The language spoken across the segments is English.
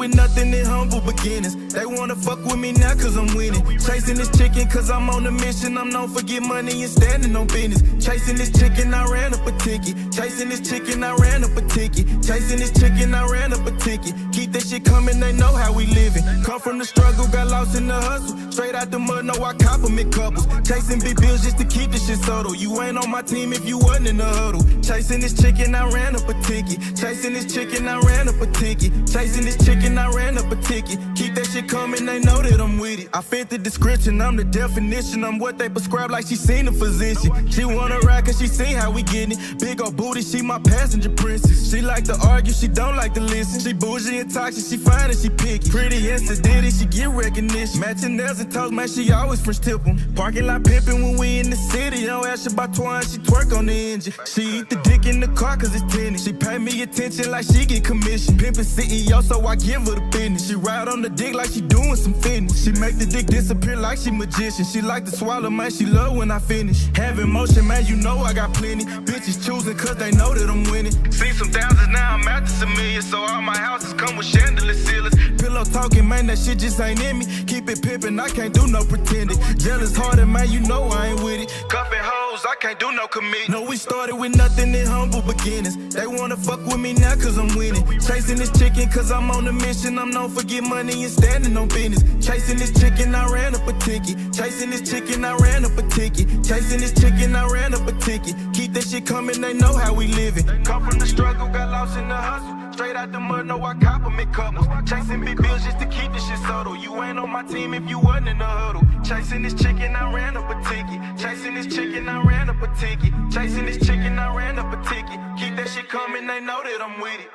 with nothing in humble beginnings. They wanna fuck with me now cause I'm winning. Chasing this chicken cause I'm on a mission. I'm known for get money and standing on business. Chasing this chicken, I ran up a ticket. Chasing this chicken, I ran up a ticket. Chasing this chicken, I ran up a ticket. Keep that shit coming, they know how we living. Come from the struggle, got lost in the hustle. Straight out the mud, no, I compliment couples. Chasing big bills just to keep this shit subtle. You ain't on my team if you wasn't in the huddle. Chasing this chicken, I ran up a ticket. Chasing this chicken, I ran up a ticket. Chasing this chicken, I ran up a ticket. Keep that shit coming, they know that I'm with it. I fit the description, I'm the definition. I'm what they prescribe like she seen a physician. She wanna ride cause she seen how we getting it. Big old booty, she my passenger princess. She like to argue, she don't like to listen. She bougie and toxic, she fine and she picky. Pretty and sedity, she get recognition. Matching nails and toes, man, she always French tip 'em. Parking lot pimping when we in the city. Don't ask her about twine, she twerk on the engine. She eat the dick in the car cause it's tennis. She pay me attention like she get commission. Pimpin' CEO, so I give her the business. She ride on the dick like she doing some fitness. She make the dick disappear like she magician. She like to swallow, man, she love when I finish. Having motion, man, you know I got plenty. Bitches choosing cause they know that I'm winning. Seen some thousands, now I'm after some millions. So all my houses come with chandelier ceilings. Pillow talking, man, that shit just ain't in me. Keep it pimpin', I can't do no pretending. Jealous hearted, man, you know I ain't with it. Cuffin' hoes, I can't do no commit. No, we started with nothing in humble beginnings. They wanna fuck with me now cause I'm winning. Chasing this chicken cause I'm on a mission. I'm known for get money and standing on business. Chasing this chicken, I ran up a ticket. Chasing this chicken, I ran up a ticket. Chasing this chicken, I ran up a ticket. Keep that shit coming, they know how we living. Come from the struggle, got lost in the hustle. Straight out the mud, no, I compliment couples. Chasing big bills just to keep this shit subtle. You ain't on my team if you wasn't in the huddle. Chasing this chicken, I ran up a ticket. Chasing this chicken, I ran up a ticket. Chasing this chicken, I ran up a ticket. Keep that shit coming, they know that I'm with it.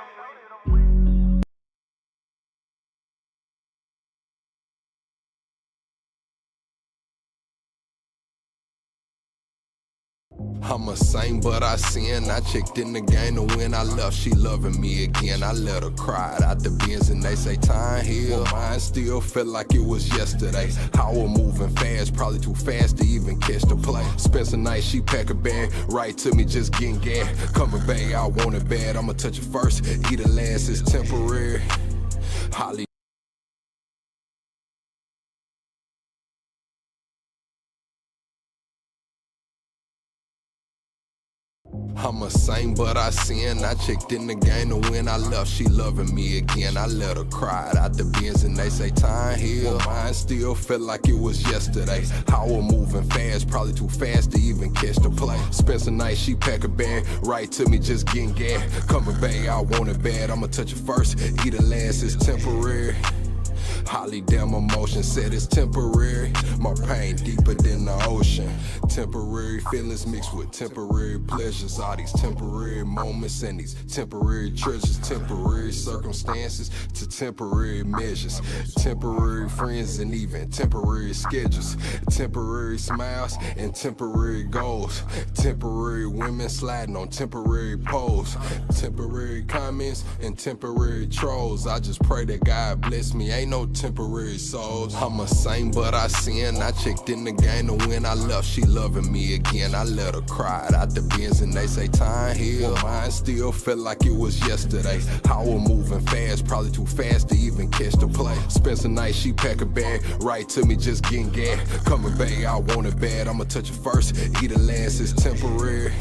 I'm a saint, but I sin. I checked in the game to win. I left, she loving me again. I let her cry out the bins and they say time heal. Mine still felt like it was yesterday. How we're moving fast, probably too fast to even catch the play. Spend some night, she pack a bag, right to me, just getting gas. Coming back, I want it bad. I'ma touch it first, eat it last, it's temporary. Holly. I'm a saint, but I sin. I checked in the game to win. I left, she loving me again. I let her cry out the bins and they say time heal. Mine still felt like it was yesterday. How we're moving fast, probably too fast to even catch the play. Spend some night, she pack a bag, right to me, just getting gas. Coming back, I want it bad. I'ma touch it first, eat it last, it's temporary. Holly damn emotion said it's temporary. My pain deeper than the ocean. Temporary feelings mixed with temporary pleasures. All these temporary moments and these temporary treasures. Temporary circumstances to temporary measures. Temporary friends and even temporary schedules. Temporary smiles and temporary goals. Temporary women sliding on temporary poles. Temporary comments and temporary trolls. I just pray that God bless me. Ain't no temporary souls. I'm a saint, but I sin. I checked in the game to win. I left, she loving me again. I let her cry out the bins and they say time heal. Mine still felt like it was yesterday. How we're moving fast, probably too fast to even catch the play. Spend some night, she pack a bag, right to me, just getting gas. Coming back, I want it bad. I'ma touch it first, eat it last, it's temporary.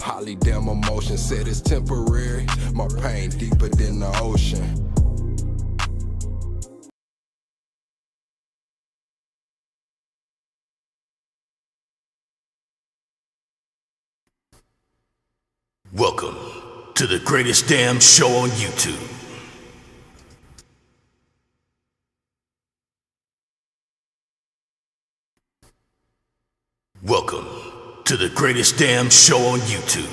Holly damn emotion said it's temporary. My pain deeper than the ocean. Welcome to the greatest damn show on YouTube. Welcome to the greatest damn show on YouTube.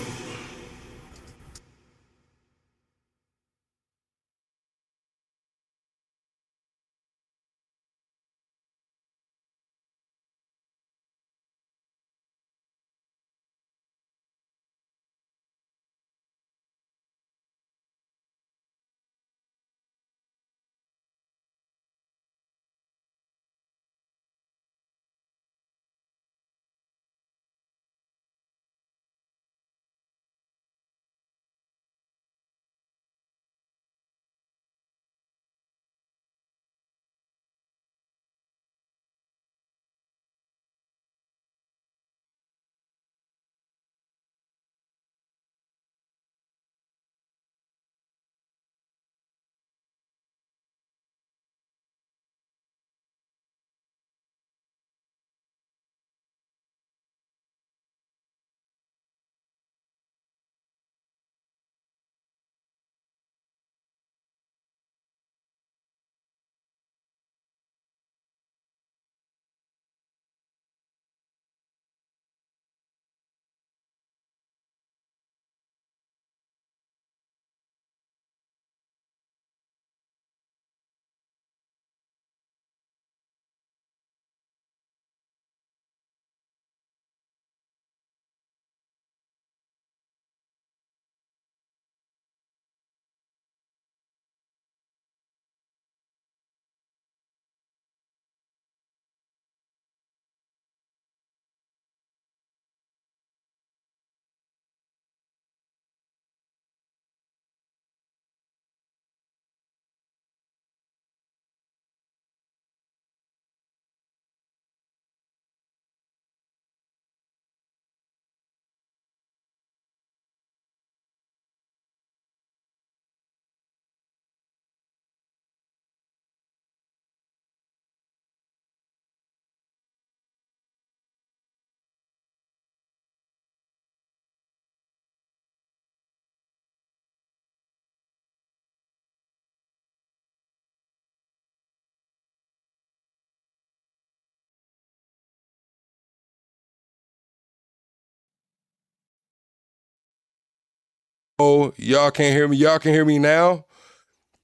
Oh, y'all can't hear me. Y'all can hear me now?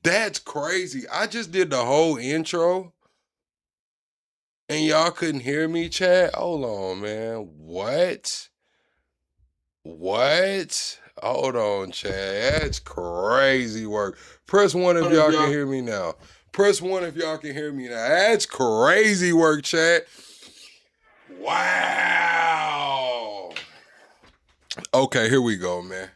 That's crazy. I just did the whole intro and y'all couldn't hear me, chat? Hold on, man. What? What? Hold on, chat. That's crazy work. Press 1 if y'all can hear me now. Press 1 if y'all can hear me now. That's crazy work, chat. Wow. Okay, here we go, man.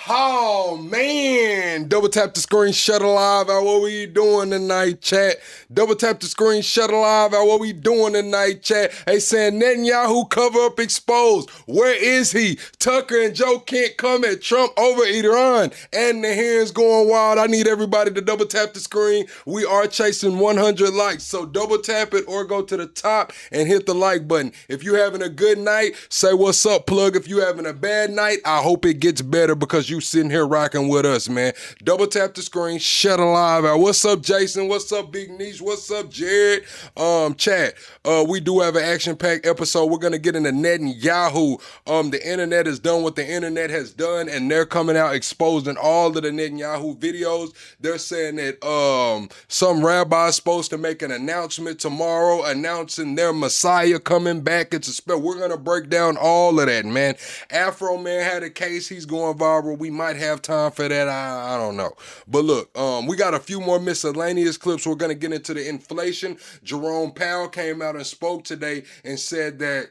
Oh, man. Double tap the screen, shut alive out. What we doing tonight, chat? Double tap the screen, shut alive out. What we doing tonight, chat? Hey, saying Netanyahu cover up exposed. Where is he? Tucker and Joe can't come at Trump over Iran. And the hearings going wild. I need everybody to double tap the screen. We are chasing 100 likes. So double tap it or go to the top and hit the like button. If you having a good night, say what's up, plug. If you having a bad night, I hope it gets better because you sitting here rocking with us, man. Double tap the screen, shut alive out. What's up, Jason? What's up, Big Niche? What's up, Jared? Chat, we do have an action-packed episode. We're gonna get into Netanyahu. The internet has done what the internet has done, and they're coming out exposing all of the Netanyahu videos. They're saying that some rabbi's supposed to make an announcement tomorrow announcing their Messiah coming back. It's a spell. We're gonna break down all of that, man. Afroman had a case. He's going viral. We might have time for that. I don't know. But look, we got a few more miscellaneous clips. We're going to get into the inflation. Jerome Powell came out and spoke today and said that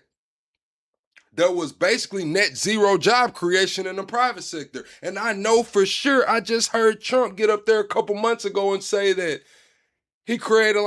there was basically net zero job creation in the private sector. And I know for sure, I just heard Trump get up there a couple months ago and say that he created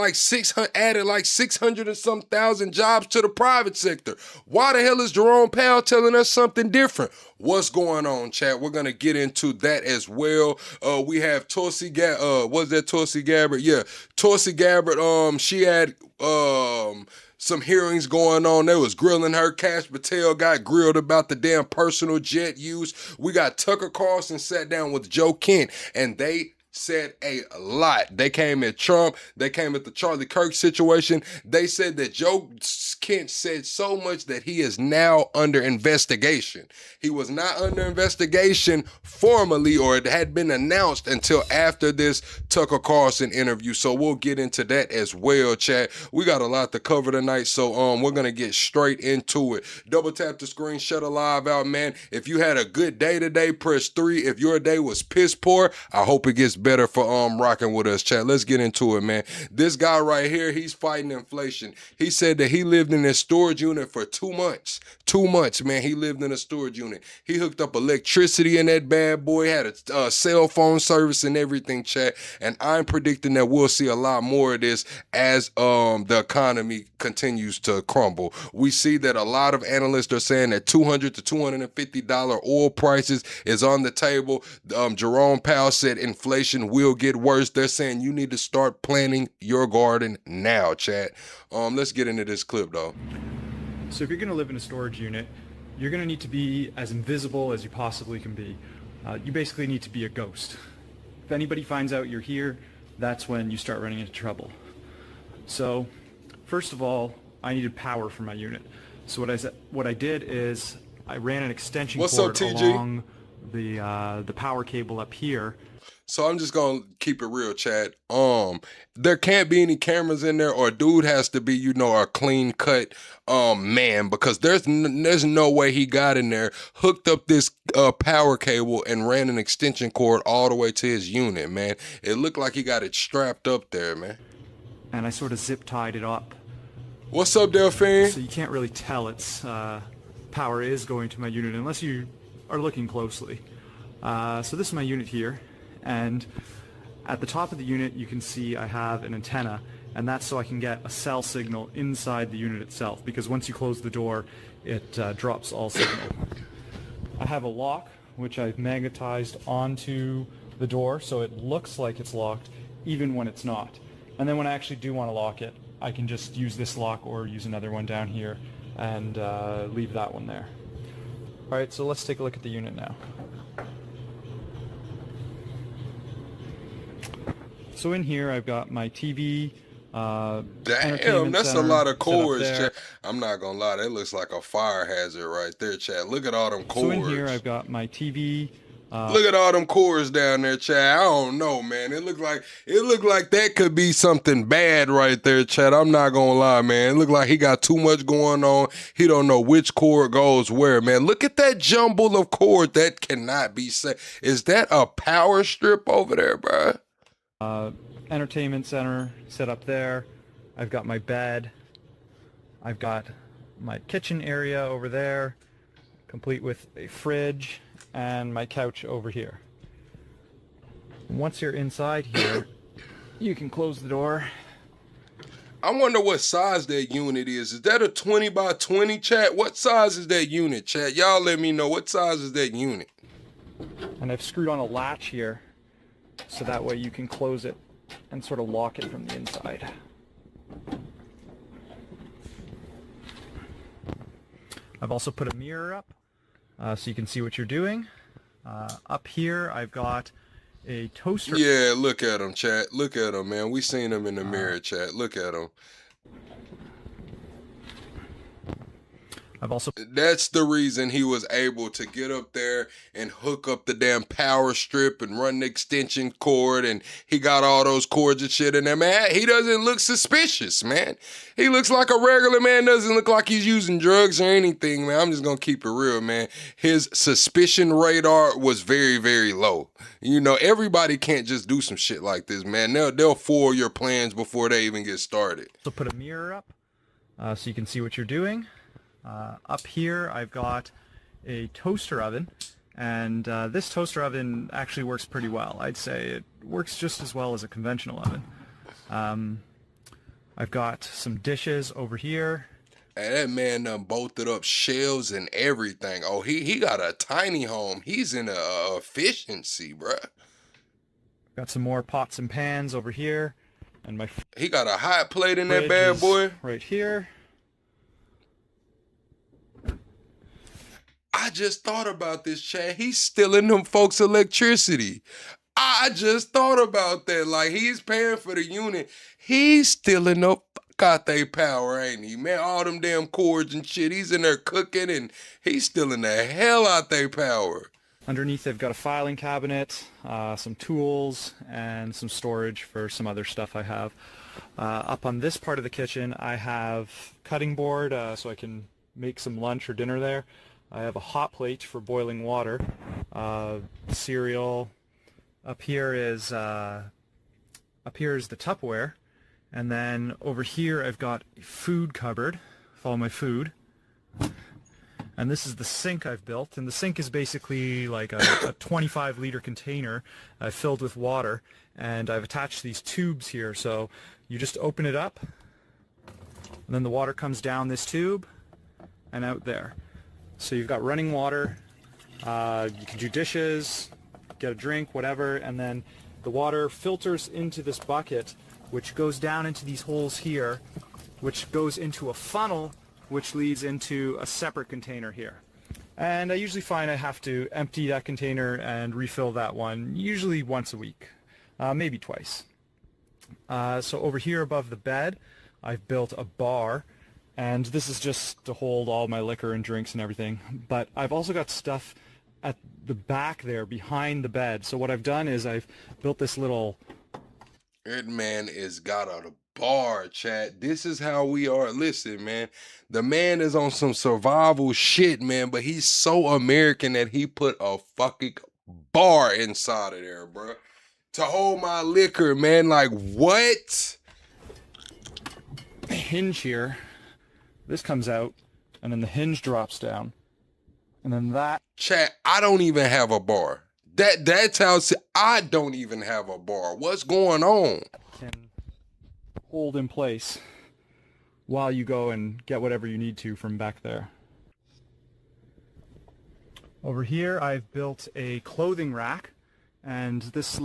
added like 600 and some thousand jobs to the private sector. Why the hell is Jerome Powell telling us something different? What's going on, chat? We're going to get into that as well. We have Tulsi Gabbard? Yeah, Tulsi Gabbard, she had some hearings going on. They was grilling her. Cash Patel got grilled about the damn personal jet use. We got Tucker Carlson sat down with Joe Kent, and they said a lot. They came at Trump. They came at the Charlie Kirk situation. They said that Joe Kent said so much that he is now under investigation. He was not under investigation formally, or it had been announced until after this Tucker Carlson interview. So we'll get into that as well, chat. We got a lot to cover tonight, so we're gonna get straight into it. Double tap the screen, shut a live out, man. If you had a good day today, press 3. If your day was piss poor, I hope it gets better for rocking with us, chat. Let's get into it, man. This guy right here, he's fighting inflation. He said that he lived in a storage unit for 2 months. 2 months, man. He lived in a storage unit. He hooked up electricity in that bad boy, had a cell phone service and everything, chat. And I'm predicting that we'll see a lot more of this as the economy continues to crumble. We see that a lot of analysts are saying that $200 to $250 oil prices is on the table. Jerome Powell said inflation will get worse. They're saying you need to start planting your garden now, chat. Let's get into this clip, though. So if you're going to live in a storage unit, you're going to need to be as invisible as you possibly can be. You basically need to be a ghost. If anybody finds out you're here, that's when you start running into trouble. So first of all, I needed power for my unit. So what I did is I ran an extension cord along the power cable up here. So I'm just gonna keep it real, Chad. There can't be any cameras in there, or a dude has to be, a clean cut man, because there's no way he got in there, hooked up this power cable, and ran an extension cord all the way to his unit, man. It looked like he got it strapped up there, man. And I sort of zip tied it up. What's up, Delphine? So you can't really tell its power is going to my unit unless you are looking closely. So this is my unit here. And at the top of the unit, you can see I have an antenna, and that's so I can get a cell signal inside the unit itself, because once you close the door, it drops all signal. I have a lock, which I've magnetized onto the door, so it looks like it's locked, even when it's not. And then when I actually do want to lock it, I can just use this lock or use another one down here and leave that one there. All right, so let's take a look at the unit now. So in here, I've got my TV. Damn, that's a lot of cords, chat. I'm not gonna lie, that looks like a fire hazard right there, chat. Look at all them cords. So in here, I've got my TV, Look at all them cords down there, Chad. I don't know, man. It looked like that could be something bad right there, Chad. I'm not gonna lie, man. It looked like he got too much going on. He don't know which cord goes where, man. Look at that jumble of cord that cannot be said. Is that a power strip over there, bro? Entertainment center set up there. I've got my bed. I've got my kitchen area over there, complete with a fridge, and my couch over here. Once you're inside here, you can close the door. I wonder what size that unit is. Is that a 20 by 20, chat? What size is that unit, chat? Y'all let me know. What size is that unit? And I've screwed on a latch here, so that way you can close it and sort of lock it from the inside. I've also put a mirror up so you can see what you're doing. Up here I've got a toaster. Yeah, look at him, chat. Look at him, man. We seen him in the mirror, chat. Look at him. I've also... That's the reason he was able to get up there and hook up the damn power strip and run the extension cord, and he got all those cords and shit in there, man. He doesn't look suspicious, man. He looks like a regular man. Doesn't look like he's using drugs or anything, man. I'm just gonna keep it real, man. His suspicion radar was very, very low. You know, everybody can't just do some shit like this, man. They'll foil your plans before they even get started. So put a mirror up so you can see what you're doing. Up here I've got a toaster oven, and this toaster oven actually works pretty well. I'd say it works just as well as a conventional oven. I've got some dishes over here. And that man done bolted up shelves and everything. Oh, he got a tiny home. He's in a efficiency, bruh. Got some more pots and pans over here, and he got a hot plate in that bad boy right here. I just thought about this, Chad. He's stealing them folks' electricity. I just thought about that. Like, he's paying for the unit. He's stealing the fuck out they power, ain't he? Man, all them damn cords and shit. He's in there cooking, and he's stealing the hell out they power. Underneath, they've got a filing cabinet, some tools, and some storage for some other stuff I have. Up on this part of the kitchen, I have cutting board, so I can make some lunch or dinner there. I have a hot plate for boiling water, cereal. Up here is the Tupperware, and then over here I've got a food cupboard for all my food. And this is the sink I've built, and the sink is basically like a 25-liter container filled with water, and I've attached these tubes here, so you just open it up, and then the water comes down this tube and out there. So you've got running water, you can do dishes, get a drink, whatever, and then the water filters into this bucket, which goes down into these holes here, which goes into a funnel, which leads into a separate container here. And I usually find I have to empty that container and refill that one, usually once a week, maybe twice. So over here above the bed, I've built a bar, and this is just to hold all my liquor and drinks and everything. But I've also got stuff at the back there behind the bed. So what I've done is I've built this little... That man is got a bar, chat. This is how we are. Listen, man. The man is on some survival shit, man. But he's so American that he put a fucking bar inside of there, bro. To hold my liquor, man. Like, what? Hinge here. This comes out, and then the hinge drops down, and then that... Chat, I don't even have a bar. That's how I don't even have a bar. What's going on? Can hold in place while you go and get whatever you need to from back there. Over here, I've built a clothing rack, and this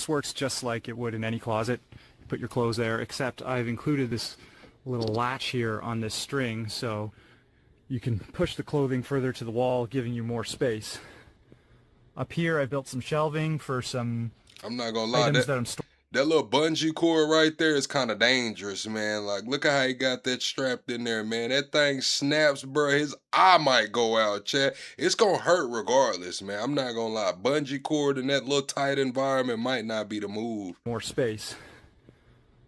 works just like it would in any closet. You put your clothes there, except I've included this little latch here on this string, so you can push the clothing further to the wall, giving you more space. Up here I built some shelving for some I'm not gonna lie, items that I'm That little bungee cord right there is kind of dangerous, man. Like, look at how he got that strapped in there, man. That thing snaps, bro. His eye might go out, chat. It's gonna hurt regardless, man. I'm not gonna lie. Bungee cord in that little tight environment might not be the move. More space.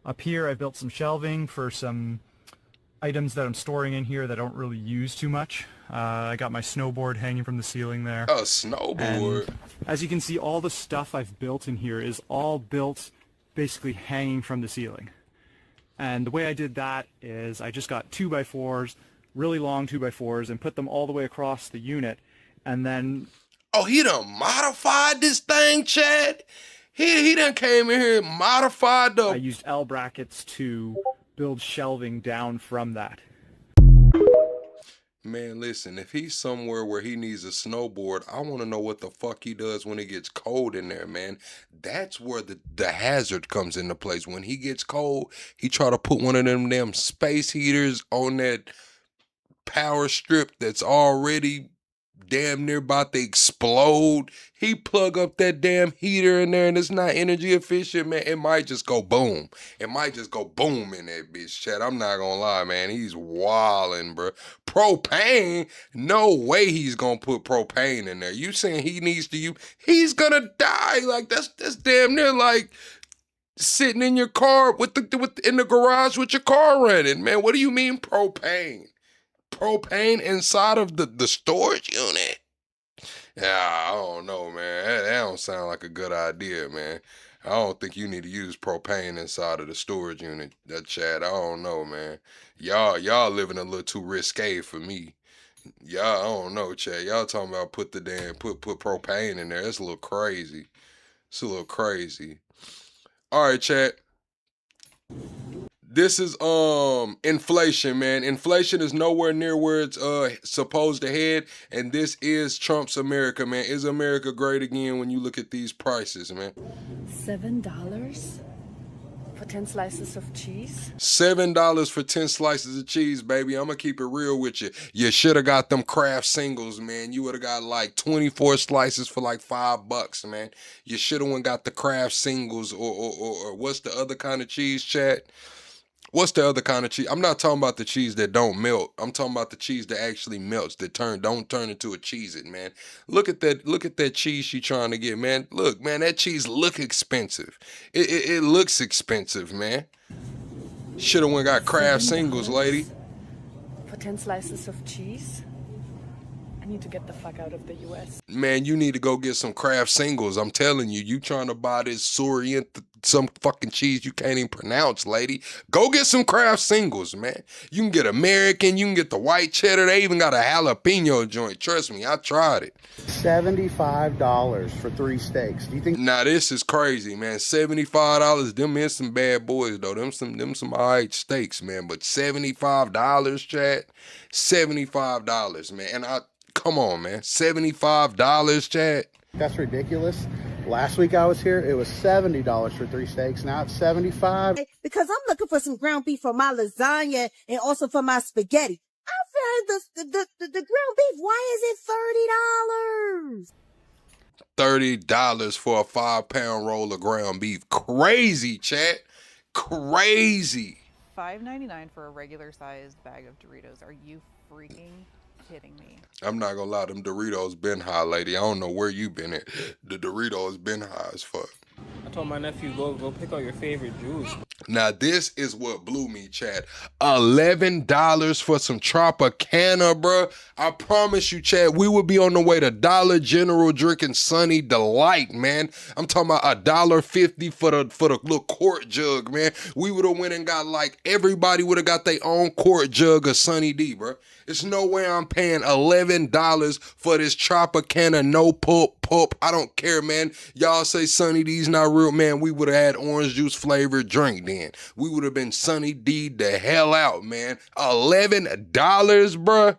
Up here, I built some shelving for some items that I'm storing in here that I don't really use too much. I got my snowboard hanging from the ceiling there. A snowboard? And as you can see, all the stuff I've built in here is all built basically hanging from the ceiling. And the way I did that is I just got 2x4s, really long 2x4s, and put them all the way across the unit, and then... Oh, he done modified this thing, Chad? He done came in here and modified the... I used L brackets to build shelving down from that. Man, listen, if he's somewhere where he needs a snowboard, I want to know what the fuck he does when it gets cold in there, man. That's where the hazard comes into place. When he gets cold, he try to put one of them damn space heaters on that power strip that's already damn near about to explode. He plug up that damn heater in there and it's not energy efficient, man. It might just go boom. It might just go boom in that bitch, chat. I'm not gonna lie, man. He's wildin', bro. Propane? No way he's gonna put propane in there. You saying he needs to use? He's gonna die. Like that's damn near like sitting in your car in the garage with your car running, man. What do you mean propane? Propane inside of the storage unit? Yeah, I don't know, man. That don't sound like a good idea, man. I don't think you need to use propane inside of the storage unit, Chad. I don't know, man. Y'all living a little too risque for me. Y'all, I don't know, Chad. Y'all talking about put propane in there. It's a little crazy. It's a little crazy. All right, Chad. This is inflation, man. Inflation is nowhere near where it's supposed to head, and this is Trump's America, man. Is America great again when you look at these prices, man? $7 for 10 slices of cheese? $7 for 10 slices of cheese, baby. I'm gonna keep it real with you. You should have got them Kraft singles, man. You would have got like 24 slices for like $5, man. You should have got the Kraft singles or what's the other kind of cheese, chat? What's the other kind of cheese? I'm not talking about the cheese that don't melt. I'm talking about the cheese that actually melts, that don't turn into a Cheez-It, man. Look at that cheese she trying to get, man. Look, man, that cheese look expensive. It looks expensive, man. Should have went got Kraft singles, lady. For 10 slices of cheese? I need to get the fuck out of the US. Man, you need to go get some Kraft singles. I'm telling you, you trying to buy this Sorian, some fucking cheese you can't even pronounce, lady. Go get some Kraft singles, man. You can get American, you can get the white cheddar. They even got a jalapeno joint. Trust me, I tried it. $75 for 3 steaks. Do you think? Now this is crazy, man. $75. Them is some bad boys though. Them some alright steaks, man. But $75, chat. $75, man. And come on, man. $75, chat. That's ridiculous. Last week I was here, it was $70 for 3 steaks. Now it's $75. Because I'm looking for some ground beef for my lasagna and also for my spaghetti. I found the ground beef. Why is it $30? $30 for a 5-pound roll of ground beef. Crazy, chat. Crazy. $5.99 for a regular sized bag of Doritos. Are you freaking kidding me? I'm not gonna lie, them Doritos been high, lady. I don't know where you been at. The Doritos been high as fuck. I told my nephew, go pick out your favorite juice. Now this is what blew me, Chad. $11 for some Tropicana, bruh. I promise you, Chad, we would be on the way to Dollar General drinking Sunny Delight, man. I'm talking about $1.50 for the little quart jug, man. We would have went and got like, everybody would have got their own quart jug of Sunny D, bruh. There's no way I'm paying $11 for this Tropicana no pulp. I don't care, man. Y'all say Sunny D's not real, man. We would have had orange juice flavored drink then. We would have been Sunny D the hell out, man. $11, bruh.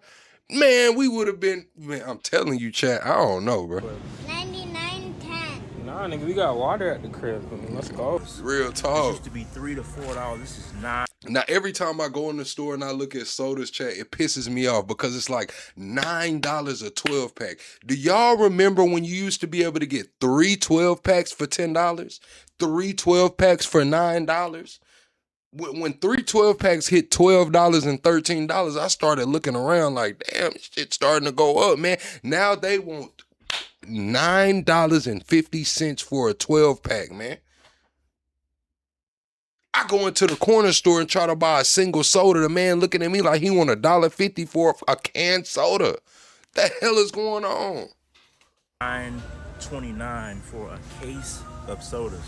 Man, we would have been, man, I'm telling you, chat, I don't know, bruh. 99.10. Nah, nigga, we got water at the crib. I mean, let's go. Real talk. It used to be $3 to $4. This is $9. Now, every time I go in the store and I look at sodas, chat, it pisses me off because it's like $9 a 12 pack. Do y'all remember when you used to be able to get 3 12 packs for $10? 3 12 packs for $9? When 3 12 packs hit $12 and $13, I started looking around like, damn, shit's starting to go up, man. Now they want $9.50 for a 12 pack, man. I go into the corner store and try to buy a single soda. The man looking at me like he want $1.50 for a canned soda. The hell is going on? $9.29 for a case of sodas.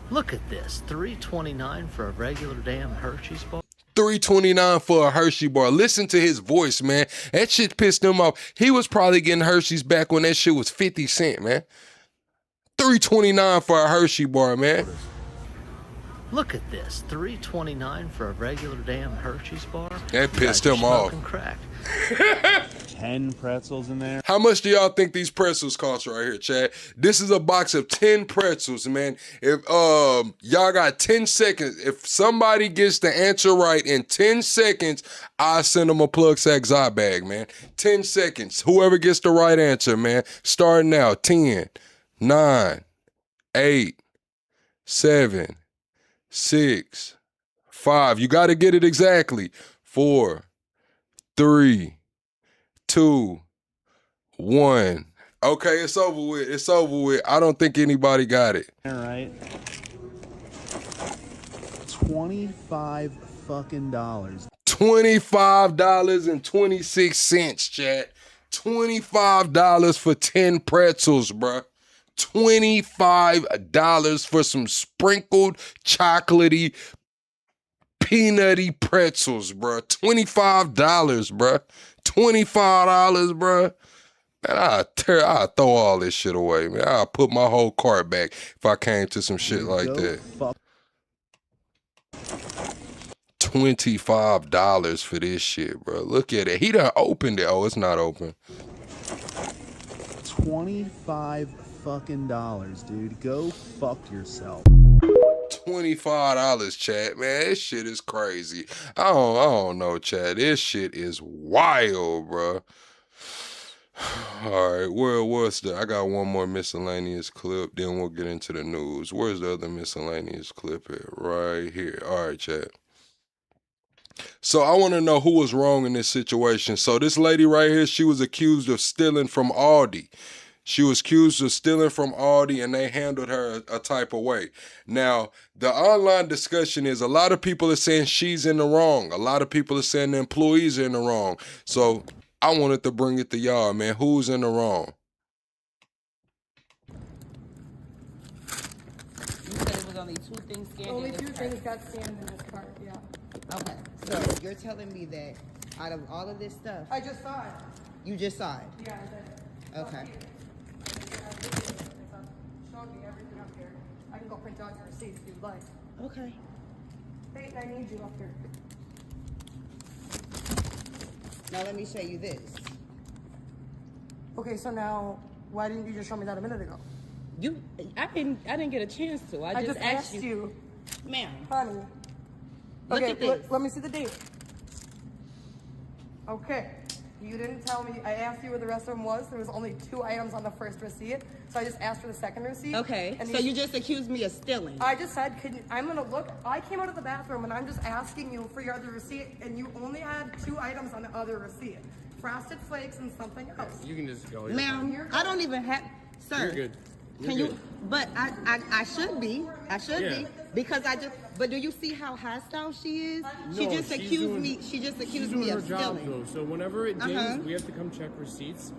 Look at this, $3.29 for a regular damn Hershey's bar. $3.29 for a Hershey bar. Listen to his voice, man. That shit pissed him off. He was probably getting Hershey's back when that shit was 50 cents, man. $3.29 for a Hershey bar, man. Look at this, $3.29 for a regular damn Hershey's bar. That pissed him off. Crack. 10 pretzels in there. How much do y'all think these pretzels cost right here, Chad? This is a box of 10 pretzels, man. If y'all got 10 seconds, if somebody gets the answer right in 10 seconds, I send them a plug sack Zot bag, man. 10 seconds. Whoever gets the right answer, man. Starting now. 10, 9, 8, 7, 6, 5. You got to get it exactly. 4, 3, 2, 1. Okay, it's over with. It's over with. I don't think anybody got it. All right. $25 fucking dollars. $25.26, chat. $25 for 10 pretzels, bruh. $25 for some sprinkled chocolatey peanutty pretzels, bruh. $25, bruh. $25, bruh. Man, I'll throw all this shit away, man. I'll put my whole cart back if I came to some shit like that. $25 for this shit, bro. Look at it. He done opened it. Oh, it's not open. $25 fucking dollars, dude. Go fuck yourself. $25, chat, man. This shit is crazy. I don't know, chat. This shit is wild, bro. All right, what's the? I got one more miscellaneous clip, then we'll get into the news. Where's the other miscellaneous clip at? Right here. All right, chat. So I want to know who was wrong in this situation. So this lady right here, she was accused of stealing from Aldi. She was accused of stealing from Aldi, and they handled her a type of way. Now, the online discussion is a lot of people are saying she's in the wrong. A lot of people are saying the employees are in the wrong. So I wanted to bring it to y'all, man. Who's in the wrong? You said it was only 2 things scanned. Only 2 things got scanned in this cart, yeah. Okay, so you're telling me that out of all of this stuff, I just saw it. you just saw it? Yeah, I did. Okay. Showed me everything up here. I can go print out your receipts if you'd like. Okay. Hey, I need you up here. Now let me show you this. Okay, so now, why didn't you just show me that a minute ago? I didn't get a chance to. I just asked you. Ma'am. Honey. Look Okay, at this. let me see the date. Okay. You didn't tell me. I asked you where the rest of them was. There was only 2 items on the first receipt, so I just asked for the second receipt. Okay, and so you just accused me of stealing. I just said, I'm gonna look. I came out of the bathroom and I'm just asking you for your other receipt, and you only had 2 items on the other receipt. Frosted Flakes and something else. You can just go. Ma'am, I don't even have, sir. You're good. Can you, but I should be, because but do you see how hostile she is? She just accused me of stealing. Though. So whenever it dings, we have to come check receipts.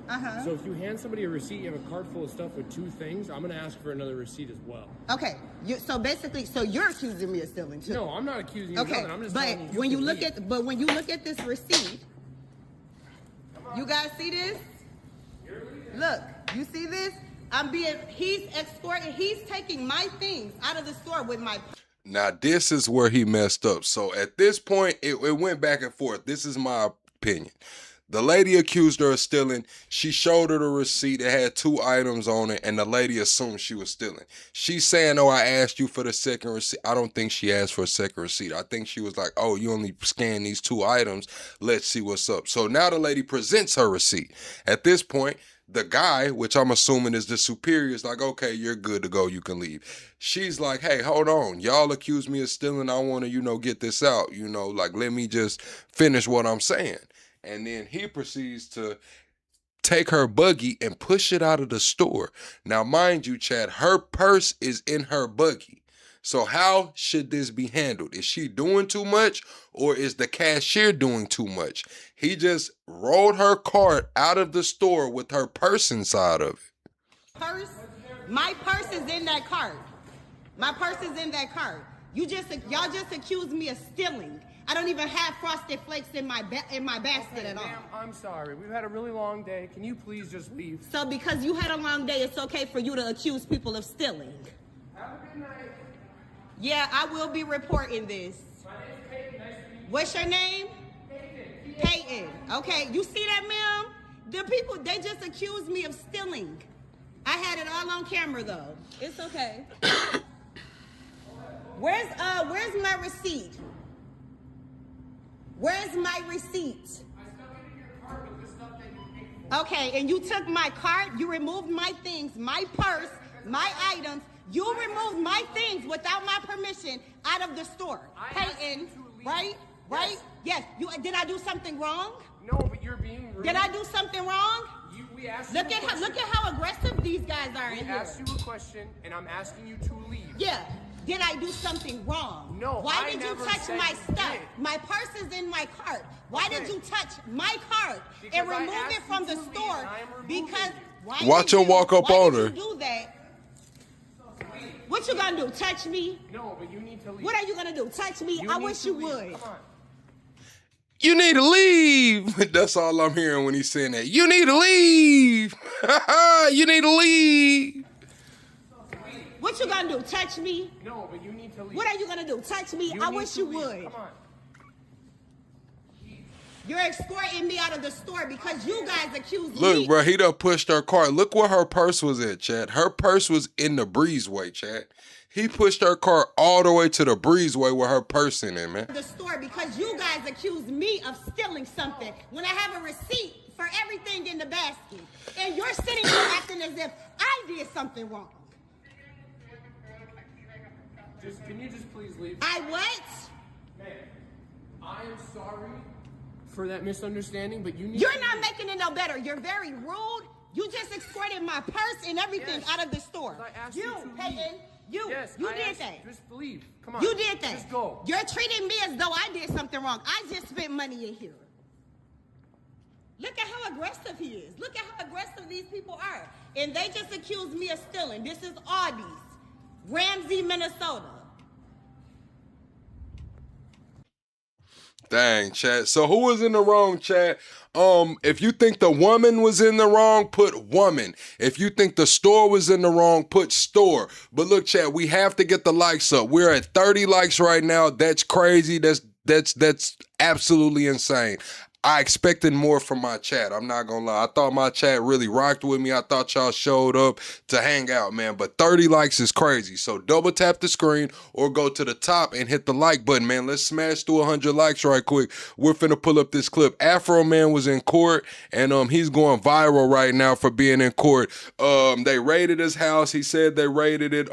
So if you hand somebody a receipt, you have a cart full of stuff with 2 things, I'm gonna ask for another receipt as well. Okay, so basically, you're accusing me of stealing too. No, I'm not accusing you of nothing. I'm just telling you. when you look at this receipt, you guys see this? Look, you see this? He's taking my things out of the store with my. Now, this is where he messed up. So at this point, it went back and forth. This is my opinion. The lady accused her of stealing. She showed her the receipt. It had 2 items on it, and the lady assumed she was stealing. She's saying, oh, I asked you for the second receipt. I don't think she asked for a second receipt. I think she was like, oh, you only scanned these 2 items. Let's see what's up. So now the lady presents her receipt. At this point, the guy, which I'm assuming is the superior, is like, okay, you're good to go. You can leave. She's like, hey, hold on. Y'all accuse me of stealing. I want to, get this out. Like, let me just finish what I'm saying. And then he proceeds to take her buggy and push it out of the store. Now, mind you, Chad, her purse is in her buggy. So how should this be handled? Is she doing too much, or is the cashier doing too much? He just rolled her cart out of the store with her purse inside of it. My purse is in that cart. My purse is in that cart. Y'all just accused me of stealing. I don't even have Frosted Flakes in my basket at all. Ma'am, I'm sorry. We've had a really long day. Can you please just leave? So because you had a long day, it's okay for you to accuse people of stealing? Have a good night. Yeah, I will be reporting this. My name's Peyton. Nice to meet you. What's your name? Peyton. Peyton. Okay, you see that, ma'am? The people, they just accused me of stealing. I had it all on camera, though. It's okay. Where's my receipt? Where's my receipt? I stuck it in your cart with the stuff that you paid for. Okay, and you took my cart, you removed my things, my purse, my items. You removed my things without my permission out of the store. Peyton, right? Right? Yes. Did I do something wrong? No, but you're being rude. Did I do something wrong? We asked look at how aggressive these guys are in here. We asked you a question, and I'm asking you to leave. Yeah. Did I do something wrong? No, Why did you touch my stuff? My purse is in my cart. Why did you touch my cart and remove it from the store? Because watch her walk up on her. Why did you do that? What you gonna do? Touch me? No, but you need to leave. What are you gonna do? Touch me? I wish you would. Come on. You need to leave. That's all I'm hearing when he's saying that. You need to leave. You need to leave. What you gonna do? Touch me? No, but you need to leave. What are you gonna do? Touch me? I wish you would. Come on. You're escorting me out of the store because you guys accused me. Look, bro, he done pushed her cart. Look where her purse was at, Chad. Her purse was in the breezeway, Chad. He pushed her cart all the way to the breezeway with her purse in it, man. The store because you guys accused me of stealing something when I have a receipt for everything in the basket. And you're sitting here acting as if I did something wrong. Can you just please leave? I what? Ma'am, I am sorry for that misunderstanding, but you need You're not making it no better. You're very rude. You just escorted my purse and everything out of the store. I asked you to Peyton, leave. you did that. Just leave. Come on. You did that. Just go. You're treating me as though I did something wrong. I just spent money in here. Look at how aggressive he is. Look at how aggressive these people are. And they just accused me of stealing. This is Aldi's, Ramsey, Minnesota. Dang, Chad. So who was in the wrong, Chad? If you think the woman was in the wrong, put woman. If you think the store was in the wrong, put store. But look, Chad, we have to get the likes up. We're at 30 likes right now. That's crazy. That's absolutely insane. I expected more from my chat. I'm not gonna lie. I thought my chat really rocked with me. I thought y'all showed up to hang out, man. But 30 likes is crazy. So double tap the screen or go to the top and hit the like button, man. Let's smash through 100 likes right quick. We're finna pull up this clip. Afroman was in court, and he's going viral right now for being in court. They raided his house. He said they raided it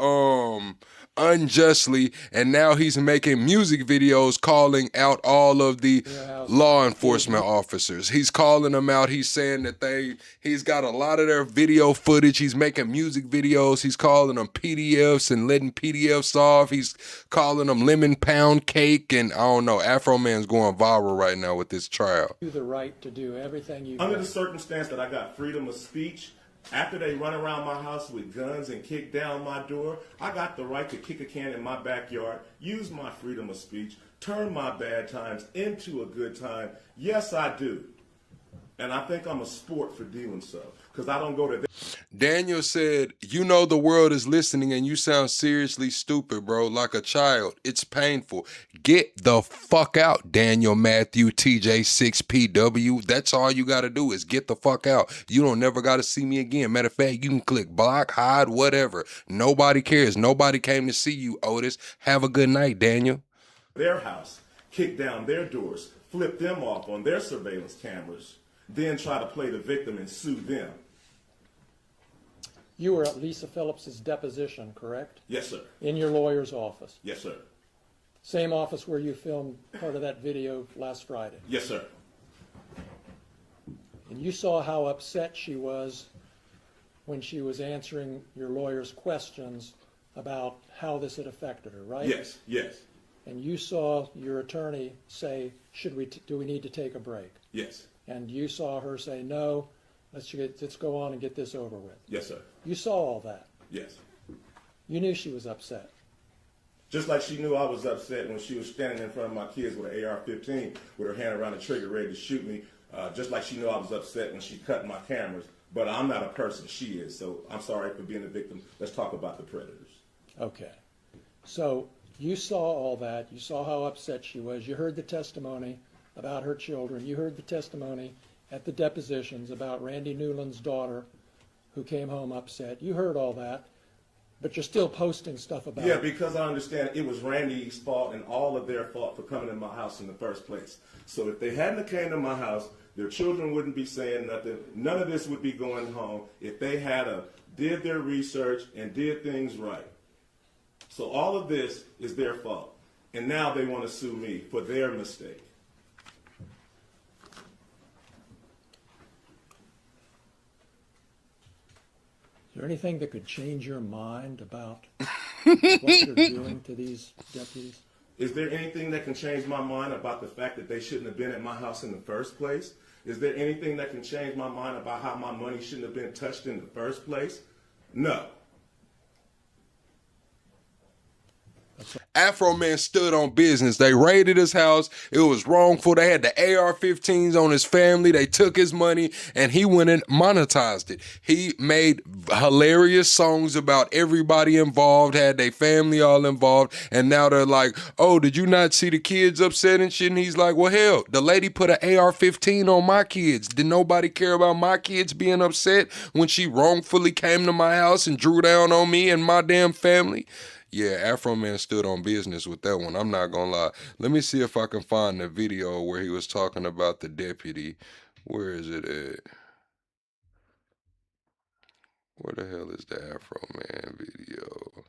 unjustly, and now he's making music videos calling out all of the law enforcement officers. He's calling them out. He's saying that he's got a lot of their video footage. He's making music videos. He's calling them PDFs and letting PDFs off. He's calling them lemon pound cake, and I don't know. Afroman's going viral right now with this trial. You the right to do everything you under the circumstance that I got freedom of speech. After they run around my house with guns and kick down my door, I got the right to kick a can in my backyard, use my freedom of speech, turn my bad times into a good time. Yes, I do. And I think I'm a sport for doing so. because I don't go to Daniel said, you know the world is listening and you sound seriously stupid, bro, like a child. It's painful. Get the fuck out, Daniel Matthew TJ6PW. That's all you got to do is get the fuck out. You don't never got to see me again. Matter of fact, you can click block, hide, whatever. Nobody cares. Nobody came to see you, Otis. Have a good night, Daniel. their house, kick down their doors, flip them off on their surveillance cameras, then try to play the victim and sue them. You were at Lisa Phillips's deposition, correct? Yes, sir. In your lawyer's office? Yes, sir. Same office where you filmed part of that video last Friday? Yes, sir. And you saw how upset she was when she was answering your lawyer's questions about how this had affected her, right? Yes, yes. And you saw your attorney say, do we need to take a break? Yes. And you saw her say, no, let's go on and get this over with. Yes, sir. You saw all that. Yes. You knew she was upset. Just like she knew I was upset when she was standing in front of my kids with an AR-15 with her hand around the trigger ready to shoot me. Just like she knew I was upset when she cut my cameras. But I'm not a person, she is. So I'm sorry for being a victim. Let's talk about the predators. Okay. So you saw all that. You saw how upset she was. You heard the testimony about her children. You heard the testimony at the depositions about Randy Newland's daughter who came home upset. You heard all that, but you're still posting stuff about Yeah, it. because I understand it was Randy's fault and all of their fault for coming in my house in the first place. So if they hadn't came to my house, their children wouldn't be saying nothing. None of this would be going home if they had did their research and did things right. So all of this is their fault. And now they want to sue me for their mistake. Is there anything that could change your mind about what you're doing to these deputies? Is there anything that can change my mind about the fact that they shouldn't have been at my house in the first place? Is there anything that can change my mind about how my money shouldn't have been touched in the first place? No. Afroman stood on business. They raided his house. It was wrongful. They had the AR-15s on his family. They took his money and he went and monetized it. He made hilarious songs about everybody involved, had their family all involved, and now they're like, oh, did you not see the kids upset and shit? And he's like, well, hell, the lady put an AR-15 on my kids. Did nobody care about my kids being upset when she wrongfully came to my house and drew down on me and my damn family? Yeah, Afroman stood on business with that one. I'm not gonna lie. Let me see if I can find the video where he was talking about the deputy. Where is it at? Where the hell is the Afroman video?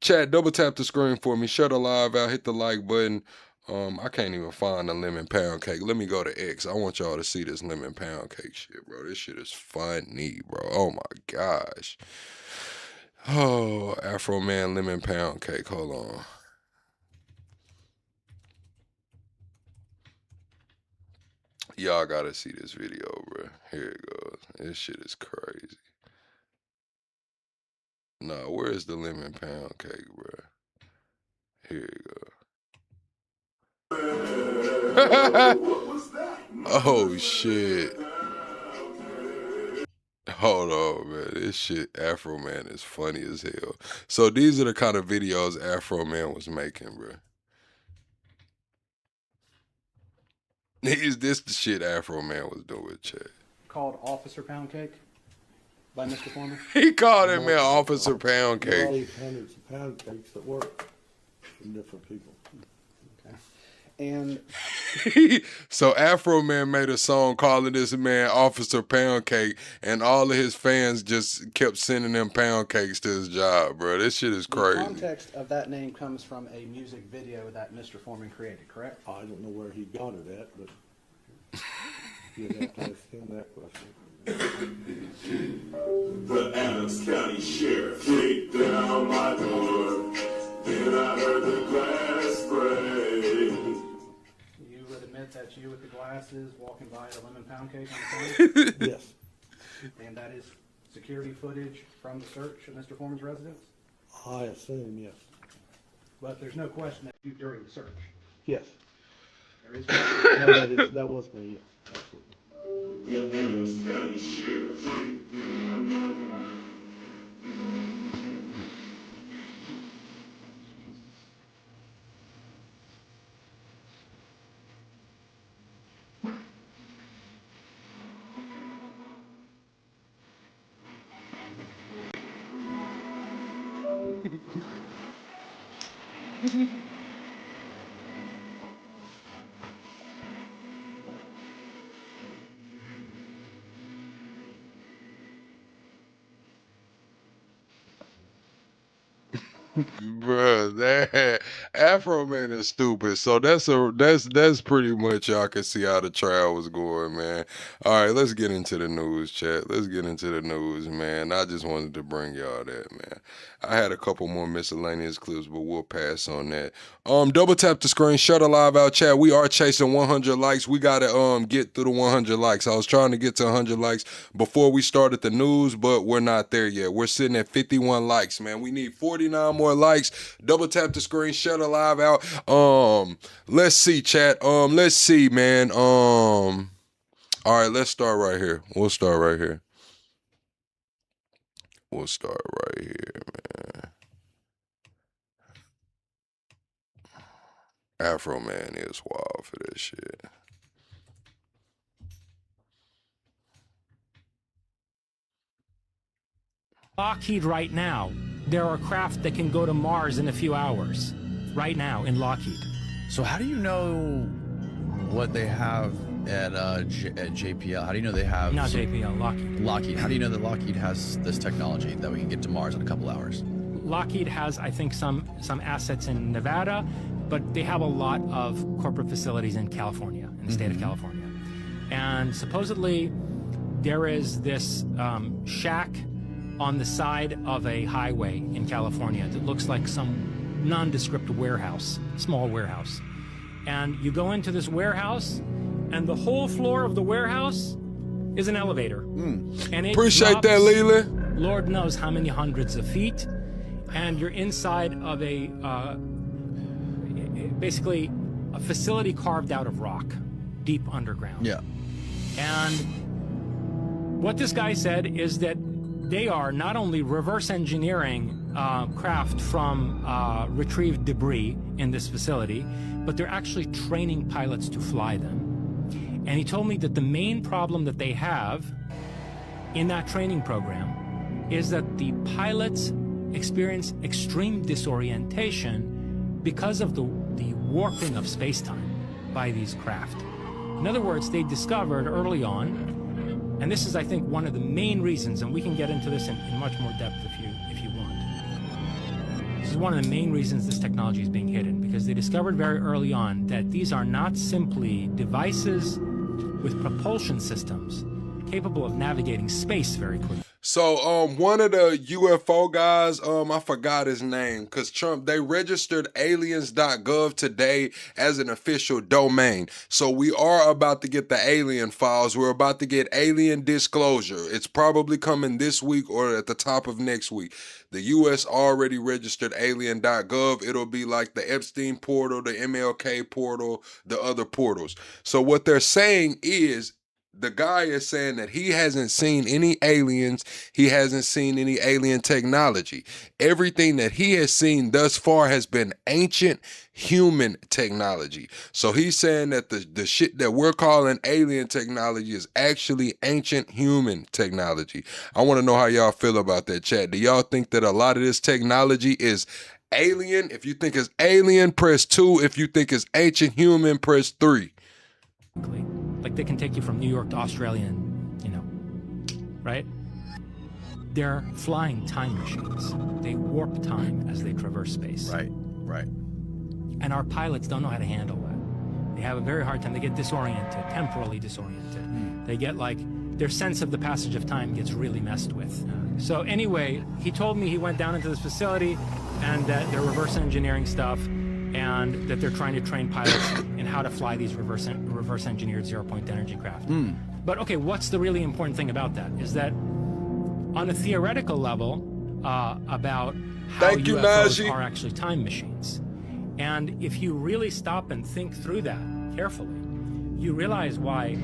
Chat, double tap the screen for me. Shut the live out. Hit the like button. I can't even find the lemon pound cake. Let me go to X. I want y'all to see this lemon pound cake shit, bro. This shit is funny, bro. Oh my gosh. Oh, Afroman lemon pound cake. Hold on. Y'all gotta see this video, bro. Here it goes. This shit is crazy. Nah, where's the lemon pound cake, bro? Here you go. Oh, shit. Hold on, man. This shit, Afroman, is funny as hell. So these are the kind of videos Afroman was making, bro. Is this the shit Afroman was doing, Chad? Called Officer Pound Cake by Mr. Foreman. He called him man Officer Pound Cake. All these hundreds of pound cakes that work from different people. Okay. And so Afroman made a song calling this man Officer Pound Cake, and all of his fans just kept sending him pound cakes to his job, bro. This shit is crazy. The context of that name comes from a music video that Mr. Foreman created, correct? I don't know where he got it at, but you'd have to ask him that question. The Adams County Sheriff kicked down my door. Then I heard the glass break. You would admit that you with the glasses walking by a lemon pound cake on the corner? Yes. And that is security footage from the search of Mr. Foreman's residence? I assume, yes. But there's no question that you during the search? Yes. There is No, that was me, yes. Absolutely. The Adams County Sheriff. Bruh, that Afroman is stupid. So that's pretty much y'all can see how the trial was going, man. All right, let's get into the news, chat. Let's get into the news, man. I just wanted to bring y'all that, man. I had a couple more miscellaneous clips, but we'll pass on that. Double tap the screen, shut the live out, chat. We are chasing 100 likes. We gotta get through the 100 likes. I was trying to get to 100 likes before we started the news, but we're not there yet. We're sitting at 51 likes, man. We need 49 more likes. Double tap the screen, shut the live out. Let's see, chat. Let's see, man. All right, let's start right here. We'll start right here. We'll start right here, man. Afroman is wild for this shit. Lockheed right now, there are craft that can go to Mars in a few hours. Right now in Lockheed. So how do you know what they have at JPL? How do you know they have... Not JPL, Lockheed. Lockheed. How do you know that Lockheed has this technology that we can get to Mars in a couple hours? Lockheed has, I think, some assets in Nevada, but they have a lot of corporate facilities in California, in the state of California. And supposedly there is this shack on the side of a highway in California that looks like some nondescript warehouse, small warehouse. And you go into this warehouse, and the whole floor of the warehouse is an elevator. And it Appreciate drops, that, Leland. Lord knows how many hundreds of feet. And you're inside of a, basically a facility carved out of rock, deep underground. Yeah. And what this guy said is that they are not only reverse engineering craft from retrieved debris in this facility, but they're actually training pilots to fly them. And he told me that the main problem that they have in that training program is that the pilots experience extreme disorientation because of the warping of space-time by these craft. In other words, they discovered early on, and this is, I think, one of the main reasons, and we can get into this in much more depth if you want. This is one of the main reasons this technology is being hidden, because they discovered very early on that these are not simply devices with propulsion systems capable of navigating space very quickly. So one of the UFO guys, I forgot his name, because Trump, they registered aliens.gov today as an official domain. So we are about to get the alien files. We're about to get alien disclosure. It's probably coming this week or at the top of next week. The US already registered alien.gov. It'll be like the Epstein portal, the MLK portal, the other portals. So what they're saying is, the guy is saying that he hasn't seen any aliens. He hasn't seen any alien technology. Everything that he has seen thus far has been ancient human technology. So he's saying that the shit that we're calling alien technology is actually ancient human technology. I want to know how y'all feel about that, chat. Do y'all think that a lot of this technology is alien? If you think it's alien, press 2. If you think it's ancient human, press 3. Like they can take you from New York to Australia and, right? They're flying time machines. They warp time as they traverse space. Right. And our pilots don't know how to handle that. They have a very hard time. They get disoriented, temporally disoriented. They get their sense of the passage of time gets really messed with. So anyway, he told me he went down into this facility and that they're reverse engineering stuff, and that they're trying to train pilots in how to fly these reverse engineered zero-point energy craft. But okay, what's the really important thing about that is that on a theoretical level about how UFOs are actually time machines. And if you really stop and think through that carefully, you realize why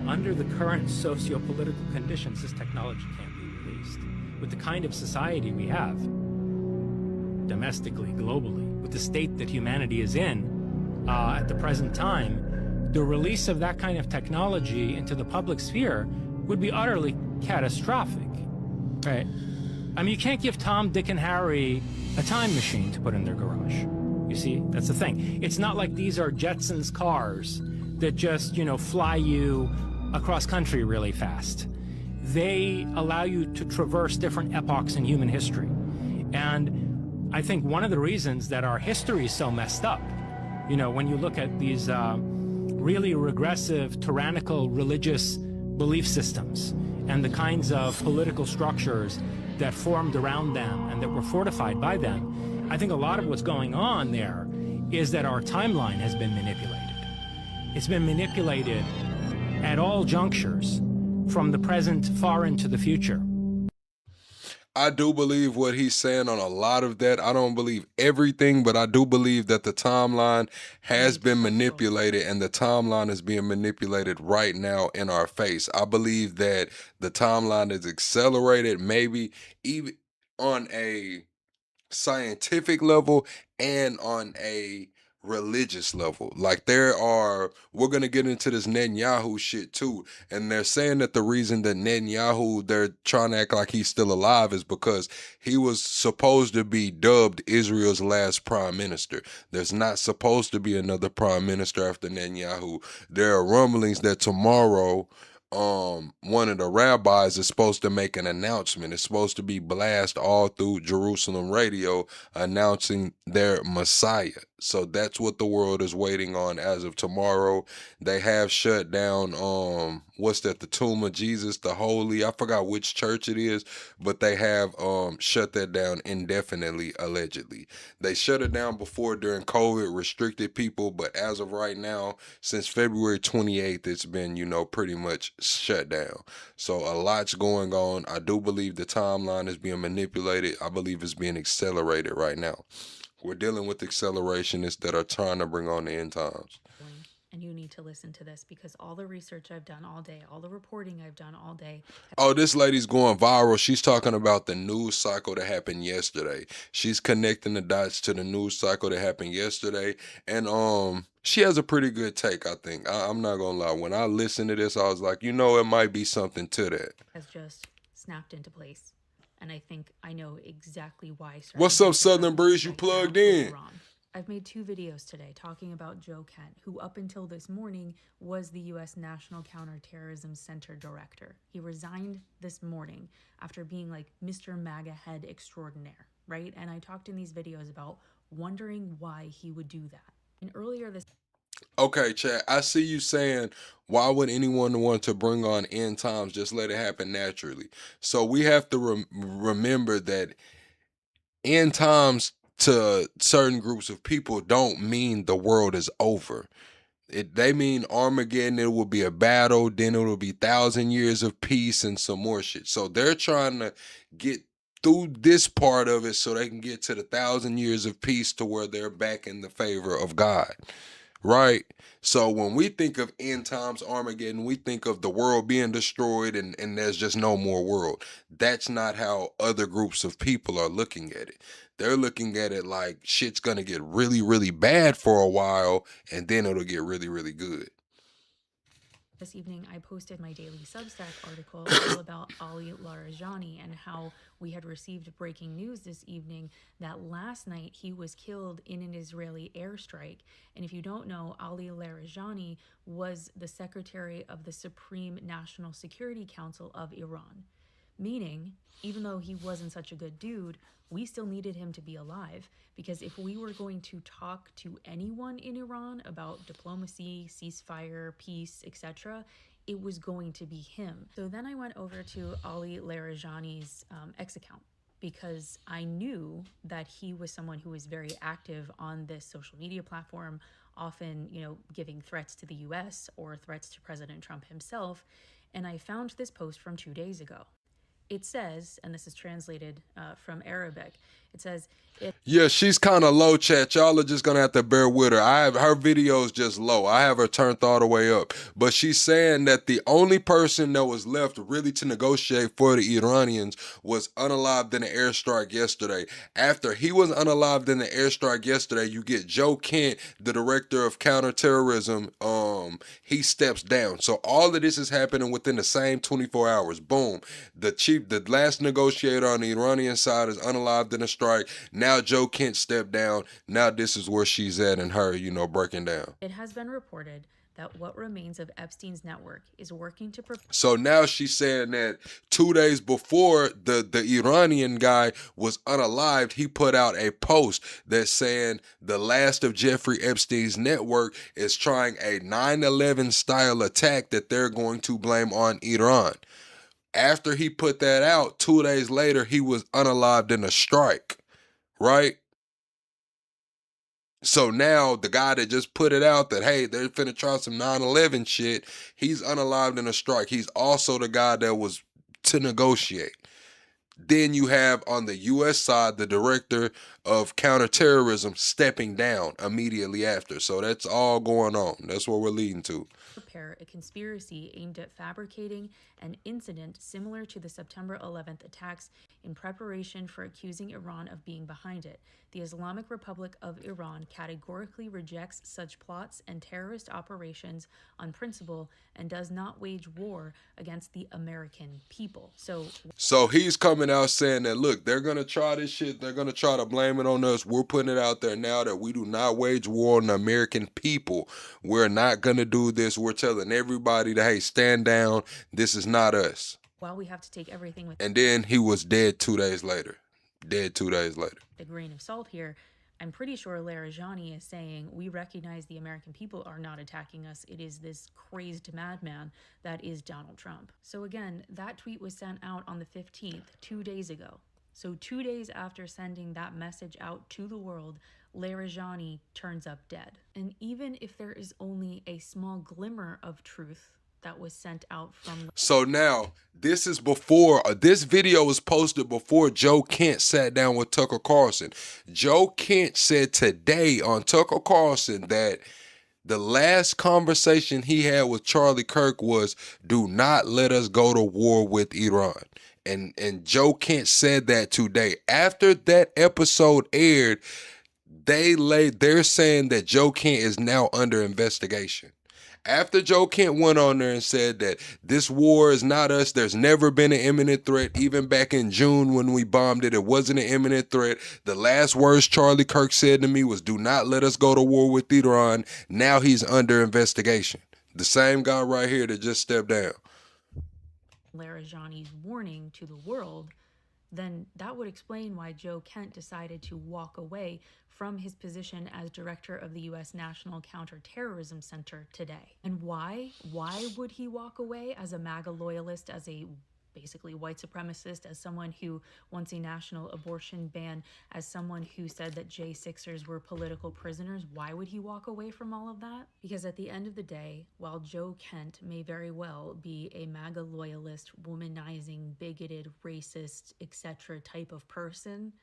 under the current socio-political conditions, this technology can't be released. With the kind of society we have, domestically, globally, with the state that humanity is in at the present time, the release of that kind of technology into the public sphere would be utterly catastrophic, right? I mean, you can't give Tom, Dick, and Harry a time machine to put in their garage. You see, that's the thing. It's not like these are Jetsons cars that just, you know, fly you across country really fast. They allow you to traverse different epochs in human history. And I think one of the reasons that our history is so messed up, you know, when you look at these really regressive, tyrannical religious belief systems and the kinds of political structures that formed around them and that were fortified by them, I think a lot of what's going on there is that our timeline has been manipulated. It's been manipulated at all junctures, from the present far into the future. I do believe what he's saying on a lot of that. I don't believe everything, but I do believe that the timeline has been manipulated, and the timeline is being manipulated right now in our face. I believe that the timeline is accelerated, maybe even on a scientific level and on a religious level. Like we're going to get into this Netanyahu shit too. And they're saying that the reason that Netanyahu, they're trying to act like he's still alive is because he was supposed to be dubbed Israel's last prime minister. There's not supposed to be another prime minister after Netanyahu. There are rumblings that tomorrow, one of the rabbis is supposed to make an announcement. It's supposed to be blast all through Jerusalem radio announcing their Messiah. So that's what the world is waiting on as of tomorrow. They have shut down, the Tomb of Jesus, the Holy, I forgot which church it is, but they have shut that down indefinitely, allegedly. They shut it down before during COVID, restricted people, but as of right now, since February 28th, it's been, pretty much shut down. So a lot's going on. I do believe the timeline is being manipulated. I believe it's being accelerated right now. We're dealing with accelerationists that are trying to bring on the end times. And you need to listen to this, because all the research I've done all day, all the reporting I've done all day. Oh, this lady's going viral. She's talking about the news cycle that happened yesterday. She's connecting the dots to the news cycle that happened yesterday. And she has a pretty good take, I think. I'm not going to lie. When I listened to this, I was like, it might be something to that. Has just snapped into place. And I think I know exactly why. What's up, Southern Breeze? You plugged in. I've made 2 videos today talking about Joe Kent, who up until this morning was the U.S. National Counterterrorism Center Director. He resigned this morning after being like Mr. MAGA head extraordinaire, right? And I talked in these videos about wondering why he would do that. And earlier this... Okay, Chad, I see you saying, why would anyone want to bring on end times? Just let it happen naturally. So we have to remember that end times to certain groups of people don't mean the world is over. They mean Armageddon, it will be a battle, then it will be 1,000 years of peace and some more shit. So they're trying to get through this part of it so they can get to the 1,000 years of peace to where they're back in the favor of God. Right? So when we think of end times, Armageddon, we think of the world being destroyed and there's just no more world. That's not how other groups of people are looking at it. They're looking at it like shit's going to get really, really bad for a while, and then it'll get really, really good. This evening, I posted my daily Substack article all about Ali Larijani and how we had received breaking news this evening that last night he was killed in an Israeli airstrike. And if you don't know, Ali Larijani was the secretary of the Supreme National Security Council of Iran. Meaning, even though he wasn't such a good dude, we still needed him to be alive, because if we were going to talk to anyone in Iran about diplomacy, ceasefire, peace, etc., it was going to be him. So then I went over to Ali Larijani's X account, because I knew that he was someone who was very active on this social media platform, often, giving threats to the US or threats to President Trump himself. And I found this post from 2 days ago. It says, and this is translated from Arabic, it says, Yeah, she's kind of low, chat. Y'all are just gonna have to bear with her. Her video's just low. I have her turned all the way up. But she's saying that the only person that was left really to negotiate for the Iranians was unalived in the airstrike yesterday. After he was unalived in the airstrike yesterday, you get Joe Kent, the director of counterterrorism. He steps down. So all of this is happening within the same 24 hours. Boom. The last negotiator on the Iranian side is unalived in a strike. Now Joe Kent stepped down. Now this is where she's at and her, breaking down. It has been reported that what remains of Epstein's network is working to prepare. So now she's saying that 2 days before the Iranian guy was unalived, he put out a post that's saying the last of Jeffrey Epstein's network is trying a 9/11 style attack that they're going to blame on Iran. After he put that out, 2 days later, he was unalived in a strike. Right? So now the guy that just put it out that, hey, they're finna try some 9/11 shit, he's unalived in a strike. He's also the guy that was to negotiate. Then you have on the U.S. side, the director of counterterrorism stepping down immediately after. So that's all going on. That's what we're leading to. Prepare a conspiracy aimed at fabricating an incident similar to the September 11th attacks in preparation for accusing Iran of being behind it. The Islamic Republic of Iran categorically rejects such plots and terrorist operations on principle and does not wage war against the American people. So he's coming out saying that, look, they're going to try this shit. They're going to try to blame it on us. We're putting it out there now that we do not wage war on the American people. We're not going to do this. We're telling everybody that, hey, stand down. This is not us. While we have to take everything with And then he was dead 2 days later. Dead 2 days later. A grain of salt here, I'm pretty sure Larijani is saying we recognize the American people are not attacking us. It is this crazed madman that is Donald Trump. So again, that tweet was sent out on the 15th, 2 days ago. So 2 days after sending that message out to the world, Larijani turns up dead. And even if there is only a small glimmer of truth that was sent out from... So now, this is before, this video was posted before Joe Kent sat down with Tucker Carlson. Joe Kent said today on Tucker Carlson that the last conversation he had with Charlie Kirk was, do not let us go to war with Iran. And Joe Kent said that today. After that episode aired, they're saying that Joe Kent is now under investigation. After Joe Kent went on there and said that this war is not us, there's never been an imminent threat. Even back in June when we bombed it, it wasn't an imminent threat. The last words Charlie Kirk said to me was, do not let us go to war with Iran. Now he's under investigation. The same guy right here that just stepped down. Larijani's warning to the world, then that would explain why Joe Kent decided to walk away from his position as director of the U.S. National Counterterrorism Center today. And why? Why would he walk away as a MAGA loyalist, as a basically white supremacist, as someone who wants a national abortion ban, as someone who said that J6ers were political prisoners? Why would he walk away from all of that? Because at the end of the day, while Joe Kent may very well be a MAGA loyalist, womanizing, bigoted, racist, etc. type of person,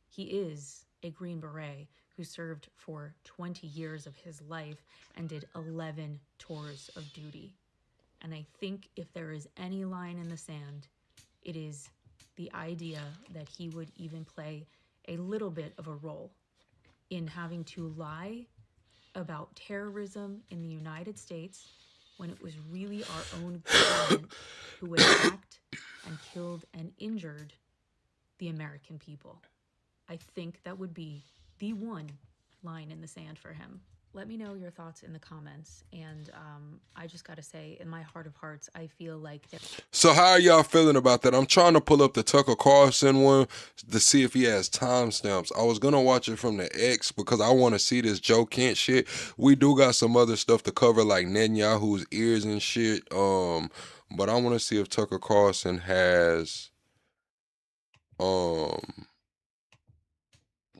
he is a Green Beret who served for 20 years of his life and did 11 tours of duty. And I think if there is any line in the sand, it is the idea that he would even play a little bit of a role in having to lie about terrorism in the United States when it was really our own government who attacked and killed and injured the American people. I think that would be the one line in the sand for him. Let me know your thoughts in the comments. And I just gotta say, in my heart of hearts, I feel like... So how are y'all feeling about that? I'm trying to pull up the Tucker Carlson one to see if he has timestamps. I was gonna watch it from the X because I want to see this Joe Kent shit. We do got some other stuff to cover, like Netanyahu's ears and shit. But I want to see if Tucker Carlson has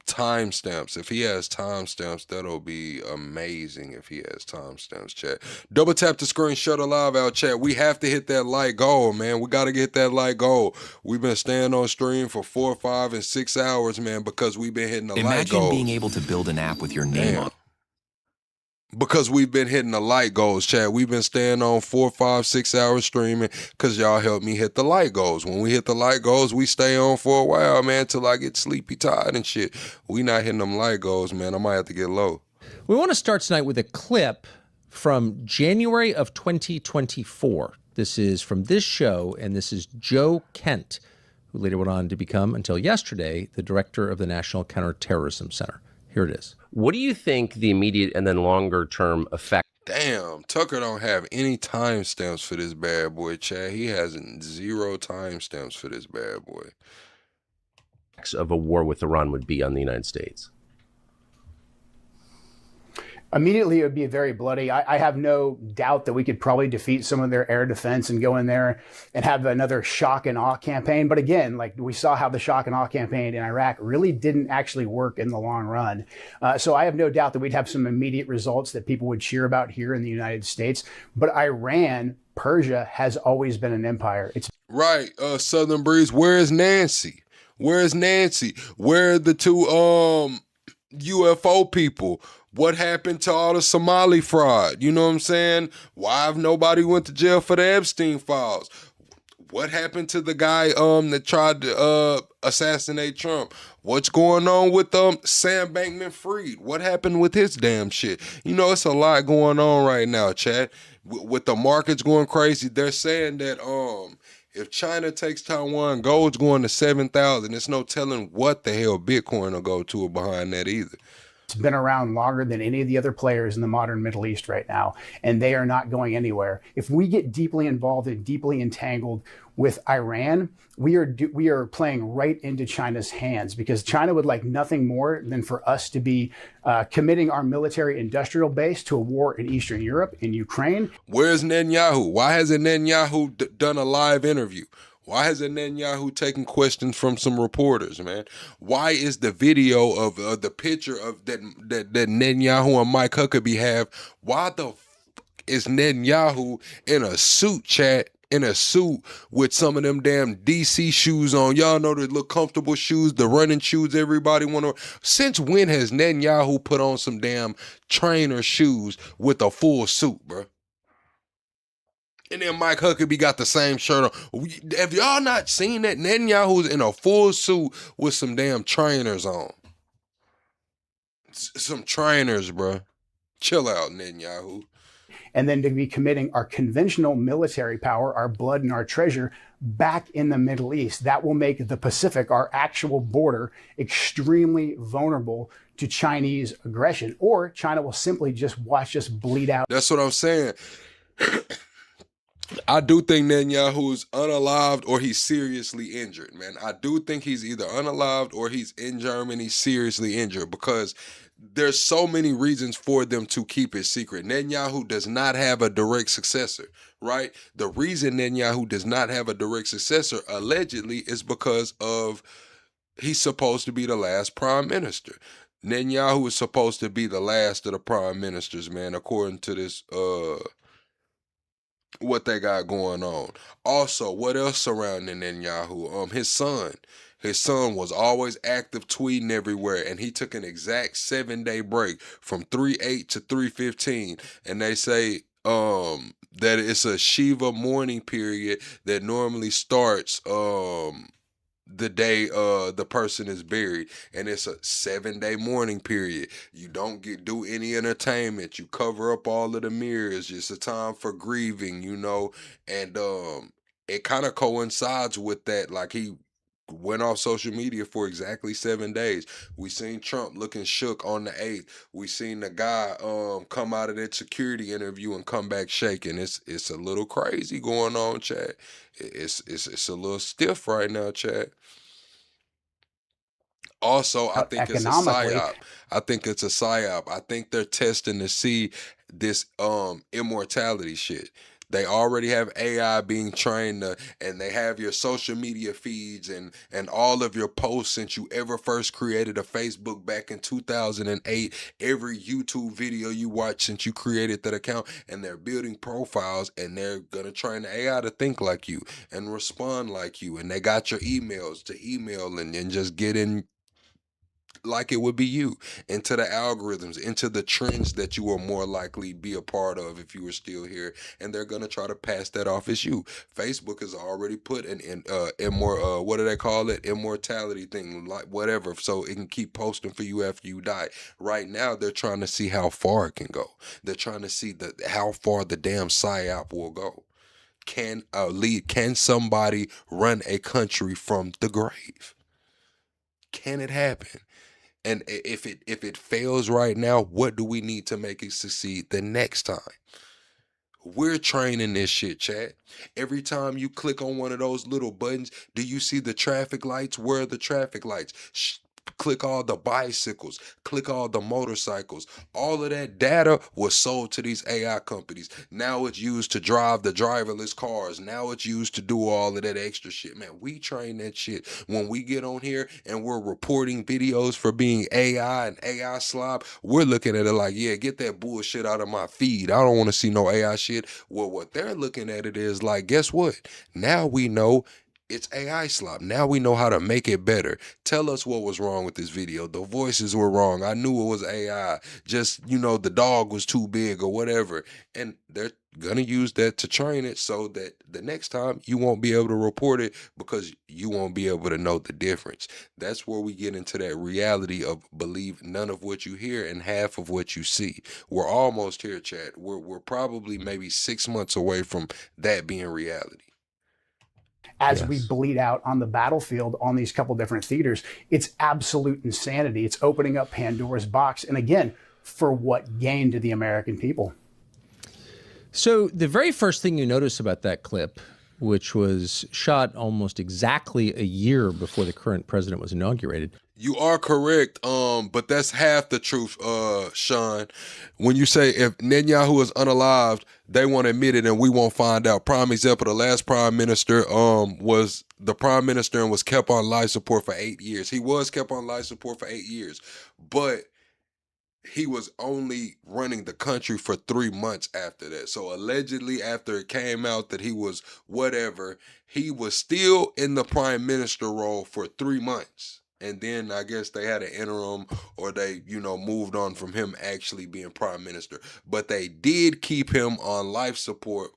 timestamps. If he has timestamps, that'll be amazing if he has timestamps, chat. Double tap the screen, shut the live out, chat. We have to hit that like goal, man. We got to get that like goal. We've been staying on stream for 4, 5, and 6 hours, man, because we've been hitting the like goals. Imagine being able to build an app with your name on. Because we've been hitting the like goals, chat. We've been staying on 4, 5, 6 hours streaming because y'all helped me hit the like goals. When we hit the like goals, we stay on for a while, man, till I get sleepy, tired, and shit. We not hitting them like goals, man. I might have to get low. We want to start tonight with a clip from January of 2024. This is from this show, and this is Joe Kent, who later went on to become, until yesterday, the director of the National Counterterrorism Center. Here it is. What do you think the immediate and then longer term effect? Damn, Tucker don't have any timestamps for this bad boy, Chad. He has 0 timestamps for this bad boy. Of a war with Iran would be on the United States? Immediately, it would be very bloody. I have no doubt that we could probably defeat some of their air defense and go in there and have another shock and awe campaign. But again, like we saw how the shock and awe campaign in Iraq really didn't actually work in the long run. So I have no doubt that we'd have some immediate results that people would cheer about here in the United States. But Iran, Persia, has always been an empire. It's right. Southern Breeze. Where is Nancy? Where is Nancy? Where are the 2 UFO people? What happened to all the Somali fraud? You know what I'm saying? Why have nobody went to jail for the Epstein files? What happened to the guy that tried to assassinate Trump? What's going on with Sam Bankman-Fried? What happened with his damn shit? You know, it's a lot going on right now, Chad. With the markets going crazy, they're saying that if China takes Taiwan, gold's going to 7,000. There's no telling what the hell Bitcoin will go to behind that either. It's been around longer than any of the other players in the modern Middle East right now, and they are not going anywhere. If we get deeply involved and deeply entangled with Iran, we are playing right into China's hands, because China would like nothing more than for us to be committing our military industrial base to a war in Eastern Europe, in Ukraine. Where's Netanyahu? Why hasn't Netanyahu done a live interview? Why hasn't Netanyahu taken questions from some reporters, man? Why is the video of the picture of that Netanyahu and Mike Huckabee have? Why the fuck is Netanyahu in a suit, chat? In a suit with some of them damn DC shoes on. Y'all know the little comfortable shoes, the running shoes everybody want to. Since when has Netanyahu put on some damn trainer shoes with a full suit, bro? And then Mike Huckabee got the same shirt on. Have y'all not seen that? Netanyahu's in a full suit with some damn trainers on. Some trainers, bro. Chill out, Netanyahu. And then to be committing our conventional military power, our blood and our treasure back in the Middle East. That will make the Pacific, our actual border, extremely vulnerable to Chinese aggression. Or China will simply just watch us bleed out. That's what I'm saying. I do think Netanyahu is unalived or he's seriously injured, man. I do think he's either unalived or he's in Germany seriously injured, because there's so many reasons for them to keep it secret. Netanyahu does not have a direct successor, right? The reason Netanyahu does not have a direct successor, allegedly, is because of he's supposed to be the last prime minister. Netanyahu is supposed to be the last of the prime ministers, man, according to this what they got going on. Also, what else surrounding Netanyahu? His son was always active, tweeting everywhere, and he took an exact 7-day break from 3/8 to 3/15, and they say that it's a Shiva mourning period that normally starts the day the person is buried, and it's a 7-day mourning period. You don't do any entertainment. You cover up all of the mirrors. It's a time for grieving, you know, and it kind of coincides with that. Like, he went off social media for exactly 7 days. We seen Trump looking shook on the 8th. We seen the guy come out of that security interview and come back shaking. It's a little crazy going on, Chad. It's a little stiff right now, Chad. Also, I think it's a psyop. I think it's a psyop. I think they're testing to see this immortality shit. They already have AI being trained and they have your social media feeds and all of your posts since you ever first created a Facebook back in 2008, every YouTube video you watch since you created that account, and they're building profiles and they're going to train the AI to think like you and respond like you, and they got your emails to email and just get in like it would be you, into the algorithms, into the trends that you will more likely be a part of if you were still here, and they're gonna try to pass that off as you. Facebook has already put an what do they call it? Immortality thing, like whatever, so it can keep posting for you after you die. Right now, they're trying to see how far it can go. They're trying to see how far the damn psyop will go. Can somebody run a country from the grave? Can it happen? And if it fails right now, what do we need to make it succeed the next time? We're training this shit, chat. Every time you click on one of those little buttons, do you see the traffic lights? Where are the traffic lights? Click all the bicycles, click all the motorcycles. All of that data was sold to these AI companies. Now it's used to drive the driverless cars. Now it's used to do all of that extra shit. Man, we train that shit. When we get on here and we're reporting videos for being AI and AI slob, we're looking at it like, yeah, get that bullshit out of my feed. I don't want to see no AI shit. Well, what they're looking at it is like, guess what? Now we know it's AI slop. Now we know how to make it better. Tell us what was wrong with this video. The voices were wrong. I knew it was AI. Just, the dog was too big or whatever. And they're going to use that to train it so that the next time you won't be able to report it because you won't be able to know the difference. That's where we get into that reality of believe none of what you hear and half of what you see. We're almost here, chat. We're probably maybe 6 months away from that being reality. As we bleed out on the battlefield on these couple different theaters, it's absolute insanity. It's opening up Pandora's box. And again, for what gain to the American people? So the very first thing you notice about that clip, which was shot almost exactly a year before the current president was inaugurated. You are correct, but that's half the truth, Sean. When you say if Netanyahu is unalived, they won't admit it and we won't find out. Prime example, the last prime minister was the prime minister and was kept on life support for 8 years. He was kept on life support for 8 years, but he was only running the country for 3 months after that. So allegedly, after it came out that he was whatever, he was still in the prime minister role for 3 months. And then I guess they had an interim or they, moved on from him actually being prime minister. But they did keep him on life support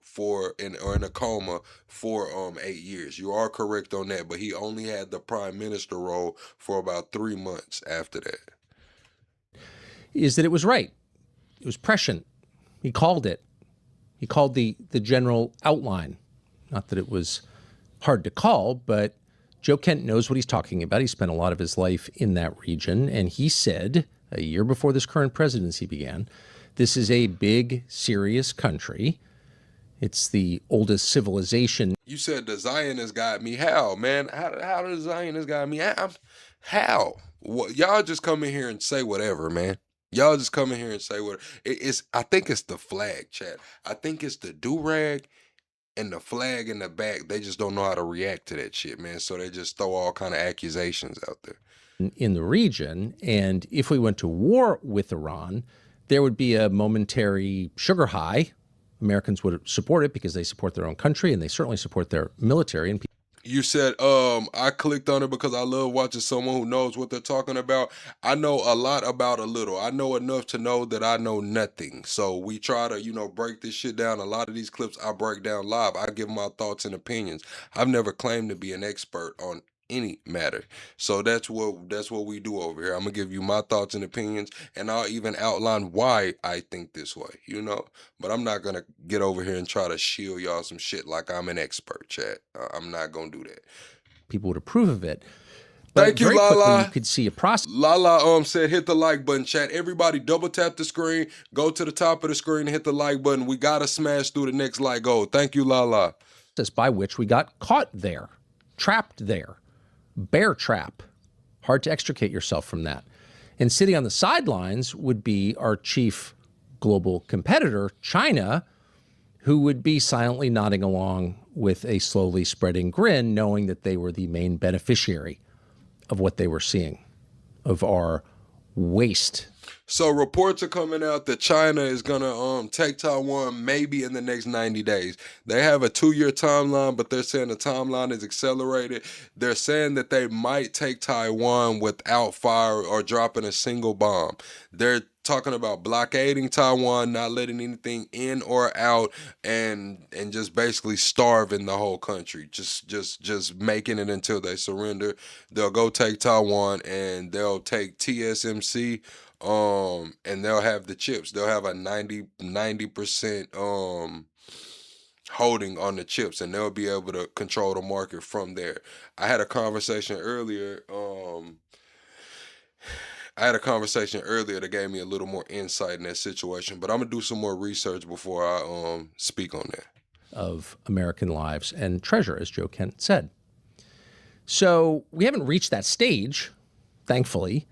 in a coma for 8 years. You are correct on that. But he only had the prime minister role for about 3 months after that. Is that it was right. It was prescient. He called it. He called the general outline. Not that it was hard to call, but Joe Kent knows what he's talking about. He spent a lot of his life in that region, and he said, a year before this current presidency began, this is a big, serious country. It's the oldest civilization. You said the Zionists got me. How, man? How does Zionists got me? How? What, y'all just come in here and say whatever, man. Y'all just come in here and say whatever. I think it's the flag, chat. I think it's the do-rag and the flag in the back. They just don't know how to react to that shit, man. So they just throw all kind of accusations out there. In the region, and if we went to war with Iran, there would be a momentary sugar high. Americans would support it because they support their own country and they certainly support their military. And you said, I clicked on it because I love watching someone who knows what they're talking about. I know a lot about a little. I know enough to know that I know nothing. So we try to, break this shit down. A lot of these clips I break down live. I give my thoughts and opinions. I've never claimed to be an expert on any matter. So that's what we do over here. I'm gonna give you my thoughts and opinions, and I'll even outline why I think this way, but I'm not gonna get over here and try to shield y'all some shit like I'm an expert, chat. I'm not gonna do that. People would approve of it. But thank you, very Lala. quickly, you could see a process. Lala said hit the like button, chat. Everybody double tap the screen, go to the top of the screen and hit the like button. We gotta smash through the next like goal. Thank you, Lala. By which we got caught there, trapped there. Bear trap. Hard to extricate yourself from that. And sitting on the sidelines would be our chief global competitor, China, who would be silently nodding along with a slowly spreading grin, knowing that they were the main beneficiary of what they were seeing, of our waste. So reports are coming out that China is gonna take Taiwan maybe in the next 90 days. They have a 2-year timeline, but they're saying the timeline is accelerated. They're saying that they might take Taiwan without fire or dropping a single bomb. They're talking about blockading Taiwan, not letting anything in or out, and just basically starving the whole country. Just making it until they surrender. They'll go take Taiwan and they'll take TSMC. And they'll have the chips. They'll have a 90% holding on the chips, and they'll be able to control the market from there. I had a conversation earlier. That gave me a little more insight in that situation, but I'm gonna do some more research before I speak on that. Of American lives and treasure, as Joe Kent said. So we haven't reached that stage, thankfully.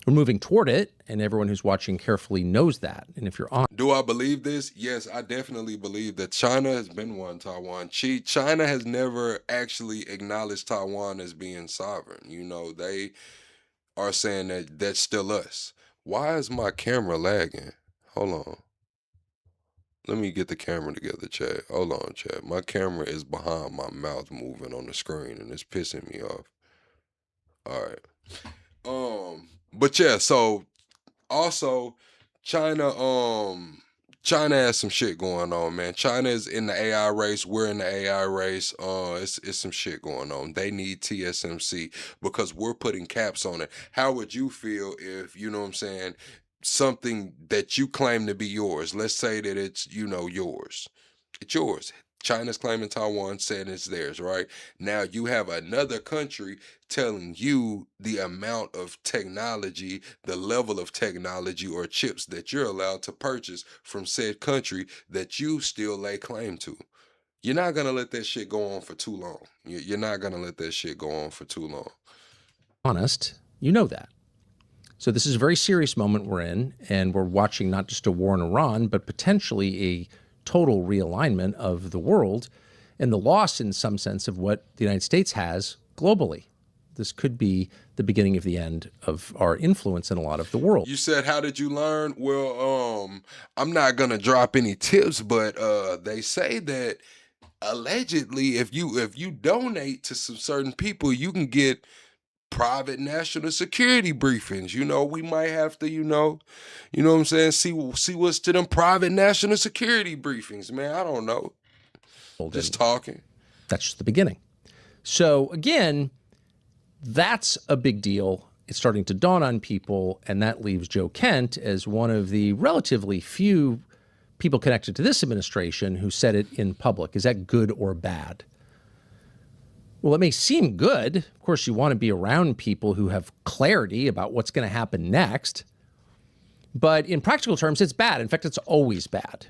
We're moving toward it, and everyone who's watching carefully knows that. And if you're on... Do I believe this? Yes, I definitely believe that China has been one Taiwan. China has never actually acknowledged Taiwan as being sovereign. You know, they are saying that that's still us. Why is my camera lagging? Hold on. Let me get the camera together, Chad. Hold on, Chad. My camera is behind my mouth moving on the screen, and it's pissing me off. All right. But yeah, so also China has some shit going on, man. China is in the AI race. We're in the AI race. It's some shit going on. They need TSMC because we're putting caps on it. How would you feel if, you know what I'm saying, something that you claim to be yours, let's say that it's, you know, yours. It's yours. China's claiming Taiwan, saying it's theirs, right? Now you have another country telling you the amount of technology, the level of technology or chips that you're allowed to purchase from said country that you still lay claim to. You're not going to let that shit go on for too long. You're not going to let that shit go on for too long. Honest, you know that. So this is a very serious moment we're in, and we're watching not just a war in Iran, but potentially a total realignment of the world and the loss in some sense of what the United States has globally. This could be the beginning of the end of our influence in a lot of the world. You said, how did you learn? Well, I'm not going to drop any tips, but they say that allegedly if you donate to some certain people, you can get private national security briefings. You know, we might have to, you know what I'm saying, see what's to them private national security briefings, man. I don't know. Just talking. That's just the beginning. So again, that's a big deal. It's starting to dawn on people, and that leaves Joe Kent as one of the relatively few people connected to this administration who said it in public. Is that good or bad? Well, it may seem good. Of course, you want to be around people who have clarity about what's going to happen next. But in practical terms, it's bad. In fact, it's always bad.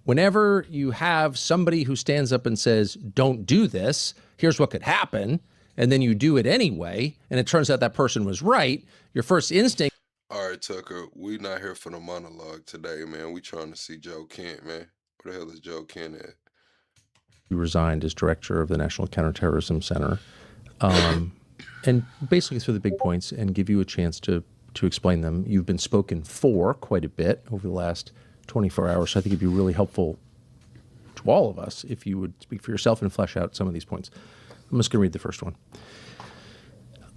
Whenever you have somebody who stands up and says, don't do this, here's what could happen, and then you do it anyway, and it turns out that person was right, your first instinct... All right, Tucker, we not here for the monologue today, man. We trying to see Joe Kent, man. Where the hell is Joe Kent at? You resigned as director of the National Counterterrorism Center, and basically through the big points and give you a chance to explain them. You've been spoken for quite a bit over the last 24 hours, so I think it'd be really helpful to all of us if you would speak for yourself and flesh out some of these points. I'm just going to read the first one.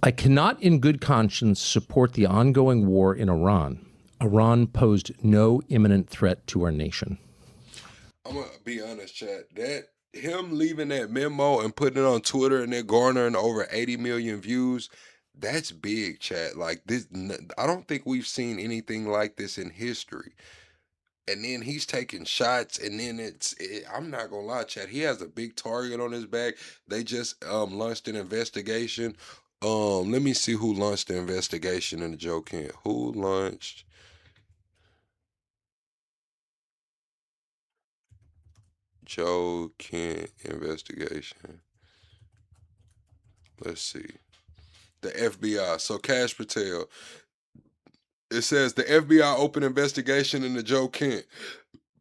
I cannot in good conscience support the ongoing war in Iran. Iran posed no imminent threat to our nation. I'm going to be honest, Chad. Him leaving that memo and putting it on Twitter and then garnering over 80 million views, that's big, Chad. Like this, I don't think we've seen anything like this in history. And then he's taking shots, and then I'm not gonna lie, Chad, he has a big target on his back. They just launched an investigation. Let me see who launched the investigation into Joe Kent. Who launched Joe Kent investigation? Let's see. The FBI. So Cash Patel. It says the FBI opened investigation into Joe Kent.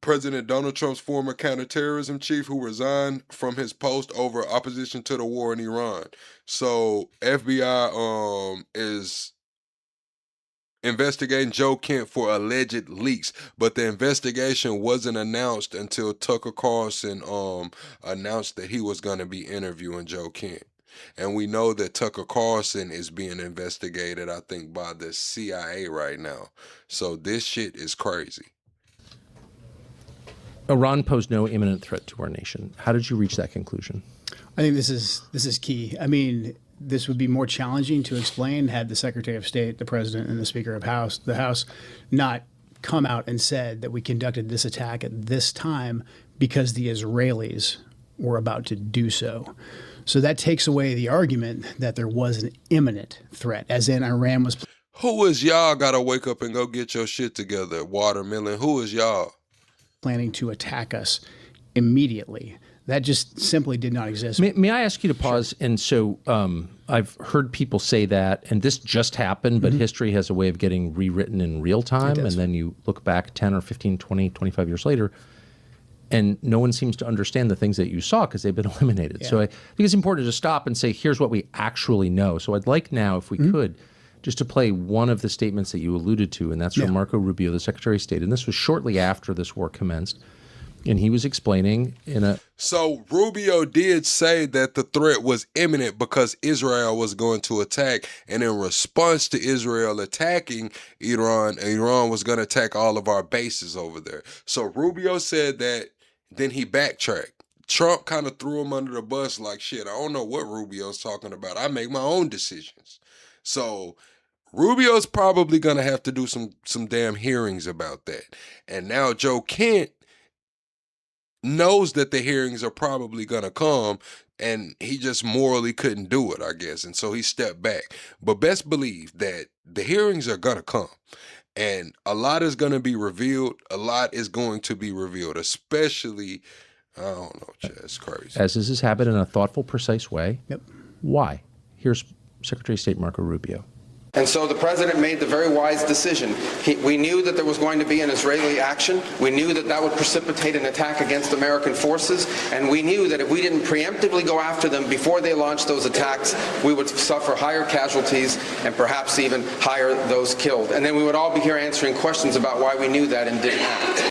President Donald Trump's former counterterrorism chief who resigned from his post over opposition to the war in Iran. So FBI is investigating Joe Kent for alleged leaks, but the investigation wasn't announced until Tucker Carlson announced that he was going to be interviewing Joe Kent. And we know that Tucker Carlson is being investigated, I think, by the CIA right now. So this shit is crazy. Iran posed no imminent threat to our nation. How did you reach that conclusion? I think this is key. I mean, this would be more challenging to explain had the Secretary of State, the President, and the Speaker of the House not come out and said that we conducted this attack at this time because the Israelis were about to do so. So that takes away the argument that there was an imminent threat, as in Iran was. Who is y'all gotta wake up and go get your shit together, Watermelon? Who is y'all? Planning to attack us immediately. That just simply did not exist. May I ask you to pause? Sure. And so I've heard people say that, and this just happened, but history has a way of getting rewritten in real time. And then you look back 10 or 15, 20, 25 years later, and no one seems to understand the things that you saw because they've been eliminated. Yeah. So I think it's important to stop and say, here's what we actually know. So I'd like now, if we could, just to play one of the statements that you alluded to, and that's from Marco Rubio, the Secretary of State. And this was shortly after this war commenced. And he was explaining in a... So Rubio did say that the threat was imminent because Israel was going to attack. And in response to Israel attacking Iran, Iran was going to attack all of our bases over there. So Rubio said that, then he backtracked. Trump kind of threw him under the bus like, shit, I don't know what Rubio's talking about. I make my own decisions. So Rubio's probably going to have to do some damn hearings about that. And now Joe Kent knows that the hearings are probably going to come, and he just morally couldn't do it, I guess. And so he stepped back. But best believe that the hearings are going to come. And a lot is going to be revealed. A lot is going to be revealed, especially, I don't know, it's crazy. As is his habit, in a thoughtful, precise way. Yep. Why? Here's Secretary of State Marco Rubio. And so the president made the very wise decision. We knew that there was going to be an Israeli action. We knew that that would precipitate an attack against American forces. And we knew that if we didn't preemptively go after them before they launched those attacks, we would suffer higher casualties and perhaps even higher those killed. And then we would all be here answering questions about why we knew that and didn't act.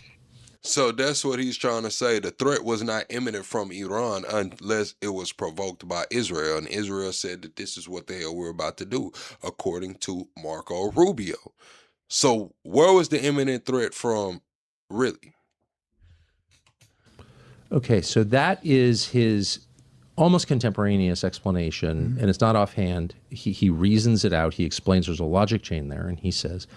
So that's what he's trying to say. The threat was not imminent from Iran unless it was provoked by Israel. And Israel said that this is what the hell we're about to do, according to Marco Rubio. So where was the imminent threat from, really? Okay, so that is his almost contemporaneous explanation, and it's not offhand. He reasons it out. He explains there's a logic chain there, and he says,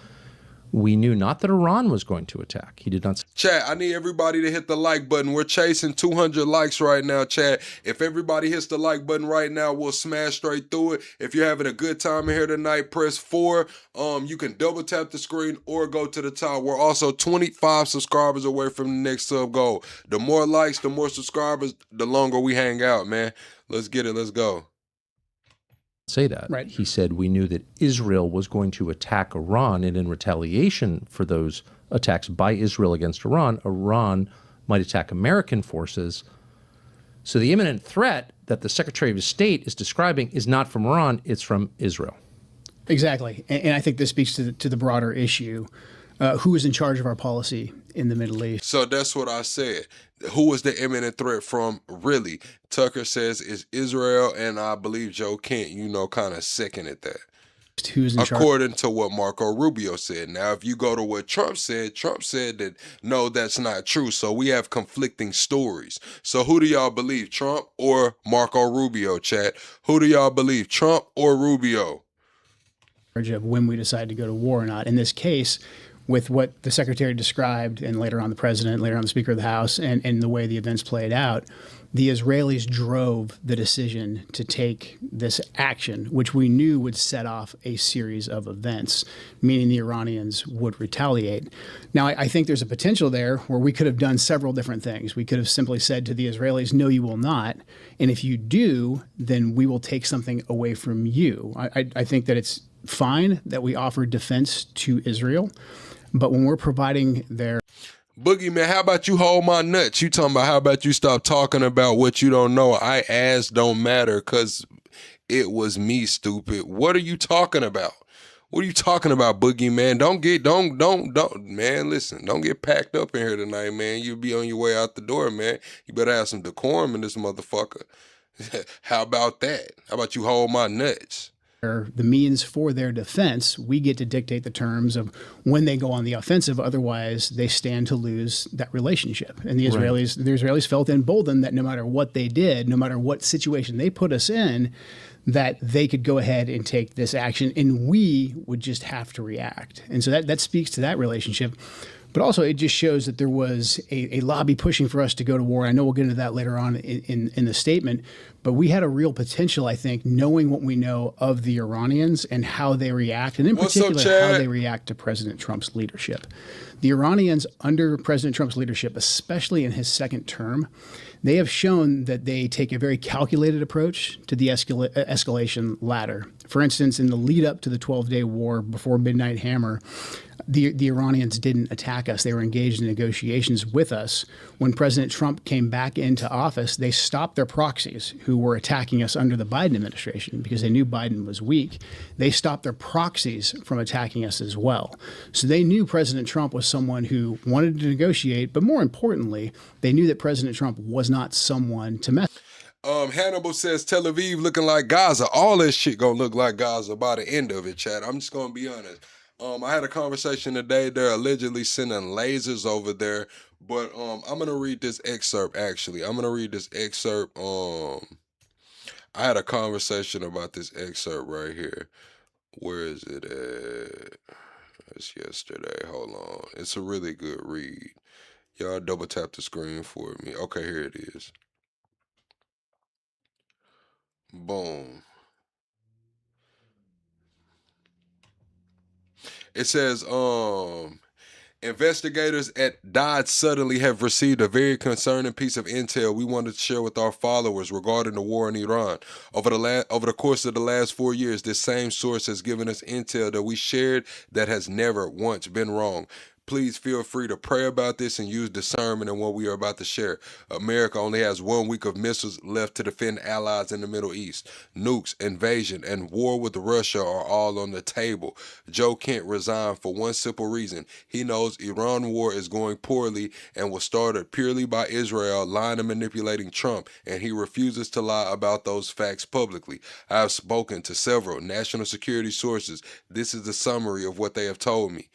we knew not that Iran was going to attack. He did not. Chat, I need everybody to hit the like button. We're chasing 200 likes right now, chat. If everybody hits the like button right now, we'll smash straight through it. If you're having a good time in here tonight, press 4. You can double tap the screen or go to the top. We're also 25 subscribers away from the next sub goal. The more likes, the more subscribers, the longer we hang out, man. Let's get it. Let's go. Say that. Right. He said we knew that Israel was going to attack Iran, and in retaliation for those attacks by Israel against Iran, Iran might attack American forces. So the imminent threat that the Secretary of State is describing is not from Iran, it's from Israel. Exactly. And I think this speaks to the broader issue. Who is in charge of our policy in the Middle East? So that's what I said. Who is the imminent threat from, really? Tucker says it's Israel, and I believe Joe Kent, kind of seconded that. Who's in charge? According to what Marco Rubio said. Now, if you go to what Trump said that, no, that's not true. So we have conflicting stories. So who do y'all believe, Trump or Marco Rubio, chat? Who do y'all believe, Trump or Rubio? Of when we decide to go to war or not. In this case, with what the Secretary described, and later on the President, later on the Speaker of the House, and the way the events played out, the Israelis drove the decision to take this action, which we knew would set off a series of events, meaning the Iranians would retaliate. Now, I think there's a potential there where we could have done several different things. We could have simply said to the Israelis, no, you will not. And if you do, then we will take something away from you. I think that it's fine that we offer defense to Israel. But when we're providing their... Boogeyman, how about you hold my nuts? You talking about how about you stop talking about what you don't know? I asked don't matter because it was me, stupid. What are you talking about? What are you talking about, Boogeyman? Don't, man, listen, don't get packed up in here tonight, man. You'll be on your way out the door, man. You better have some decorum in this motherfucker. How about that? How about you hold my nuts? The means for their defense, we get to dictate the terms of when they go on the offensive. Otherwise, they stand to lose that relationship. And the Israelis felt emboldened that no matter what they did, no matter what situation they put us in, that they could go ahead and take this action, and we would just have to react. And so that speaks to that relationship. But also, it just shows that there was a lobby pushing for us to go to war. I know we'll get into that later on in the statement. But we had a real potential, I think, knowing what we know of the Iranians and how they react, and in particular, how they react to President Trump's leadership. The Iranians, under President Trump's leadership, especially in his second term, they have shown that they take a very calculated approach to the escalation ladder. For instance, in the lead up to the 12-day war before Midnight Hammer, the Iranians didn't attack us. They were engaged in negotiations with us. When President Trump came back into office, they stopped their proxies who were attacking us under the Biden administration because they knew Biden was weak. They stopped their proxies from attacking us as well. So they knew President Trump was someone who wanted to negotiate, but more importantly, they knew that President Trump was not someone to mess. Hannibal says Tel Aviv looking like Gaza. All this shit gonna look like Gaza by the end of it, Chad. I'm just gonna be honest. I had a conversation today. They're allegedly sending lasers over there, but I'm gonna read this excerpt. Actually, I'm gonna read this excerpt. I had a conversation about this excerpt right here. Where is it at? It's yesterday. Hold on. It's a really good read. Y'all double tap the screen for me. Okay, here it is. Boom. It says, investigators at Dodge suddenly have received a very concerning piece of intel we wanted to share with our followers regarding the war in Iran. Over the course of the last 4 years, this same source has given us intel that we shared that has never once been wrong. Please feel free to pray about this and use discernment in what we are about to share. America only has 1 week of missiles left to defend allies in the Middle East. Nukes, invasion, and war with Russia are all on the table. Joe Kent resigned for one simple reason. He knows Iran war is going poorly and was started purely by Israel lying and manipulating Trump, and he refuses to lie about those facts publicly. I have spoken to several national security sources. This is the summary of what they have told me.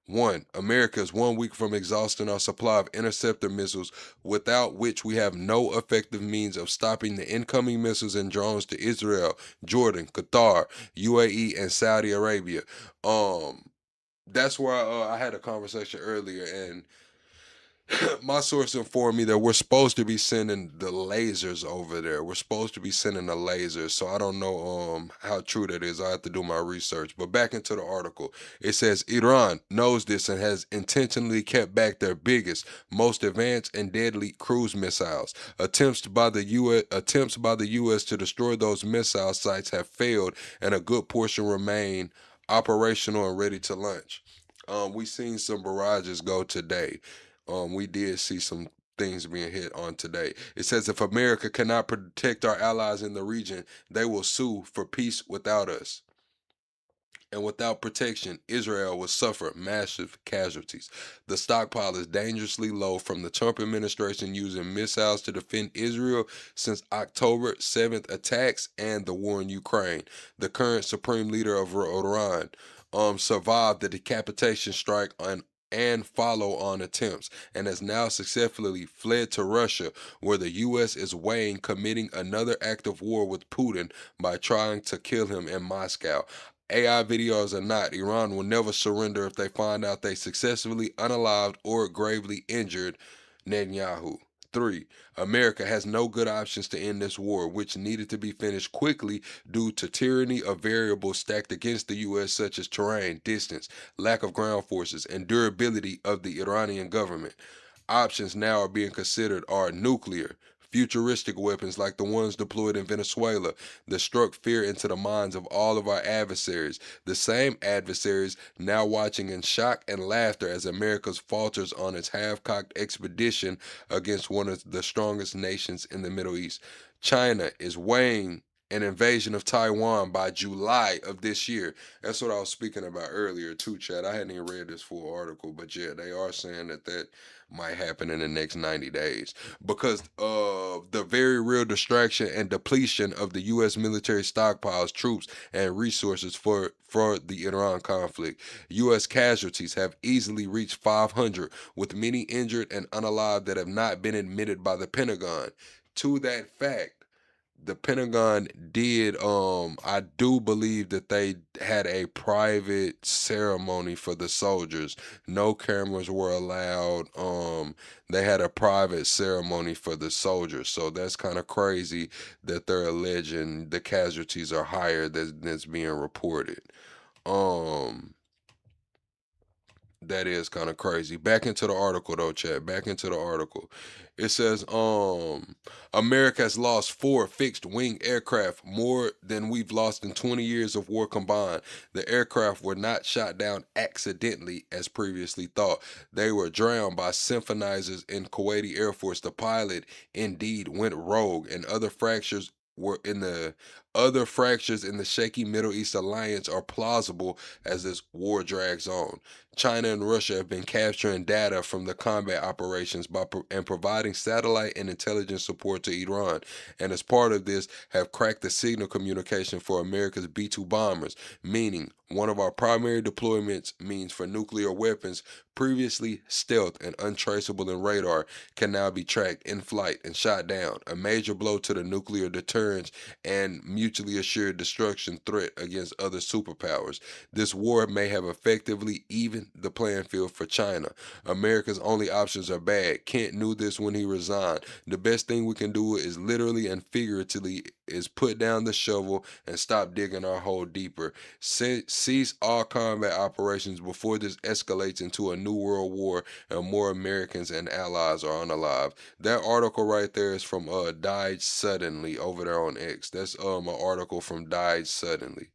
1. America is 1 week from exhausting our supply of interceptor missiles, without which we have no effective means of stopping the incoming missiles and drones to Israel, Jordan, Qatar, UAE, and Saudi Arabia. That's why I had a conversation earlier, and my source informed me that we're supposed to be sending the lasers over there. We're supposed to be sending the lasers. So I don't know how true that is. I have to do my research. But back into the article, it says Iran knows this and has intentionally kept back their biggest, most advanced and deadly cruise missiles. Attempts by the U.S. to destroy those missile sites have failed, and a good portion remain operational and ready to launch. We seen some barrages go today. We did see some things being hit on today. It says if America cannot protect our allies in the region, they will sue for peace without us. And without protection, Israel will suffer massive casualties. The stockpile is dangerously low from the Trump administration using missiles to defend Israel since October 7th attacks and the war in Ukraine. The current supreme leader of Iran survived the decapitation strike and follow-on attempts, and has now successfully fled to Russia, where the U.S. is weighing committing another act of war with Putin by trying to kill him in Moscow. AI videos or not, Iran will never surrender if they find out they successfully unalived or gravely injured Netanyahu. 3. America has no good options to end this war, which needed to be finished quickly due to tyranny of variables stacked against the U.S. such as terrain, distance, lack of ground forces, and durability of the Iranian government. Options now are being considered are nuclear, futuristic weapons like the ones deployed in Venezuela that struck fear into the minds of all of our adversaries. The same adversaries now watching in shock and laughter as America falters on its half-cocked expedition against one of the strongest nations in the Middle East. China is weighing an invasion of Taiwan by July of this year. That's what I was speaking about earlier too, Chad. I hadn't even read this full article, but yeah, they are saying that might happen in the next 90 days because of the very real distraction and depletion of the U.S. military stockpiles, troops, and resources for the Iran conflict. U.S. casualties have easily reached 500, with many injured and unalived that have not been admitted by the Pentagon. To that fact, the Pentagon did, I do believe that they had a private ceremony for the soldiers. No cameras were allowed. They had a private ceremony for the soldiers. So that's kind of crazy that they're alleging the casualties are higher than that's being reported. That is kind of crazy. Back into the article though, chat. Back into the article. It says, America has lost 4 fixed-wing aircraft, more than we've lost in 20 years of war combined. The aircraft were not shot down accidentally, as previously thought. They were drowned by symphonizers in Kuwaiti Air Force. The pilot indeed went rogue, and other fractures in the shaky Middle East alliance are plausible as this war drags on. China and Russia have been capturing data from the combat operations and providing satellite and intelligence support to Iran, and as part of this have cracked the signal communication for America's B-2 bombers, meaning one of our primary deployments means for nuclear weapons previously stealth and untraceable in radar can now be tracked in flight and shot down, a major blow to the nuclear deterrence and mutually assured destruction threat against other superpowers. This war may have effectively evened the playing field for China. America's only options are bad. Kent knew this when he resigned. The best thing we can do is literally and figuratively is put down the shovel and stop digging our hole deeper. Cease all combat operations before this escalates into a new world war and more Americans and allies are unalive. That article right there is from Died Suddenly over there on X. That's an article from Died Suddenly.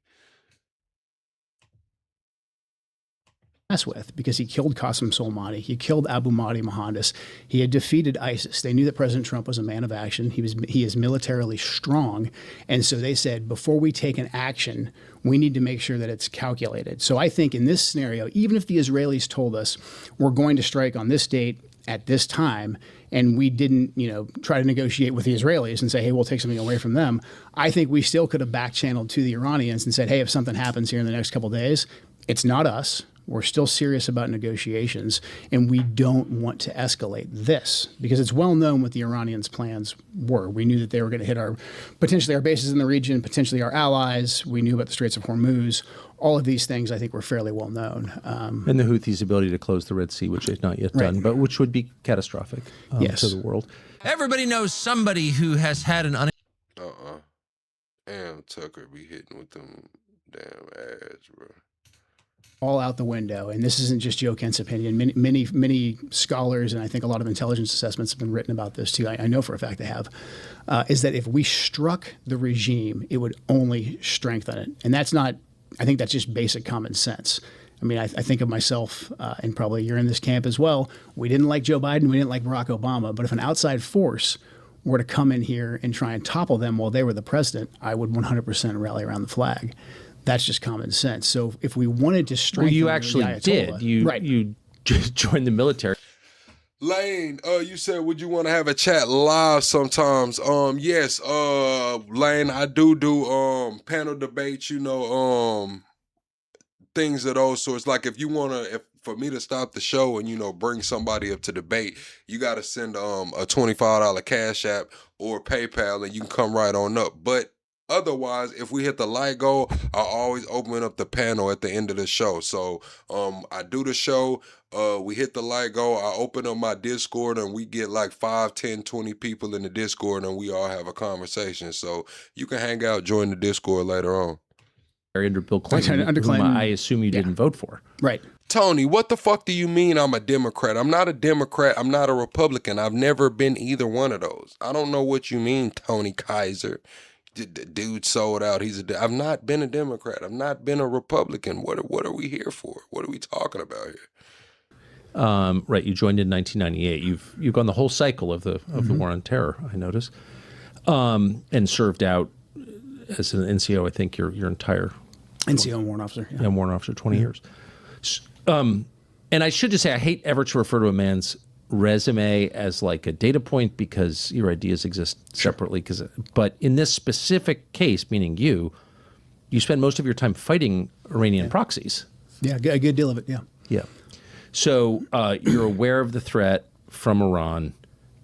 With because he killed Qasem Soleimani, he killed Abu Mahdi Mohandas, he had defeated ISIS. They knew that President Trump was a man of action. He is militarily strong, and so they said before we take an action, we need to make sure that it's calculated. So I think in this scenario, even if the Israelis told us we're going to strike on this date at this time, and we didn't, try to negotiate with the Israelis and say, hey, we'll take something away from them, I think we still could have back-channeled to the Iranians and said, hey, if something happens here in the next couple of days, it's not us. We're still serious about negotiations, and we don't want to escalate this because it's well known what the Iranians' plans were. We knew that they were going to hit potentially our bases in the region, potentially our allies. We knew about the Straits of Hormuz. All of these things, I think, were fairly well known. And the Houthis' ability to close the Red Sea, which they've not yet done, but which would be catastrophic to the world. Everybody knows somebody who has had an Damn, Tucker be hitting with them damn ads, bro. All out the window. And this isn't just Joe Kent's opinion. Many scholars, and I think a lot of intelligence assessments have been written about this too. I know for a fact they have, is that if we struck the regime, it would only strengthen it. And that's not, I think that's just basic common sense. I mean, I think of myself, and probably you're in this camp as well. We didn't like Joe Biden. We didn't like Barack Obama. But if an outside force were to come in here and try and topple them while they were the president, I would 100% rally around the flag. That's just common sense. So if we wanted to strengthen, you actually did. You joined the military. Lane, you said, would you want to have a chat live sometimes? Yes, Lane, I do panel debates, things of those sorts. Like if you want to, for me to stop the show and, bring somebody up to debate, you got to send a $25 Cash App or PayPal and you can come right on up. But otherwise, if we hit the like goal, I always open up the panel at the end of the show. So I do the show, we hit the like goal, I open up my Discord and we get like 5, 10, 20 people in the Discord and we all have a conversation. So you can hang out, join the Discord later on. under Bill Clinton, Under whom Clinton. I assume you didn't vote for. Right. Tony, what the fuck do you mean I'm a Democrat? I'm not a Democrat. I'm not a Republican. I've never been either one of those. I don't know what you mean, Tony Kaiser. The dude sold out. I've not been a Democrat. I've not been a Republican. What are we here for? What are we talking about here? Right, you joined in 1998. You've gone the whole cycle of the war on terror, I notice, and served out as an NCO. I think your entire NCO and warrant officer. Yeah, warrant officer, 20 years. And I should just say, I hate ever to refer to a man's resume as like a data point because your ideas exist separately. But in this specific case, meaning you spend most of your time fighting Iranian proxies. Yeah, a good deal of it. Yeah. Yeah. So you're aware of the threat from Iran.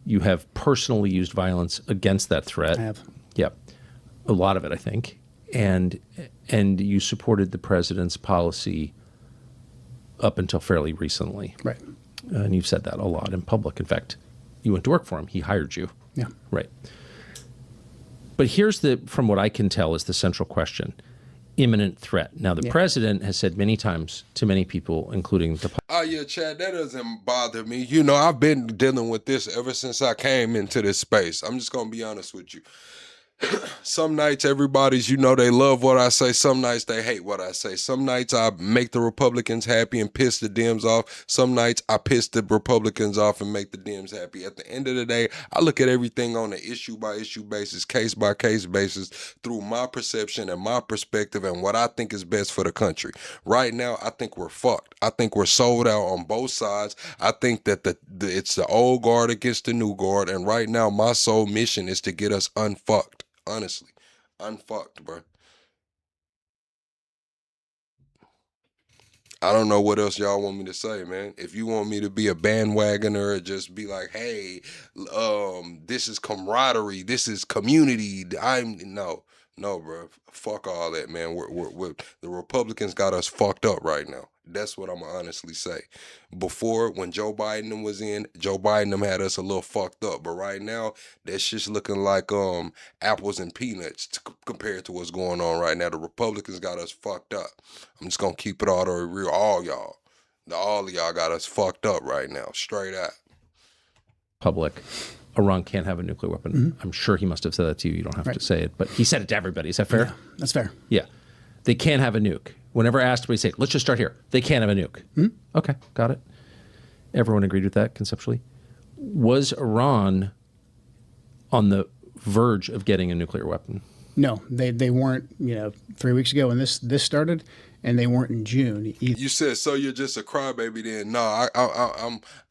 You have personally used violence against that threat. I have. Yeah. A lot of it, I think. And you supported the president's policy up until fairly recently. Right. And you've said that a lot in public. In fact, you went to work for him. He hired you. Yeah. Right. But here's from what I can tell is the central question. Imminent threat. Now, the president has said many times to many people, including the... Oh, yeah, Chad, that doesn't bother me. You know, I've been dealing with this ever since I came into this space. I'm just going to be honest with you. Some nights everybody's, you know, they love what I say. Some nights they hate what I say. Some nights I make the Republicans happy and piss the Dems off. Some nights I piss the Republicans off and make the Dems happy. At the end of the day, I look at everything on an issue-by-issue basis, case-by-case basis, through my perception and my perspective and what I think is best for the country. Right now, I think we're fucked. I think we're sold out on both sides. I think that it's the old guard against the new guard, and right now my sole mission is to get us unfucked. Honestly, unfucked, bro. I don't know what else y'all want me to say, man. If you want me to be a bandwagoner or just be like, hey, this is camaraderie, this is community. No, bro. Fuck all that, man. We're the Republicans got us fucked up right now. That's what I'm gonna honestly say. Before, when Joe Biden was in, Joe Biden had us a little fucked up. But right now, that shit's looking like apples and peanuts compared to what's going on right now. The Republicans got us fucked up. I'm just gonna keep it all the real. All y'all. All of y'all got us fucked up right now. Straight out. Public. Iran can't have a nuclear weapon. Mm-hmm. I'm sure he must have said that to you. You don't have to say it, but he said it to everybody. Is that fair? Yeah, that's fair. Yeah. They can't have a nuke. Whenever asked, we say, let's just start here. They can't have a nuke. Mm-hmm. Okay, got it. Everyone agreed with that conceptually. Was Iran on the verge of getting a nuclear weapon? No, they weren't, 3 weeks ago when this started, and they weren't in June either. You said, so you're just a crybaby then. No,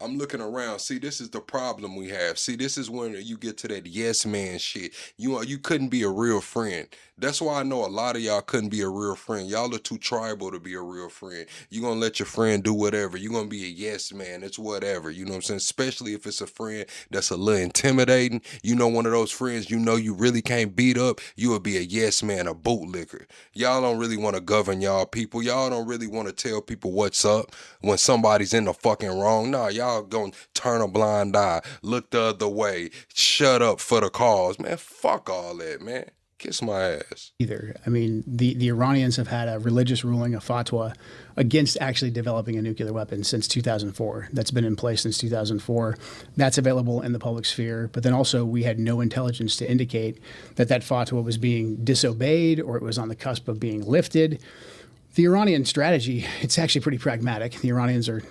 I'm looking around. See, this is the problem we have. See, this is when you get to that yes man shit. You couldn't be a real friend. That's why I know a lot of y'all couldn't be a real friend. Y'all are too tribal to be a real friend. You're going to let your friend do whatever. You're going to be a yes man. It's whatever. You know what I'm saying? Especially if it's a friend that's a little intimidating. You know, one of those friends you know you really can't beat up. You would be a yes man, a bootlicker. Y'all don't really want to govern y'all people. Y'all don't really want to tell people what's up when somebody's in the fucking wrong. Nah, y'all gonna turn a blind eye, look the other way, shut up for the cause. Man, fuck all that, man. Kiss my ass. Either. I mean, the Iranians have had a religious ruling, a fatwa, against actually developing a nuclear weapon since 2004. That's been in place since 2004. That's available in the public sphere. But then also we had no intelligence to indicate that fatwa was being disobeyed or it was on the cusp of being lifted. The Iranian strategy, it's actually pretty pragmatic. The Iranians are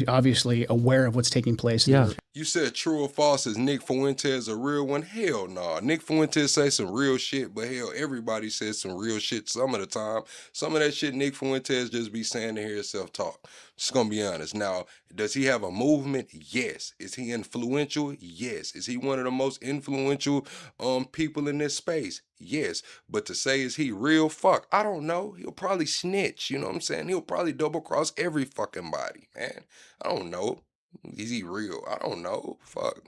obviously aware of what's taking place. Yeah. You said true or false, is Nick Fuentes a real one? Hell no. Nick Fuentes say some real shit, but hell, everybody says some real shit some of the time. Some of that shit Nick Fuentes just be saying to hear himself talk. Just gonna be honest. Now, does he have a movement? Yes. Is he influential? Yes. Is he one of the most influential people in this space? Yes. But to say is he real? Fuck, I don't know. He'll probably snitch, you know what I'm saying? He'll probably double cross every fucking body, man. I don't know. Is he real? I don't know. Fuck.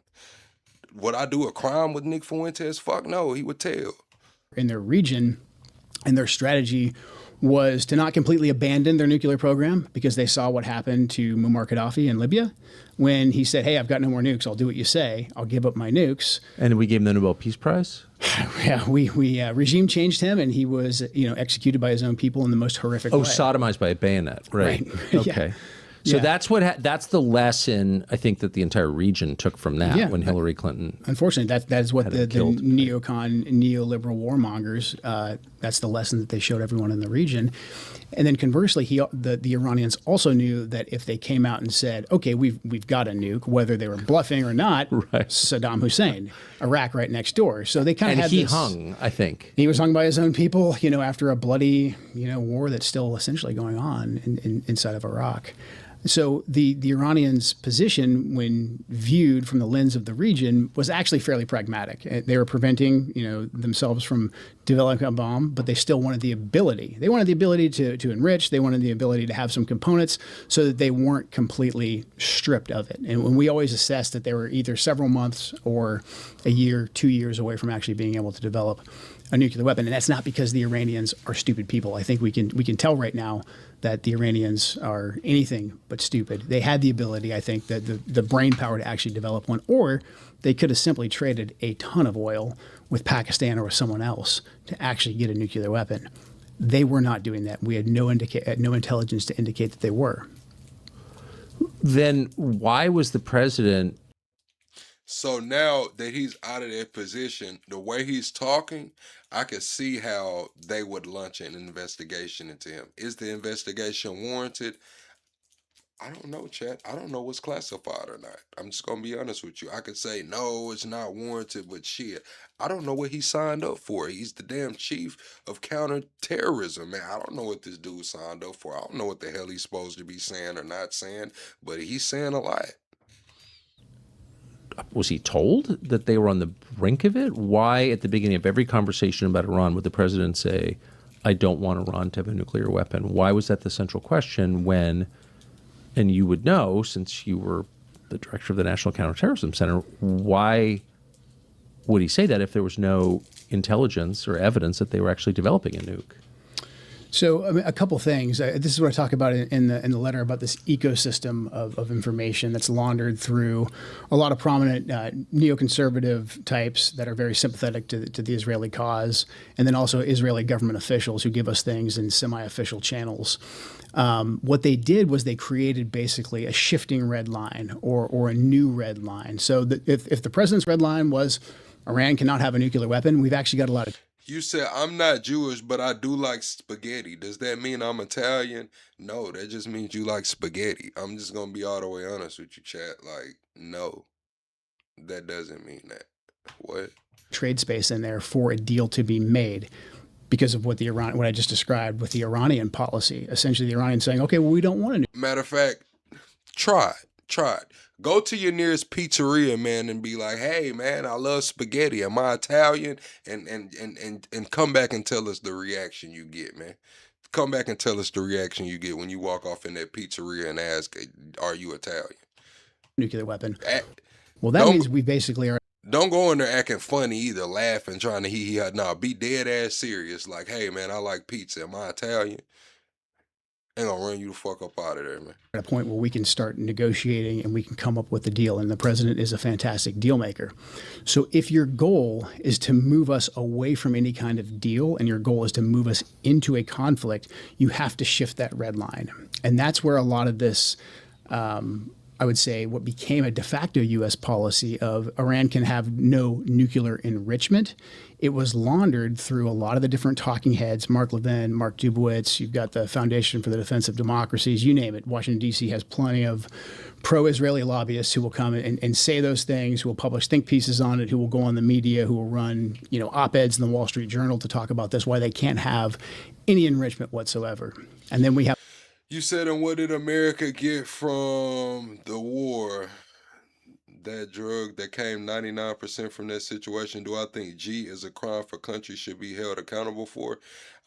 Would I do a crime with Nick Fuentes? Fuck no, he would tell. In their region, and their strategy was to not completely abandon their nuclear program because they saw what happened to Muammar Gaddafi in Libya when he said, hey, I've got no more nukes. I'll do what you say. I'll give up my nukes. And we gave him the Nobel Peace Prize? Yeah, we regime changed him, and he was executed by his own people in the most horrific way. Sodomized by a bayonet, right? Yeah. Okay. So that's that's the lesson I think that the entire region took from that when Hillary Clinton. Unfortunately, that is what the neocon, neoliberal warmongers. That's the lesson that they showed everyone in the region. And then conversely, the Iranians also knew that if they came out and said, "Okay, we've got a nuke," whether they were bluffing or not, Saddam Hussein, Iraq right next door. So they kind of had he this, hung. I think he was hung by his own people. After a bloody war that's still essentially going on inside of Iraq. So the Iranians' position, when viewed from the lens of the region, was actually fairly pragmatic. They were preventing, themselves from developing a bomb, but they still wanted the ability. They wanted the ability to enrich. They wanted the ability to have some components so that they weren't completely stripped of it. And when we always assessed that they were either several months or a year, 2 years away from actually being able to develop a nuclear weapon. And that's not because the Iranians are stupid people. I think we can tell right now that the Iranians are anything but stupid. They had the ability, I think, that the brain power to actually develop one, or they could have simply traded a ton of oil with Pakistan or with someone else to actually get a nuclear weapon. They were not doing that. We had no intelligence to indicate that they were. Then why was the president? So now that he's out of that position, the way he's talking, I could see how they would launch an investigation into him. Is the investigation warranted? I don't know, Chat. I don't know what's classified or not. I'm just going to be honest with you. I could say, no, it's not warranted, but shit, I don't know what he signed up for. He's the damn chief of counterterrorism, man. I don't know what this dude signed up for. I don't know what the hell he's supposed to be saying or not saying, but he's saying a lot. Was he told that they were on the brink of it? Why, at the beginning of every conversation about Iran, would the president say, I don't want Iran to have a nuclear weapon? Why was that the central question when, and you would know since you were the director of the National Counterterrorism Center, why would he say that if there was no intelligence or evidence that they were actually developing a nuke? So a couple things. This is what I talk about in the letter about this ecosystem of information that's laundered through a lot of prominent neoconservative types that are very sympathetic to the Israeli cause, and then also Israeli government officials who give us things in semi-official channels. What they did was they created basically a shifting red line or a new red line. So that if the president's red line was Iran cannot have a nuclear weapon, we've actually got a lot of... You said, I'm not Jewish, but I do like spaghetti. Does that mean I'm Italian? No, that just means you like spaghetti. I'm just going to be all the way honest with you, Chat. Like, no, that doesn't mean that. What? Trade space in there for a deal to be made because of what I just described with the Iranian policy. Essentially, the Iranians saying, okay, well, we don't want to. Matter of fact, try it. Go to your nearest pizzeria, man, and be like, hey, man, I love spaghetti. Am I Italian? And come back and tell us the reaction you get, man. Come back and tell us the reaction you get when you walk off in that pizzeria and ask, are you Italian? Nuclear weapon. Well, that means we basically are. Don't go in there acting funny either, laughing, trying to hee-hee. No, be dead ass serious. Like, hey, man, I like pizza. Am I Italian? Ain't gonna run you the fuck up out of there, man. At a point where we can start negotiating and we can come up with a deal, and the president is a fantastic deal maker. So if your goal is to move us away from any kind of deal and your goal is to move us into a conflict, you have to shift that red line. And that's where a lot of this, I would say, what became a de facto U.S. policy of Iran can have no nuclear enrichment. It was laundered through a lot of the different talking heads, Mark Levin, Mark Dubowitz. You've got the Foundation for the Defense of Democracies, you name it. Washington, D.C. has plenty of pro-Israeli lobbyists who will come and say those things, who will publish think pieces on it, who will go on the media, who will run op-eds in the Wall Street Journal to talk about this, why they can't have any enrichment whatsoever. And then we have... You said, and what did America get from the war? That drug that came 99% from that situation. Do I think G is a crime for countries should be held accountable for?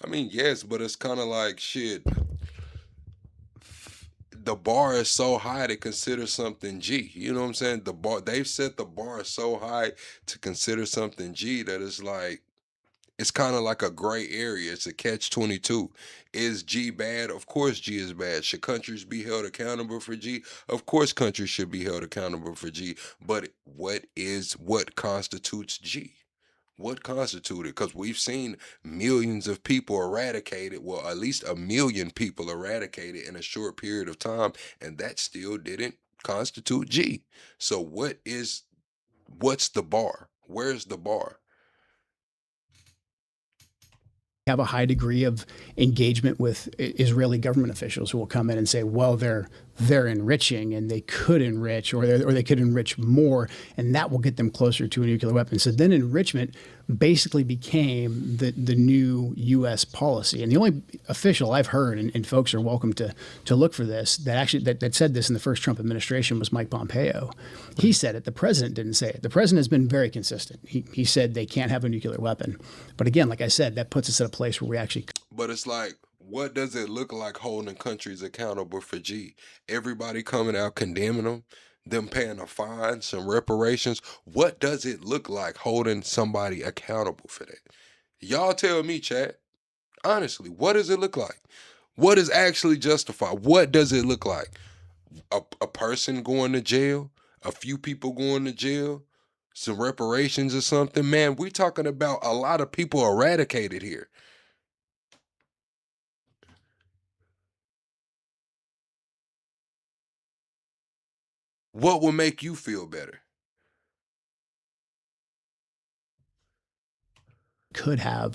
I mean, yes, but it's kind of like shit. The bar is so high to consider something G. You know what I'm saying? They've set the bar so high to consider something G that it's like, it's kind of like a gray area. It's a catch-22. Is G bad? Of course G is bad. Should countries be held accountable for G? Of course countries should be held accountable for G. But what constitutes G? What constituted? Because we've seen millions of people eradicated, well, at least 1 million people eradicated in a short period of time, and that still didn't constitute G. So what's the bar? Where's the bar? Have a high degree of engagement with Israeli government officials who will come in and say, well, they're enriching and they could enrich, or they could enrich more, and that will get them closer to a nuclear weapon. So then enrichment basically became the new U.S. policy. And the only official I've heard, and folks are welcome to look for this, that said this in the first Trump administration was Mike Pompeo. He said it. The president didn't say it. The president has been very consistent. He said they can't have a nuclear weapon. But again, like I said, that puts us at a place where we actually... But it's like, what does it look like holding countries accountable for G? Everybody coming out condemning them paying a fine, some reparations. What does it look like holding somebody accountable for that? Y'all tell me, chat. Honestly, what does it look like? What is actually justified? What does it look like? A person going to jail? A few people going to jail? Some reparations or something? Man, we talking about a lot of people eradicated here. What will make you feel better? Could have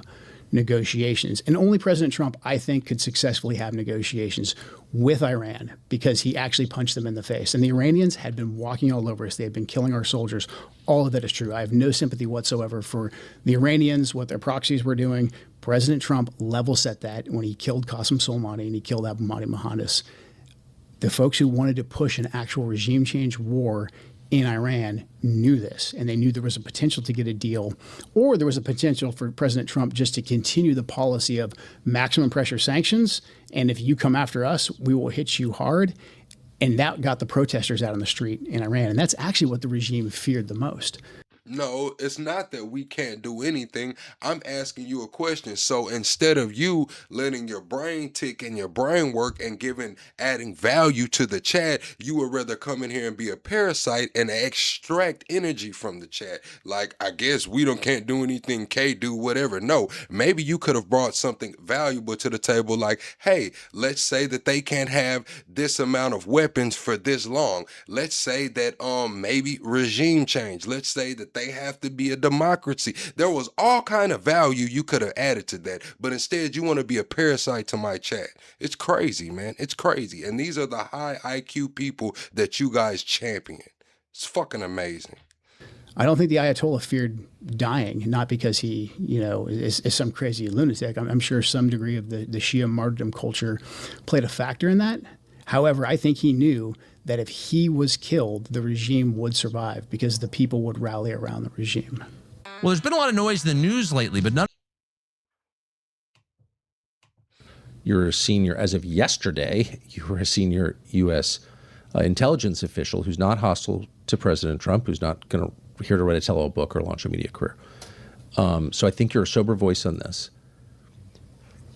negotiations. And only President Trump, I think, could successfully have negotiations with Iran because he actually punched them in the face. And the Iranians had been walking all over us. They had been killing our soldiers. All of that is true. I have no sympathy whatsoever for the Iranians, what their proxies were doing. President Trump level set that when he killed Qasem Soleimani and he killed Abu Mahdi Mohandas. The folks who wanted to push an actual regime change war in Iran knew this, and they knew there was a potential to get a deal, or there was a potential for President Trump just to continue the policy of maximum pressure sanctions, and if you come after us, we will hit you hard. And that got the protesters out on the street in Iran, and that's actually what the regime feared the most. No, it's not that we can't do anything. I'm asking you a question. So instead of you letting your brain tick and your brain work and adding value to the chat, you would rather come in here and be a parasite and extract energy from the chat. Like, I guess we can't do anything, K do whatever. No, maybe you could have brought something valuable to the table, like, hey, let's say that they can't have this amount of weapons for this long. Let's say that maybe regime change. Let's say that they have to be a democracy. There was all kind of value you could have added to that, but instead you want to be a parasite to my chat. It's crazy, man. It's crazy. And these are the high IQ people that you guys champion. It's fucking amazing. I don't think the Ayatollah feared dying, not because he, is some crazy lunatic. I'm sure some degree of the Shia martyrdom culture played a factor in that. However, I think he knew that if he was killed, the regime would survive because the people would rally around the regime. Well, there's been a lot of noise in the news lately, but none. You're a senior, as of yesterday, you were a senior U.S. Intelligence official who's not hostile to President Trump, who's not here to write a tell-all book or launch a media career. So I think you're a sober voice on this.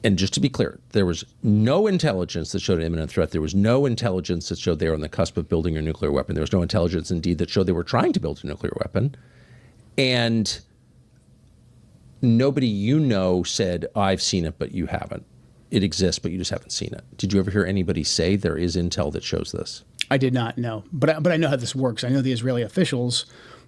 And just to be clear, there was no intelligence that showed an imminent threat. There was no intelligence that showed they were on the cusp of building a nuclear weapon. There was no intelligence, indeed, that showed they were trying to build a nuclear weapon. And nobody said, I've seen it, but you haven't. It exists, but you just haven't seen it. Did you ever hear anybody say there is intel that shows this? I did not, no. But I know how this works. I know the Israeli officials,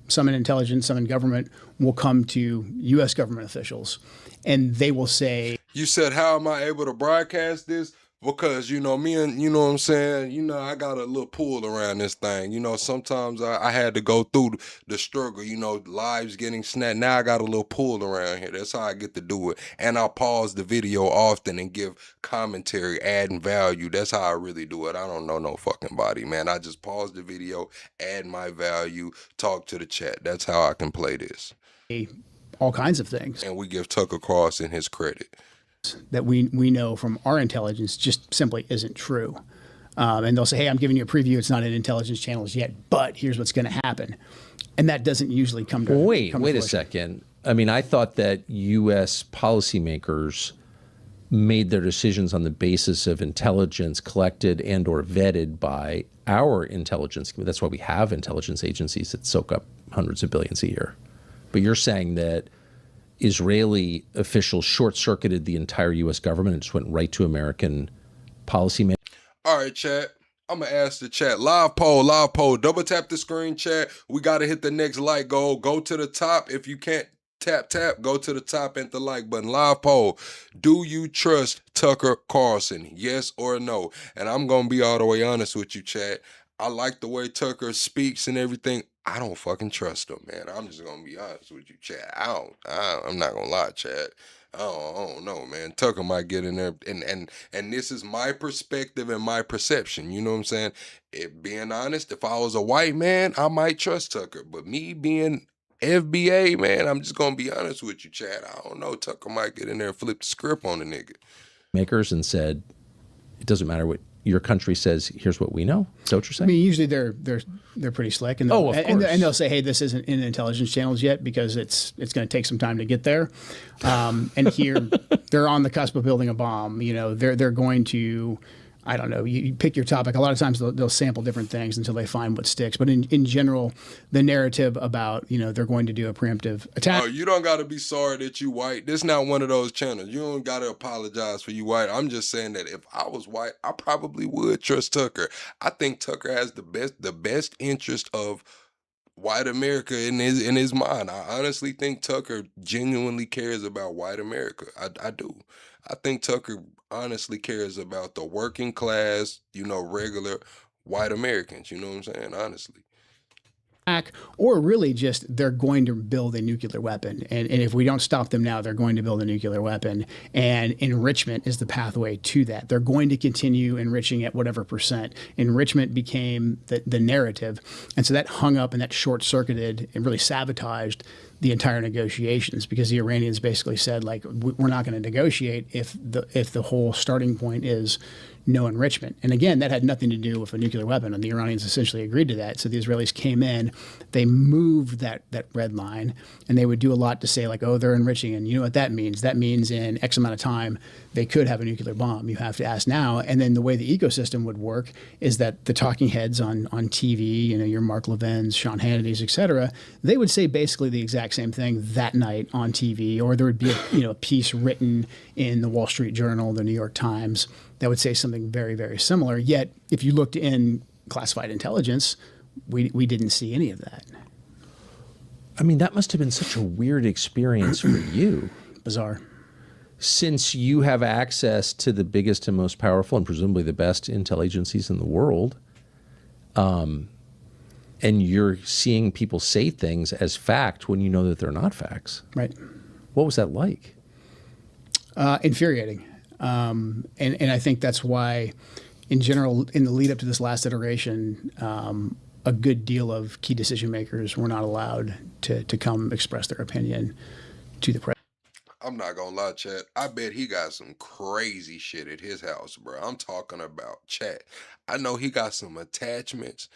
some in intelligence, some in government, will come to U.S. government officials, and they will say... You said, how am I able to broadcast this? Because, me and, you know what I'm saying, I got a little pull around this thing. Sometimes I had to go through the struggle, lives getting snatched. Now I got a little pull around here. That's how I get to do it. And I pause the video often and give commentary, adding value. That's how I really do it. I don't know no fucking body, man. I just pause the video, add my value, talk to the chat. That's how I can play this. All kinds of things. And we give Tucker Carlson his credit. That we know from our intelligence just simply isn't true. And they'll say, hey, I'm giving you a preview. It's not in intelligence channels yet, but here's what's going to happen. And that doesn't usually come to Wait a second. I mean, I thought that U.S. policymakers made their decisions on the basis of intelligence collected and or vetted by our intelligence. That's why we have intelligence agencies that soak up hundreds of billions a year. But you're saying that Israeli officials short-circuited the entire U.S. government and just went right to American policymakers. All right, chat. I'm going to ask the chat. Live poll. Double tap the screen, chat. We got to hit the next like goal. Go to the top. If you can't tap, go to the top and the like button. Live poll. Do you trust Tucker Carlson? Yes or no? And I'm going to be all the way honest with you, chat. I like the way Tucker speaks and everything. I don't fucking trust him, man. I'm just going to be honest with you, chat. I'm not going to lie, chat. I don't know, man. Tucker might get in there, and this is my perspective and my perception. You know what I'm saying? Being honest, if I was a white man, I might trust Tucker. But me being FBA, man, I'm just gonna be honest with you, Chad. I don't know. Tucker might get in there and flip the script on the nigga. Makers and said, it doesn't matter what your country says. Here's what we know. Is that what you're saying? I mean, usually they're pretty slick, and and they'll say, "Hey, this isn't in intelligence channels yet because it's going to take some time to get there." And here, they're on the cusp of building a bomb. You know, they're going to. I don't know, you pick your topic. A lot of times they'll sample different things until they find what sticks. But in general, the narrative about, they're going to do a preemptive attack. Oh, you don't got to be sorry that you white. This not one of those channels. You don't got to apologize for you white. I'm just saying that if I was white, I probably would trust Tucker. I think Tucker has the best interest of white America in his mind. I honestly think Tucker genuinely cares about white America. I do. I think Tucker honestly cares about the working class, regular white Americans. You know what I'm saying? Honestly. Or really just they're going to build a nuclear weapon. And if we don't stop them now, they're going to build a nuclear weapon. And enrichment is the pathway to that. They're going to continue enriching at whatever percent. Enrichment became the narrative. And so that hung up and that short-circuited and really sabotaged the entire negotiations, because the Iranians basically said, like, we're not going to negotiate if the whole starting point is no enrichment. And again, that had nothing to do with a nuclear weapon, and the Iranians essentially agreed to that. So the Israelis came in, they moved that red line, and they would do a lot to say, like, oh, they're enriching, and you know what that means? That means in X amount of time, they could have a nuclear bomb. You have to ask now. And then the way the ecosystem would work is that the talking heads on TV, your Mark Levin's, Sean Hannity's, et cetera, they would say basically the exact same thing that night on TV, or there would be a piece written in the Wall Street Journal, the New York Times, that would say something very, very similar. Yet, if you looked in classified intelligence, we didn't see any of that. I mean, that must have been such a weird experience for you. Bizarre. Since you have access to the biggest and most powerful and presumably the best intel agencies in the world, and you're seeing people say things as fact when you know that they're not facts. Right. What was that like? Infuriating. And I think that's why, in general, in the lead up to this last iteration, a good deal of key decision makers were not allowed to come express their opinion to the president. I'm not gonna lie, chat. I bet he got some crazy shit at his house, bro. I'm talking about, chat. I know he got some attachments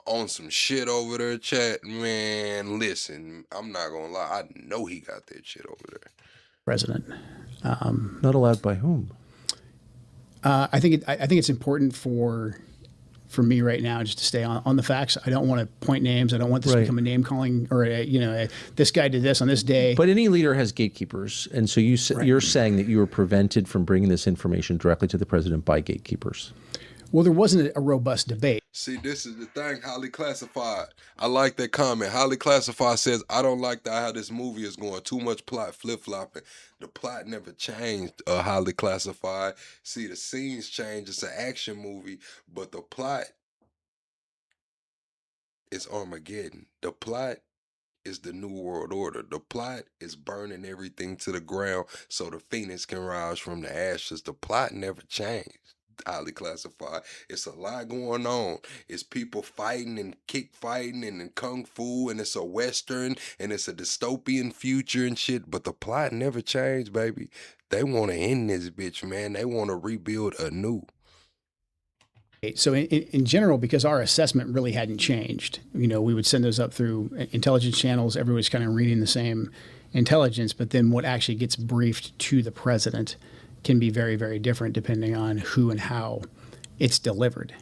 on some shit over there, chat. Man, listen, I'm not gonna lie. I know he got that shit over there. President. Not allowed by whom? I think it's important for me right now just to stay on the facts. I don't want to point names. I don't want this to become a name calling or this guy did this on this day. But any leader has gatekeepers, and so you're saying that you were prevented from bringing this information directly to the president by gatekeepers. Well, there wasn't a robust debate. See, this is the thing, highly classified. I like that comment. Highly classified says, I don't like how this movie is going. Too much plot flip-flopping. The plot never changed, highly classified. See, the scenes change. It's an action movie, but the plot is Armageddon. The plot is the New World Order. The plot is burning everything to the ground so the phoenix can rise from the ashes. The plot never changed. Highly classified. It's a lot going on. It's people fighting and kick fighting and kung fu, and it's a western and it's a dystopian future and shit, but the plot never changed, baby. They want to end this bitch, man. They want to rebuild anew. So in general, because our assessment really hadn't changed, we would send those up through intelligence channels. Everybody's kind of reading the same intelligence, but then what actually gets briefed to the president can be very, very different depending on who and how it's delivered.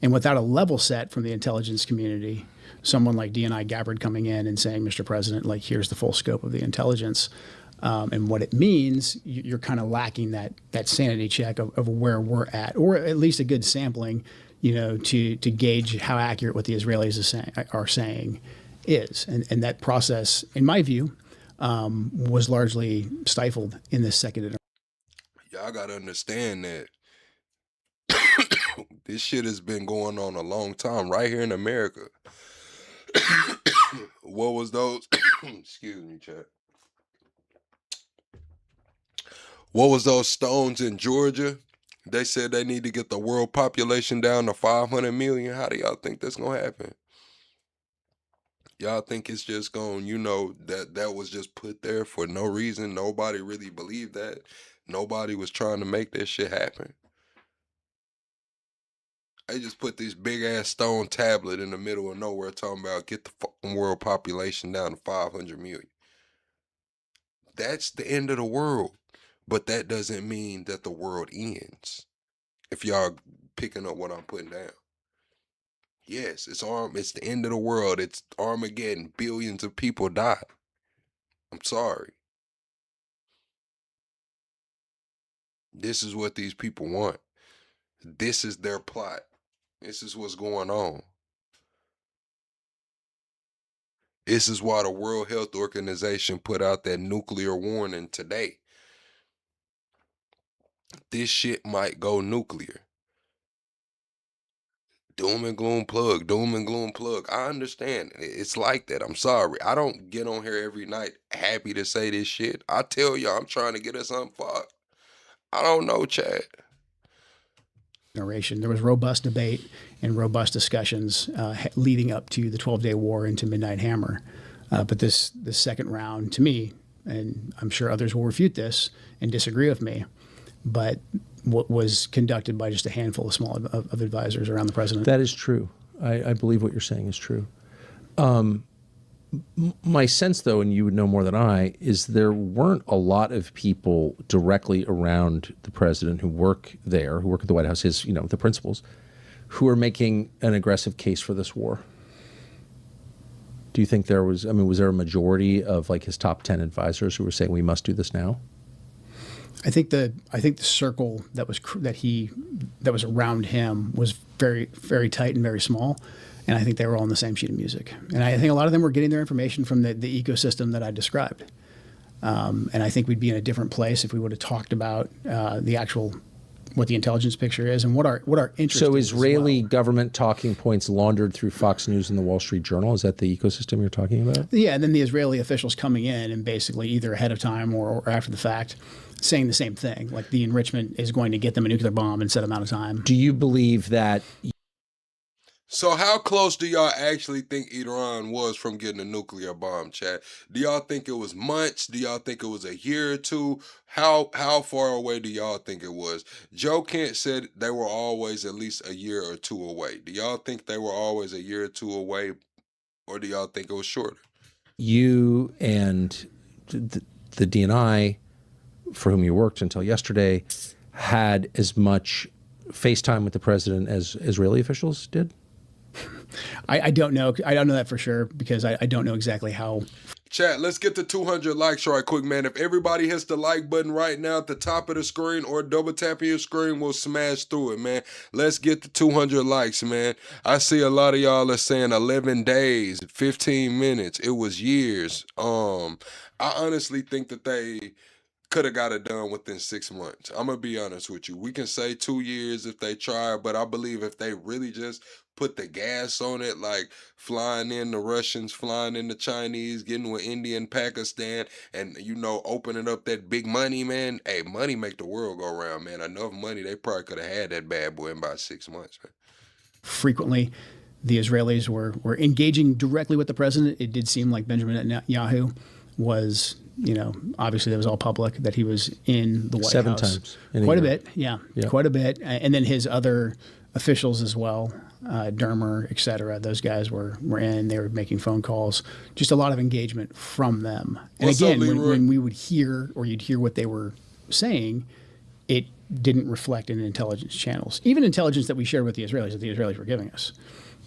And without a level set from the intelligence community, someone like D&I Gabbard coming in and saying, Mr. President, like, here's the full scope of the intelligence, And what it means, you're kind of lacking that sanity check of where we're at, or at least a good sampling, to gauge how accurate what the Israelis are saying is. And that process, in my view, was largely stifled in this second. Y'all got to understand that this shit has been going on a long time right here in America. What was those? Excuse me, chat. What was those stones in Georgia? They said they need to get the world population down to 500 million. How do y'all think that's going to happen? Y'all think it's just going, that was just put there for no reason? Nobody really believed that. Nobody was trying to make that shit happen. They just put this big ass stone tablet in the middle of nowhere talking about get the fucking world population down to 500 million. That's the end of the world. But that doesn't mean that the world ends. If y'all picking up what I'm putting down. Yes, it's the end of the world. It's Armageddon. Billions of people die. I'm sorry. This is what these people want. This is their plot. This is what's going on. This is why the World Health Organization put out that nuclear warning today. This shit might go nuclear. Doom and gloom plug, doom and gloom plug. I understand. It's like that. I'm sorry. I don't get on here every night happy to say this shit. I tell y'all I'm trying to get us unfucked. I don't know, Chad. There was robust debate and robust discussions leading up to the 12-day war into Midnight Hammer. But this second round, to me, and I'm sure others will refute this and disagree with me, but what was conducted by just a handful of small of advisors around the president. That is true. I believe what you're saying is true. My sense, though, and you would know more than I, is there weren't a lot of people directly around the president who work there, who work at the White House, the principals, who are making an aggressive case for this war. Do you think was there a majority of his top 10 advisors who were saying we must do this now? I think the circle that was around him was very, very tight and very small, and I think they were all on the same sheet of music. And I think a lot of them were getting their information from the ecosystem that I described. And I think we'd be in a different place if we would have talked about what the intelligence picture is and what our interest is. So Israeli government talking points laundered through Fox News and the Wall Street Journal, is that the ecosystem you're talking about? Yeah, and then the Israeli officials coming in and basically either ahead of time or after the fact saying the same thing, like the enrichment is going to get them a nuclear bomb in a set amount of time. Do you believe that? So how close do y'all actually think Iran was from getting a nuclear bomb, Chad? Do y'all think it was months? Do y'all think it was a year or two? How far away do y'all think it was? Joe Kent said they were always at least a year or two away. Do y'all think they were always a year or two away, or do y'all think it was shorter? You and the DNI, for whom you worked until yesterday, had as much FaceTime with the president as Israeli officials did? I don't know. I don't know that for sure because I don't know exactly how. Chat, let's get to 200 likes right quick, man. If everybody hits the like button right now at the top of the screen or double tapping your screen, we'll smash through it, man. Let's get to 200 likes, man. I see a lot of y'all are saying 11 days, 15 minutes. It was years. I honestly think that they could have got it done within 6 months. I'm going to be honest with you. We can say 2 years if they try, but I believe if they really just put the gas on it, like flying in the Russians, flying in the Chinese, getting with India and Pakistan, and, opening up that big money, man. Hey, money make the world go round, man. Enough money, they probably could have had that bad boy in about 6 months, man. Frequently, the Israelis were engaging directly with the president. It did seem like Benjamin Netanyahu was, obviously that was all public, that he was in the White 7 House. times. Quite a bit, yeah, quite a bit. And then his other officials as well, Dermer, et cetera, those guys were in, they were making phone calls, just a lot of engagement from them. And again, when we would hear, or you'd hear what they were saying, it didn't reflect in intelligence channels, even intelligence that we shared with the Israelis, that the Israelis were giving us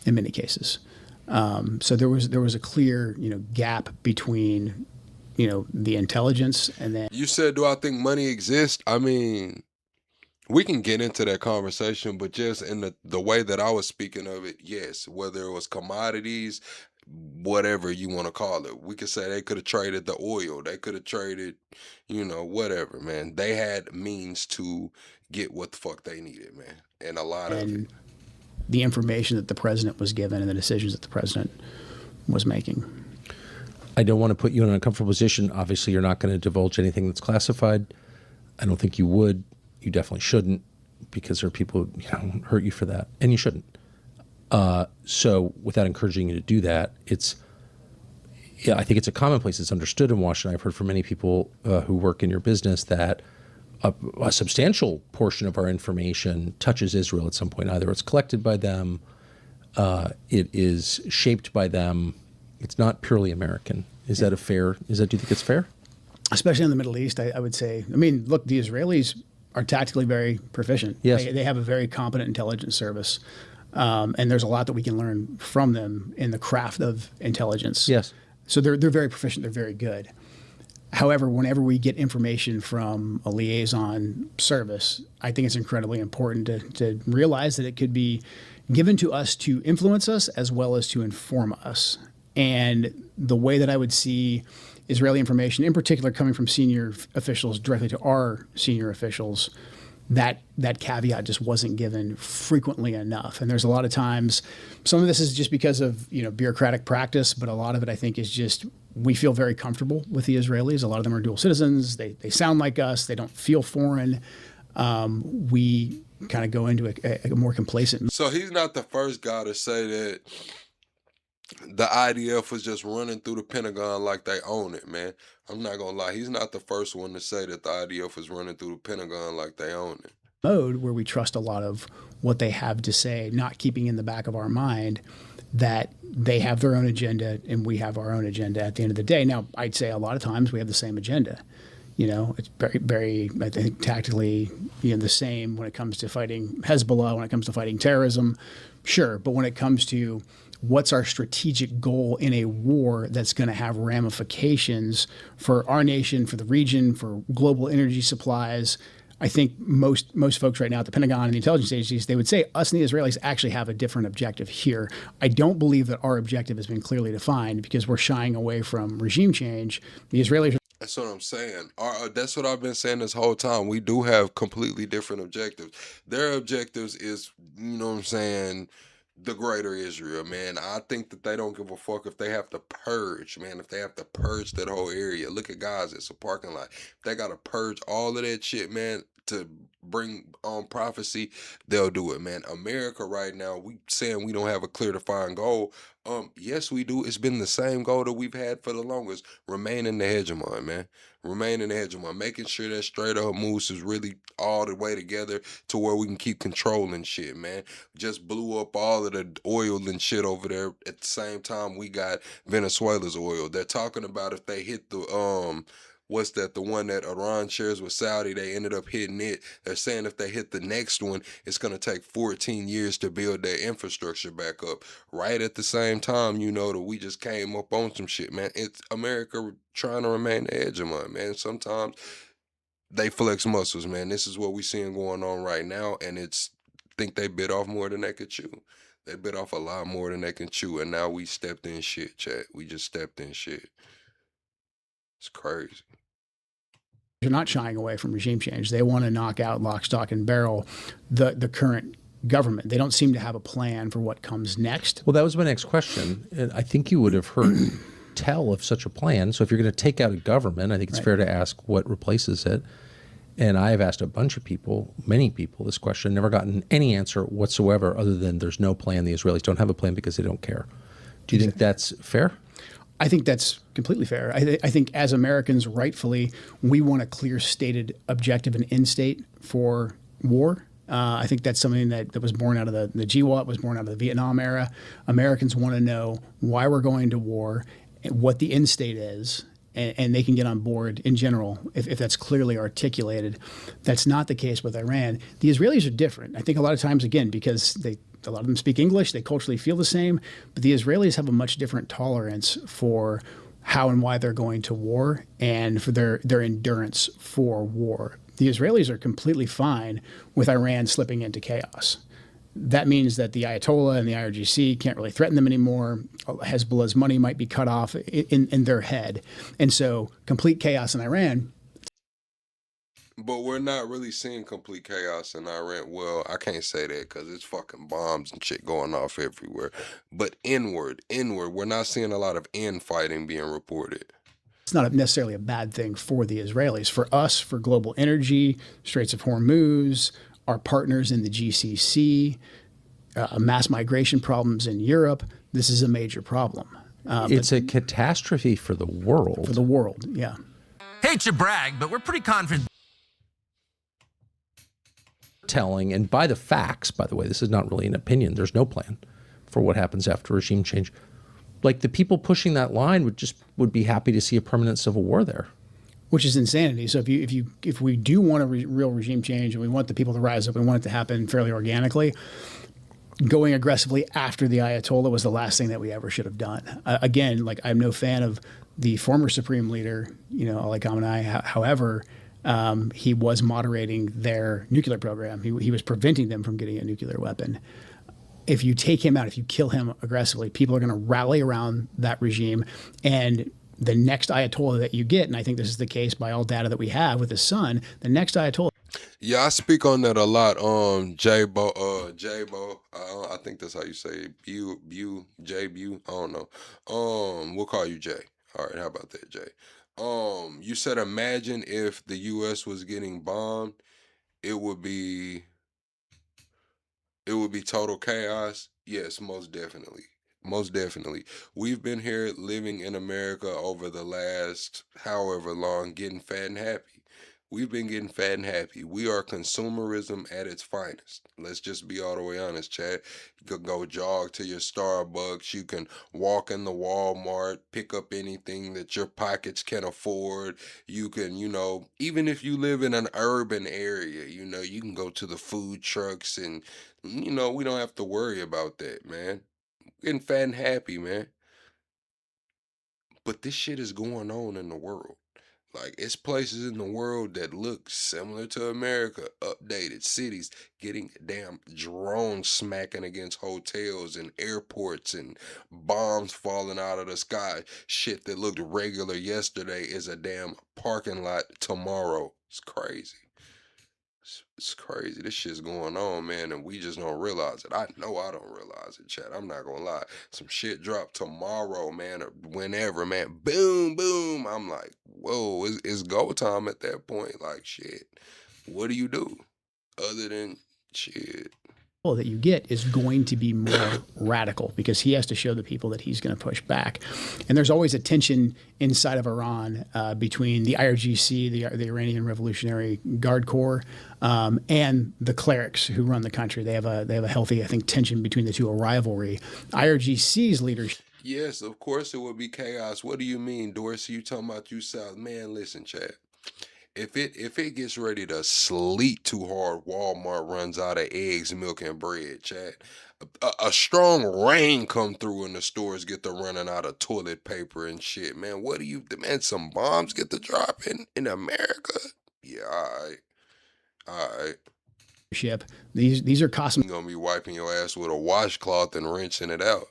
in many cases. So there was a clear, gap between the intelligence, and then You said, do I think money exists? I mean, we can get into that conversation, but just in the way that I was speaking of it, yes, whether it was commodities, whatever you want to call it, we could say they could have traded the oil, they could have traded, whatever, man. They had means to get what the fuck they needed, man, and a lot of it. the information that the president was given and the decisions that the president was making. I don't want to put you in an uncomfortable position. Obviously, you're not going to divulge anything that's classified. I don't think you would. You definitely shouldn't, because there are people who hurt you for that, and you shouldn't. So without encouraging you to do that, I think it's a commonplace. It's understood in Washington. I've heard from many people who work in your business that a substantial portion of our information touches Israel at some point. Either it's collected by them, it is shaped by them. It's not purely American. Is that do you think it's fair? Especially in the Middle East, I would say. I mean, look, the Israelis are tactically very proficient. Yes. They have a very competent intelligence service. And there's a lot that we can learn from them in the craft of intelligence. Yes. So they're very proficient. They're very good. However, whenever we get information from a liaison service, I think it's incredibly important to realize that it could be given to us to influence us as well as to inform us. And the way that I would see Israeli information, in particular coming from senior officials directly to our senior officials, that caveat just wasn't given frequently enough. And there's a lot of times, some of this is just because of bureaucratic practice, but a lot of it I think is just we feel very comfortable with the Israelis. A lot of them are dual citizens. They sound like us. They don't feel foreign. We kind of go into a more complacent. So he's not the first guy to say that the IDF was just running through the Pentagon like they own it, man. I'm not gonna lie, he's not the first one to say that the IDF was running through the Pentagon like they own it. Mode where we trust a lot of what they have to say, not keeping in the back of our mind that they have their own agenda and we have our own agenda at the end of the day. Now, I'd say a lot of times we have the same agenda. It's very, very, I think, tactically the same when it comes to fighting Hezbollah, when it comes to fighting terrorism, sure. But when it comes to what's our strategic goal in a war that's going to have ramifications for our nation, for the region, for global energy supplies, I think most folks right now at the Pentagon and the intelligence agencies, they would say us and the Israelis actually have a different objective here. I don't believe that our objective has been clearly defined because we're shying away from regime change. The Israelis. That's what I'm saying. That's what I've been saying this whole time. We do have completely different objectives. Their objectives is, the greater Israel, man. I think that they don't give a fuck if they have to purge, man. If they have to purge that whole area. Look at Gaza, it's a parking lot. If they got to purge all of that shit, man, to bring on prophecy, they'll do it, man. America right now, we saying we don't have a clear defined goal. Yes, we do. It's been the same goal that we've had for the longest. Remaining the hegemon, man. Remaining the hegemon. Making sure that straight up moves is really all the way together to where we can keep controlling shit, man. Just blew up all of the oil and shit over there. At the same time, we got Venezuela's oil. They're talking about if they hit the the one that Iran shares with Saudi, they ended up hitting it. They're saying if they hit the next one, it's going to take 14 years to build their infrastructure back up. Right at the same time, that we just came up on some shit, man. It's America trying to remain the hegemon, man. Sometimes they flex muscles, man. This is what we seeing going on right now, and I think they bit off more than they could chew. They bit off a lot more than they can chew, and now we stepped in shit, chat. We just stepped in shit. It's crazy. They're not shying away from regime change. They want to knock out lock, stock, and barrel the current government. They don't seem to have a plan for what comes next. Well, that was my next question. And I think you would have heard tell of such a plan. So if you're going to take out a government, I think it's fair to ask what replaces it. And I have asked a bunch of people, many people, this question, never gotten any answer whatsoever other than there's no plan. The Israelis don't have a plan because they don't care. Do you think that's fair? I think that's completely fair. I think as Americans, rightfully, we want a clear stated objective and end state for war. I think that's something that was born out of the GWOT, was born out of the Vietnam era. Americans want to know why we're going to war, what the end state is, and they can get on board in general if that's clearly articulated. That's not the case with Iran. The Israelis are different. I think a lot of times, again, because a lot of them speak English, they culturally feel the same, but the Israelis have a much different tolerance for how and why they're going to war and for their endurance for war. The Israelis are completely fine with Iran slipping into chaos. That means that the Ayatollah and the IRGC can't really threaten them anymore. Hezbollah's money might be cut off in their head. And so complete chaos in Iran. But we're not really seeing complete chaos in Iran. Well, I can't say that because it's fucking bombs and shit going off everywhere. But inward, we're not seeing a lot of infighting being reported. It's not necessarily a bad thing for the Israelis. For us, for global energy, Straits of Hormuz, our partners in the GCC, mass migration problems in Europe, this is a major problem. It's a catastrophe for the world. For the world, yeah. Hate to brag, but we're pretty confident. Telling, and by the facts, by the way, this is not really an opinion. There's no plan for what happens after regime change. Like the people pushing that line would be happy to see a permanent civil war there. Which is insanity. So if we do want a real regime change and we want the people to rise up, we want it to happen fairly organically, going aggressively after the Ayatollah was the last thing that we ever should have done. Again, like I'm no fan of the former supreme leader, Ali Khamenei. However, he was moderating their nuclear program. He was preventing them from getting a nuclear weapon. If you take him out, if you kill him aggressively, people are going to rally around that regime. And the next Ayatollah that you get, and I think this is the case by all data that we have with his son, the next Ayatollah. Yeah, I speak on that a lot. J-Bo, I think that's how you say it. J-Bu, I don't know. We'll call you Jay. All right, how about that, Jay? You said imagine if the U.S. was getting bombed, it would be total chaos. Yes, most definitely. Most definitely. We've been here living in America over the last however long, getting fat and happy. We've been getting fat and happy. We are consumerism at its finest. Let's just be all the way honest, Chad. You could go jog to your Starbucks. You can walk in the Walmart, pick up anything that your pockets can afford. You can, even if you live in an urban area, you can go to the food trucks and, we don't have to worry about that, man. Getting fat and happy, man. But this shit is going on in the world. Like, it's places in the world that look similar to America, updated cities, getting damn drones smacking against hotels and airports and bombs falling out of the sky. Shit that looked regular yesterday is a damn parking lot tomorrow. It's crazy. It's crazy. This shit's going on, man, and we just don't realize it. I know I don't realize it, Chad. I'm not gonna lie. Some shit dropped tomorrow, man, or whenever, man. Boom, boom. I'm like, whoa, it's go time at that point. Like, shit, what do you do other than shit? That you get is going to be more radical because he has to show the people that he's going to push back. And there's always a tension inside of Iran between the IRGC, the Iranian Revolutionary Guard Corps, and the clerics who run the country. They have a healthy, I think, tension between the two, a rivalry. IRGC's leadership. Yes, of course it would be chaos. What do you mean, Dorsey? You talking about you South? Man, listen, Chad. If it gets ready to sleet too hard, Walmart runs out of eggs, milk, and bread, Chad. A strong rain come through and the stores get to running out of toilet paper and shit, man. What do you demand? Some bombs get to dropping in America? Yeah, all right. These are costing. You're gonna be wiping your ass with a washcloth and rinsing it out.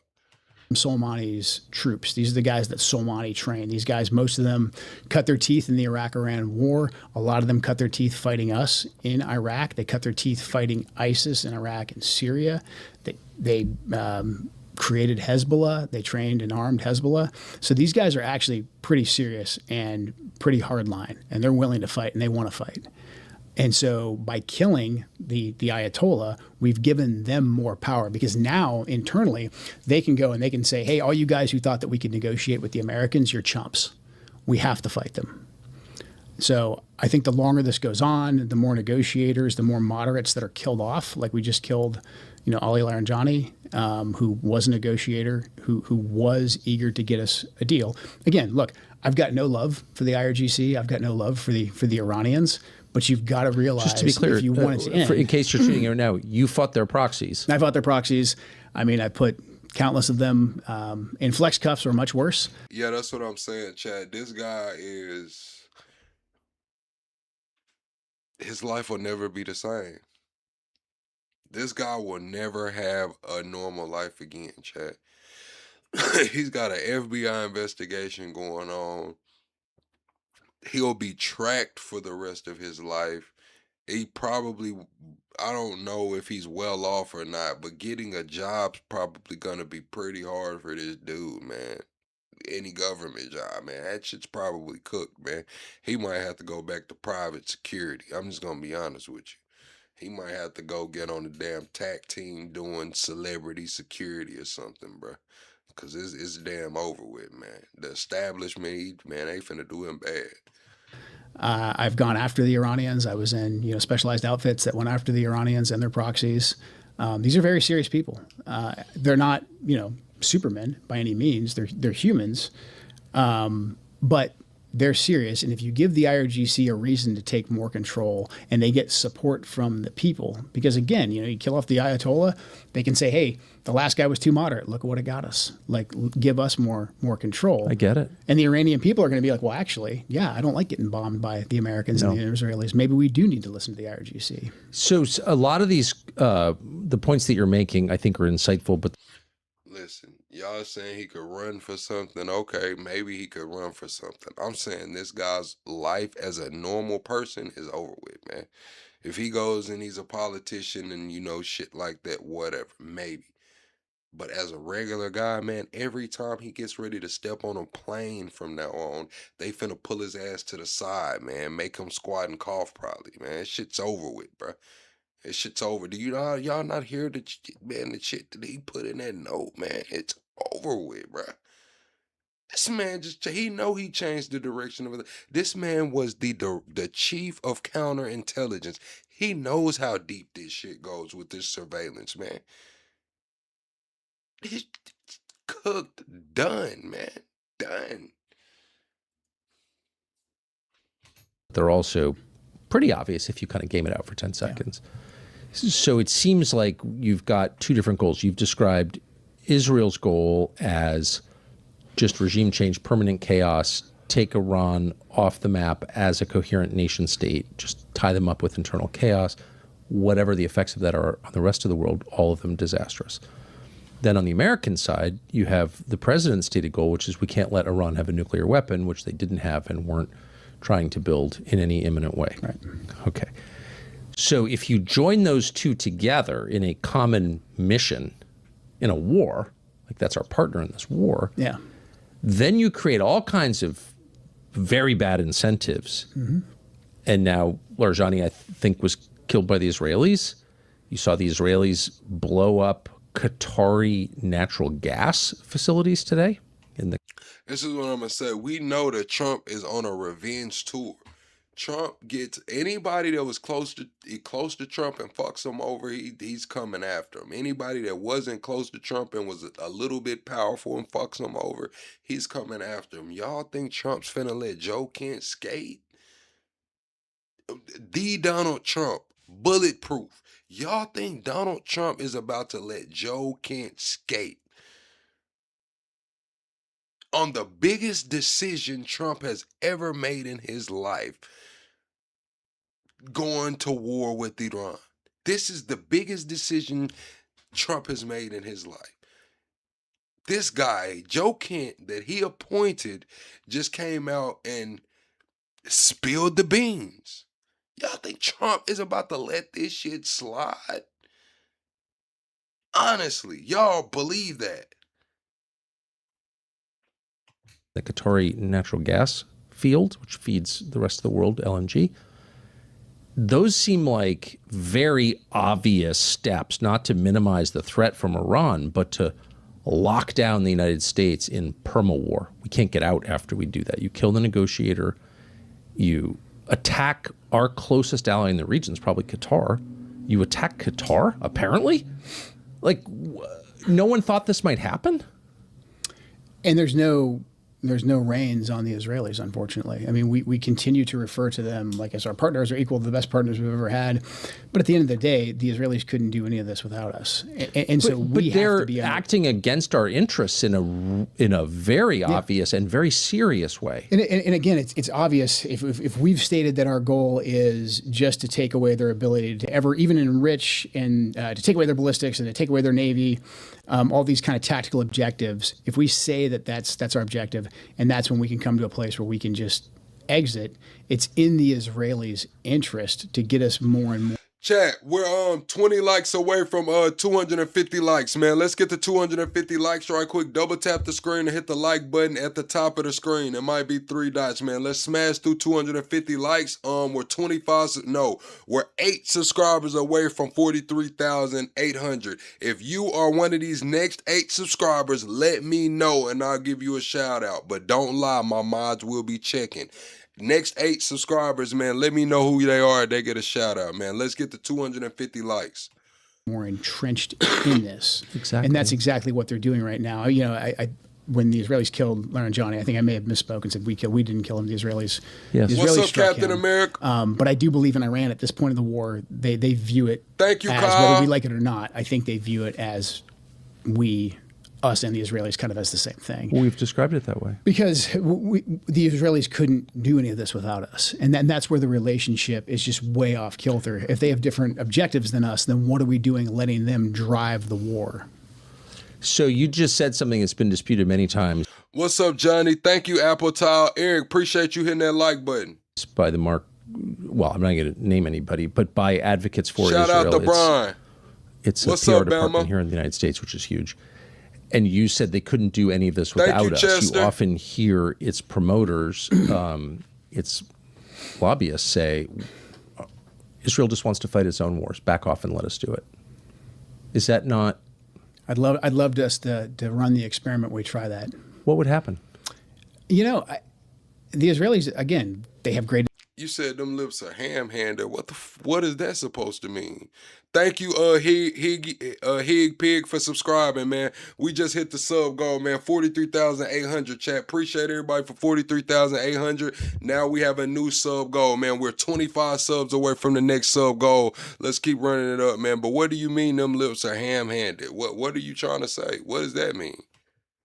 Soleimani's troops. These are the guys that Soleimani trained. These guys, most of them cut their teeth in the Iraq-Iran war. A lot of them cut their teeth fighting us in Iraq. They cut their teeth fighting ISIS in Iraq and Syria. They created Hezbollah. They trained and armed Hezbollah. So these guys are actually pretty serious and pretty hardline, and they're willing to fight, and they want to fight. And so by killing the Ayatollah, we've given them more power because now internally they can go and they can say, hey, all you guys who thought that we could negotiate with the Americans, you're chumps. We have to fight them. So I think the longer this goes on, the more negotiators, the more moderates that are killed off. Like we just killed, Ali Laranjani, who was a negotiator, who was eager to get us a deal. Again, look, I've got no love for the IRGC. I've got no love for the Iranians. But you've got to realize, just to be clear, if you want it to end, in case you're cheating right now, you fought their proxies. I fought their proxies. I mean, I put countless of them in flex cuffs or much worse. Yeah, that's what I'm saying, Chad. This guy his life will never be the same. This guy will never have a normal life again, Chad. He's got an FBI investigation going on. He'll be tracked for the rest of his life. He probably, I don't know if he's well off or not, but getting a job's probably going to be pretty hard for this dude, man. Any government job, man. That shit's probably cooked, man. He might have to go back to private security. I'm just going to be honest with you. He might have to go get on the damn TAC team doing celebrity security or something, bro. Because it's damn over with, man. The establishment, man, they finna do him bad. I've gone after the Iranians. I was in specialized outfits that went after the Iranians and their proxies. These are very serious people. They're not supermen by any means. They're humans, but they're serious. And if you give the IRGC a reason to take more control and they get support from the people, because again, you kill off the Ayatollah, they can say, hey, the last guy was too moderate. Look at what it got us. Like, give us more control. I get it. And the Iranian people are going to be like, well, actually, yeah, I don't like getting bombed by the Americans and the Israelis. Maybe we do need to listen to the IRGC. So a lot of these, the points that you're making, I think are insightful, but listen, y'all saying he could run for something. Okay, maybe he could run for something. I'm saying this guy's life as a normal person is over with, man. If he goes and he's a politician and shit like that, whatever, maybe. But as a regular guy, man, every time he gets ready to step on a plane from now on, they finna pull his ass to the side, man. Make him squat and cough probably, man. That shit's over with, bro. That shit's over. Do y'all not hear the shit that he put in that note, man? It's over with, bro. This man he know he changed the direction of it. This man was the chief of counterintelligence. He knows how deep this shit goes with this surveillance, man. It's cooked, done, man, done. they're also pretty obvious if you kind of game it out for 10 seconds. So it seems like you've got two different goals. You've described Israel's goal as just regime change, permanent chaos, take Iran off the map as a coherent nation state, just tie them up with internal chaos. Whatever the effects of that are on the rest of the world, all of them disastrous. Then on the American side, you have the president's stated goal, which is we can't let Iran have a nuclear weapon, which they didn't have and weren't trying to build in any imminent way. Right. Okay. So if you join those two together in a common mission in a war, like that's our partner in this war, yeah, then you create all kinds of very bad incentives. Mm-hmm. And now Larijani, I think, was killed by the Israelis. You saw the Israelis blow up Qatari natural gas facilities today. This is what I'm going to say. We know that Trump is on a revenge tour. Trump gets anybody that was close to Trump and fucks him over, he's coming after him. Anybody that wasn't close to Trump and was a little bit powerful and fucks him over, he's coming after him. Y'all think Trump's finna let Joe Kent skate? The Donald Trump, bulletproof. Y'all think Donald Trump is about to let Joe Kent skate? On the biggest decision Trump has ever made in his life, going to war with Iran. This is the biggest decision Trump has made in his life. This guy, Joe Kent, that he appointed, just came out and spilled the beans. Y'all think Trump is about to let this shit slide? Honestly, y'all believe that? The Qatari natural gas field, which feeds the rest of the world, LNG, those seem like very obvious steps, not to minimize the threat from Iran, but to lock down the United States in perma-war. We can't get out after we do that. You kill the negotiator, you attack our closest ally in the region, is probably Qatar. You attack Qatar, apparently? Like, no one thought this might happen? And there's no reins on the Israelis, unfortunately. I mean, we continue to refer to them like as our partners or equal to the best partners we've ever had. But at the end of the day, the Israelis couldn't do any of this without us. And so we have to be acting against our interests in a very obvious and very serious way. And again, it's obvious if we've stated that our goal is just to take away their ability to ever even enrich and to take away their ballistics and to take away their Navy, all these kind of tactical objectives. If we say that that's our objective, and that's when we can come to a place where we can just exit, it's in the Israelis' interest to get us more and more. Chat, we're 20 likes away from 250 likes, man. Let's get to 250 likes right quick. Double tap the screen and hit the like button at the top of the screen. It might be 3 dots, man. Let's smash through 250 likes. We're 8 subscribers away from 43,800. If you are one of these next 8 subscribers, let me know and I'll give you a shout out. But don't lie, my mods will be checking. Next 8 subscribers, man, let me know who they are. They get a shout out, man. Let's get to 250 likes. More entrenched in this. Exactly. And that's exactly what they're doing right now. You know, I when the Israelis killed Laranjani, I think I may have misspoke and said we didn't kill him. The Israelis. Yes. The Israelis What's up, struck Captain him. America? But I do believe in Iran at this point of the war, they view it Thank you, as, Kyle. whether we like it or not, I think they view it as us and the Israelis kind of as the same thing. Well, we've described it that way. Because the Israelis couldn't do any of this without us. And that's where the relationship is just way off kilter. If they have different objectives than us, then what are we doing letting them drive the war? So you just said something that's been disputed many times. What's up, Johnny? Thank you, Apple Tile. Eric, appreciate you hitting that like button. By the I'm not going to name anybody, but by advocates for Shout Israel. out to Brian. It's What's a PR up, department Bama? here in the United States, which is huge. And you said they couldn't do any of this without you, us. Chester. You often hear its promoters, its lobbyists say, Israel just wants to fight its own wars. Back off and let us do it. Is that not? I'd love us to run the experiment. We try that. What would happen? You know, the Israelis, again, they have great. You said them lips are ham-handed. What is that supposed to mean? Thank you, Hig Pig, for subscribing, man. We just hit the sub goal, man. 43,800, chat. Appreciate everybody for 43,800. Now we have a new sub goal, man. We're 25 subs away from the next sub goal. Let's keep running it up, man. But what do you mean them lips are ham-handed? What are you trying to say? What does that mean?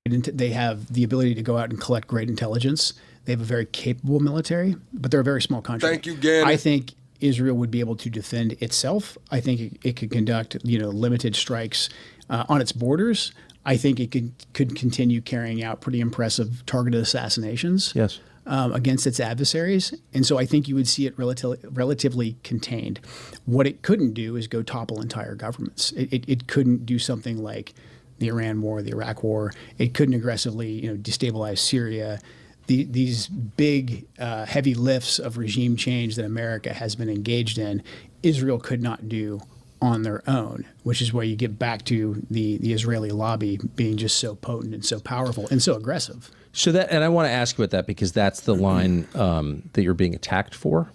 They have the ability to go out and collect great intelligence. They have a very capable military, but they're a very small country. Thank you, Gannon. I think Israel would be able to defend itself. I think it could conduct, limited strikes on its borders. I think it could continue carrying out pretty impressive targeted assassinations. Yes. Against its adversaries. And so I think you would see it relatively contained. What it couldn't do is go topple entire governments. It couldn't do something like the Iran war, the Iraq war. It couldn't aggressively, destabilize Syria. These big, heavy lifts of regime change that America has been engaged in, Israel could not do on their own, which is where you get back to the Israeli lobby being just so potent and so powerful and so aggressive. So and I want to ask you about that because that's the line that you're being attacked for.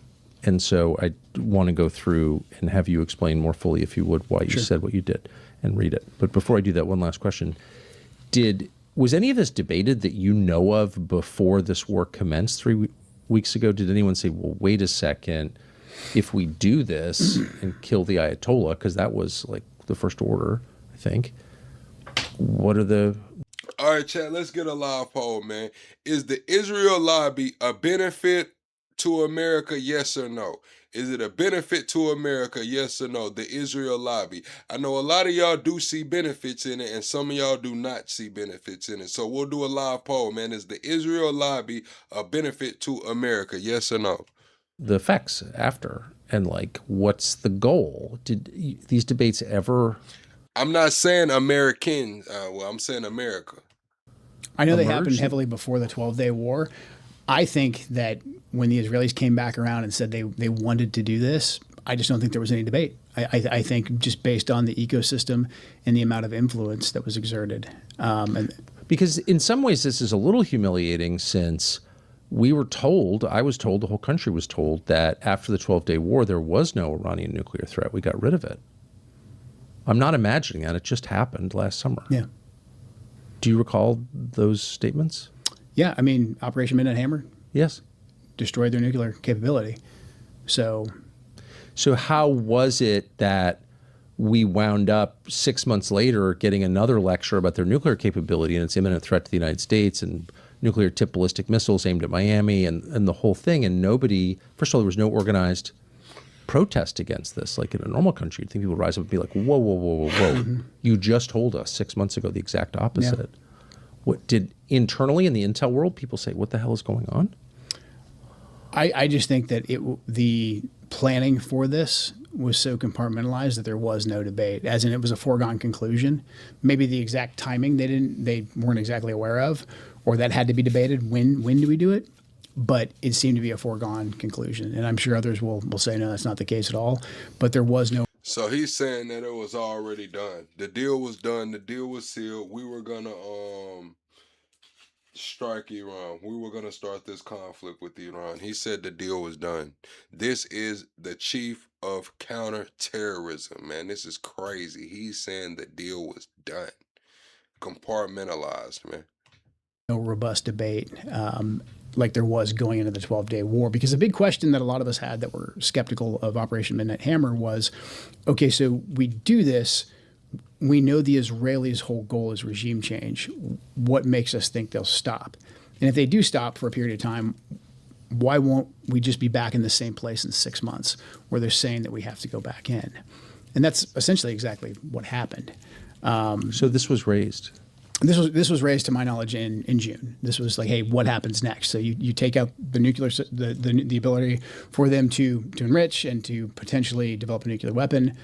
And so I want to go through and have you explain more fully, if you would, why you said what you did and read it. But before I do that, one last question. Was any of this debated that you know of before this war commenced 3 weeks ago? Did anyone say, well, wait a second, if we do this and kill the Ayatollah, because that was like the first order, I think, what are the... All right, chat, let's get a live poll, man. Is the Israel lobby a benefit to America, yes or no? Is it a benefit to America, yes or no? The Israel lobby. I know a lot of y'all do see benefits in it, and some of y'all do not see benefits in it. So we'll do a live poll, man. Is the Israel lobby a benefit to America, yes or no? The effects after, and what's the goal? Did these debates ever... I'm not saying American. I'm saying America. I know they happened heavily before the 12-day war. I think that when the Israelis came back around and said they wanted to do this, I just don't think there was any debate. I think just based on the ecosystem and the amount of influence that was exerted. Because in some ways this is a little humiliating since I was told, the whole country was told that after the 12-day war there was no Iranian nuclear threat. We got rid of it. I'm not imagining that. It just happened last summer. Yeah. Do you recall those statements? Yeah, I mean, Operation Midnight Hammer. Yes. Destroyed their nuclear capability. So how was it that we wound up 6 months later getting another lecture about their nuclear capability and its imminent threat to the United States and nuclear tipped ballistic missiles aimed at Miami and the whole thing? And nobody, first of all, there was no organized protest against this. Like in a normal country, you'd think people would rise up and be like, whoa, whoa, whoa, whoa, whoa. Mm-hmm. You just told us 6 months ago the exact opposite. What did internally in the intel world people say, what the hell is going on? I just think that the planning for this was so compartmentalized that there was no debate, as in it was a foregone conclusion. Maybe the exact timing they weren't exactly aware of, or that had to be debated. When do we do it? But it seemed to be a foregone conclusion, and I'm sure others will say no, that's not the case at all. But there was no. So he's saying that it was already done. The deal was done. The deal was sealed. We were gonna strike Iran. We were gonna start this conflict with Iran. He said the deal was done. This is the chief of counterterrorism, man. This is crazy. He's saying the deal was done. Compartmentalized, man. No robust debate like there was going into the 12-day war. Because the big question that a lot of us had that were skeptical of Operation Midnight Hammer was, okay, so we do this. We know the Israelis' whole goal is regime change. What makes us think they'll stop? And if they do stop for a period of time, why won't we just be back in the same place in 6 months where they're saying that we have to go back in? And that's essentially exactly what happened. So this was raised? This was raised, to my knowledge, in June. This was like, hey, what happens next? So you take out the nuclear, the ability for them to enrich and to potentially develop a nuclear weapon.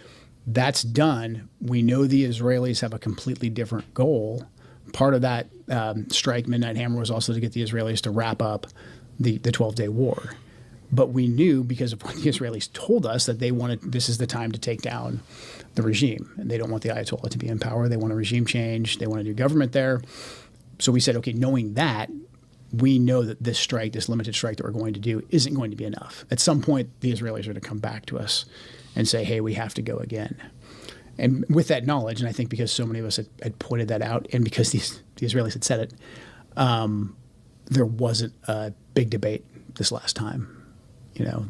That's done. We know the Israelis have a completely different goal. Part of that strike, Midnight Hammer, was also to get the Israelis to wrap up the 12-day war. But we knew, because of what the Israelis told us, that they wanted, this is the time to take down the regime. And they don't want the Ayatollah to be in power. They want a regime change. They want a new government there. So we said, okay, knowing that, we know that this strike, this limited strike that we're going to do, isn't going to be enough. At some point, the Israelis are going to come back to us and say, hey, we have to go again. And with that knowledge, and I think because so many of us had pointed that out, and because the Israelis had said it, there wasn't a big debate this last time. You know,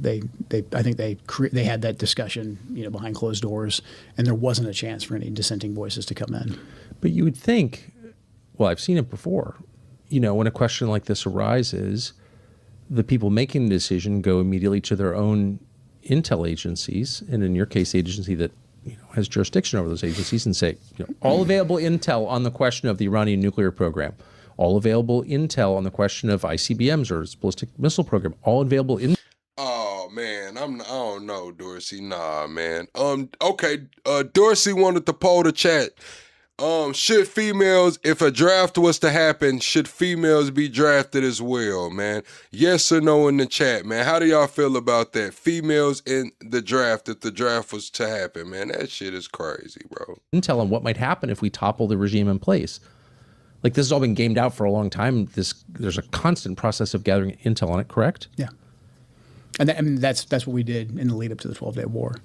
I think they had that discussion, you know, behind closed doors, and there wasn't a chance for any dissenting voices to come in. But you would think, well, I've seen it before. You know, when a question like this arises, the people making the decision go immediately to their own intel agencies, and in your case, the agency that has jurisdiction over those agencies, and say, all available intel on the question of the Iranian nuclear program, all available intel on the question of ICBMs or its ballistic missile program, all available intel. Oh man, I don't know, Dorsey. Nah, man. Okay. Dorsey wanted to poll the chat. Should females, if a draft was to happen, should females be drafted as well, man? Yes or no in the chat, man. How do y'all feel about that? Females in the draft, if the draft was to happen, man. That shit is crazy, bro. Intel on what might happen if we topple the regime in place. Like, this has all been gamed out for a long time. There's a constant process of gathering intel on it, correct? Yeah. And that's what we did in the lead up to the 12-day war.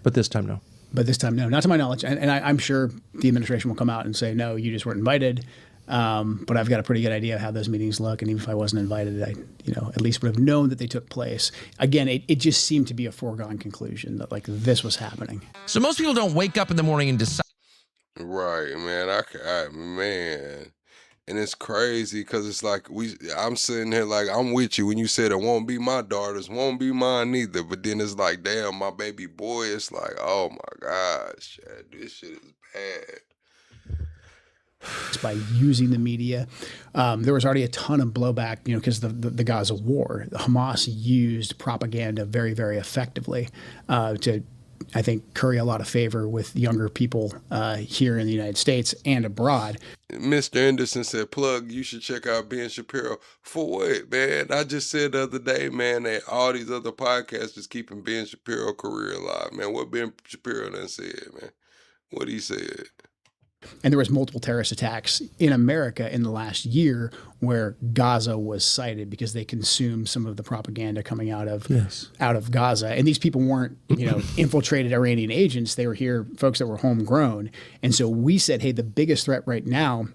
But this time, no. But this time, no. Not to my knowledge. And I'm sure the administration will come out and say, no, you just weren't invited. But I've got a pretty good idea of how those meetings look. And even if I wasn't invited, I at least would have known that they took place. Again, it just seemed to be a foregone conclusion that, like, this was happening. So most people don't wake up in the morning and decide. Right, man. Man. And it's crazy because it's like I'm sitting here like I'm with you when you said it won't be my daughters, won't be mine either. But then it's like, damn, my baby boy. It's like, oh my gosh, this shit is bad. By using the media, there was already a ton of blowback, because the Gaza war. Hamas used propaganda very, very effectively to, I think, curry a lot of favor with younger people here in the United States and abroad. Mr. Anderson said, plug, you should check out Ben Shapiro. For what, man? I just said the other day, man, that all these other podcasts is keeping Ben Shapiro's career alive, man. What Ben Shapiro done said, man? What he said. And there was multiple terrorist attacks in America in the last year where Gaza was cited because they consumed some of the propaganda coming out of Gaza. And these people weren't, infiltrated Iranian agents. They were here, folks that were homegrown. And so we said, hey, the biggest threat right now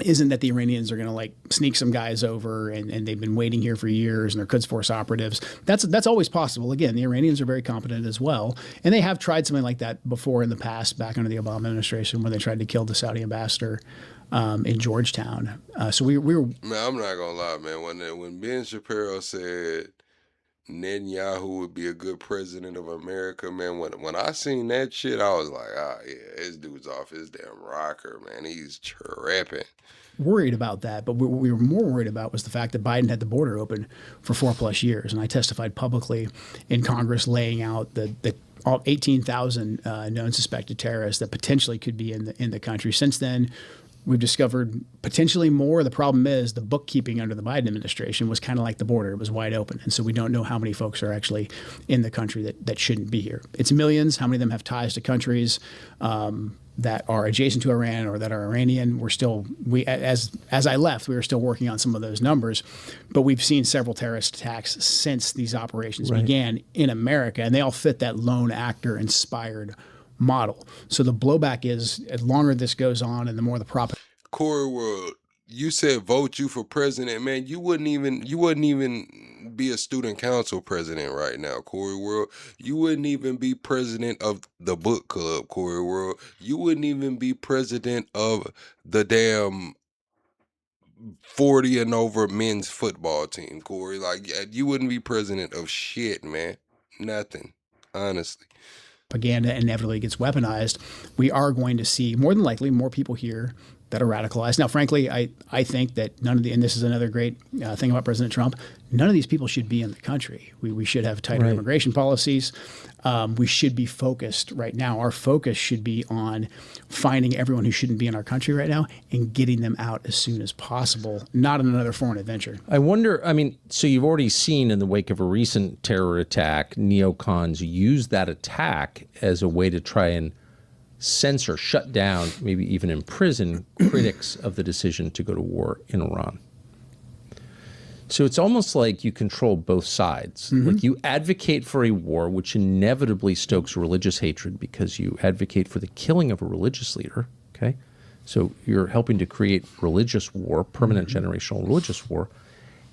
isn't that the Iranians are going to like sneak some guys over and they've been waiting here for years and they're Quds Force operatives. That's always possible. Again, the Iranians are very competent as well. And they have tried something like that before in the past, back under the Obama administration, when they tried to kill the Saudi ambassador in Georgetown. So we were... Man, I'm not going to lie, man. When Ben Shapiro said Netanyahu would be a good president of America, man, when I seen that shit, I was like, yeah, this dude's off his damn rocker, man. He's tripping. Worried about that, but what we were more worried about was the fact that Biden had the border open for 4+ years, and I testified publicly in Congress laying out the all 18,000 known suspected terrorists that potentially could be in the country. Since then, we've discovered potentially more. The problem is the bookkeeping under the Biden administration was kind of like the border. It was wide open. And so we don't know how many folks are actually in the country that shouldn't be here. It's millions. How many of them have ties to countries that are adjacent to Iran or that are Iranian? We're still, as I left, we were still working on some of those numbers. But we've seen several terrorist attacks since these operations began in America, and they all fit that lone actor inspired model. So the blowback is, the longer this goes on and the more the propaganda. Corey World, you said vote you for president, man. You wouldn't even be a student council president right now, Corey World. You wouldn't even be president of the book club, Corey World. You wouldn't even be president of the damn 40 and over men's football team, Corey. Like, you wouldn't be president of shit, man. Nothing, honestly. Propaganda inevitably gets weaponized. We are going to see, more than likely, more people here that are radicalized. Now, frankly, I think that none of the, and this is another great thing about President Trump, none of these people should be in the country. We should have tighter immigration policies. We should be focused right now. Our focus should be on finding everyone who shouldn't be in our country right now and getting them out as soon as possible, not in another foreign adventure. I wonder, I mean, so you've already seen in the wake of a recent terror attack, neocons use that attack as a way to try and censor, shut down, maybe even imprison critics of the decision to go to war in Iran. So it's almost like you control both sides. Like you advocate for a war, which inevitably stokes religious hatred because you advocate for the killing of a religious leader, okay? So you're helping to create religious war, permanent generational religious war.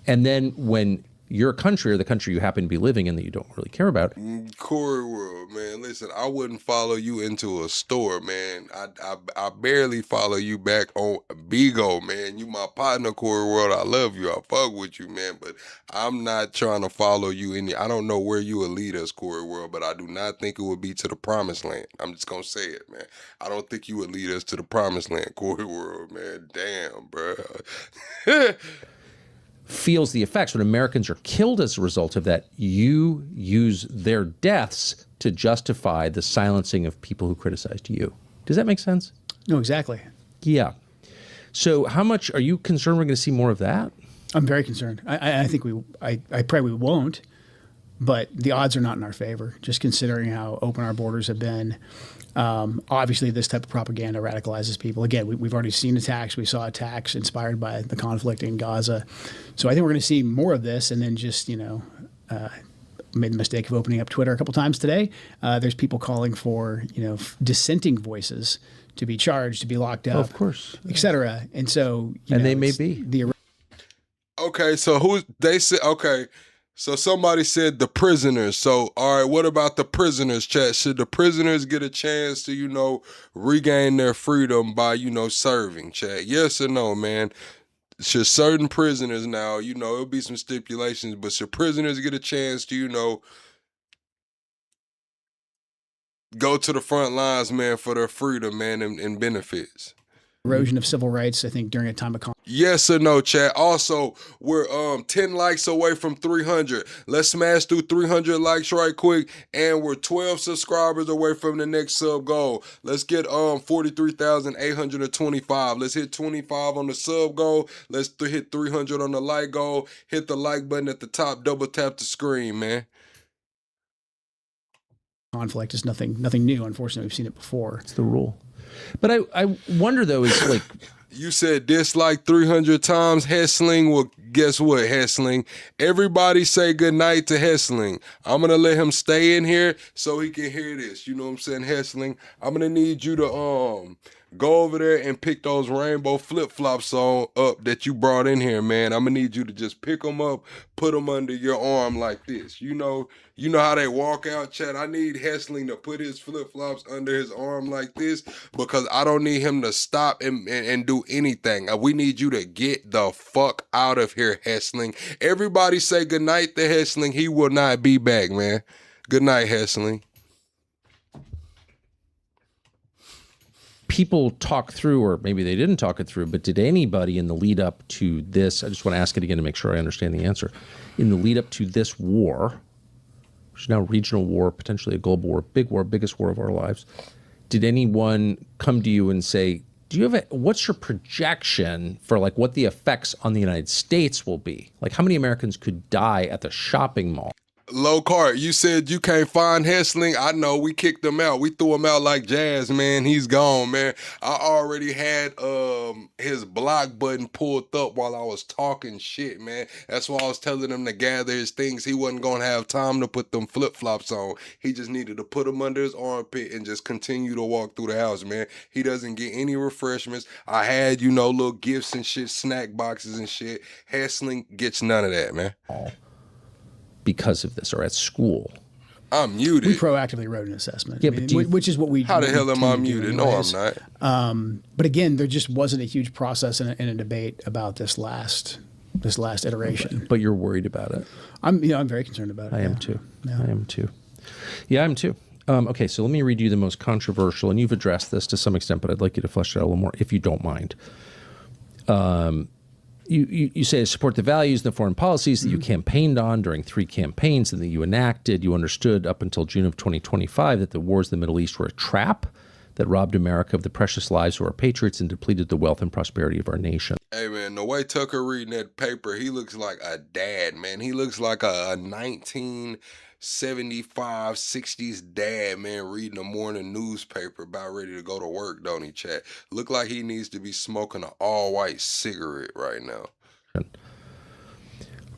And then when your country or the country you happen to be living in that you don't really care about. Corey World, man, listen, I wouldn't follow you into a store, man. I barely follow you back on Bigo, man. You my partner, Corey World. I love you. I fuck with you, man. But I'm not trying to follow you in. I don't know where you will lead us, Corey World, but I do not think it would be to the promised land. I'm just going to say it, man. I don't think you would lead us to the promised land, Corey World, man. Damn, bro. Feels the effects. When Americans are killed as a result of that, you use their deaths to justify the silencing of people who criticized you. Does that make sense? No, exactly. Yeah. So how much are you concerned we're going to see more of that? I'm very concerned. I think I pray we won't, but the odds are not in our favor, just considering how open our borders have been. Obviously, this type of propaganda radicalizes people. Again, we've already seen attacks. We saw attacks inspired by the conflict in Gaza. So I think we're going to see more of this. And then just, made the mistake of opening up Twitter a couple times today. There's people calling for, dissenting voices to be charged, to be locked up, of course, et cetera. And so, they may be. Okay, so so somebody said the prisoners. So, all right, what about the prisoners, chat? Should the prisoners get a chance to, regain their freedom by, serving, chat? Yes or no, man? Should certain prisoners now, it'll be some stipulations, but should prisoners get a chance to, go to the front lines, man, for their freedom, man, and benefits? Erosion of civil rights, I think, during a time of conflict. Yes or no, chat? Also, we're 10 likes away from 300. Let's smash through 300 likes right quick, and we're 12 subscribers away from the next sub goal. Let's get 43,825. Let's hit 25 on the sub goal. Let's hit 300 on the like goal. Hit the like button at the top. Double tap the screen, man. Conflict is nothing new. Unfortunately, we've seen it before. It's the rule. But I wonder, though, is like... You said dislike 300 times, Hessling. Well, guess what, Hessling? Everybody say goodnight to Hessling. I'm going to let him stay in here so he can hear this. You know what I'm saying, Hessling? I'm going to need you to Go over there and pick those rainbow flip-flops on up that you brought in here, man. I'm gonna need you to just pick them up, put them under your arm like this. You know how they walk out, Chad. I need Hessling to put his flip-flops under his arm like this because I don't need him to stop and do anything. We need you to get the fuck out of here, Hessling. Everybody say goodnight to Hessling. He will not be back, man. Good night, Hessling. People talk through, or maybe they didn't talk it through, but did anybody in the lead up to this, I just want to ask it again to make sure I understand the answer, in the lead up to this war, which is now a regional war, potentially a global war, big war, biggest war of our lives, did anyone come to you and say, do you have what's your projection for like what the effects on the United States will be? Like how many Americans could die at the shopping mall? Low Cart, you said you can't find Hessling. I know, we kicked him out. We threw him out like Jazz, man. He's gone, man. I already had his block button pulled up while I was talking shit, man. That's why I was telling him to gather his things. He wasn't going to have time to put them flip-flops on. He just needed to put them under his armpit and just continue to walk through the house, man. He doesn't get any refreshments. I had, little gifts and shit, snack boxes and shit. Hessling gets none of that, man. Because of this, or at school? I'm muted. We proactively wrote an assessment. Yeah, which is what we. How the hell am I muted? No, I'm not. But again, there just wasn't a huge process and a debate about this last iteration. But you're worried about it. I'm very concerned about it. I am too. Yeah. I am too. Yeah, I'm too. Okay, so let me read you the most controversial, and you've addressed this to some extent, but I'd like you to flesh it out a little more, if you don't mind. You say to support the values and the foreign policies that you campaigned on during 3 campaigns and that you enacted. You understood up until June of 2025 that the wars in the Middle East were a trap that robbed America of the precious lives of our patriots and depleted the wealth and prosperity of our nation. Hey, man, the way Tucker reading that paper, he looks like a dad, man. He looks like a 1975, 60s dad, man, reading a morning newspaper about ready to go to work, don't he, chat? Look like he needs to be smoking an all-white cigarette right now.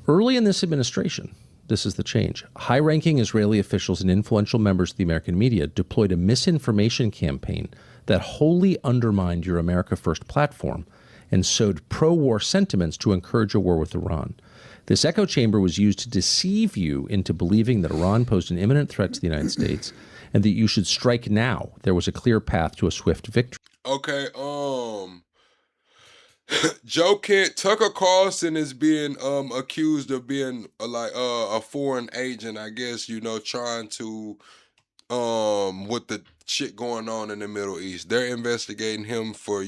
Early in this administration, this is the change, high-ranking Israeli officials and influential members of the American media deployed a misinformation campaign that wholly undermined your America First platform and sowed pro-war sentiments to encourage a war with Iran. This echo chamber was used to deceive you into believing that Iran posed an imminent threat to the United States and that you should strike now. There was a clear path to a swift victory. Okay, Joe Kent, Tucker Carlson is being accused of being a foreign agent, I guess, trying to with the shit going on in the Middle East. They're investigating him for,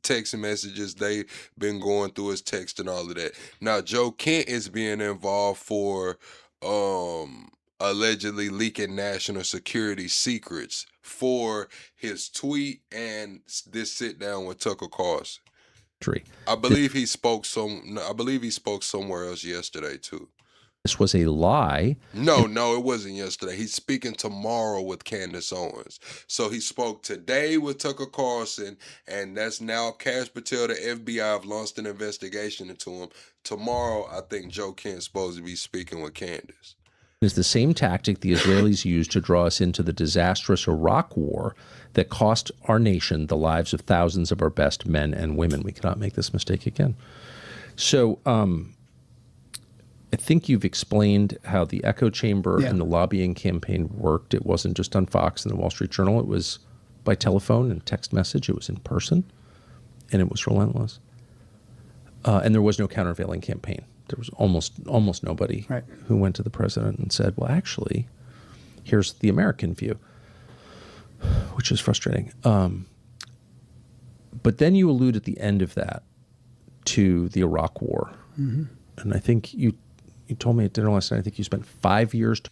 text messages they've been going through his text and all of that. Now, Joe Kent is being involved for allegedly leaking national security secrets for his tweet and this sit down with Tucker Carlson. I believe he spoke somewhere else yesterday too. This was a lie. No, it wasn't yesterday. He's speaking tomorrow with Candace Owens. So he spoke today with Tucker Carlson, and that's now Cash Patel, the FBI, have launched an investigation into him. Tomorrow, I think Joe Kent's supposed to be speaking with Candace. Is the same tactic the Israelis used to draw us into the disastrous Iraq war that cost our nation the lives of thousands of our best men and women. We cannot make this mistake again. So I think you've explained how the echo chamber and the lobbying campaign worked. It wasn't just on Fox and the Wall Street Journal. It was by telephone and text message. It was in person, and it was relentless. And there was no countervailing campaign. There was almost nobody who went to the president and said, well, actually, here's the American view, which is frustrating. But then you allude at the end of that to the Iraq war. Mm-hmm. And I think you told me at dinner last night, I think you spent 5 years.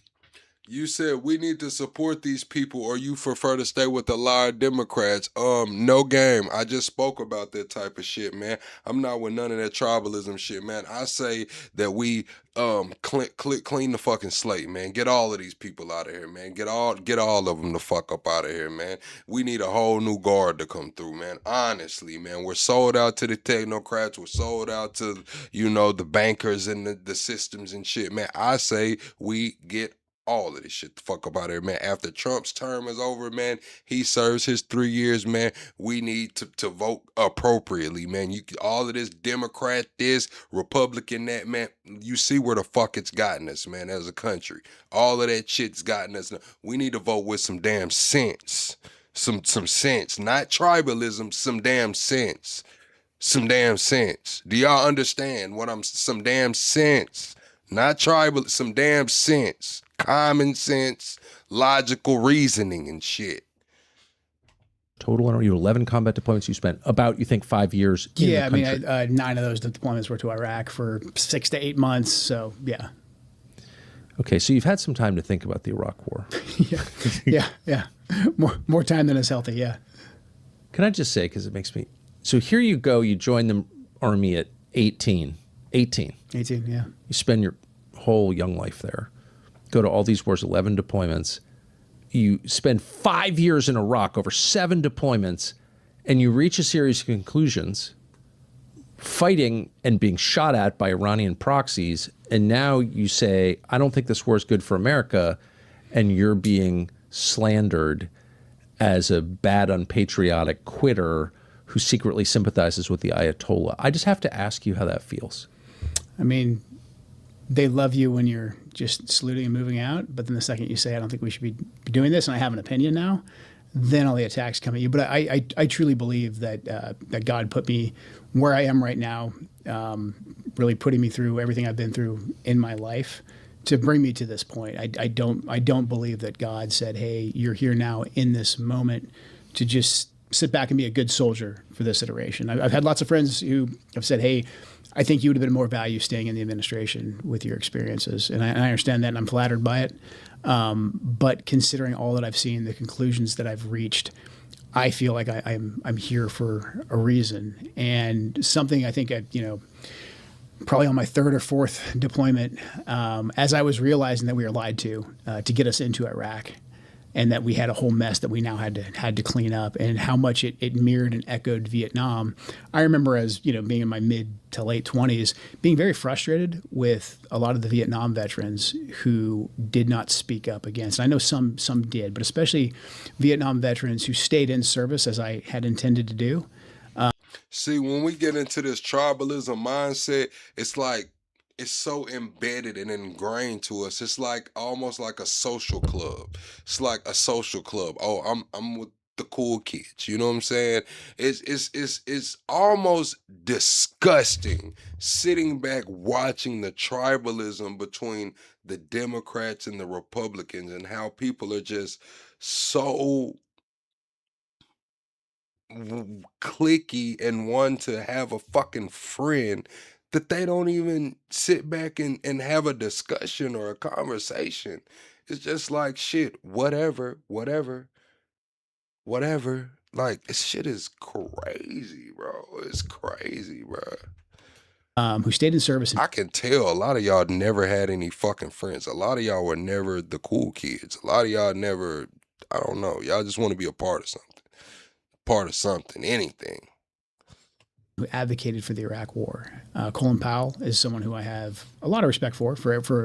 You said we need to support these people, or you prefer to stay with the liar Democrats. No game. I just spoke about that type of shit, man. I'm not with none of that tribalism shit, man. I say that we clean the fucking slate, man. Get all of these people out of here, man. Get all of them the fuck up out of here, man. We need a whole new guard to come through, man. Honestly, man. We're sold out to the technocrats. We're sold out to, the bankers and the systems and shit, man. I say we get all of this shit the fuck up out of here, man. After Trump's term is over, man, he serves his 3 years, man. We need to vote appropriately, man. All of this Democrat this, Republican that, man. You see where the fuck it's gotten us, man, as a country. All of that shit's gotten us. We need to vote with some damn sense. Some sense. Not tribalism, some damn sense. Some damn sense. Do y'all understand what some damn sense? Not tribal, some damn sense. Common sense, logical reasoning and shit. Total, I don't know, 11 combat deployments. You spent about, you think, 5 years in the country. I mean, 9 of those deployments were to Iraq for 6 to 8 months. So, yeah. Okay, so you've had some time to think about the Iraq War. yeah. More time than is healthy, yeah. Can I just say, because it makes me... So here you go, you join the Army at 18. 18, yeah. You spend your whole young life there. Go to all these wars, 11 deployments. You spend 5 years in Iraq, over 7 deployments, and you reach a series of conclusions, fighting and being shot at by Iranian proxies, and now you say, I don't think this war is good for America, and you're being slandered as a bad, unpatriotic quitter who secretly sympathizes with the Ayatollah. I just have to ask you how that feels. I mean, they love you when you're just saluting and moving out, but then the second you say, I don't think we should be doing this, and I have an opinion now, then all the attacks come at you. But I truly believe that that God put me where I am right now, really putting me through everything I've been through in my life to bring me to this point. I don't believe that God said, hey, you're here now in this moment to just sit back and be a good soldier for this iteration. I've had lots of friends who have said, hey, I think you would have been more value staying in the administration with your experiences. And I understand that, and I'm flattered by it. But considering all that I've seen, the conclusions that I've reached, I feel like I'm here for a reason. And something I think probably on my 3rd or 4th deployment, as I was realizing that we were lied to get us into Iraq, and that we had a whole mess that we now had to clean up, and how much it mirrored and echoed Vietnam. I remember, as being in my mid to late 20s, being very frustrated with a lot of the Vietnam veterans who did not speak up against. I know some did, but especially Vietnam veterans who stayed in service as I had intended to do. See, when we get into this tribalism mindset, it's like, it's so embedded and ingrained to us. It's like almost like a social club. It's like a social club. Oh, I'm with the cool kids. You know what I'm saying? It's almost disgusting sitting back watching the tribalism between the Democrats and the Republicans, and how people are just so clicky and want to have a fucking friend that they don't even sit back and have a discussion or a conversation. It's just like, shit, whatever. Like, this shit is crazy, bro. It's crazy, bro. Who stayed in service. I can tell a lot of y'all never had any fucking friends. A lot of y'all were never the cool kids. A lot of y'all never, I don't know. Y'all just want to be a part of something. Anything. Who advocated for the Iraq War. Colin Powell is someone who I have a lot of respect for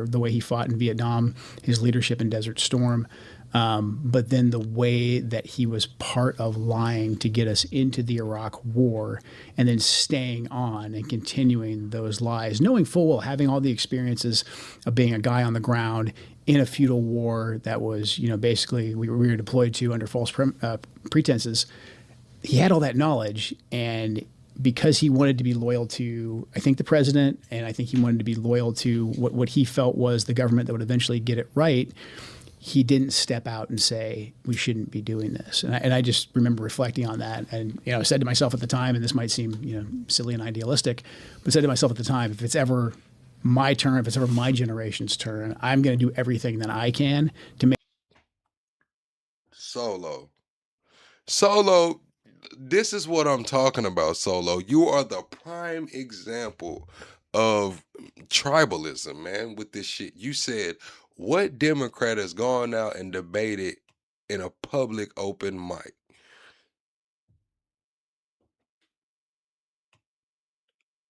the way he fought in Vietnam, his leadership in Desert Storm, but then the way that he was part of lying to get us into the Iraq War, and then staying on and continuing those lies, knowing full well, having all the experiences of being a guy on the ground in a feudal war that was, basically we were deployed to under false pretenses. He had all that knowledge, and because he wanted to be loyal to, I think, the president, and I think he wanted to be loyal to what he felt was the government that would eventually get it right, he didn't step out and say, we shouldn't be doing this. And I just remember reflecting on that. And, I said to myself at the time, and this might seem, silly and idealistic, but said to myself at the time, if it's ever my turn, if it's ever my generation's turn, I'm going to do everything that I can to make. Solo, this is what I'm talking about, Solo. You are the prime example of tribalism, man, with this shit. You said, what Democrat has gone out and debated in a public open mic?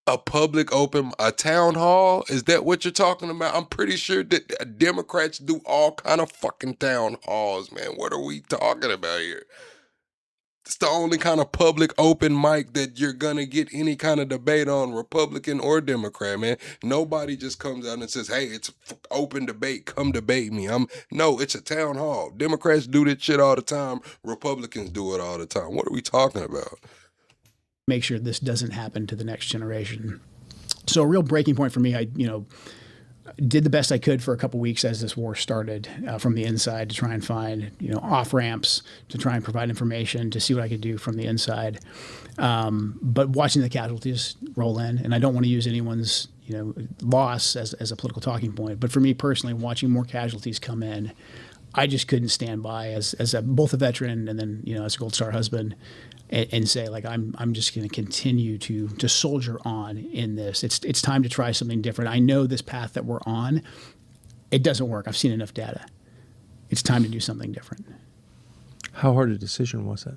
a town hall? Is that what you're talking about? I'm pretty sure that Democrats do all kind of fucking town halls, man. What are we talking about here? It's the only kind of public open mic that you're gonna get any kind of debate on, Republican or Democrat, man. Nobody just comes out and says, hey, it's open debate, come debate me. No, it's a town hall. Democrats do this shit all the time. Republicans do it all the time. What are we talking about? Make sure this doesn't happen to the next generation. So a real breaking point for me, I did the best I could for a couple weeks as this war started from the inside to try and find off ramps to try and provide information to see what I could do from the inside. But watching the casualties roll in, and I don't want to use anyone's loss as a political talking point, but for me personally, watching more casualties come in, I just couldn't stand by as both a veteran and then as a Gold Star husband. And say, like, I'm just going to continue to soldier on in this. It's time to try something different. I know this path that we're on, it doesn't work. I've seen enough data. It's time to do something different. How hard a decision was it?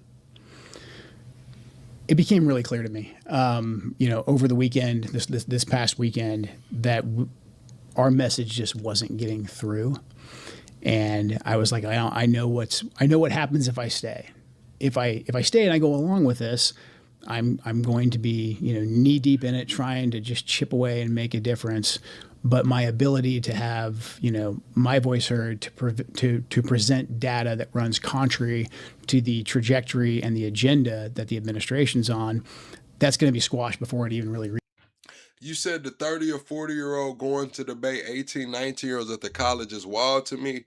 It became really clear to me, over the weekend, this past weekend, that our message just wasn't getting through. And I was like, I know what happens if I stay. If I stay and I go along with this, I'm going to be knee deep in it, trying to just chip away and make a difference. But my ability to have my voice heard, to present data that runs contrary to the trajectory and the agenda that the administration's on, that's going to be squashed before it even really. You said the 30 or 40-year-old going to debate 18, 19-year-olds at the college is wild to me.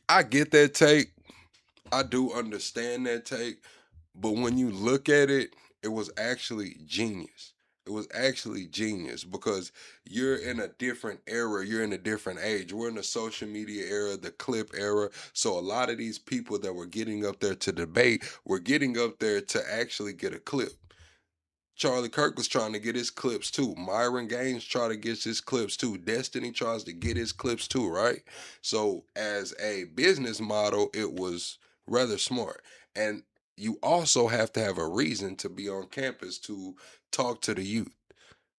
I get that take. I do understand that take, but when you look at it, it was actually genius. It was actually genius because you're in a different era. You're in a different age. We're in the social media era, the clip era. So a lot of these people that were getting up there to debate were getting up there to actually get a clip. Charlie Kirk was trying to get his clips too. Myron Gaines tried to get his clips too. Destiny tries to get his clips too, right? So as a business model, it was rather smart. And you also have to have a reason to be on campus to talk to the youth.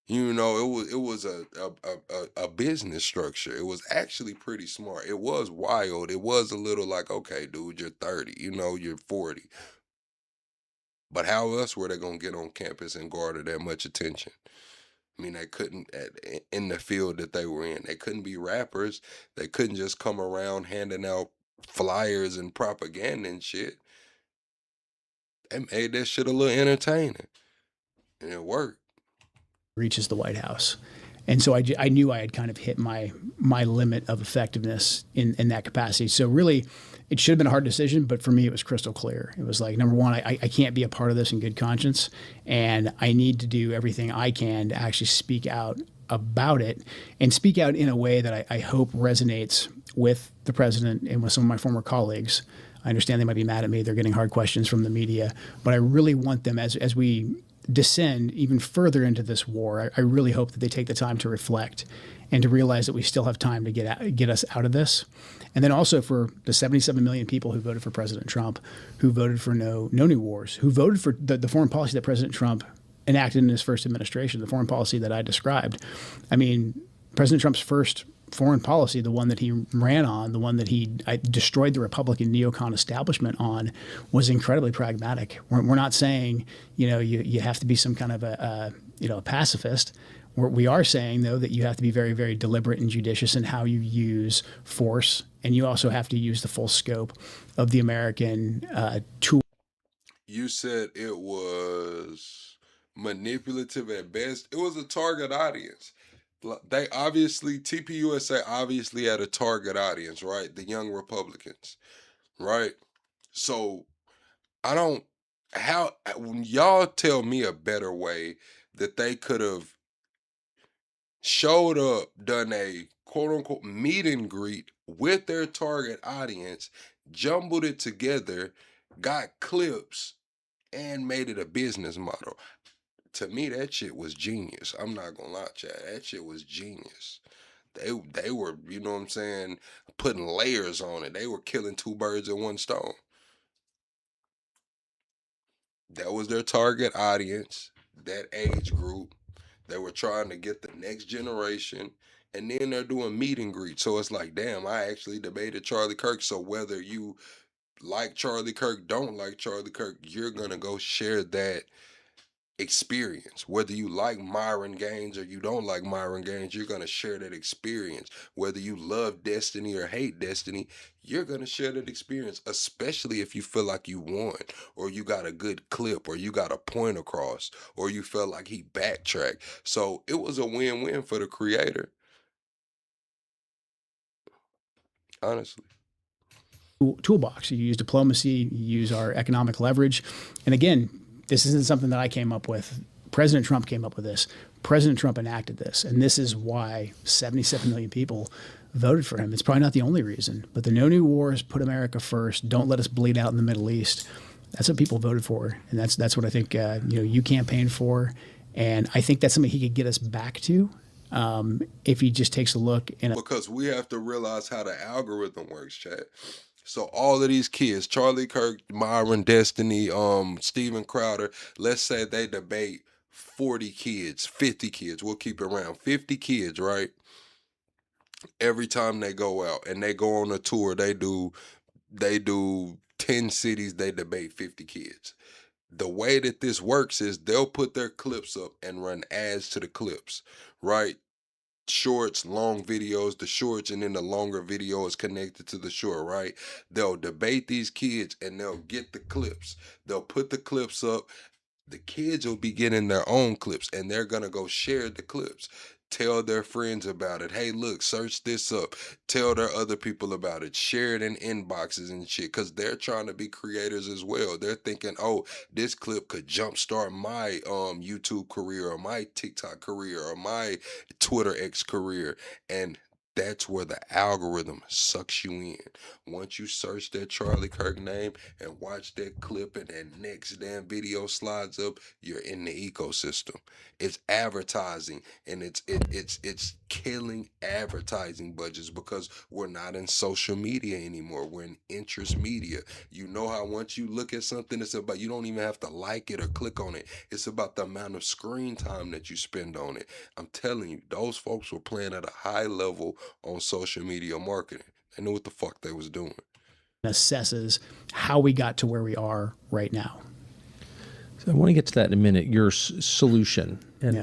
It was a business structure. It was actually pretty smart. It was wild. It was a little like, okay, dude, you're 30, you're 40. But how else were they going to get on campus and garner that much attention? I mean, they couldn't, in the field that they were in, they couldn't be rappers. They couldn't just come around handing out flyers and propaganda and shit. They made that shit a little entertaining. And it worked. Reaches the White House. And so I knew I had kind of hit my limit of effectiveness in that capacity. So really, it should have been a hard decision, but for me, it was crystal clear. It was like, number one, I can't be a part of this in good conscience, and I need to do everything I can to actually speak out about it and speak out in a way that I hope resonates with the president and with some of my former colleagues. I understand they might be mad at me. They're getting hard questions from the media, but I really want them, as we descend even further into this war, I really hope that they take the time to reflect and to realize that we still have time to get us out of this. And then also for the 77 million people who voted for President Trump, who voted for no new wars, who voted for the foreign policy that President Trump enacted in his first administration, the foreign policy that I described. I mean, President Trump's first foreign policy, the one that he ran on, the one that he destroyed the Republican neocon establishment on, was incredibly pragmatic. We're not saying, you have to be some kind of a pacifist. We are saying, though, that you have to be very, very deliberate and judicious in how you use force, and you also have to use the full scope of the American tool. You said it was manipulative at best. It was a target audience. They obviously, TPUSA obviously had a target audience, right? The young Republicans, right? So y'all tell me a better way that they could have showed up, done a quote unquote meet and greet with their target audience, jumbled it together, got clips, and made it a business model. To me, that shit was genius. I'm not gonna lie, Chad. That shit was genius. They were, you know what I'm saying, putting layers on it. They were killing two birds with one stone. That was their target audience. that age group. They were trying to get the next generation, and then they're doing meet and greet. So it's like, damn, I actually debated Charlie Kirk. So whether you like Charlie Kirk, don't like Charlie Kirk, you're gonna go share that experience. Whether you like Myron Gaines or you don't like Myron Gaines, you're gonna share that experience. Whether you love Destiny or hate Destiny, you're gonna share that experience, especially if you feel like you won, or you got a good clip, or you got a point across, or you felt like he backtracked. So it was a win-win for the creator, honestly. Toolbox. You use diplomacy, you use our economic leverage. And again, this isn't something that I came up with. President Trump came up with this. President Trump enacted this. And this is why 77 million people voted for him. It's probably not the only reason, but the No New Wars, put America first, don't let us bleed out in the Middle East. That's what people voted for. And that's what I think you campaigned for. And I think that's something he could get us back to. If he just takes a look. Because we have to realize how the algorithm works, chat. So all of these kids, Charlie Kirk, Myron, Destiny, Steven Crowder, let's say they debate 40 kids, 50 kids, we'll keep it around, 50 kids, right? Every time they go out and they go on a tour, they do 10 cities, they debate 50 kids. The way that this works is they'll put their clips up and run ads to the clips, right? Shorts, long videos, the shorts, and then the longer video is connected to the short, right? They'll debate these kids and they'll get the clips. They'll put the clips up. The kids will be getting their own clips and they're going to go share the clips. Tell their friends about it. Hey, look, search this up. Tell their other people about it. Share it in inboxes and shit, because they're trying to be creators as well. They're thinking, oh, this clip could jumpstart my YouTube career or my TikTok career or my Twitter X career. And that's where the algorithm sucks you in. Once you search that Charlie Kirk name and watch that clip and that next damn video slides up, you're in the ecosystem. It's advertising, and it's killing advertising budgets because we're not in social media anymore. We're in interest media. You know how once you look at something, it's about, you don't even have to like it or click on it. It's about the amount of screen time that you spend on it. I'm telling you, those folks were playing at a high level on social media marketing. They knew what the fuck they was doing. Assesses how we got to where we are right now. So I want to get to that in a minute. Your solution, and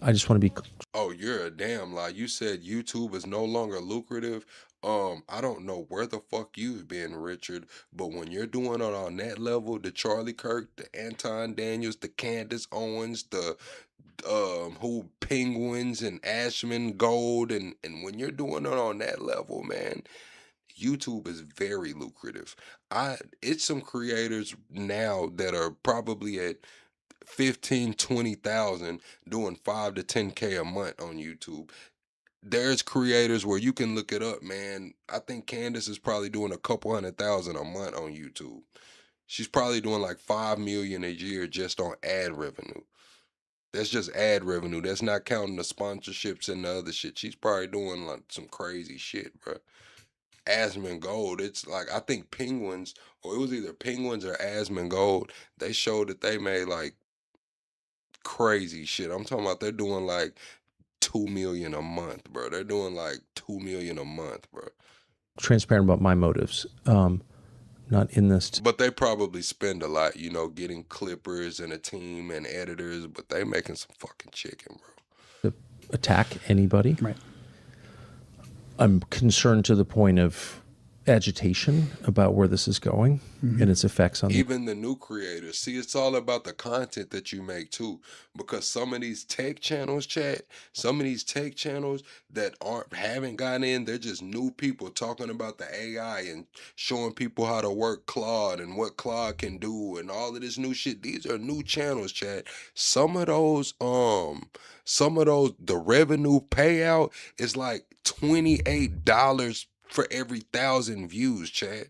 I just want to be. Oh, you're a damn lie. You said YouTube is no longer lucrative. I don't know where the fuck you've been, Richard, but when you're doing it on that level, the Charlie Kirk, the Anton Daniels, the Candace Owens, the Penguins and Ashman Gold, and when you're doing it on that level, man, YouTube is very lucrative. It's some creators now that are probably at 15-20,000 doing 5 to 10K a month on YouTube. There's creators where you can look it up, man. I think Candace is probably doing a couple 100,000 a month on YouTube. She's probably doing like 5 million a year just on ad revenue. That's just ad revenue. That's not counting the sponsorships and the other shit. She's probably doing like some crazy shit, bro. Asmongold Gold, it's like, I think Penguins, or it was either Penguins or Asmongold Gold, they showed that they made like crazy shit. I'm talking about they're doing like 2 million a month, bro. They're doing like 2 million a month, bro. Transparent about my motives. Not in this. But they probably spend a lot, getting clippers and a team and editors, but they making some fucking chicken, bro. To attack anybody. Right. I'm concerned to the point of agitation about where this is going and its effects on even the new creators. See, it's all about the content that you make too, because some of these tech channels, that haven't gotten in, they're just new people talking about the AI and showing people how to work Claude and what Claude can do and all of this new shit. These are new channels, chat. Some of those, the revenue payout is like $28 for every 1,000 views, chat.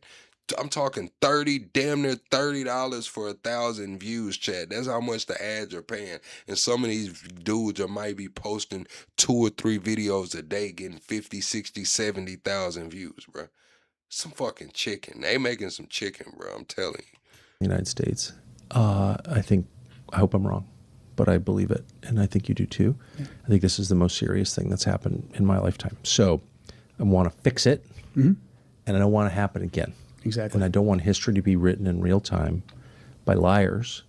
I'm talking damn near $30 for 1,000 views, chat. That's how much the ads are paying. And some of these dudes might be posting 2 or 3 videos a day, getting 50, 60, 70,000 views, bro. Some fucking chicken. They making some chicken, bro. I'm telling you. United States. I think I hope I'm wrong, but I believe it, and I think you do too. Yeah. I think this is the most serious thing that's happened in my lifetime. So I want to fix it, and I don't want it to happen again. Exactly. And I don't want history to be written in real time by liars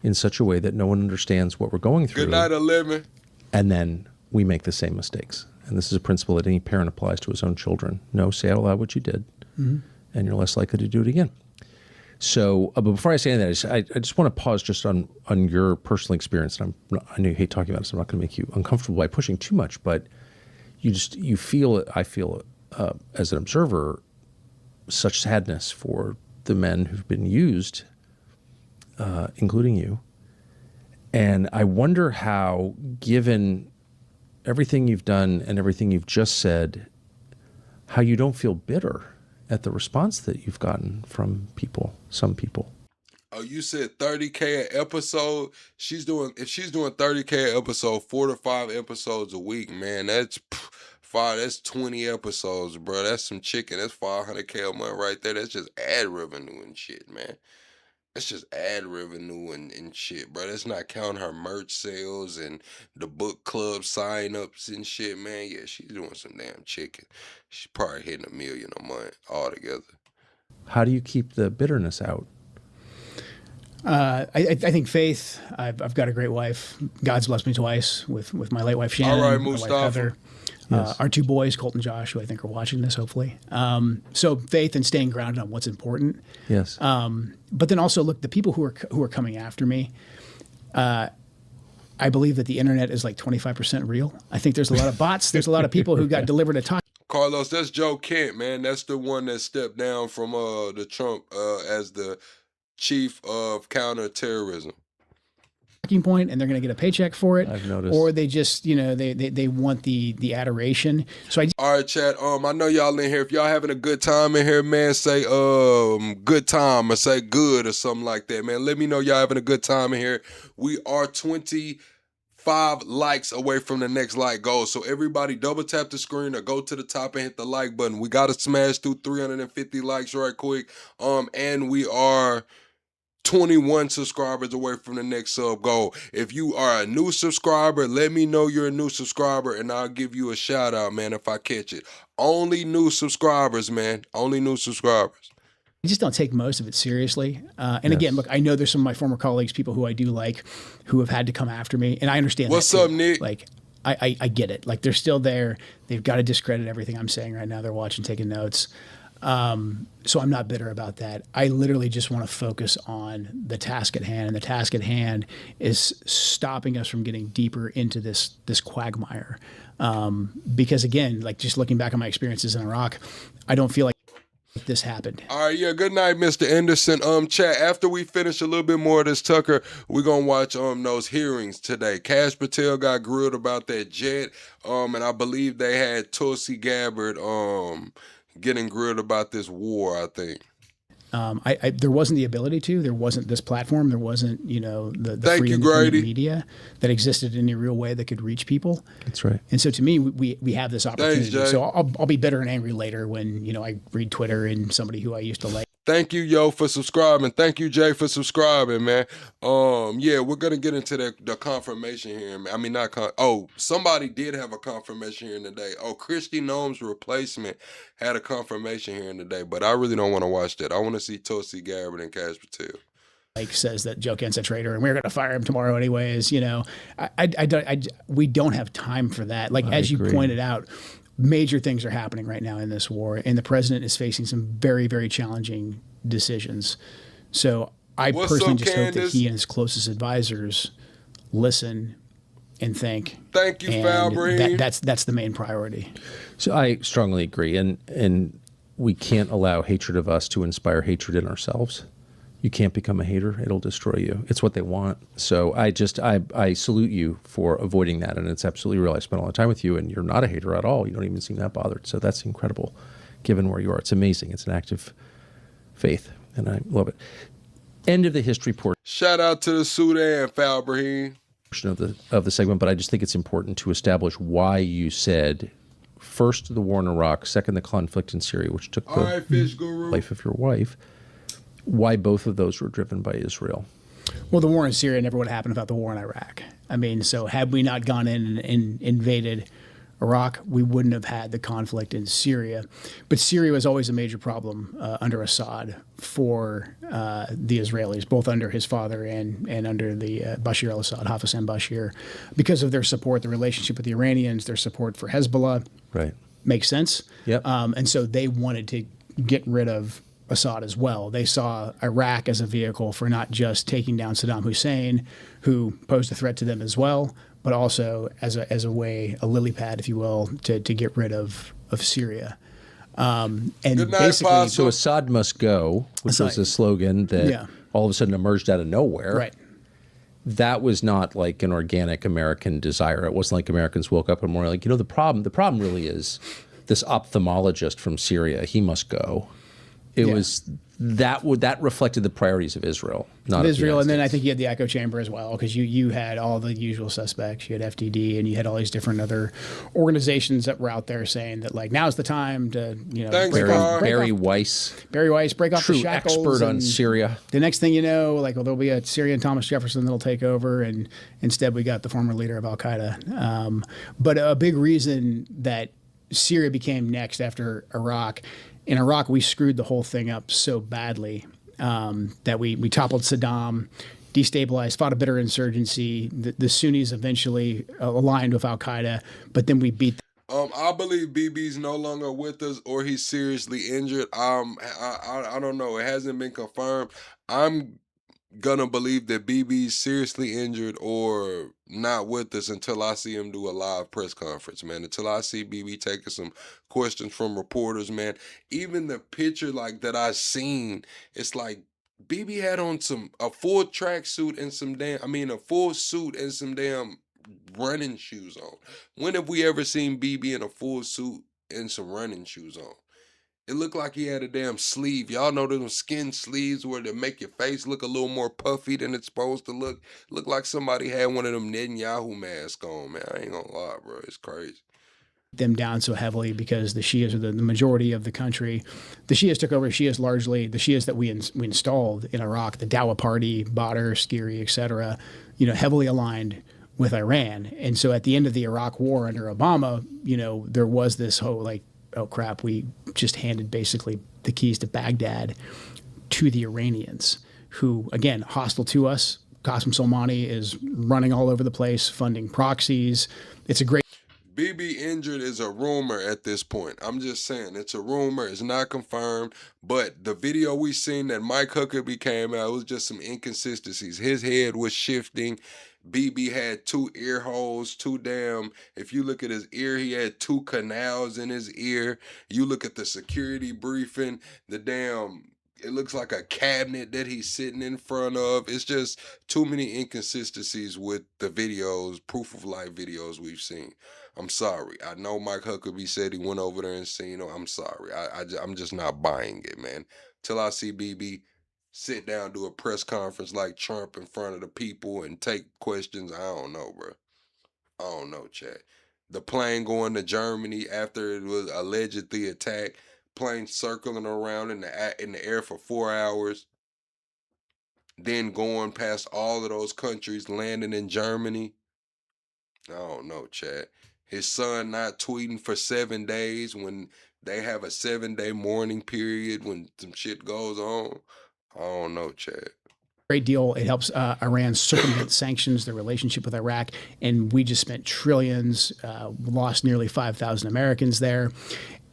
in such a way that no one understands what we're going through. Good night, 11. And then we make the same mistakes. And this is a principle that any parent applies to his own children. No, say out loud what you did, and you're less likely to do it again. So, but before I say any of that, I just want to pause just on your personal experience. And I know you hate talking about it, so I'm not going to make you uncomfortable by pushing too much, but you feel, I feel as an observer, such sadness for the men who've been used, including you. And I wonder how, given everything you've done and everything you've just said, how you don't feel bitter at the response that you've gotten from people, some people. Oh, you said 30K an episode? If she's doing 30K an episode, 4 to 5 episodes a week, man, that's 20 episodes, bro. That's some chicken. That's 500K a month right there. That's just ad revenue and shit, man. That's just ad revenue and shit, bro. That's not counting her merch sales and the book club sign-ups and shit, man. Yeah, she's doing some damn chicken. She's probably hitting $1 million a month altogether. How do you keep the bitterness out? I think faith. I've got a great wife. God's blessed me twice with my late wife Shannon, all right, my Mustafa. wife Heather, Yes. our 2 boys, Colt and Josh, who I think are watching this hopefully. So faith and staying grounded on what's important. Yes. But then also look, the people who are coming after me. I believe that the internet is like 25% real. I think there's a lot of bots. There's a lot of people who got delivered a talk. Carlos, that's Joe Kent, man. That's the one that stepped down from the Trump as the chief of counterterrorism. Point, and they're going to get a paycheck for it. I've noticed. Or they just, they want the adoration. So all right, chat. I know y'all in here. If y'all having a good time in here, man, say good time or say good or something like that, man. Let me know y'all having a good time in here. We are 25 likes away from the next like goal. So everybody double tap the screen or go to the top and hit the like button. We got to smash through 350 likes right quick. And we are 21 subscribers away from the next sub goal. If you are a new subscriber, let me know you're a new subscriber and I'll give you a shout out, man, if I catch it. Only new subscribers, man. Only new subscribers. I just don't take most of it seriously. And again, look, I know there's some of my former colleagues, people who I do like, who have had to come after me. And I understand What's that up, Nick? Like, I get it. Like, they're still there. They've got to discredit everything I'm saying right now. They're watching, taking notes. So I'm not bitter about that. I literally just want to focus on the task at hand, and the task at hand is stopping us from getting deeper into this quagmire. Because again, like just looking back on my experiences in Iraq, I don't feel like this happened. All right, yeah, good night, Mr. Anderson. Chat, after we finish a little bit more of this, Tucker, we're gonna watch those hearings today. Cash Patel got grilled about that jet, and I believe they had Tulsi Gabbard getting grilled about this war, I think. There wasn't the ability to. There wasn't this platform. There wasn't, the free independent media that existed in a real way that could reach people. That's right. And so to me, we have this opportunity. Thanks, Jay. So I'll be bitter and angry later when, I read Twitter and somebody who I used to like. Thank you, Yo, for subscribing. Thank you, Jay, for subscribing, man. Yeah, we're gonna get into the confirmation here. I mean, somebody did have a confirmation here today. Christy Noem's replacement had a confirmation here today, but I really don't want to watch that. I want to see Tulsi Gabbard and Cash Patel. Like says that Joe Kent's a traitor and we're going to fire him tomorrow anyways. We don't have time for that. Like, as you pointed out, major things are happening right now in this war, and the president is facing some very, very challenging decisions. So I personally just hope that he and his closest advisors listen and think. Thank you, Falbreen. That's the main priority. So I strongly agree, and we can't allow hatred of us to inspire hatred in ourselves. You can't become a hater. It'll destroy you. It's what they want. So I salute you for avoiding that. And it's absolutely real. I spent a lot of time with you and you're not a hater at all. You don't even seem that bothered. So that's incredible given where you are. It's amazing. It's an act of faith and I love it. End of the history portion. Shout out to the Sudan, Falbreen. Of the segment, but I just think it's important to establish why you said first the war in Iraq, second the conflict in Syria, which took the life of your wife. Why both of those were driven by Israel. Well, the war in Syria never would have happened without the war in Iraq. I mean, so had we not gone in and invaded Iraq, we wouldn't have had the conflict in Syria. But Syria was always a major problem under Assad for the Israelis, both under his father and under the Bashar al-Assad, Hassan Bashir, because of their support, the relationship with the Iranians, their support for Hezbollah. Right. Makes sense. Yep. And so they wanted to get rid of Assad as well. They saw Iraq as a vehicle for not just taking down Saddam Hussein, who posed a threat to them as well, but also as a way, a lily pad, if you will, to get rid of Syria. And basically, so Assad must go, which was a slogan that all of a sudden emerged out of nowhere. Right. That was not like an organic American desire. It wasn't like Americans woke up and were like, the problem really is this ophthalmologist from Syria. He must go. It was that reflected the priorities of Israel, not Israel. And then I think you had the echo chamber as well, because you had all the usual suspects. You had FDD, and you had all these different other organizations that were out there saying that like now's the time to Barry Weiss, break off true the shackles. Expert on Syria. The next thing you know, like there'll be a Syrian Thomas Jefferson that'll take over, and instead we got the former leader of Al Qaeda. But a big reason that Syria became next after Iraq. In Iraq, we screwed the whole thing up so badly that we toppled Saddam, destabilized, fought a bitter insurgency. The Sunnis eventually aligned with Al Qaeda, but then we beat them. I believe BB's no longer with us, or he's seriously injured. I don't know. It hasn't been confirmed. I'm gonna believe that BB's seriously injured or not with us until I see him do a live press conference, man. Until I see BB taking some questions from reporters, man. Even the picture like that I seen, it's like BB had on a full tracksuit and a full suit and some damn running shoes on. When have we ever seen BB in a full suit and some running shoes on? It looked like he had a damn sleeve. Y'all know those skin sleeves where they make your face look a little more puffy than it's supposed to look. Look like somebody had one of them Netanyahu masks on, man. I ain't gonna lie, bro. It's crazy. Them down so heavily because the Shias are the majority of the country. The Shias took over. Shias largely, the Shias that we installed in Iraq, the Dawa Party, Badr, Skiri, etc., heavily aligned with Iran. And so at the end of the Iraq war under Obama, there was this whole like, oh crap, we just handed basically the keys to Baghdad to the Iranians, who, again, hostile to us. Qasem Soleimani is running all over the place, funding proxies. It's a great... BB injured is a rumor at this point. I'm just saying, it's a rumor. It's not confirmed. But the video we seen that Mike Huckabee came out, it was just some inconsistencies. His head was shifting. BB had 2 ear holes, if you look at his ear, he had 2 canals in his ear. You look at the security briefing, it looks like a cabinet that he's sitting in front of. It's just too many inconsistencies with the videos, proof of life videos we've seen. I'm sorry. I know Mike Huckabee said he went over there and seen him. I'm sorry. I'm just not buying it, man. Till I see BB sit down, do a press conference like Trump in front of the people and take questions. I don't know, bro. I don't know, Chad. The plane going to Germany after it was allegedly attacked, plane circling around in the air for 4 hours, then going past all of those countries, landing in Germany. I don't know, Chad. His son not tweeting for 7 days when they have a 7-day mourning period when some shit goes on. I don't know, Chad. Great deal. It helps Iran circumvent sanctions, their relationship with Iraq, and we just spent trillions, lost nearly 5,000 Americans there,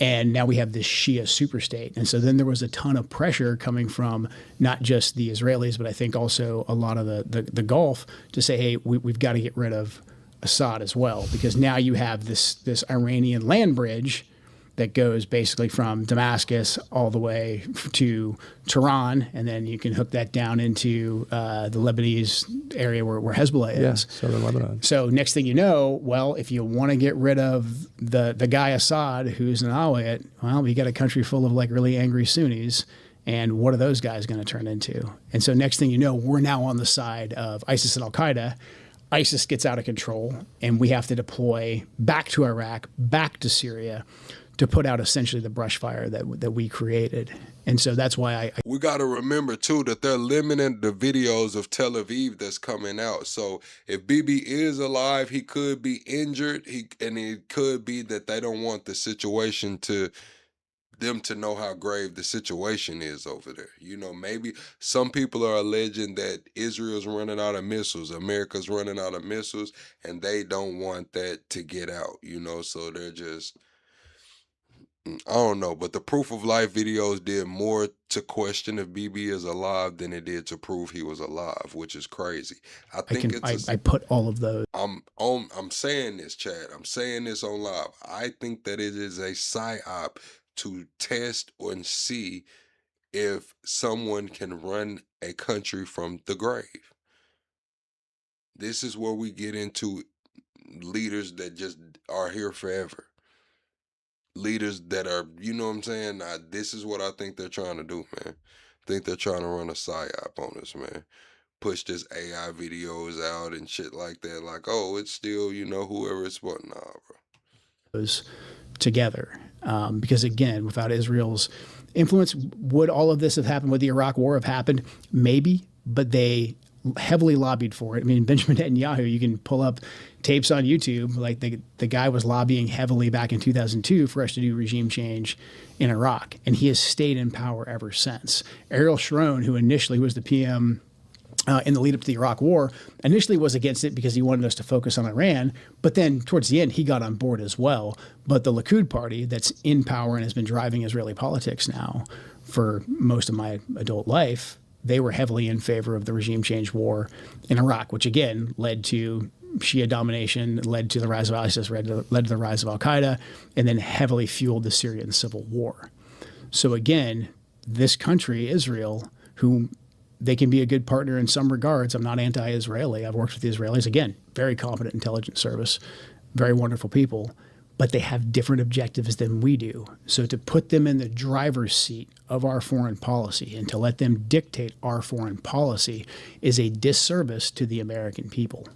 and now we have this Shia superstate. And so then there was a ton of pressure coming from not just the Israelis, but I think also a lot of the Gulf to say, hey, we've got to get rid of Assad as well, because now you have this Iranian land bridge that goes basically from Damascus all the way to Tehran, and then you can hook that down into the Lebanese area where Hezbollah is. Yeah, southern Lebanon. So next thing you know, well, if you want to get rid of the guy Assad, who's an Alawite, well, you got a country full of like really angry Sunnis, and what are those guys going to turn into? And so next thing you know, we're now on the side of ISIS and Al-Qaeda. ISIS gets out of control, and we have to deploy back to Iraq, back to Syria, to put out essentially the brush fire that we created. And so that's why we got to remember too that they're limiting the videos of Tel Aviv that's coming out. So if Bibi is alive, he could be injured. And it could be that they don't want the situation to them to know how grave the situation is over there. You know, maybe some people are alleging that Israel's running out of missiles, America's running out of missiles, and they don't want that to get out, you know, so they're just, I don't know, but the proof of life videos did more to question if BB is alive than it did to prove he was alive, which is crazy. I think I put all of those. I'm saying this, Chad. I'm saying this on live. I think that it is a psyop to test and see if someone can run a country from the grave. This is where we get into leaders that just are here forever. Leaders that are, you know what I'm saying? This is what I think they're trying to do, man. I think they're trying to run a psyop on us, man. Push this AI videos out and shit like that. Like, oh, it's still, you know, whoever it's what. Nah, bro. Those together. Because again, without Israel's influence, would all of this have happened? Would the Iraq War have happened? Maybe, but they heavily lobbied for it. I mean, Benjamin Netanyahu, you can pull up tapes on YouTube, like the guy was lobbying heavily back in 2002 for us to do regime change in Iraq, and he has stayed in power ever since. Ariel Sharon, who initially was the PM in the lead up to the Iraq War, initially was against it because he wanted us to focus on Iran, but then towards the end he got on board as well. But the Likud party that's in power and has been driving Israeli politics now for most of my adult life, they were heavily in favor of the regime change war in Iraq, which again led to Shia domination, led to the rise of ISIS, led to the rise of Al-Qaeda, and then heavily fueled the Syrian civil war. So again, this country, Israel, who they can be a good partner in some regards. I'm not anti-Israeli. I've worked with the Israelis. Again, very competent intelligence service, very wonderful people, but they have different objectives than we do. So to put them in the driver's seat of our foreign policy and to let them dictate our foreign policy is a disservice to the American people.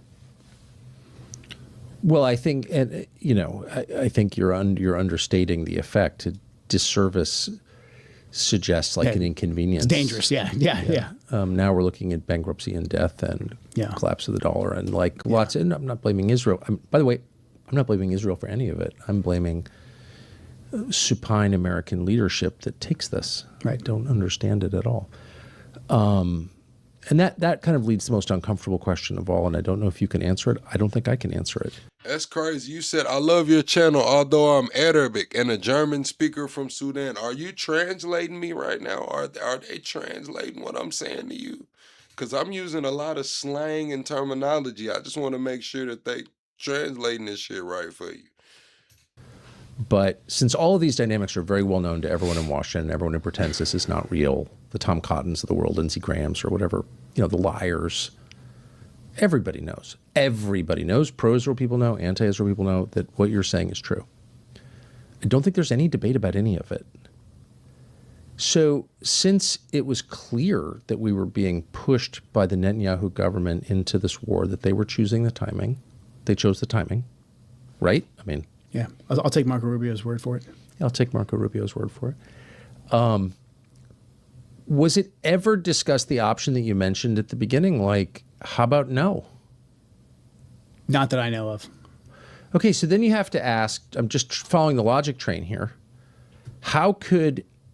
Well, I think, and you know, I think you're understating the effect. Disservice suggests like an inconvenience. It's dangerous, yeah. Now we're looking at bankruptcy and death and collapse of the dollar and like lots. And I'm not blaming Israel. By the way, I'm not blaming Israel for any of it. I'm blaming supine American leadership that takes this. I don't understand it at all. And that kind of leads to the most uncomfortable question of all, and I don't know if you can answer it. I don't think I can answer it. That's crazy. You said, I love your channel, although I'm Arabic and a German speaker from Sudan. Are you translating me right now? Are they translating what I'm saying to you? Because I'm using a lot of slang and terminology. I just want to make sure that they translating this shit right for you. But since all of these dynamics are very well known to everyone in Washington, everyone who pretends this is not real, the Tom Cottons of the world, Lindsey Grahams or whatever, you know, the liars, everybody knows. Everybody knows, pro-Israel people know, anti-Israel people know that what you're saying is true. I don't think there's any debate about any of it. So since it was clear that we were being pushed by the Netanyahu government into this war, that they were choosing the timing, they chose the timing, right? I mean, yeah, I'll take Marco Rubio's word for it. I'll take Marco Rubio's word for it. Was it ever discussed, the option that you mentioned at the beginning, like, how about no? Not that I know of. Okay, so then you have to ask, I'm just following the logic train here,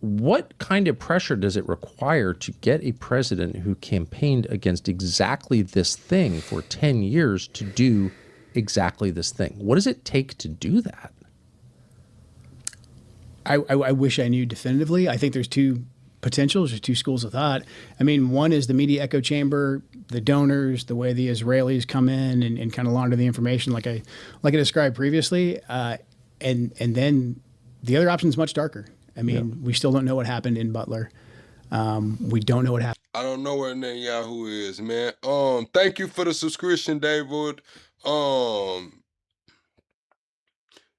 what kind of pressure does it require to get a president who campaigned against exactly this thing for 10 years to do exactly this thing? What does it take to do that? I wish I knew definitively. I think there's two potentials, there's two schools of thought. I mean, one is the media echo chamber, the donors, the way the Israelis come in and kind of launder the information like I described previously. And then the other option is much darker. I mean, we still don't know what happened in Butler. We don't know what happened. I don't know where Netanyahu is, man. Thank you for the subscription, David.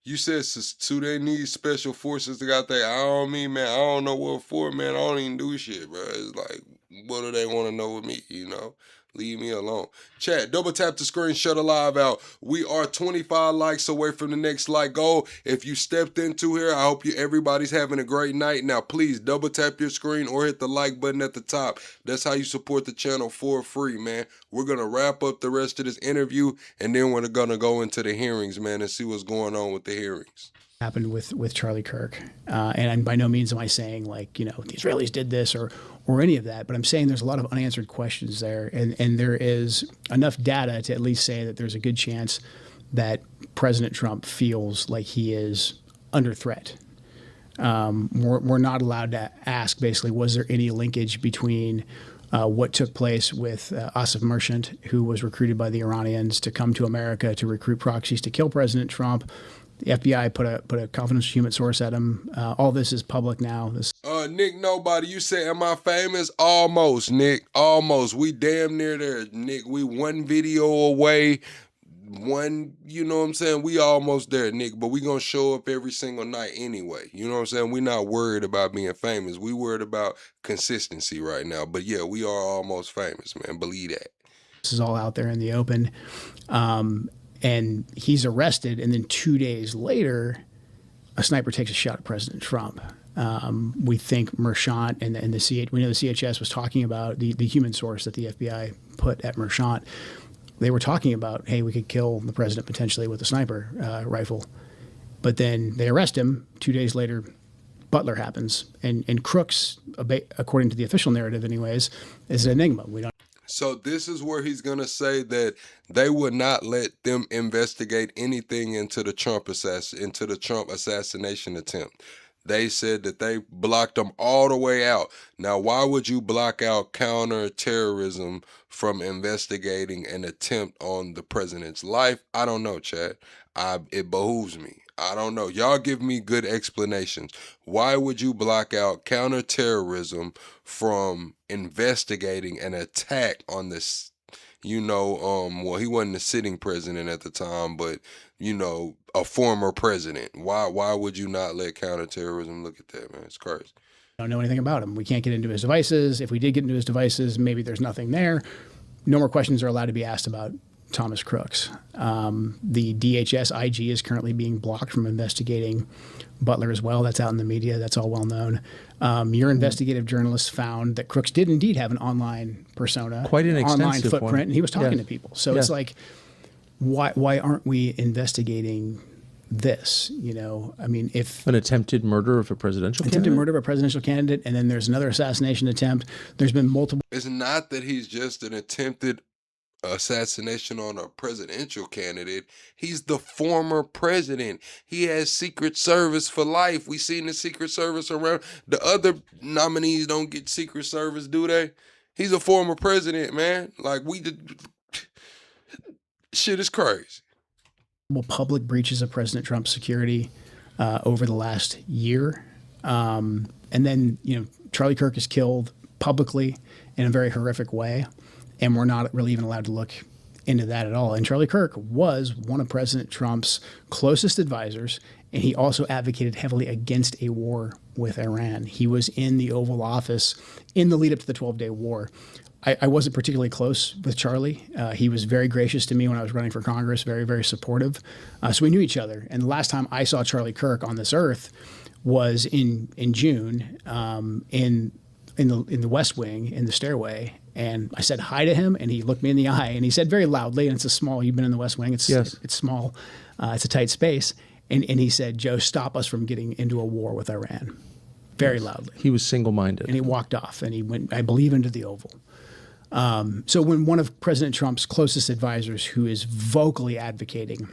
You said Sudanese special forces that got their eye on me, man. I don't know what for, man. I don't even do shit, bro. It's like, what do they want to know with me, you know? Leave me alone. Chat, double tap the screen, shut a live out. We are 25 likes away from the next like goal. If you stepped into here, I hope everybody's having a great night. Now, please double tap your screen or hit the like button at the top. That's how you support the channel for free, man. We're going to wrap up the rest of this interview, and then we're going to go into the hearings, man, and see what's going on with the hearings. Happened with Charlie Kirk. And by no means am I saying, like, you know, the Israelis did this or any of that, but I'm saying there's a lot of unanswered questions there. And there is enough data to at least say that there's a good chance that President Trump feels like he is under threat. We're not allowed to ask, basically, was there any linkage between what took place with Asif Merchant, who was recruited by the Iranians to come to America to recruit proxies to kill President Trump. The FBI put a confidential human source at him. All this is public now. Nick, nobody. You say, am I famous? Almost, Nick. Almost. We damn near there, Nick. We one video away. One, you know what I'm saying? We almost there, Nick. But we gonna show up every single night anyway. You know what I'm saying? We not worried about being famous. We worried about consistency right now. But yeah, we are almost famous, man. Believe that. This is all out there in the open. And he's arrested, and then 2 days later, a sniper takes a shot at President Trump. We think Merchant and we know the CHS was talking about the human source that the FBI put at Merchant. They were talking about, hey, we could kill the president potentially with a sniper rifle. But then they arrest him. 2 days later, Butler happens. And Crooks, according to the official narrative anyways, is an enigma. We don't. So this is where he's going to say that they would not let them investigate anything into the Trump assassination attempt. They said that they blocked them all the way out. Now, why would you block out counterterrorism from investigating an attempt on the president's life? I don't know, Chad. It behooves me. I don't know. Y'all give me good explanations. Why would you block out counterterrorism from investigating an attack on this, well, he wasn't the sitting president at the time, but, a former president. Why would you not let counterterrorism look at that, man? It's crazy. Don't know anything about him. We can't get into his devices. If we did get into his devices, maybe there's nothing there. No more questions are allowed to be asked about Thomas Crooks. The DHS IG is currently being blocked from investigating Butler as well. That's out in the media. That's all well known. Your investigative journalist found that Crooks did indeed have an online persona, quite an extensive online footprint, one. and he was talking to people. So it's like, why aren't we investigating this? I mean, if an attempted murder of a presidential candidate, and then there's another assassination attempt. There's been multiple. It's not that he's just an attempted assassination on a presidential candidate. He's the former president. He has Secret Service for life. We seen the Secret Service around. The other nominees don't get Secret Service, do they? He's a former president, man. Like, shit is crazy. Public breaches of President Trump's security over the last year. And then, Charlie Kirk is killed publicly in a very horrific way. And we're not really even allowed to look into that at all. And Charlie Kirk was one of President Trump's closest advisors, and he also advocated heavily against a war with Iran. He was in the Oval Office in the lead up to the 12-day war. I wasn't particularly close with Charlie. He was very gracious to me when I was running for Congress, very, very supportive. So we knew each other. And the last time I saw Charlie Kirk on this earth was in June in the West Wing, in the stairway. And I said hi to him, and he looked me in the eye, and he said very loudly, and you've been in the West Wing, it's small, it's a tight space. And he said, Joe, stop us from getting into a war with Iran. Very loudly. He was single-minded. And he walked off, and he went, I believe, into the Oval. So when one of President Trump's closest advisors, who is vocally advocating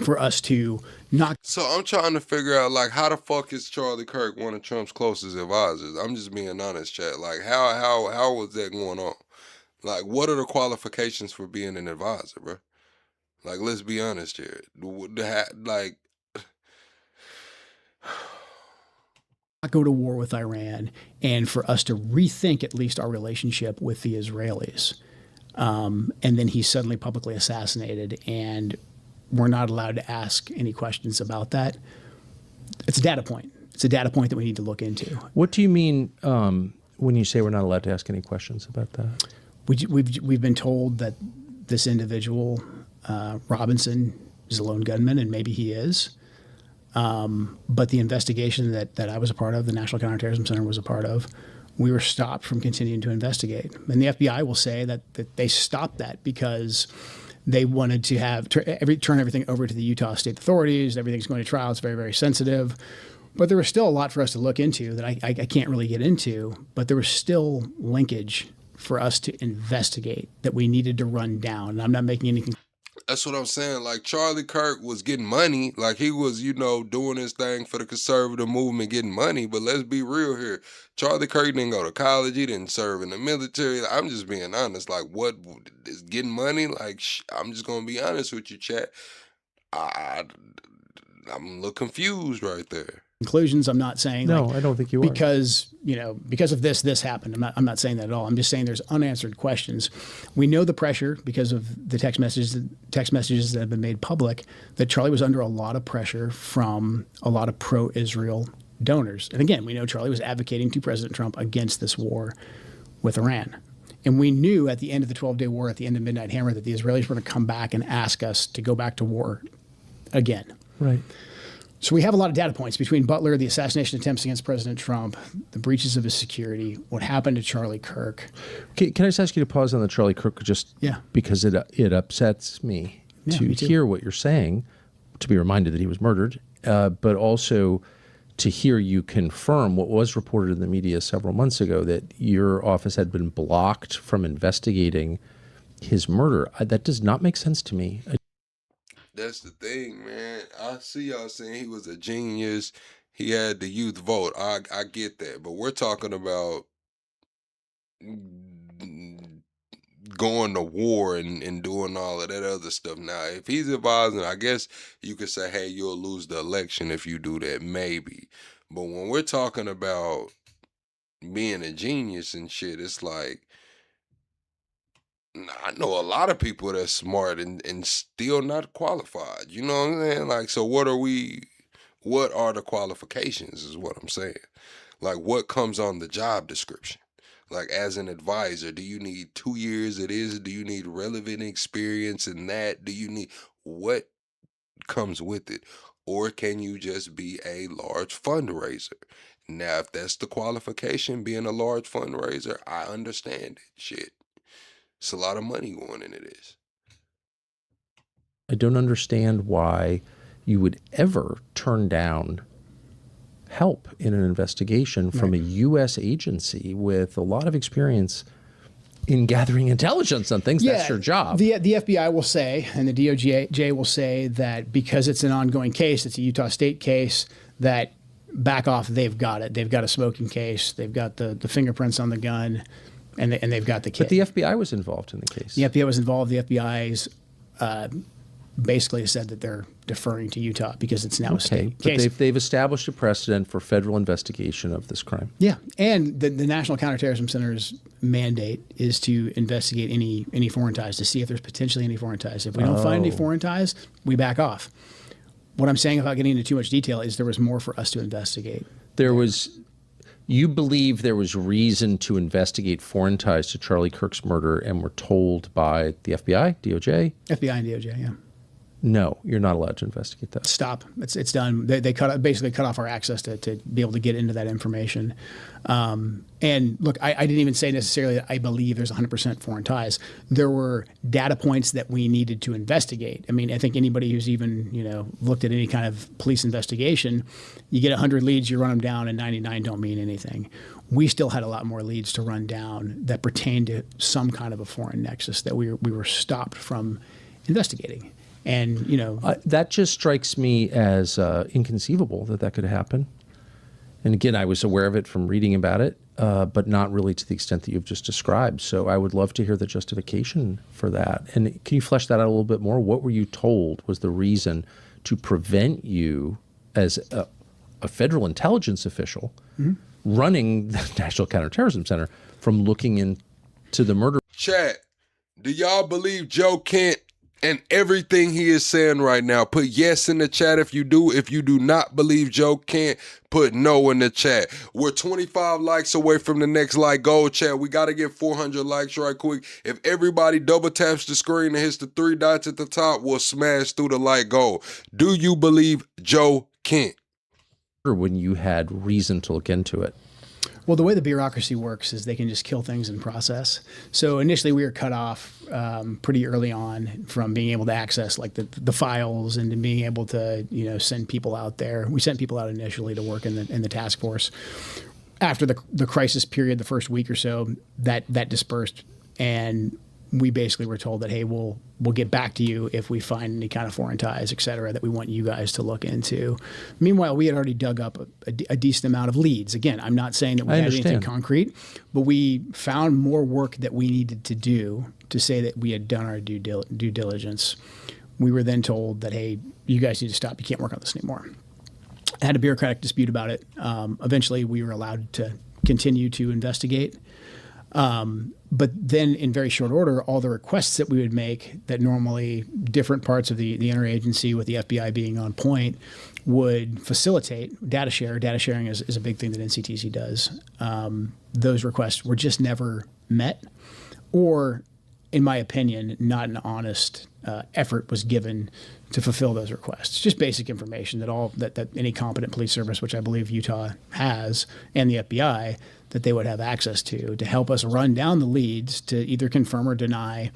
for us to not. So I'm trying to figure out, like, how the fuck is Charlie Kirk one of Trump's closest advisors? I'm just being honest, chat. Like, how was that going on? Like, what are the qualifications for being an advisor, bro? Like, let's be honest here. Like, not go to war with Iran, and for us to rethink at least our relationship with the Israelis. And then he's suddenly publicly assassinated, and we're not allowed to ask any questions about that. It's a data point. It's a data point that we need to look into. What do you mean when you say we're not allowed to ask any questions about that? we've been told that this individual, Robinson, is a lone gunman, and maybe he is. But the investigation that I was a part of, the National Counterterrorism Center was a part of, we were stopped from continuing to investigate. And the FBI will say that they stopped that because they wanted to turn everything over to the Utah state authorities. Everything's going to trial. It's very, very sensitive. But there was still a lot for us to look into that I can't really get into. But there was still linkage for us to investigate that we needed to run down. And I'm not making anything. That's what I'm saying. Like, Charlie Kirk was getting money. Like, he was, doing his thing for the conservative movement, getting money. But let's be real here. Charlie Kirk didn't go to college. He didn't serve in the military. I'm just being honest. Like, what is getting money? Like, I'm just going to be honest with you, chat. I'm a little confused right there. Conclusions. I'm not saying No, I don't think you are. because of this happened. I'm not saying that at all. I'm just saying there's unanswered questions. We know the pressure because of the text messages that have been made public that Charlie was under a lot of pressure from a lot of pro-Israel donors. And again, we know Charlie was advocating to President Trump against this war with Iran. And we knew at the end of the 12-day war, at the end of Midnight Hammer, that the Israelis were going to come back and ask us to go back to war again. Right. So we have a lot of data points between Butler, the assassination attempts against President Trump, the breaches of his security, what happened to Charlie Kirk. Can I just ask you to pause on the Charlie Kirk because it upsets me to hear what you're saying, to be reminded that he was murdered, but also to hear you confirm what was reported in the media several months ago, that your office had been blocked from investigating his murder. That does not make sense to me. That's the thing, man. I see y'all saying he was a genius. He had the youth vote. I get that. But we're talking about going to war and doing all of that other stuff. Now, if he's advising, I guess you could say, hey, you'll lose the election if you do that, maybe. But when we're talking about being a genius and shit, it's like, I know a lot of people that's smart and still not qualified. You know what I'm saying? Like, so what are the qualifications is what I'm saying. Like, what comes on the job description? Like, as an advisor, do you need 2 years of this? Do you need relevant experience in that? Do you need, what comes with it? Or can you just be a large fundraiser? Now, if that's the qualification, being a large fundraiser, I understand it. Shit. It's a lot of money going into this. I don't understand why you would ever turn down help in an investigation from a U.S. agency with a lot of experience in gathering intelligence on things. That's your job. The FBI will say, and the DOJ will say, that because it's an ongoing case, it's a Utah State case, that back off, they've got it. They've got a smoking case. They've got the fingerprints on the gun. And they've got the kid. But the FBI was involved in the case. The FBI was involved. The FBI's basically said that they're deferring to Utah because it's now a state case. But they've established a precedent for federal investigation of this crime. Yeah, and the National Counterterrorism Center's mandate is to investigate any foreign ties, to see if there's potentially any foreign ties. If we don't find any foreign ties, we back off. What I'm saying, without getting into too much detail, is there was more for us to investigate. You believe there was reason to investigate foreign ties to Charlie Kirk's murder and were told by the FBI, DOJ? FBI and DOJ, yeah. No, you're not allowed to investigate that. Stop. It's done. They basically cut off our access to be able to get into that information. And look, I didn't even say necessarily that I believe there's 100% foreign ties. There were data points that we needed to investigate. I mean, I think anybody who's even looked at any kind of police investigation, you get 100 leads, you run them down, and 99 don't mean anything. We still had a lot more leads to run down that pertained to some kind of a foreign nexus that we were stopped from investigating. And, that just strikes me as inconceivable that could happen. And again, I was aware of it from reading about it, but not really to the extent that you've just described. So I would love to hear the justification for that. And can you flesh that out a little bit more? What were you told was the reason to prevent you, as a federal intelligence official running the National Counterterrorism Center, from looking into the murder? Chat, do y'all believe Joe Kent And everything he is saying right now, put yes in the chat if you do. If you do not believe Joe Kent, put no in the chat. We're 25 likes away from the next like goal, chat. We got to get 400 likes right quick. If everybody double taps the screen and hits the 3 dots at the top, we'll smash through the like goal. Do you believe Joe Kent? When you had reason to look into it. Well, the way the bureaucracy works is they can just kill things in process. So initially we were cut off pretty early on from being able to access like the files and being able to, send people out there. We sent people out initially to work in the task force. After the crisis period, the first week or so, that dispersed, and we basically were told that, hey, we'll get back to you if we find any kind of foreign ties, et cetera, that we want you guys to look into. Meanwhile, we had already dug up a decent amount of leads. Again, I'm not saying that we had anything concrete, but we found more work that we needed to do to say that we had done our due diligence. We were then told that, hey, you guys need to stop. You can't work on this anymore. I had a bureaucratic dispute about it. Eventually, we were allowed to continue to investigate. But then in very short order, all the requests that we would make that normally different parts of the interagency with the FBI being on point would facilitate data share. Data sharing is a big thing that NCTC does. Those requests were just never met, or in my opinion, not an honest effort was given to fulfill those requests. Just basic information that any competent police service, which I believe Utah has, and the FBI, that they would have access to help us run down the leads to either confirm or deny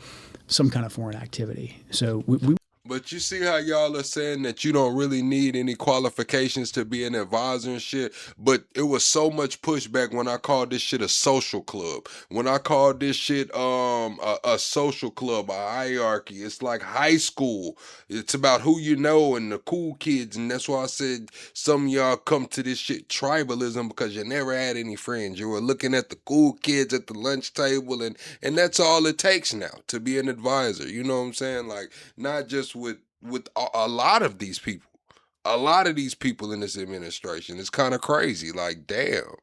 some kind of foreign activity. So we But you see how y'all are saying that you don't really need any qualifications to be an advisor and shit. But it was so much pushback when I called this shit a social club. When I called this shit a social club, a hierarchy. It's like high school. It's about who you know and the cool kids. And that's why I said some of y'all come to this shit tribalism, because you never had any friends. You were looking at the cool kids at the lunch table, and that's all it takes now to be an advisor. You know what I'm saying? Like, not just with a lot of these people. A lot of these people in this administration. It's kind of crazy. Like, damn.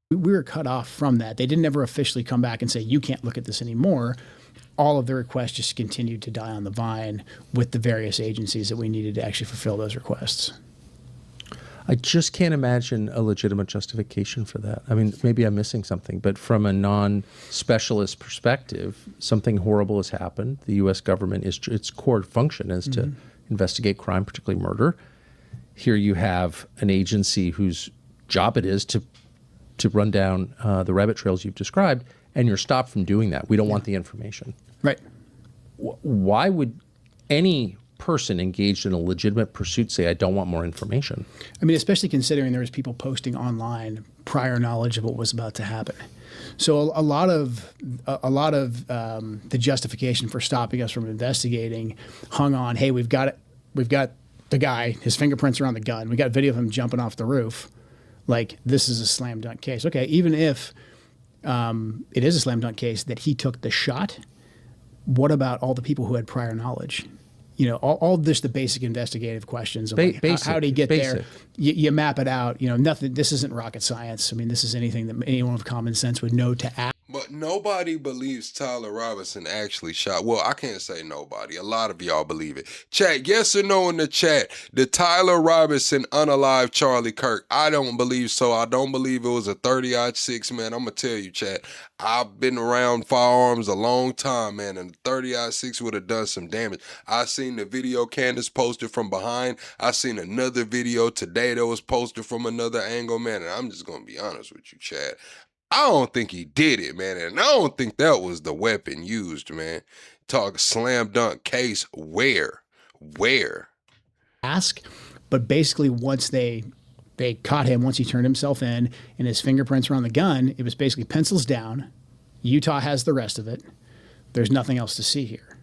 We were cut off from that. They didn't ever officially come back and say, you can't look at this anymore. All of the requests just continued to die on the vine with the various agencies that we needed to actually fulfill those requests. I just can't imagine a legitimate justification for that. I mean, maybe I'm missing something, but from a non-specialist perspective, something horrible has happened. The U.S. government, its core function is to investigate crime, particularly murder. Here you have an agency whose job it is to run down the rabbit trails you've described, and you're stopped from doing that. We don't want the information. Right. Why would any person engaged in a legitimate pursuit say, I don't want more information? I mean, especially considering there was people posting online prior knowledge of what was about to happen. So a lot of the justification for stopping us from investigating hung on, hey, we've got the guy, his fingerprints are on the gun. We got video of him jumping off the roof. Like, this is a slam dunk case. Okay, even if it is a slam dunk case that he took the shot, what about all the people who had prior knowledge? You know, all this, the basic investigative questions of like, how did he get there? You map it out. You know, nothing. This isn't rocket science. I mean, this is anything that anyone with common sense would know to ask. But nobody believes Tyler Robinson actually shot. Well, I can't say nobody. A lot of y'all believe it. Chat, yes or no in the chat. Did Tyler Robinson unalive Charlie Kirk? I don't believe so. I don't believe it was a 30-06, man. I'm going to tell you, chat. I've been around firearms a long time, man, and 30-06 would have done some damage. I seen the video Candace posted from behind. I seen another video today that was posted from another angle, man, and I'm just going to be honest with you, chat. I don't think he did it, man, and I don't think that was the weapon used, man. Talk slam dunk case, where? Ask, but basically once they caught him, once he turned himself in and his fingerprints were on the gun, it was basically pencils down. Utah has the rest of it. There's nothing else to see here.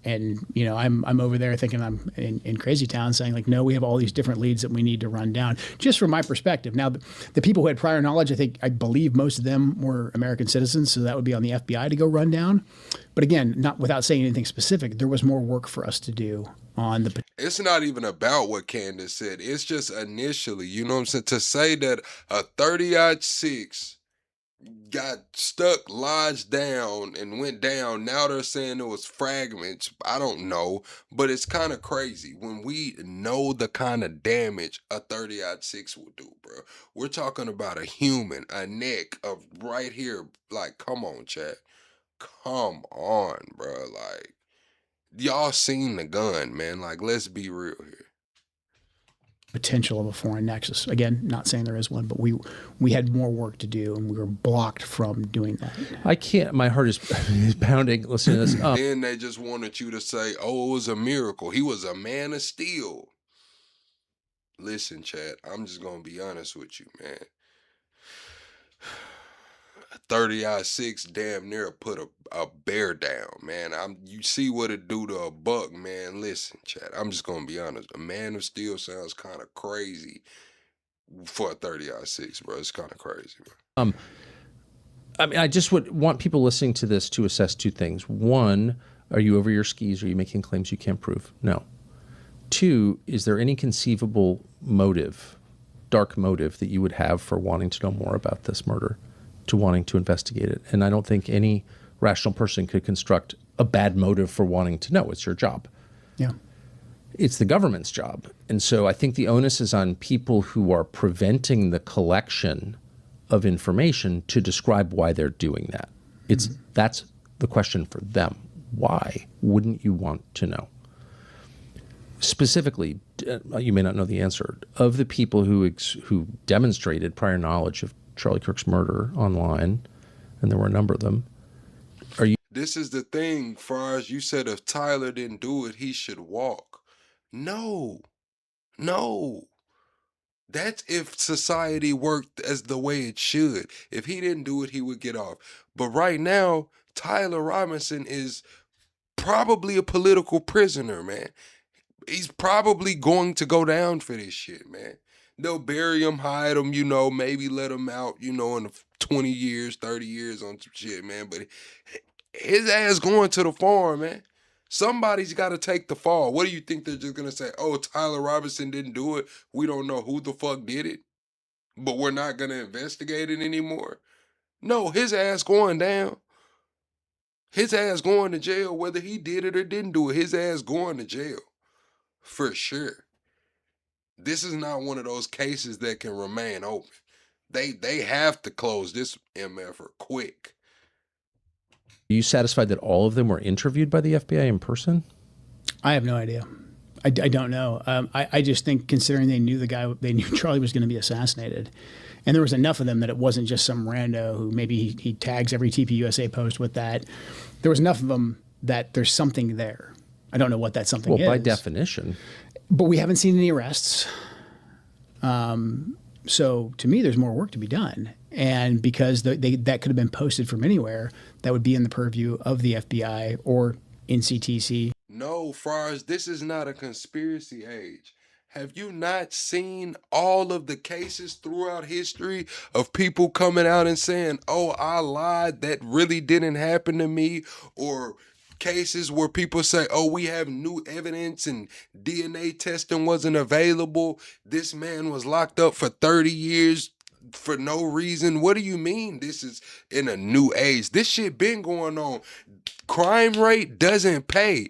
And, you know, I'm over there thinking I'm in Crazy Town saying, like, no, we have all these different leads that we need to run down, just from my perspective. Now, the people who had prior knowledge, I believe most of them were American citizens, so that would be on the FBI to go run down. But again, not without saying anything specific, there was more work for us to do on the... It's not even about what Candace said. It's just initially, you know what I'm saying, to say that a 30-06 got stuck, lodged down, and went down. Now they're saying it was fragments. I don't know, but it's kind of crazy when we know the kind of damage a 30-06 will do, bro. We're talking about a human, a neck of right here. Like, come on, chat. Come on, bro. Like, y'all seen the gun, man. Like, let's be real here. Potential of a foreign nexus. Again, not saying there is one, but we had more work to do, and we were blocked from doing that. I can't. My heart is pounding. Listen to this. Then they just wanted you to say, "Oh, it was a miracle. He was a man of steel." Listen, chat. I'm just gonna be honest with you, man. 30-06 damn near put a bear down, man. You see what it do to a buck, man. Listen, chat. I'm just gonna be honest. A man of steel sounds kind of crazy for a 30-06, bro. It's kind of crazy, bro. I mean, I just would want people listening to this to assess two things. One, are you over your skis? Are you making claims you can't prove? No. Two, is there any conceivable motive, dark motive, that you would have for wanting to know more about this murder, to wanting to investigate it? And I don't think any rational person could construct a bad motive for wanting to know. It's your job. Yeah. It's the government's job. And so I think the onus is on people who are preventing the collection of information to describe why they're doing that. That's the question for them. Why wouldn't you want to know? Specifically, you may not know the answer, of the people who demonstrated prior knowledge of Charlie Kirk's murder online, and there were a number of them. This is the thing, Farge. You said if Tyler didn't do it, he should walk. No. That's if society worked as the way it should. If he didn't do it, he would get off. But right now, Tyler Robinson is probably a political prisoner, man. He's probably going to go down for this shit, man. They'll bury him, hide him, maybe let him out, in 20 years, 30 years on some shit, man. But his ass going to the farm, man. Somebody's got to take the fall. What do you think they're just going to say? Oh, Tyler Robinson didn't do it. We don't know who the fuck did it, but we're not going to investigate it anymore. No, his ass going down. His ass going to jail, whether he did it or didn't do it. His ass going to jail. For sure. This is not one of those cases that can remain open. They have to close this MFer quick. Are you satisfied that all of them were interviewed by the FBI in person? I have no idea. I don't know. I just think, considering they knew Charlie was going to be assassinated, and there was enough of them that it wasn't just some rando who maybe he tags every TPUSA post with that. There was enough of them that there's something there. I don't know what that something is. Well, by definition. But we haven't seen any arrests. So to me, there's more work to be done. And because that could have been posted from anywhere, that would be in the purview of the FBI or NCTC. No, Farge, this is not a conspiracy age. Have you not seen all of the cases throughout history of people coming out and saying, oh, I lied, that really didn't happen to me? Or cases where people say, oh, we have new evidence and DNA testing wasn't available. This man was locked up for 30 years for no reason. What do you mean this is in a new age? This shit been going on. Crime rate doesn't pay.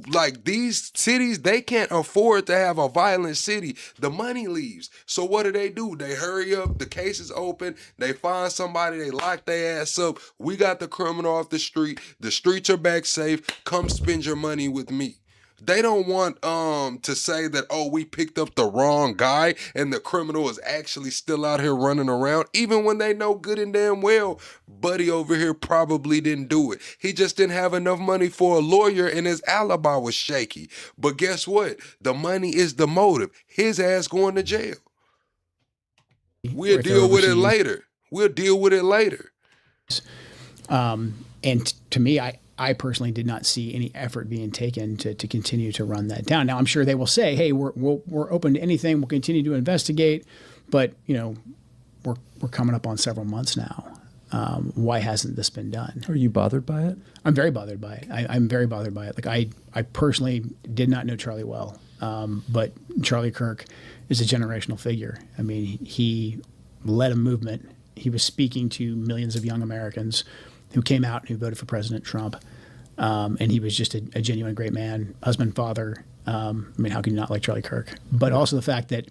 Like, these cities, they can't afford to have a violent city. The money leaves. So what do? They hurry up. The case is open. They find somebody. They lock their ass up. We got the criminal off the street. The streets are back safe. Come spend your money with me. They don't want to say that, oh, we picked up the wrong guy and the criminal is actually still out here running around, even when they know good and damn well Buddy over here probably didn't do it. He just didn't have enough money for a lawyer and his alibi was shaky. But guess what? The money is the motive. His ass going to jail. We'll deal with it later. And to me, I personally did not see any effort being taken to continue to run that down. Now, I'm sure they will say, hey, we're open to anything. We'll continue to investigate. But, we're coming up on several months now. Why hasn't this been done? Are you bothered by it? I'm very bothered by it. I'm very bothered by it. Like, I personally did not know Charlie well. But Charlie Kirk is a generational figure. I mean, he led a movement he was speaking to millions of young Americans who came out and who voted for President Trump. And he was just a genuine great man, husband, father. I mean, how can you not like Charlie Kirk? But also the fact that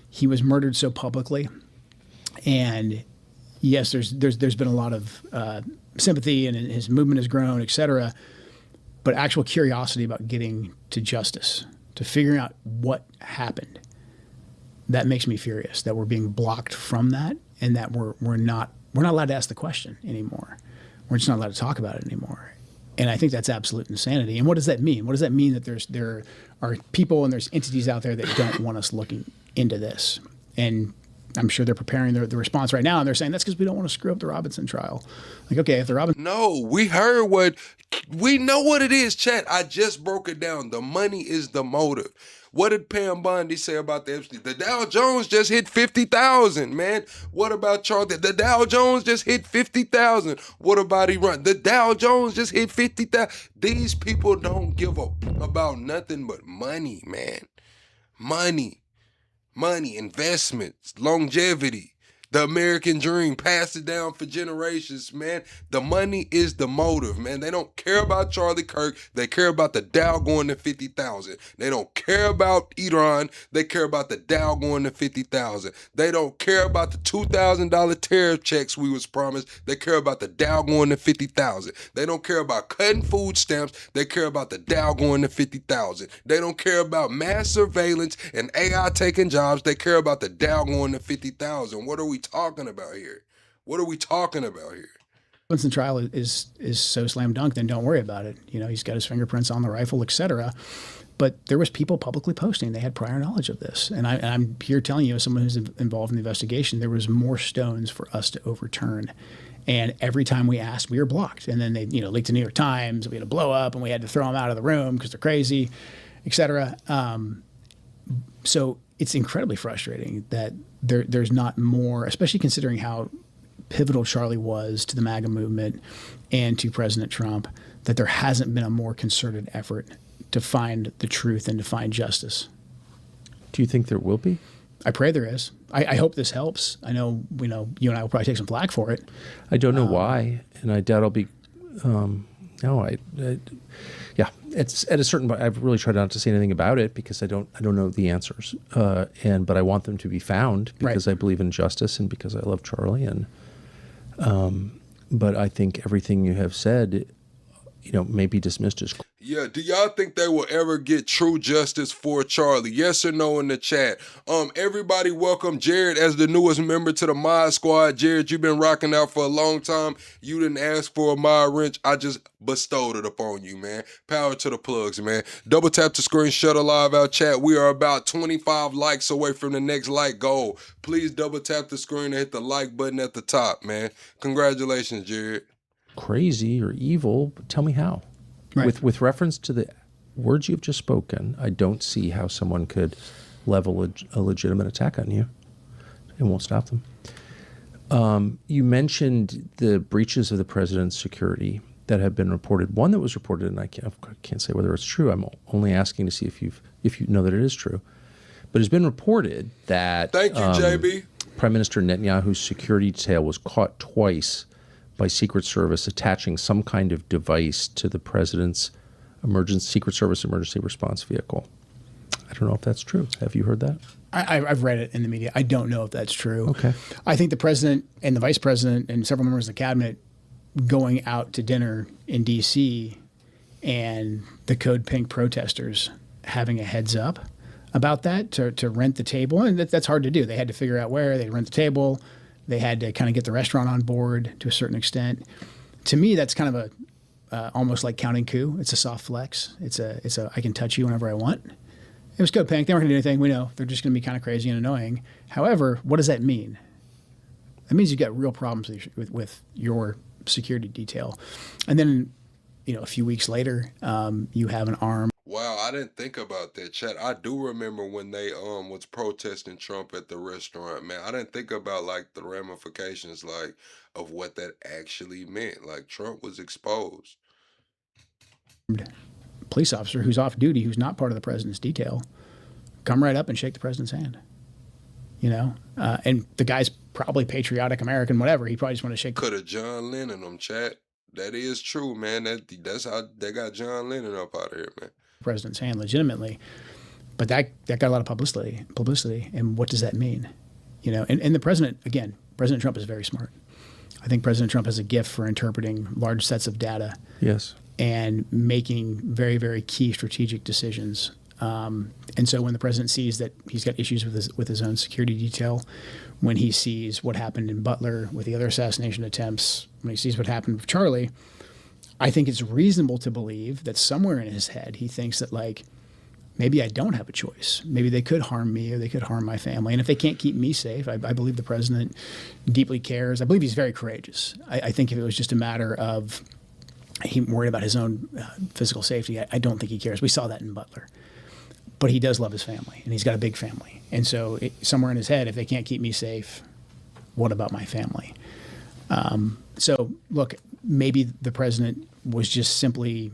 he was murdered so publicly. And yes, there's been a lot of sympathy, and his movement has grown, et cetera. But actual curiosity about getting to justice, to figuring out what happened, that makes me furious that we're being blocked from that, and that we're not allowed to ask the question anymore. We're just not allowed to talk about it anymore. And I think that's absolute insanity. And what does that mean? What does that mean that there are people and there's entities out there that don't want us looking into this? And I'm sure they're preparing the response right now, and they're saying that's because we don't want to screw up the Robinson trial. Like, okay, if the Robinson... No, we know what it is, chat. I just broke it down. The money is the motive. What did Pam Bondi say about the Epstein? The Dow Jones just hit 50,000, man. What about Charlie? The Dow Jones just hit 50,000. What about Iran? The Dow Jones just hit 50,000. These people don't give up about nothing but money, man. Money, investments, longevity. The American dream, pass it down for generations, man. The money is the motive, man. They don't care about Charlie Kirk. They care about the Dow going to 50,000. They don't care about Iran. They care about the Dow going to 50,000. They don't care about the $2,000 tariff checks we was promised. They care about the Dow going to 50,000. They don't care about cutting food stamps. They care about the Dow going to 50,000. They don't care about mass surveillance and AI taking jobs. They care about the Dow going to 50,000. What are we talking about here? What are we talking about here? Robinson trial is so slam dunk, then don't worry about it. You know, he's got his fingerprints on the rifle, et cetera. But there was people publicly posting they had prior knowledge of this. And I'm here telling you, as someone who's involved in the investigation, there was more stones for us to overturn. And every time we asked, we were blocked. And then they, leaked to New York Times. We had a blow up, and we had to throw them out of the room because they're crazy, et cetera. So it's incredibly frustrating that there's not more, especially considering how pivotal Charlie was to the MAGA movement and to President Trump, that there hasn't been a more concerted effort to find the truth and to find justice. Do you think there will be? I pray there is. I hope this helps. I know, you and I will probably take some flack for it. I don't know why, and I doubt I'll be. Yeah, it's at a certain point. I've really tried not to say anything about it because I don't know the answers, but I want them to be found because I believe in justice and because I love Charlie, and but I think everything you have said, may be dismissed as. Yeah, do y'all think they will ever get true justice for Charlie? Yes or no in the chat. Everybody welcome Jared as the newest member to the Mod Squad. Jared, you've been rocking out for a long time. You didn't ask for a Mod wrench. I just bestowed it upon you, man. Power to the plugs, man. Double tap the screen, shut live out chat. We are about 25 likes away from the next like goal. Please double tap the screen and hit the like button at the top, man. Congratulations, Jared. Crazy or evil, but tell me how. Right. With reference to the words you've just spoken, I don't see how someone could level a legitimate attack on you. It won't stop them. You mentioned the breaches of the president's security that have been reported. One that was reported, and I can't say whether it's true. I'm only asking to see if you know that it is true. But it's been reported that thank you, JB. Prime Minister Netanyahu's security detail was caught twice by Secret Service attaching some kind of device to the president's Secret Service emergency response vehicle. I don't know if that's true. Have you heard that? I've read it in the media. I don't know if that's true. Okay. I think the president and the vice president and several members of the cabinet going out to dinner in D.C. and the Code Pink protesters having a heads up about that to rent the table. And that's hard to do. They had to figure out where they'd rent the table. They had to kind of get the restaurant on board to a certain extent. To me, that's kind of a almost like counting coup. It's a soft flex. It's a I can touch you whenever I want. It was Code Pink. They weren't going to do anything. We know they're just going to be kind of crazy and annoying. However, what does that mean? That means you've got real problems with your security detail. And then, a few weeks later, you have an armed. Wow, I didn't think about that, chat. I do remember when they was protesting Trump at the restaurant, man. I didn't think about the ramifications of what that actually meant. Trump was exposed. Police officer who's off duty, who's not part of the president's detail, come right up and shake the president's hand. And the guy's probably patriotic American, whatever. He probably just want to shake. Could have John Lennon them, chat. That is true, man. That's how they got John Lennon up out of here, man. President's hand legitimately, but that got a lot of publicity. And what does that mean? And the president, again, President Trump is very smart. I think President Trump has a gift for interpreting large sets of data. Yes. And making very, very key strategic decisions. And so when the president sees that he's got issues with his own security detail, when he sees what happened in Butler with the other assassination attempts, when he sees what happened with Charlie, I think it's reasonable to believe that somewhere in his head he thinks that, like, maybe I don't have a choice. Maybe they could harm me or they could harm my family. And if they can't keep me safe, I believe the president deeply cares. I believe he's very courageous. I think if it was just a matter of he worried about his own physical safety, I don't think he cares. We saw that in Butler. But he does love his family, and he's got a big family. And so somewhere in his head, if they can't keep me safe, what about my family? So, look, maybe the president was just simply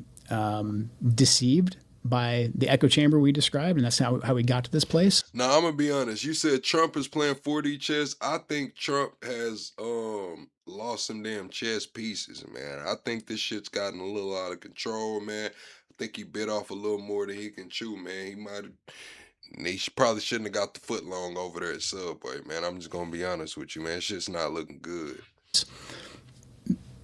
deceived by the echo chamber we described, and that's how we got to this place. Now, I'm going to be honest. You said Trump is playing 4D chess. I think Trump has lost some damn chess pieces, man. I think this shit's gotten a little out of control, man. I think he bit off a little more than he can chew, man. He probably shouldn't have got the foot long over there at Subway, man. I'm just going to be honest with you, man. Shit's not looking good.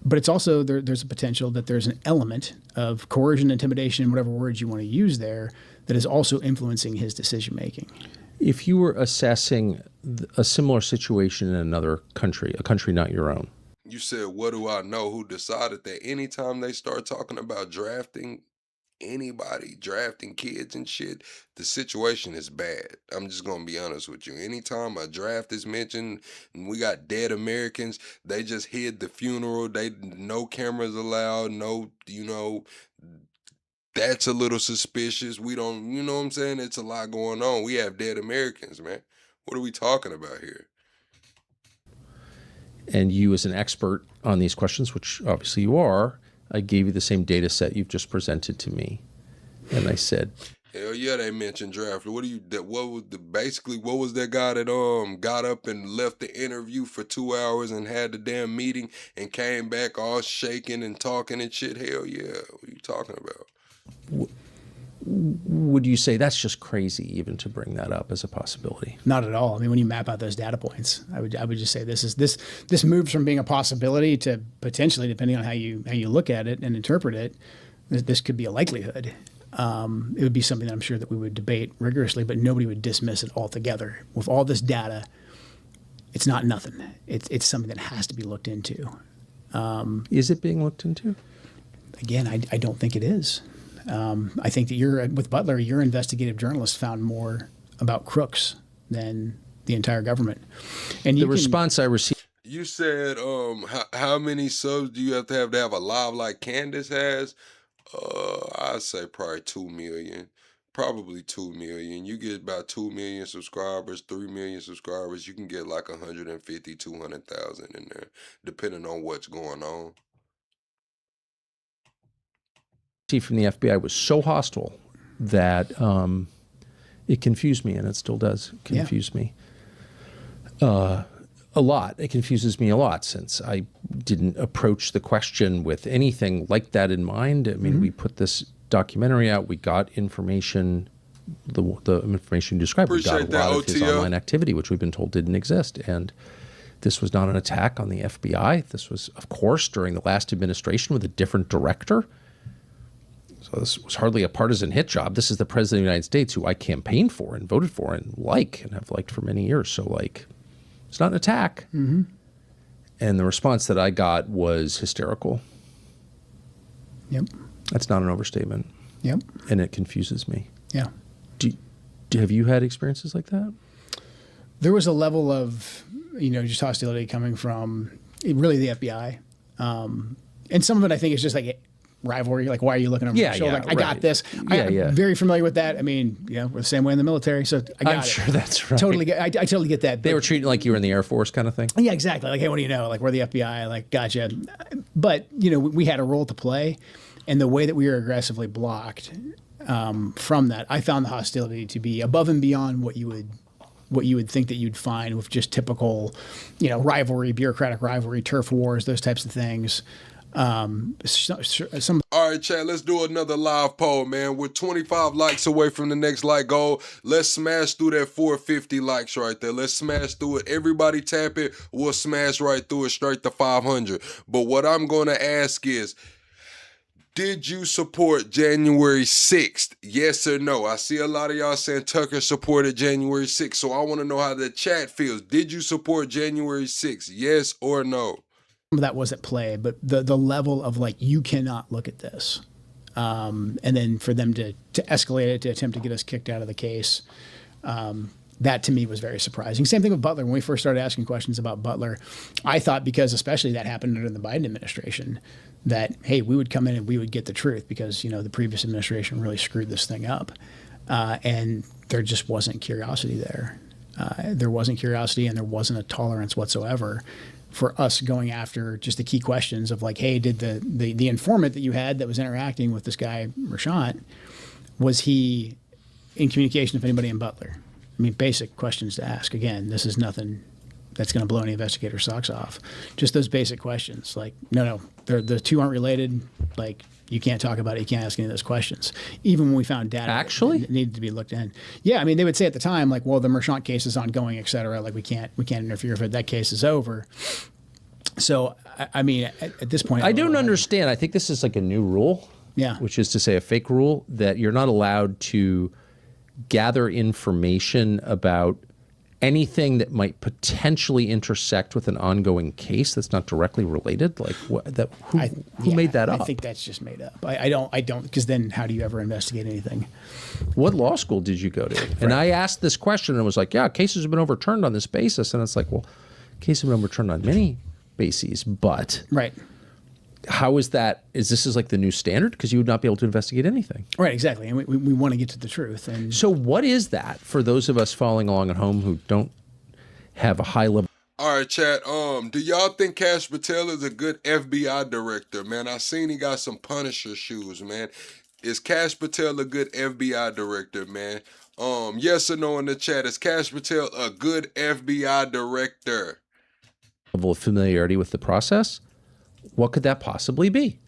But it's also, there's a potential that there's an element of coercion, intimidation, whatever words you want to use there, that is also influencing his decision-making. If you were assessing a similar situation in another country, a country not your own. You said, what do I know? Who decided that? Anytime they start talking about drafting anybody, drafting kids and shit, the situation is bad. I'm just gonna be honest with you. Anytime a draft is mentioned and we got dead Americans, they just hid the funeral. No cameras allowed, that's a little suspicious. We don't, you know what I'm saying? It's a lot going on. We have dead Americans, man. What are we talking about here? And you, as an expert on these questions, which obviously you are, I gave you the same data set you've just presented to me. And I said, hell yeah, they mentioned draft. What was that guy that got up and left the interview for 2 hours and had the damn meeting and came back all shaking and talking and shit? Hell yeah. What are you talking about? Would you say that's just crazy even to bring that up as a possibility? Not at all. I mean, when you map out those data points, I would just say this moves from being a possibility to potentially, depending on how you look at it and interpret it, this could be a likelihood. It would be something that I'm sure that we would debate rigorously, but nobody would dismiss it altogether. With all this data, it's not nothing. It's something that has to be looked into. Is it being looked into? Again, I don't think it is. I think that with Butler, your investigative journalist found more about crooks than the entire government. And the response I received. You said, how many subs do you have to have a live like Candace has? I'd say probably 2 million. Probably 2 million. You get about 2 million subscribers, 3 million subscribers. You can get like 150, 200,000 in there, depending on what's going on. From the FBI was so hostile that it confused me, and it still does confuse me a lot. It confuses me a lot since I didn't approach the question with anything like that in mind. I mean, we put this documentary out. We got information, the information you described. We got a lot of his online activity, which we've been told didn't exist. And this was not an attack on the FBI. This was, of course, during the last administration with a different director. So this was hardly a partisan hit job. This is the president of the United States who I campaigned for and voted for and have liked for many years. So, it's not an attack. Mm-hmm. And the response that I got was hysterical. Yep. That's not an overstatement. Yep. And it confuses me. Yeah. Have you had experiences like that? There was a level of, just hostility coming from really the FBI. And some of it, I think, is just like rivalry. Like, why are you looking over my shoulder? I got this. I'm very familiar with that. I mean, we're the same way in the military, so I got it. I'm sure that's right. Totally, I totally get that. They were treating like you were in the Air Force kind of thing? Yeah, exactly. Like, hey, what do you know? Like, we're the FBI. Like, gotcha. But, we had a role to play, and the way that we were aggressively blocked from that, I found the hostility to be above and beyond what you would what you would think that you'd find with just typical, rivalry, bureaucratic rivalry, turf wars, those types of things. All right, chat, let's do another live poll, man. We're 25 likes away from the next like goal. Let's smash through that 450 likes right there. Let's smash through it. Everybody tap it. We'll smash right through it straight to 500. But what I'm going to ask is, did you support January 6th? Yes or no? I see a lot of y'all saying Tucker supported January 6th, so I want to know how the chat feels. Did you support January 6th? Yes or no? That was at play, but the level of you cannot look at this. And then for them to escalate it, to attempt to get us kicked out of the case, that to me was very surprising. Same thing with Butler. When we first started asking questions about Butler, I thought, because especially that happened under the Biden administration, that, hey, we would come in and we would get the truth because, the previous administration really screwed this thing up. And there just wasn't curiosity there. There wasn't curiosity, and there wasn't a tolerance whatsoever for us going after just the key questions of hey, did the informant that you had that was interacting with this guy, Rashant, was he in communication with anybody in Butler? I mean, basic questions to ask. Again, this is nothing that's going to blow any investigator's socks off. Just those basic questions. No, the two aren't related. You can't talk about it. You can't ask any of those questions. Even when we found data that needed to be looked in. Yeah, I mean, they would say at the time, well, the Merchant case is ongoing, et cetera. We can't interfere if that case is over. So, I mean, at this point, I don't understand. I think this is a new rule. Yeah. Which is to say a fake rule that you're not allowed to gather information about anything that might potentially intersect with an ongoing case that's not directly related. Who made that up? I think that's just made up. I don't, because then how do you ever investigate anything? What law school did you go to? Right. And I asked this question and it was cases have been overturned on this basis. And it's well, cases have been overturned on many bases, but right. How is that? Is this the new standard? Because you would not be able to investigate anything. Right, exactly. And we want to get to the truth. And so what is that for those of us following along at home who don't have a high level? All right, chat. Do y'all think Kash Patel is a good FBI director, man? I seen he got some Punisher shoes, man. Is Kash Patel a good FBI director, man? Yes or no in the chat. Is Kash Patel a good FBI director? Level of familiarity with the process? What could that possibly be?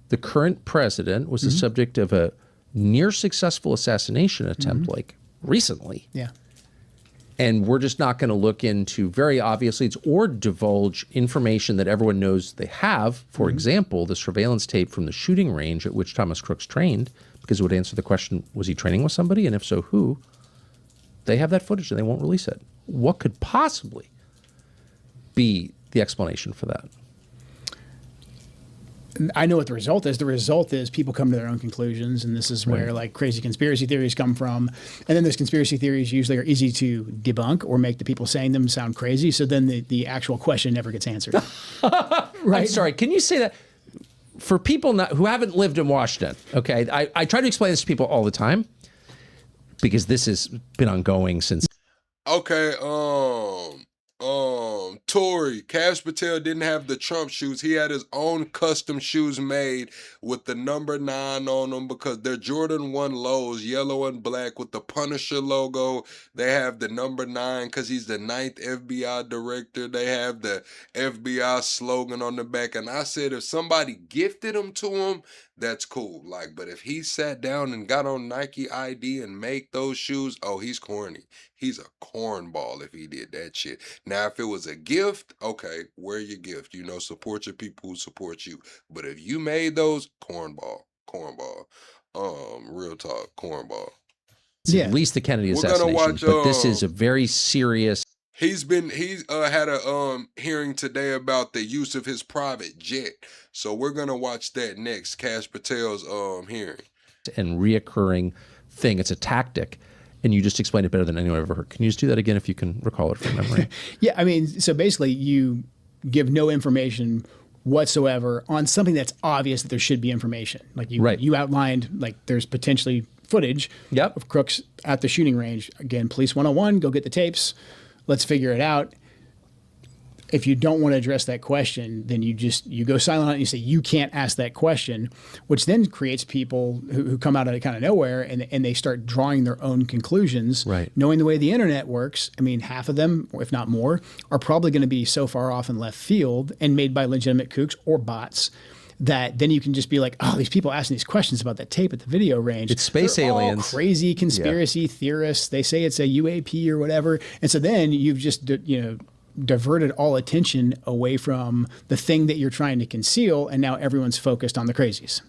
The current president was the subject of a near successful assassination attempt recently. Yeah. And we're just not going to look into, very obviously, or divulge information that everyone knows they have. For example, the surveillance tape from the shooting range at which Thomas Crooks trained, because it would answer the question, was he training with somebody? And if so, who? They have that footage and they won't release it. What could possibly be the explanation for that? I know what the result is. The result is people come to their own conclusions, and this is where crazy conspiracy theories come from. And then those conspiracy theories usually are easy to debunk or make the people saying them sound crazy. So then the actual question never gets answered. Right? I'm sorry. Can you say that for people who haven't lived in Washington? Okay, I try to explain this to people all the time because this has been ongoing since. Okay. Tory, Kash Patel didn't have the Trump shoes. He had his own custom shoes made with the number 9 on them because they're Jordan 1 lows, yellow and black with the Punisher logo. They have the number 9 because he's the 9th FBI director. They have the FBI slogan on the back. And I said, if somebody gifted them to him, that's cool. But if he sat down and got on Nike ID and make those shoes, oh, he's corny. He's a cornball if he did that shit. Now, if it was a gift, okay, wear your gift. Support your people who support you. But if you made those, cornball. Real talk, cornball. At least the Kennedy assassination. But this is a very serious. He's had a hearing today about the use of his private jet. So we're gonna watch that next. Kash Patel's hearing. And reoccurring thing. It's a tactic. And you just explained it better than anyone I've ever heard. Can you just do that again if you can recall it from memory? Yeah, I mean, so basically you give no information whatsoever on something that's obvious that there should be information. You outlined, there's potentially footage of Crooks at the shooting range. Again, Police 101, go get the tapes. Let's figure it out. if you don't want to address that question, then you go silent on it and you say, you can't ask that question, which then creates people who come out of kind of nowhere and they start drawing their own conclusions. Right. Knowing the way the internet works, I mean, half of them, if not more, are probably going to be so far off in left field and made by legitimate kooks or bots that then you can just be like, oh, these people asking these questions about that tape at the video range. It's space They're all aliens. crazy conspiracy theorists. They say it's a UAP or whatever. And so then you've just, diverted all attention away from the thing that you're trying to conceal. And now everyone's focused on the crazies.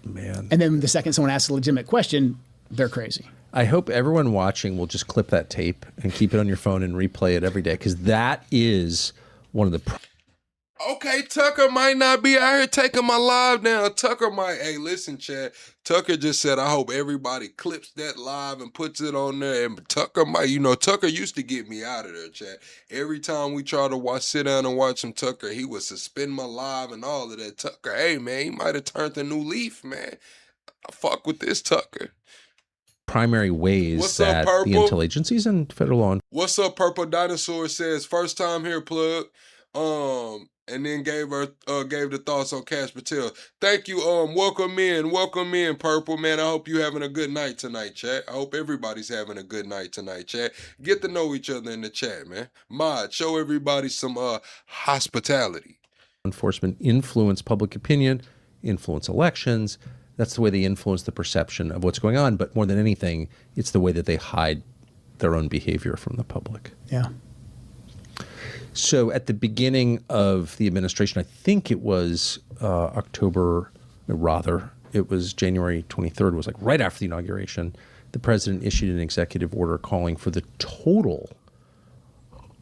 Man. And then the second someone asks a legitimate question, they're crazy. I hope everyone watching will just clip that tape and keep it on your phone and replay it every day, because that is one of the... Okay, Tucker might not be out here taking my live down. Tucker might, hey, listen, Chad. Tucker just said, I hope everybody clips that live and puts it on there. And Tucker might, Tucker used to get me out of there, Chad. Every time we try to sit down and watch some Tucker, he would suspend my live and all of that. Tucker, hey, man, he might have turned a new leaf, man. I fuck with this Tucker. primary ways What's up, that the Purple? intel agencies and federal law What's up, Purple Dinosaur says, first time here, plug. And then gave the thoughts on Cash Patel. Thank you. Welcome in, Purple, man. I hope you having a good night tonight, chat. I hope everybody's having a good night tonight, chat. Get to know each other in the chat, man. Mod, show everybody some hospitality. enforcement influence public opinion, influence elections. That's the way they influence the perception of what's going on. But more than anything, it's the way that they hide their own behavior from the public. Yeah. So at the beginning of the administration, I think it was October, rather, it was January 23rd, was like right after the inauguration, the president issued an executive order calling for the total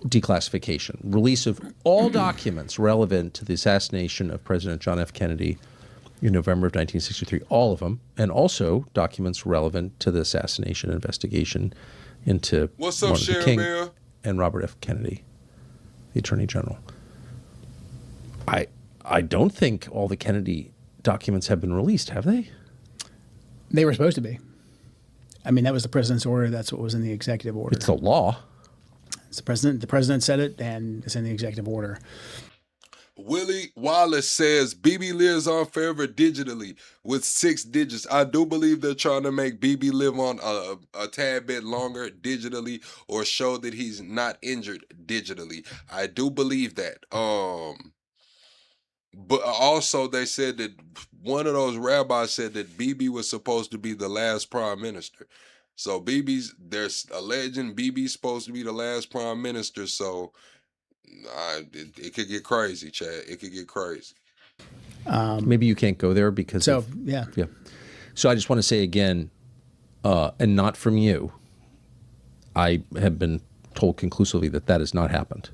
declassification, release of all documents relevant to the assassination of President John F. Kennedy in November of 1963, all of them, and also documents relevant to the assassination investigation into What's up, Martin Luther Sharon King Bell? and Robert F. Kennedy, the Attorney General. I don't think all the Kennedy documents have been released, have they? They were supposed to be. I mean, that was the president's order. That's what was in the executive order. It's the law. It's the president. The president said it, and it's in the executive order. Willie Wallace says BB lives on forever digitally with 6 digits. I do believe they're trying to make BB live on a tad bit longer digitally, or show that he's not injured digitally. I do believe that. But also they said that one of those rabbis said that BB was supposed to be the last prime minister. So there's a legend BB's supposed to be the last prime minister. So it could get crazy, Chad. It could get crazy. Maybe you can't go there because So, yeah. So I just want to say again, and not from you, I have been told conclusively that that has not happened.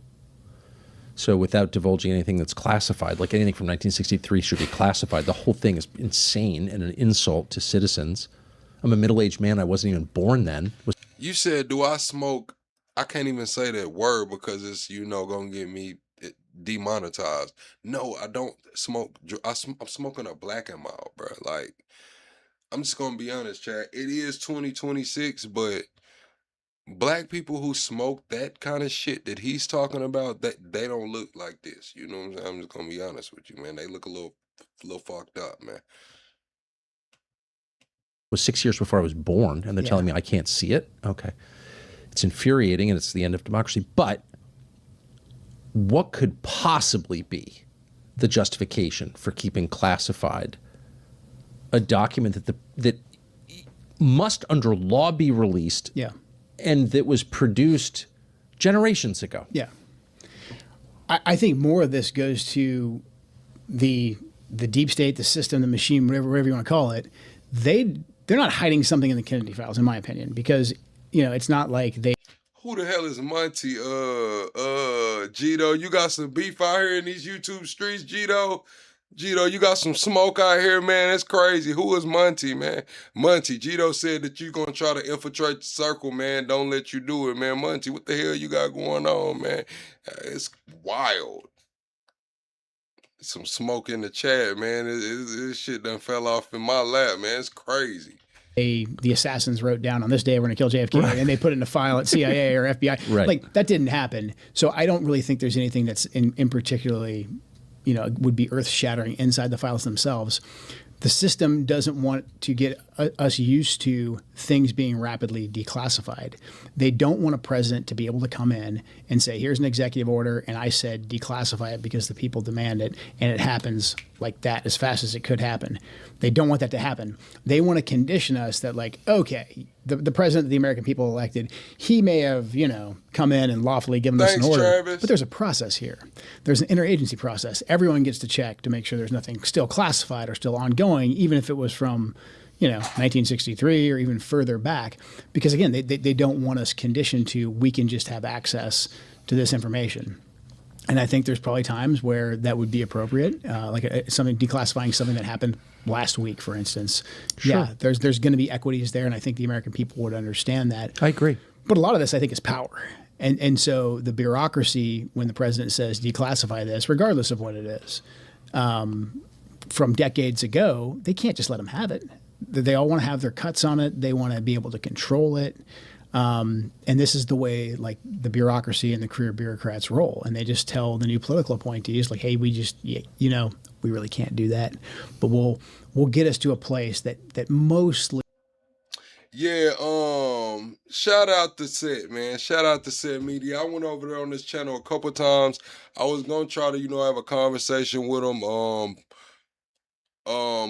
So without divulging anything that's classified, like anything from 1963 should be classified, the whole thing is insane and an insult to citizens. I'm a middle-aged man. I wasn't even born then. You said, do I smoke? I can't even say that word because it's, going to get me demonetized. No, I don't smoke. I'm smoking a Black and Mild, bro. Like, I'm just going to be honest, Chad. It is 2026, but Black people who smoke that kind of shit that he's talking about, that they don't look like this. You know what I'm saying? I'm just going to be honest with you, man. They look a little fucked up, man. Was 6 years before I was born, and they're telling me I can't see it? Okay. It's infuriating, and it's the end of democracy. But what could possibly be the justification for keeping classified a document that must, under law, be released, and that was produced generations ago? Yeah. I think more of this goes to the deep state, the system, the machine, whatever you want to call it. They're not hiding something in the Kennedy files, in my opinion, because it's not like they. Who the hell is Monty? Gito, you got some beef out here in these YouTube streets, Gito? Gito, you got some smoke out here, man. That's crazy. Who is Monty, man? Monty, Gito said that you gonna try to infiltrate the circle, man. Don't let you do it, man. Monty, what the hell you got going on, man? It's wild. Some smoke in the chat, man. This shit done fell off in my lap, man. It's crazy. the assassins wrote down on this day we're going to kill JFK, and they put it in a file at CIA or FBI. Right. Like, that didn't happen. So I don't really think there's anything that's in particularly, would be earth-shattering inside the files themselves. The system doesn't want to get us used to things being rapidly declassified. They don't want a president to be able to come in and say, here's an executive order, and I said declassify it because the people demand it, and it happens like that as fast as it could happen. They don't want that to happen. They want to condition us that, like, okay, the president that the American people elected, he may have, come in and lawfully given us an order. Travis. But there's a process here. There's an interagency process. Everyone gets to check to make sure there's nothing still classified or still ongoing, even if it was from 1963 or even further back, because again, they don't want us conditioned to, we can just have access to this information. And I think there's probably times where that would be appropriate, like something declassifying something that happened last week, for instance. Sure. Yeah, there's going to be equities there, and I think the American people would understand that. I agree. But a lot of this, I think, is power. And so the bureaucracy, when the president says declassify this, regardless of what it is, from decades ago, they can't just let them have it. They all want to have their cuts on it. They want to be able to control it. And this is the way, like, the bureaucracy and the career bureaucrats roll. And they just tell the new political appointees, like, hey, we just, we really can't do that. But we'll get us to a place that mostly. Yeah, shout out to Set, man. Shout out to Set Media. I went over there on this channel a couple times. I was gonna try to, have a conversation with him.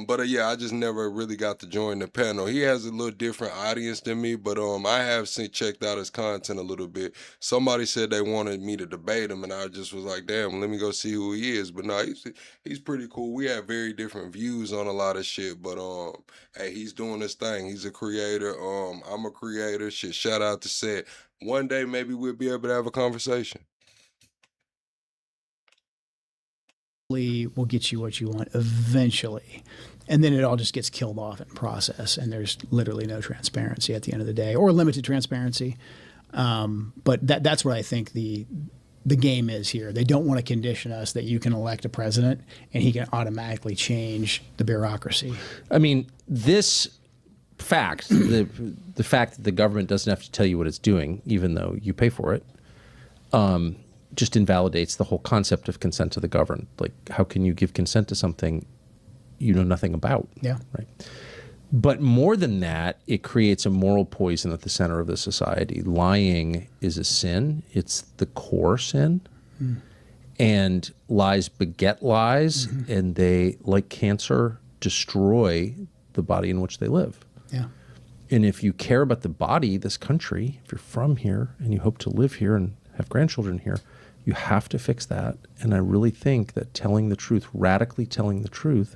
But yeah, I just never really got to join the panel. He has a little different audience than me, but I have checked out his content a little bit. Somebody said they wanted me to debate him, and I just was like, damn, let me go see who he is. But no, he's pretty cool. We have very different views on a lot of shit, but hey, he's doing his thing. He's a creator. I'm a creator. Shit, shout out to Seth. One day maybe we'll be able to have a conversation. Will get you what you want eventually, and then it all just gets killed off in process, and there's literally no transparency at the end of the day, or limited transparency. But that's what I think the game is here. They don't want to condition us that you can elect a president and he can automatically change the bureaucracy. I mean, this fact, the fact that the government doesn't have to tell you what it's doing, even though you pay for it, just invalidates the whole concept of consent to the governed. Like, how can you give consent to something you know nothing about? Yeah. Right. But more than that, it creates a moral poison at the center of the society. Lying is a sin. It's the core sin. Mm. And lies beget lies, and they, like cancer, destroy the body in which they live. Yeah. And if you care about the body, this country, if you're from here and you hope to live here and have grandchildren here, you have to fix that. And I really think that telling the truth, radically telling the truth,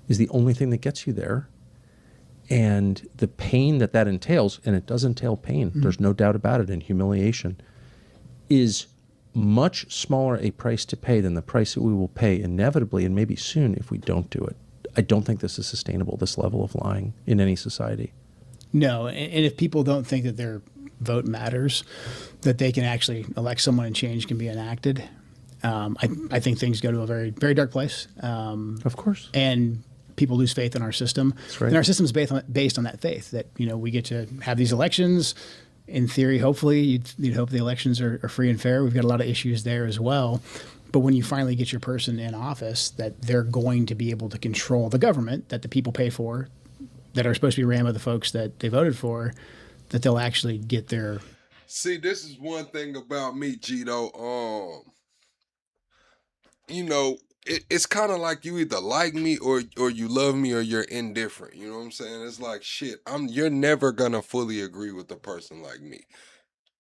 is the only thing that gets you there. And the pain that entails, and it does entail pain, there's no doubt about it, and humiliation, is much smaller a price to pay than the price that we will pay inevitably and maybe soon if we don't do it. I don't think this is sustainable, this level of lying in any society. No, and if people don't think that their vote matters, that they can actually elect someone and change can be enacted, I think things go to a very, very dark place. Of course. And people lose faith in our system. That's right. And our system is based on that faith that, we get to have these elections. In theory, hopefully, you'd hope the elections are free and fair. We've got a lot of issues there as well. But when you finally get your person in office, that they're going to be able to control the government that the people pay for, that are supposed to be ran by the folks that they voted for, that they'll actually get their... See, this is one thing about me, Gito. It's kind of like you either like me or you love me or you're indifferent. You know what I'm saying? It's like, shit, you're never gonna fully agree with a person like me.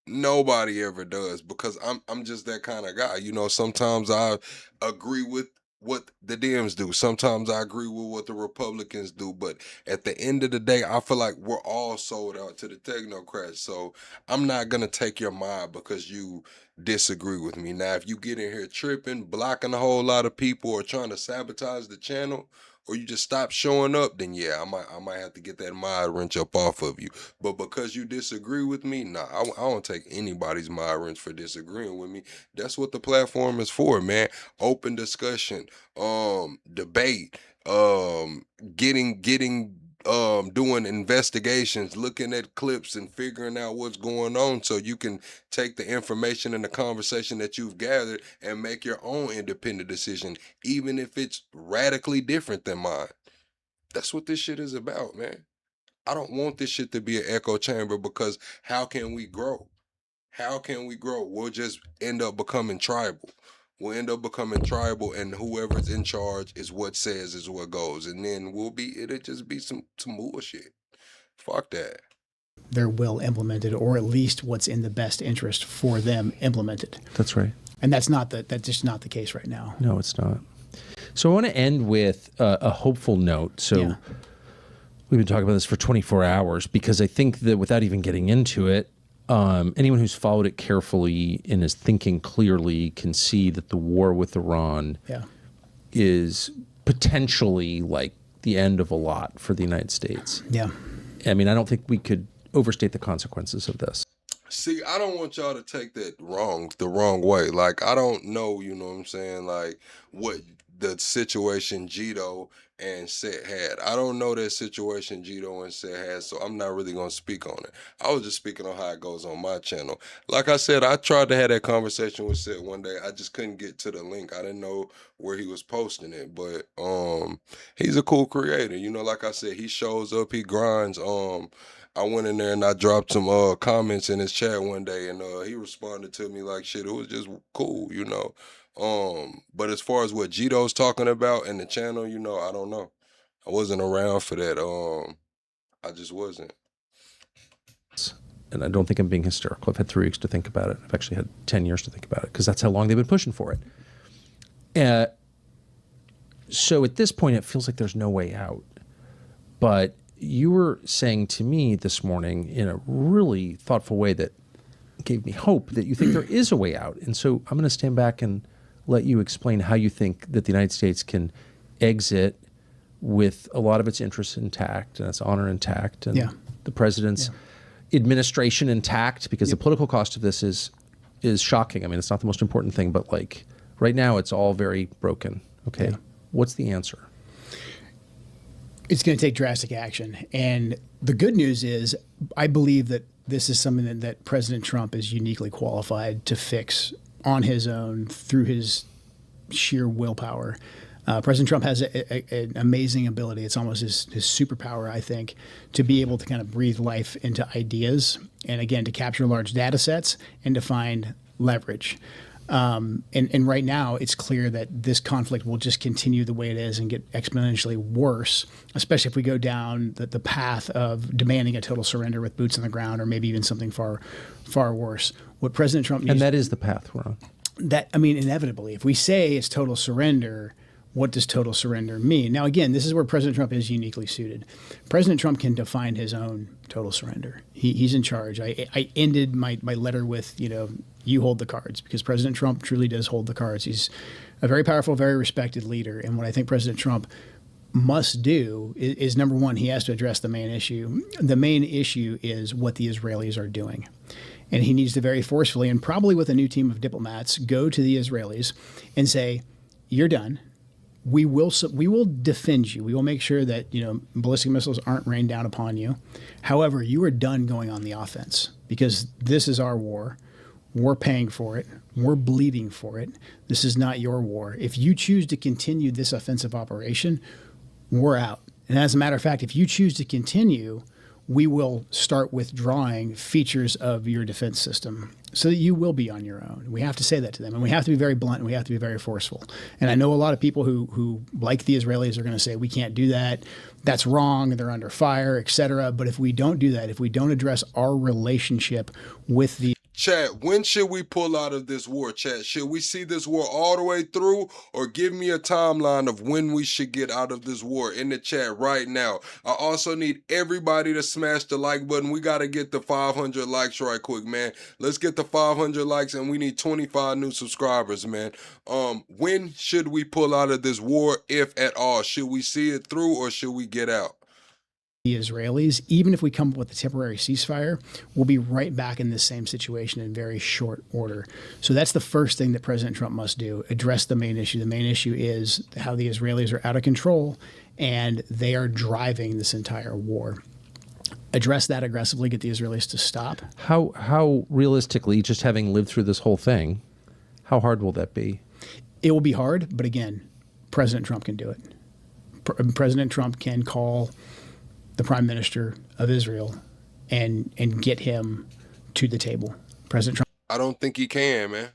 Nobody ever does, because I'm just that kind of guy. Sometimes I agree with what the Dems do. Sometimes I agree with what the Republicans do. But at the end of the day, I feel like we're all sold out to the technocrats. So I'm not going to take your mind because you disagree with me. Now, if you get in here tripping, blocking a whole lot of people, or trying to sabotage the channel, or you just stop showing up, then yeah, I might have to get that mind wrench up off of you. But because you disagree with me, nah, I don't take anybody's mind wrench for disagreeing with me. That's what the platform is for, man. Open discussion, debate, getting doing investigations, looking at clips and figuring out what's going on so you can take the information and the conversation that you've gathered and make your own independent decision, even if it's radically different than mine. That's what this shit is about, man. I don't want this shit to be an echo chamber, because how can we grow? How can we grow? We'll just end up becoming tribal. We'll end up becoming tribal, and whoever's in charge is what says is what goes. And then it'll just be some bullshit. Fuck that. Their will implemented, or at least what's in the best interest for them implemented. That's right. And that's just not the case right now. No, it's not. So I want to end with a hopeful note. So we've been talking about this for 24 hours because I think that without even getting into it, anyone who's followed it carefully and is thinking clearly can see that the war with Iran is potentially like the end of a lot for the United States. Yeah. I mean, I don't think we could overstate the consequences of this. See, I don't want y'all to take that the wrong way. Like, I don't know, you know what I'm saying, like, what the situation Gito and Set had. I don't know that situation Gito and Set had, so I'm not really going to speak on it. I was just speaking on how it goes on my channel. Like I said, I tried to have that conversation with Set one day. I just couldn't get to the link. I didn't know where he was posting it, but he's a cool creator. You know, like I said, he shows up, he grinds. I went in there and I dropped some comments in his chat one day, and he responded to me like, shit, it was just cool, you know. But as far as what Gito's talking about in the channel, you know, I don't know. I wasn't around for that. I just wasn't. And I don't think I'm being hysterical. I've had 3 weeks to think about it. I've actually had 10 years to think about it because that's how long they've been pushing for it. So at this point, it feels like there's no way out. But you were saying to me this morning in a really thoughtful way that gave me hope that you think there is a way out. And so I'm going to stand back and let you explain how you think that the United States can exit with a lot of its interests intact and its honor intact and the president's administration intact, because the political cost of this is shocking. I mean, it's not the most important thing, but like right now it's all very broken. Okay. What's the answer? It's going to take drastic action. And the good news is I believe that this is something that President Trump is uniquely qualified to fix on his own through his sheer willpower. President Trump has an amazing ability. It's almost his superpower, I think, to be able to kind of breathe life into ideas and, again, to capture large data sets and to find leverage. And right now, it's clear that this conflict will just continue the way it is and get exponentially worse, especially if we go down the path of demanding a total surrender with boots on the ground, or maybe even something far, far worse. What President Trump needs— And that is the path we're on. Inevitably, if we say it's total surrender, what does total surrender mean? Now, again, this is where President Trump is uniquely suited. President Trump can define his own total surrender. He's in charge. I ended my letter with, you hold the cards, because President Trump truly does hold the cards. He's a very powerful, very respected leader. And what I think President Trump must do is number one, he has to address the main issue. The main issue is what the Israelis are doing. And he needs to very forcefully, and probably with a new team of diplomats, go to the Israelis and say, you're done. We will defend you. We will make sure that ballistic missiles aren't rained down upon you. However, you are done going on the offense, because this is our war. We're paying for it. We're bleeding for it. This is not your war. If you choose to continue this offensive operation, we're out. And as a matter of fact, if you choose to continue, we will start withdrawing features of your defense system so that you will be on your own. We have to say that to them, and we have to be very blunt, and we have to be very forceful. And I know a lot of people who like the Israelis are going to say, we can't do that. That's wrong. They're under fire, etc. But if we don't do that, if we don't address our relationship with the— Chat, when should we pull out of this war, chat? Should we see this war all the way through, or give me a timeline of when we should get out of this war in the chat right now? I also need everybody to smash the like button. We got to get the 500 likes right quick, man. Let's get the 500 likes, and we need 25 new subscribers, man. When should we pull out of this war, if at all? Should we see it through, or should we get out? The Israelis, even if we come up with a temporary ceasefire, we'll be right back in this same situation in very short order. So that's the first thing that President Trump must do, address the main issue. The main issue is how the Israelis are out of control and they are driving this entire war. Address that aggressively, get the Israelis to stop. How realistically, just having lived through this whole thing, how hard will that be? It will be hard, but again, President Trump can do it. President Trump can call the Prime Minister of Israel and get him to the table. President Trump. I don't think he can, man.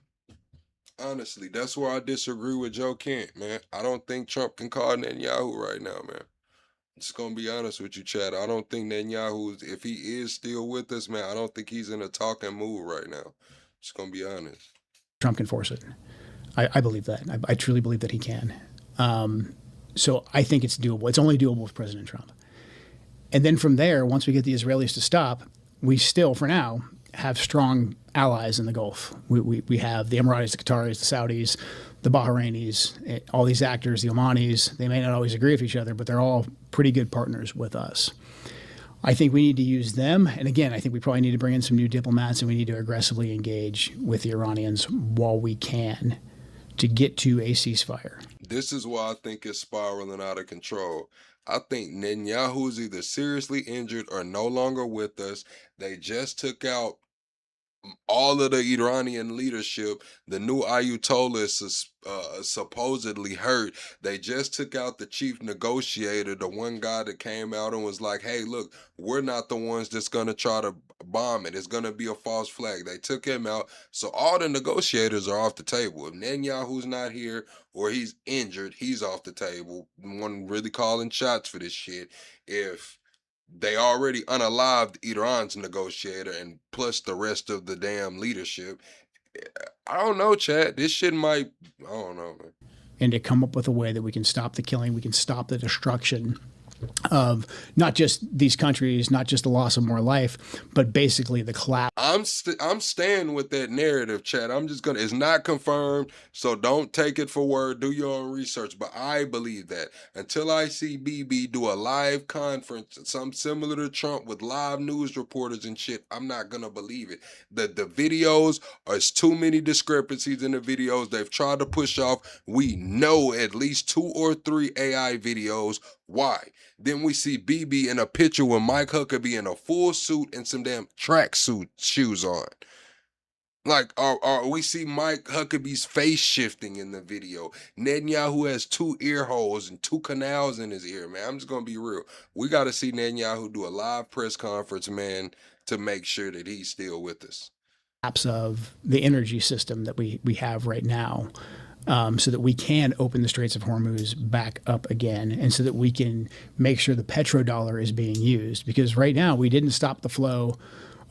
Honestly, that's where I disagree with Joe Kent, man. I don't think Trump can call Netanyahu right now, man. I'm just gonna be honest with you, Chad. I don't think Netanyahu, if he is still with us, man, I don't think he's in a talking mood right now. Just gonna be honest. Trump can force it. I believe that. I truly believe that he can. So I think it's doable. It's only doable with President Trump. And then from there, once we get the Israelis to stop, we still, for now, have strong allies in the Gulf. We have the Emiratis, the Qataris, the Saudis, the Bahrainis, all these actors, the Omanis. They may not always agree with each other, but they're all pretty good partners with us. I think we need to use them. And again, I think we probably need to bring in some new diplomats, and we need to aggressively engage with the Iranians while we can to get to a ceasefire. This is why I think it's spiraling out of control. I think Netanyahu is either seriously injured or no longer with us. They just took out all of the Iranian leadership. The new Ayatollah is supposedly hurt. They just took out the chief negotiator, the one guy that came out and was like, hey, look, we're not the ones that's going to try to bomb it. It's going to be a false flag. They took him out. So all the negotiators are off the table. If Netanyahu's not here or he's injured, he's off the table. One really calling shots for this shit. If they already unalived Iran's negotiator and plus the rest of the damn leadership, I don't know, Chad. This shit might, I don't know, man. And to come up with a way that we can stop the killing, we can stop the destruction of not just these countries, not just the loss of more life, but basically the collapse. I'm staying with that narrative, Chad. I'm just gonna, it's not confirmed, so don't take it for word, do your own research, but I believe that. Until I see BB do a live conference, something similar to Trump with live news reporters and shit, I'm not gonna believe it. The videos, there's too many discrepancies in the videos they've tried to push off. We know at least 2 or 3 AI videos. Why? Then we see BB in a picture with Mike Huckabee in a full suit and some damn tracksuit shoes on. Like, or we see Mike Huckabee's face shifting in the video. Netanyahu has 2 ear holes and 2 canals in his ear, man. I'm just gonna be real. We gotta see Netanyahu do a live press conference, man, to make sure that he's still with us. Of the energy system that we have right now. So that we can open the Straits of Hormuz back up again, and so that we can make sure the petrodollar is being used. Because right now we didn't stop the flow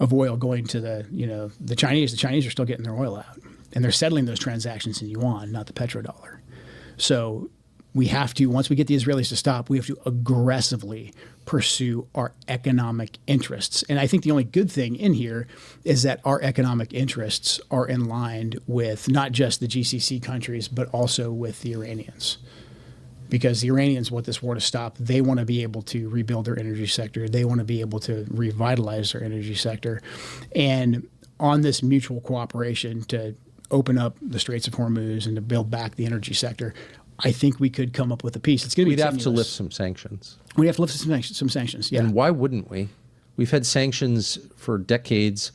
of oil going to the Chinese. The Chinese are still getting their oil out, and they're settling those transactions in yuan, not the petrodollar. So we have to, once we get the Israelis to stop, we have to aggressively pursue our economic interests. And I think the only good thing in here is that our economic interests are in line with not just the GCC countries, but also with the Iranians. Because the Iranians want this war to stop. They want to be able to rebuild their energy sector. They want to be able to revitalize their energy sector. And on this mutual cooperation to open up the Straits of Hormuz and to build back the energy sector, I think we could come up with a peace. It's going to be We'd have to lift some sanctions. We have to lift some sanctions, yeah. And why wouldn't we? We've had sanctions for decades,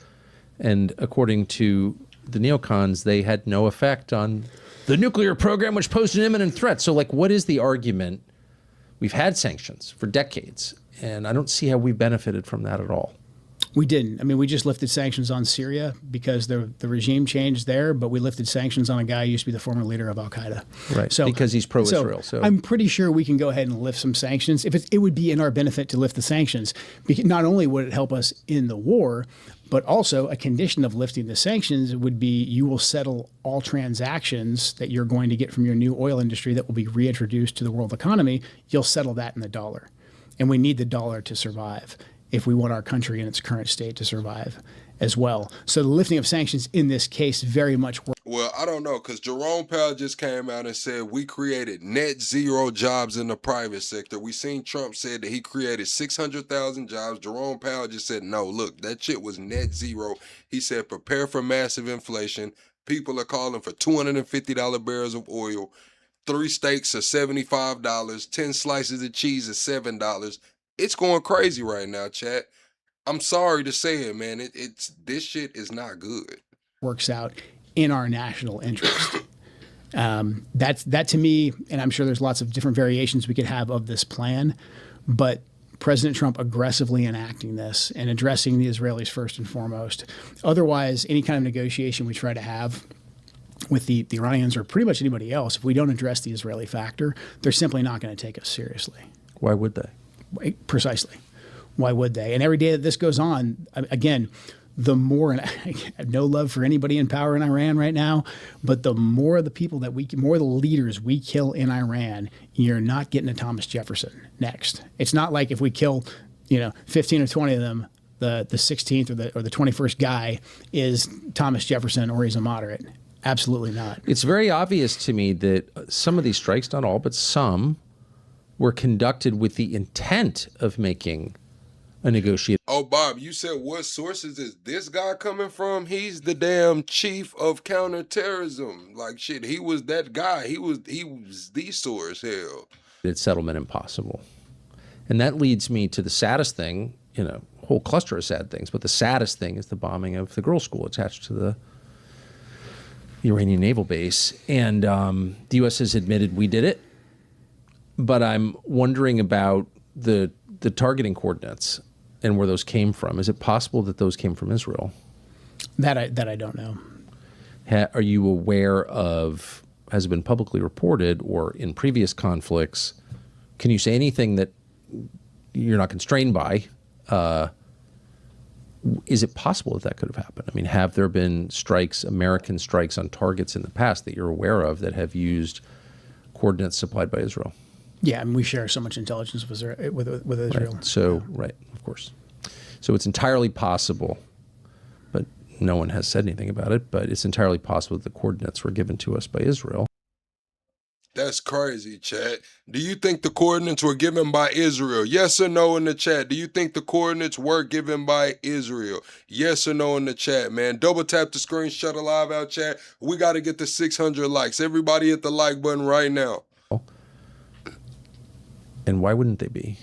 and according to the neocons, they had no effect on the nuclear program, which posed an imminent threat. So, like, what is the argument? We've had sanctions for decades, and I don't see how we benefited from that at all. We didn't. I mean, we just lifted sanctions on Syria because the regime changed there, but we lifted sanctions on a guy who used to be the former leader of Al-Qaeda. Right, so, because he's pro-Israel. So I'm pretty sure we can go ahead and lift some sanctions. If it would be in our benefit to lift the sanctions, because not only would it help us in the war, but also a condition of lifting the sanctions would be you will settle all transactions that you're going to get from your new oil industry that will be reintroduced to the world economy. You'll settle that in the dollar. And we need the dollar to survive if we want our country in its current state to survive. as well. So the lifting of sanctions in this case very much works. Well, I don't know, because Jerome Powell just came out and said we created net zero jobs in the private sector. We seen Trump said that he created 600,000 jobs. Jerome Powell just said, no, look, that shit was net zero. He said, prepare for massive inflation. People are calling for $250 barrels of oil. 3 steaks are $75. 10 slices of cheese is $7. It's going crazy right now, chat. I'm sorry to say it, man. It's this shit is not good. Works out in our national interest. That to me, and I'm sure there's lots of different variations we could have of this plan, but President Trump aggressively enacting this and addressing the Israelis first and foremost. Otherwise, any kind of negotiation we try to have with the Iranians or pretty much anybody else, if we don't address the Israeli factor, they're simply not going to take us seriously. Why would they? Precisely. Why would they? And every day that this goes on, again, the more, and I have no love for anybody in power in Iran right now, but the more of the people that more of the leaders we kill in Iran, you're not getting a Thomas Jefferson next. It's not like if we kill, 15 or 20 of them, the 16th or the 21st guy is Thomas Jefferson or he's a moderate. Absolutely not. It's very obvious to me that some of these strikes, not all, but some, were conducted with the intent of making a negotiation. Oh, Bob, you said what sources is this guy coming from? He's the damn chief of counterterrorism. Like shit, he was that guy. He was the source. Hell, it's settlement impossible, and that leads me to the saddest thing. A whole cluster of sad things, but the saddest thing is the bombing of the girls' school attached to the Iranian naval base, and the U.S. has admitted we did it. But I'm wondering about the targeting coordinates and where those came from. Is it possible that those came from Israel? That I don't know. Are you aware of, has it been publicly reported or in previous conflicts, can you say anything that you're not constrained by? Is it possible that could have happened? I mean, have there been strikes, American strikes on targets in the past that you're aware of that have used coordinates supplied by Israel? Yeah, and we share so much intelligence with Israel. Right. So, right, of course. So it's entirely possible, but no one has said anything about it, but it's entirely possible that the coordinates were given to us by Israel. that's crazy, chat. Do you think the coordinates were given by Israel? Yes or no in the chat. Do you think the coordinates were given by Israel? Yes or no in the chat, man. Double tap the screen, shut a live out, chat. We got to get to 600 likes. Everybody hit the like button right now. And why wouldn't they be?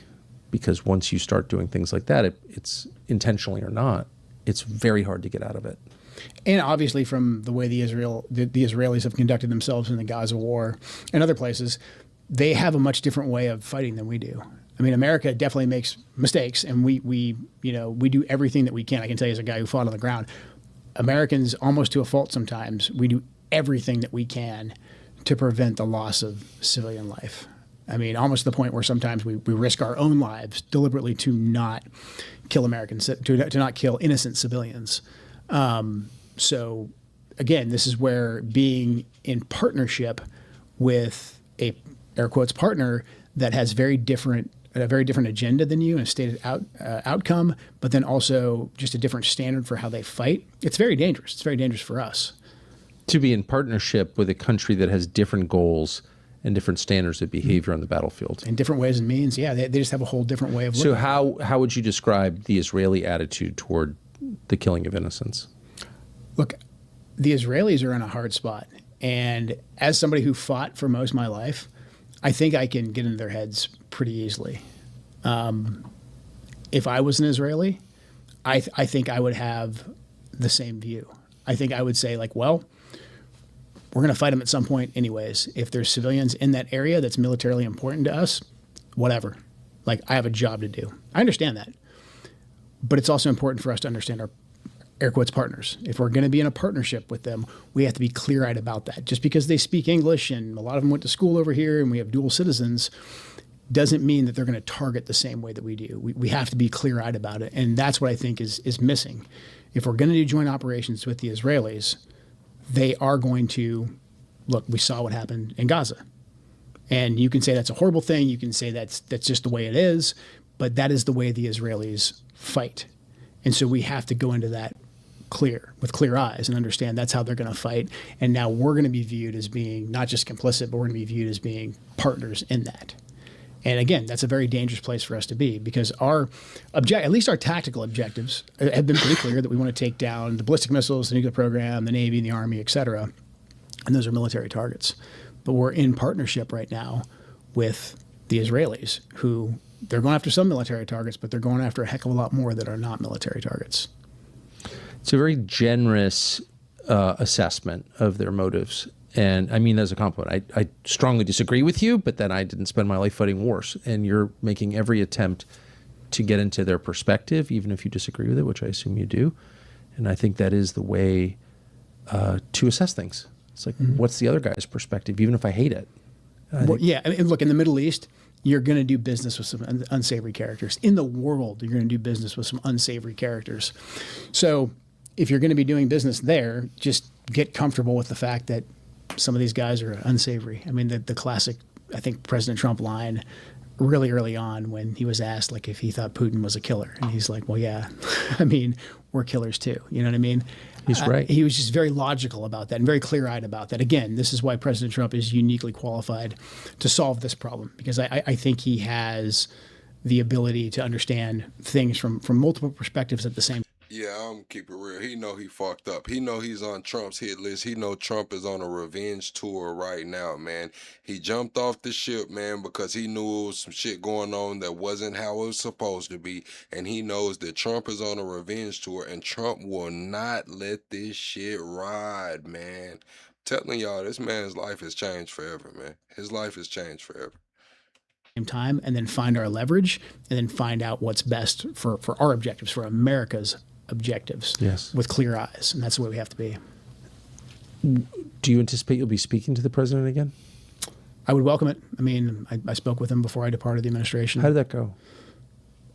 Because once you start doing things like that, it's intentionally or not, it's very hard to get out of it. And obviously from the way the Israelis have conducted themselves in the Gaza war and other places, they have a much different way of fighting than we do. I mean, America definitely makes mistakes, and we do everything that we can. I can tell you as a guy who fought on the ground, Americans, almost to a fault sometimes, we do everything that we can to prevent the loss of civilian life. I mean, almost to the point where sometimes we risk our own lives deliberately to not kill Americans, to not kill innocent civilians. So again, this is where being in partnership with a air quotes partner that has a very different agenda than you and a stated outcome, but then also just a different standard for how they fight. It's very dangerous. It's very dangerous for us. To be in partnership with a country that has different goals and different standards of behavior on the battlefield. In different ways and means, yeah. They just have a whole different way of looking. So how would you describe the Israeli attitude toward the killing of innocents? Look, the Israelis are in a hard spot. And as somebody who fought for most of my life, I think I can get into their heads pretty easily. If I was an Israeli, I think I would have the same view. I think I would say, like, well, we're going to fight them at some point anyways. If there's civilians in that area that's militarily important to us, whatever. Like, I have a job to do. I understand that. But it's also important for us to understand our air quotes partners. If we're going to be in a partnership with them, we have to be clear-eyed about that. Just because they speak English and a lot of them went to school over here and we have dual citizens doesn't mean that they're going to target the same way that we do. We have to be clear-eyed about it. And that's what I think is missing. If we're going to do joint operations with the Israelis, they are going to, look, we saw what happened in Gaza. And you can say that's a horrible thing. You can say that's just the way it is. But that is the way the Israelis fight. And so we have to go into that with clear eyes and understand that's how they're going to fight. And now we're going to be viewed as being not just complicit, but we're going to be viewed as being partners in that. And again, that's a very dangerous place for us to be, because at least our tactical objectives have been pretty clear that we want to take down the ballistic missiles, the nuclear program, the Navy, the Army, et cetera. And those are military targets. But we're in partnership right now with the Israelis, who they're going after some military targets, but they're going after a heck of a lot more that are not military targets. It's a very generous assessment of their motives. And I mean, as a compliment, I strongly disagree with you, but then I didn't spend my life fighting wars. And you're making every attempt to get into their perspective, even if you disagree with it, which I assume you do. And I think that is the way to assess things. It's like, what's the other guy's perspective, even if I hate it? Well, yeah, I mean, look, in the Middle East, you're going to do business with some unsavory characters. In the world, you're going to do business with some unsavory characters. So if you're going to be doing business there, just get comfortable with the fact that some of these guys are unsavory. I mean, the classic, I think, President Trump line really early on when he was asked, like, if he thought Putin was a killer. And he's like, well, yeah, I mean, we're killers too. You know what I mean? He's right. He was just very logical about that and very clear-eyed about that. Again, this is why President Trump is uniquely qualified to solve this problem, because I think he has the ability to understand things from multiple perspectives at the same time. Yeah, I'm keep it real. He know he fucked up. He know he's on Trump's hit list. He know Trump is on a revenge tour right now, man. He jumped off the ship, man, because he knew there was some shit going on that wasn't how it was supposed to be. And he knows that Trump is on a revenge tour, and Trump will not let this shit ride, man. I'm telling y'all, this man's life has changed forever, man. His life has changed forever. Time, and then find our leverage, and then find out what's best for our objectives, for America's objectives, yes, with clear eyes. And that's the way we have to be. Do you anticipate you'll be speaking to the president again? I would welcome it. I mean, I spoke with him before I departed the administration. How did that go?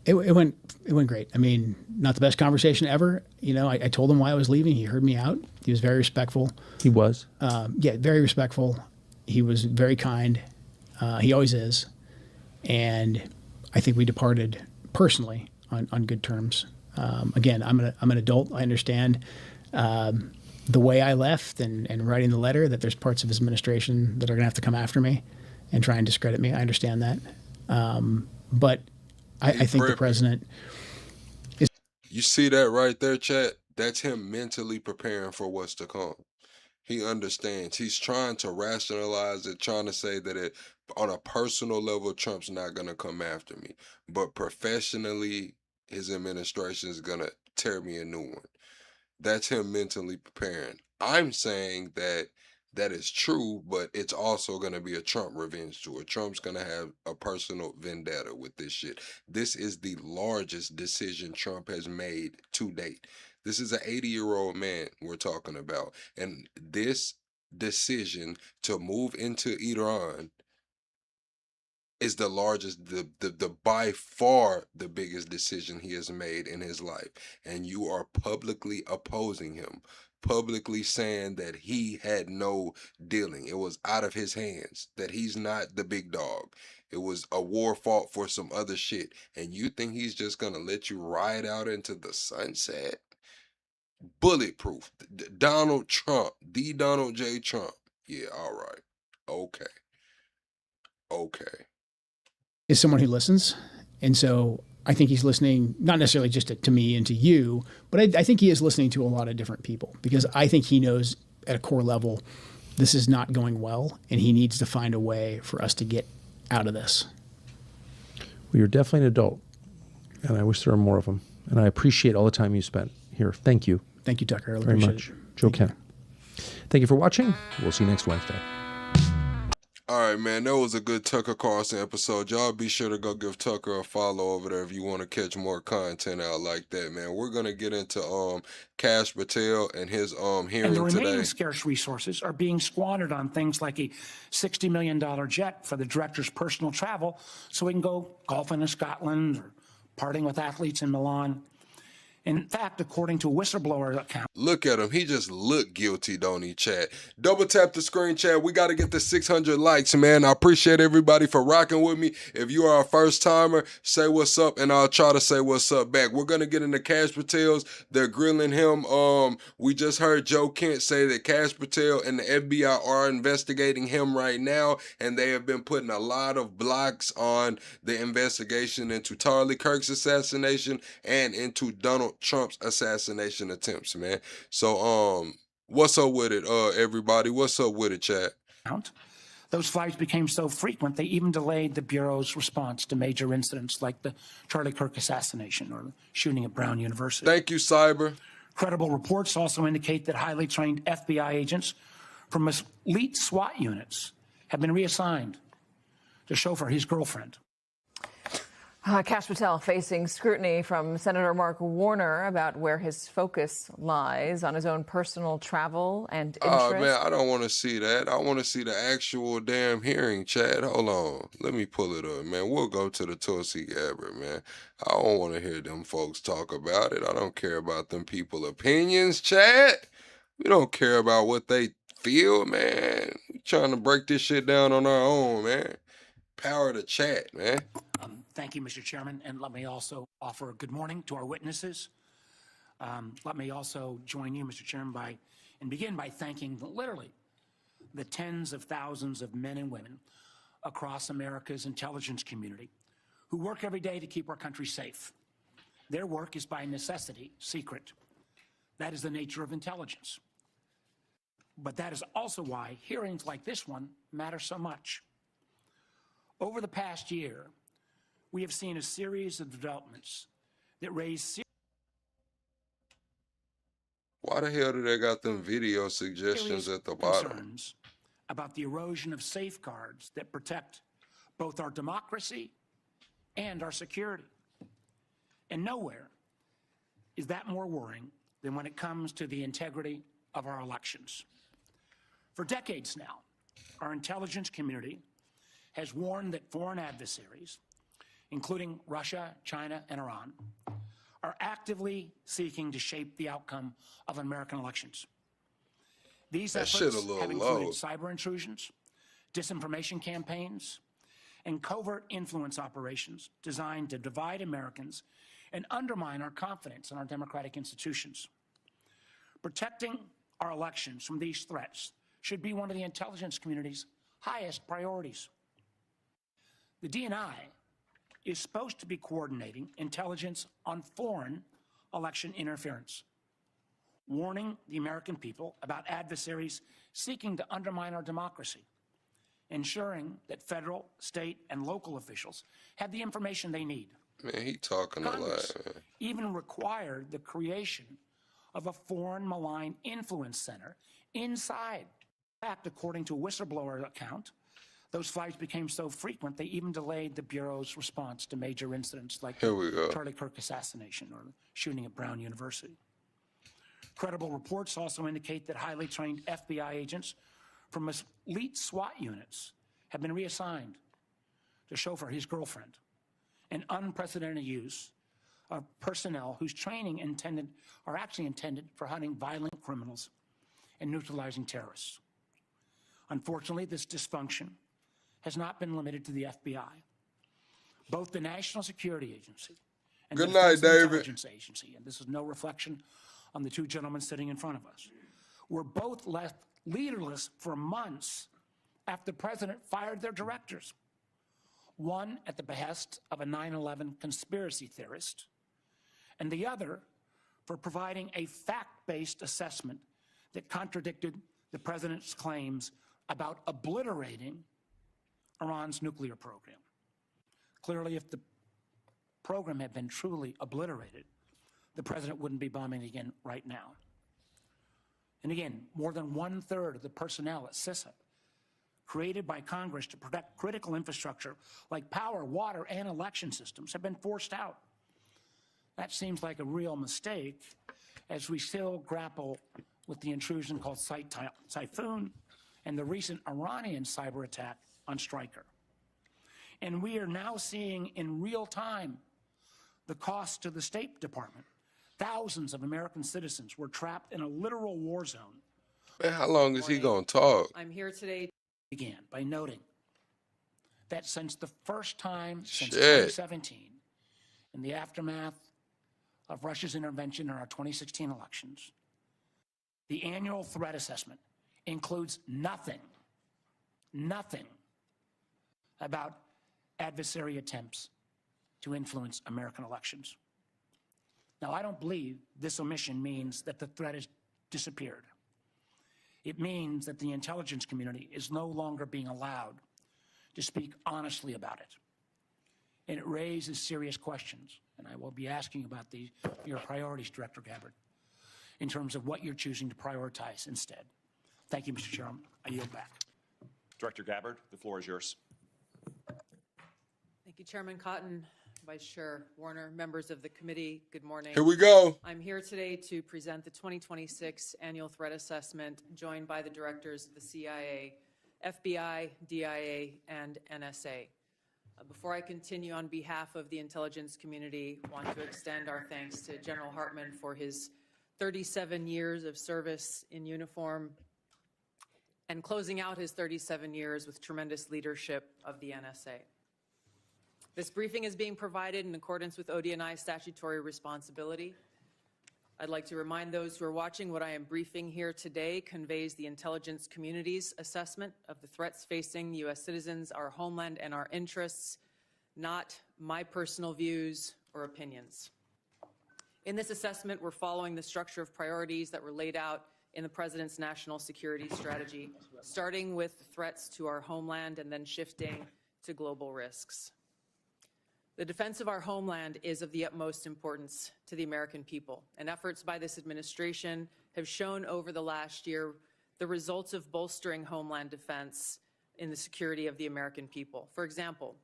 It went great. I mean, not the best conversation ever. You know, I told him why I was leaving. He heard me out. He was very respectful. He was? Yeah, very respectful. He was very kind. He always is. And I think we departed personally on good terms. Again, I'm an adult. I understand the way I left and writing the letter, that there's parts of his administration that are going to have to come after me and try and discredit me. I understand that. But I think the president is... You see that right there, chat? That's him mentally preparing for what's to come. He understands. He's trying to rationalize it, trying to say that on a personal level, Trump's not going to come after me. But professionally, his administration is going to tear me a new one. That's him mentally preparing. I'm saying that is true, but it's also going to be a Trump revenge tour. Trump's going to have a personal vendetta with this shit. This is the largest decision Trump has made to date. This is an 80-year-old man we're talking about. And this decision to move into Iran is the largest, the by far the biggest decision he has made in his life. And you are publicly opposing him, publicly saying that he had no dealing. It was out of his hands, that he's not the big dog. It was a war fought for some other shit. And you think he's just going to let you ride out into the sunset? Bulletproof. Donald Trump, the Donald J. Trump. Yeah, all right. Okay. Is someone who listens. And so I think he's listening, not necessarily just to me and to you, but I think he is listening to a lot of different people, because I think he knows at a core level this is not going well, and he needs to find a way for us to get out of this. Well, you're definitely an adult, and I wish there were more of them. And I appreciate all the time you spent here. Thank you. Thank you, Tucker. I really very appreciate much. it. Joe Kent. Thank you for watching. We'll see you next Wednesday. All right, man, that was a good Tucker Carlson episode. Y'all be sure to go give Tucker a follow over there if you want to catch more content out like that, man. We're going to get into Kash Patel and his hearing And the remaining today. scarce resources are being squandered on things like a $60 million jet for the director's personal travel so he can go golfing in Scotland or partying with athletes in Milan. In fact, according to a whistleblower account, Look at him. He just looked guilty, don't he, chat? Double tap the screen, chat. We got to get the 600 likes, man. I appreciate everybody for rocking with me. If you are a first timer, say what's up, and I'll try to say what's up back. We're going to get into Cash Patel's. They're grilling him. We just heard Joe Kent say that Cash Patel and the FBI are investigating him right now, and they have been putting a lot of blocks on the investigation into Charlie Kirk's assassination and into Donald Trump's assassination attempts, man. So, what's up with it, everybody? What's up with it, chat? those flights became so frequent they even delayed the Bureau's response to major incidents like the Charlie Kirk assassination or the shooting at Brown University. Thank you, Cyber. Credible reports also indicate that highly trained FBI agents from elite SWAT units have been reassigned to chauffeur his girlfriend. Kash Patel facing scrutiny from Senator Mark Warner about where his focus lies on his own personal travel and interests. Oh, man, I don't want to see that. I want to see the actual damn hearing, Chad. Hold on. Let me pull it up, man. We'll go to the Tulsi Gabbard, man. I don't want to hear them folks talk about it. I don't care about them people opinions, Chad. We don't care about what they feel, man. We trying to break this shit down on our own, man. Power to chat, man. Thank you, Mr. Chairman, and let me also offer a good morning to our witnesses. Let me also join you, Mr. Chairman, begin by thanking literally the tens of thousands of men and women across America's intelligence community who work every day to keep our country safe. Their work is by necessity secret. That is the nature of intelligence. But that is also why hearings like this one matter so much. Over the past year, we have seen a series of developments that raise Why the hell do they got them video suggestions at the bottom? concerns about the erosion of safeguards that protect both our democracy and our security. And nowhere is that more worrying than when it comes to the integrity of our elections. For decades now, our intelligence community has warned that foreign adversaries, including Russia, China, and Iran, are actively seeking to shape the outcome of American elections. These efforts have included cyber intrusions, disinformation campaigns, and covert influence operations designed to divide Americans and undermine our confidence in our democratic institutions. Protecting our elections from these threats should be one of the intelligence community's highest priorities. The DNI is supposed to be coordinating intelligence on foreign election interference, warning the American people about adversaries seeking to undermine our democracy, ensuring that federal, state, and local officials have the information they need. Man, he talking a lot, man. Even required the creation of a foreign malign influence center inside. In fact, according to a whistleblower account, those flights became so frequent they even delayed the Bureau's response to major incidents like the Charlie Kirk assassination or the shooting at Brown University. Credible reports also indicate that highly trained FBI agents from elite SWAT units have been reassigned to chauffeur his girlfriend, an unprecedented use of personnel whose training are actually intended for hunting violent criminals and neutralizing terrorists. Unfortunately, this dysfunction has not been limited to the FBI. Both the National Security Agency and the Defense Intelligence Agency, and this is no reflection on the two gentlemen sitting in front of us, were both left leaderless for months after the president fired their directors. One at the behest of a 9/11 conspiracy theorist, and the other for providing a fact-based assessment that contradicted the president's claims about obliterating Iran's nuclear program. Clearly, if the program had been truly obliterated, the president wouldn't be bombing again right now. And again, more than 1/3 of the personnel at CISA, created by Congress to protect critical infrastructure like power, water, and election systems, have been forced out. That seems like a real mistake as we still grapple with the intrusion called Typhoon and the recent Iranian cyber attack on Stryker. And we are now seeing in real time the cost to the State Department Thousands of American citizens were trapped in a literal war zone. Man, how long is he gonna talk? I'm here today began by noting that since the first time since 2017, in the aftermath of Russia's intervention in our 2016 elections, the annual threat assessment includes nothing about adversary attempts to influence American elections. Now, I don't believe this omission means that the threat has disappeared. It means that the intelligence community is no longer being allowed to speak honestly about it. And it raises serious questions, and I will be asking about your priorities, Director Gabbard, in terms of what you're choosing to prioritize instead. Thank you, Mr. Chairman. I yield back. Director Gabbard, the floor is yours. Thank you, Chairman Cotton, Vice Chair Warner, members of the committee, good morning. Here we go. I'm here today to present the 2026 Annual Threat Assessment, joined by the directors of the CIA, FBI, DIA, and NSA. Before I continue, on behalf of the intelligence community, I want to extend our thanks to General Hartman for his 37 years of service in uniform and closing out his 37 years with tremendous leadership of the NSA. This briefing is being provided in accordance with ODNI statutory responsibility. I'd like to remind those who are watching what I am briefing here today conveys the intelligence community's assessment of the threats facing U.S. citizens, our homeland, and our interests, not my personal views or opinions. In this assessment, we're following the structure of priorities that were laid out in the President's national security strategy, starting with threats to our homeland and then shifting to global risks. The defense of our homeland is of the utmost importance to the American people, and efforts by this administration have shown over the last year the results of bolstering homeland defense in the security of the American people. For example,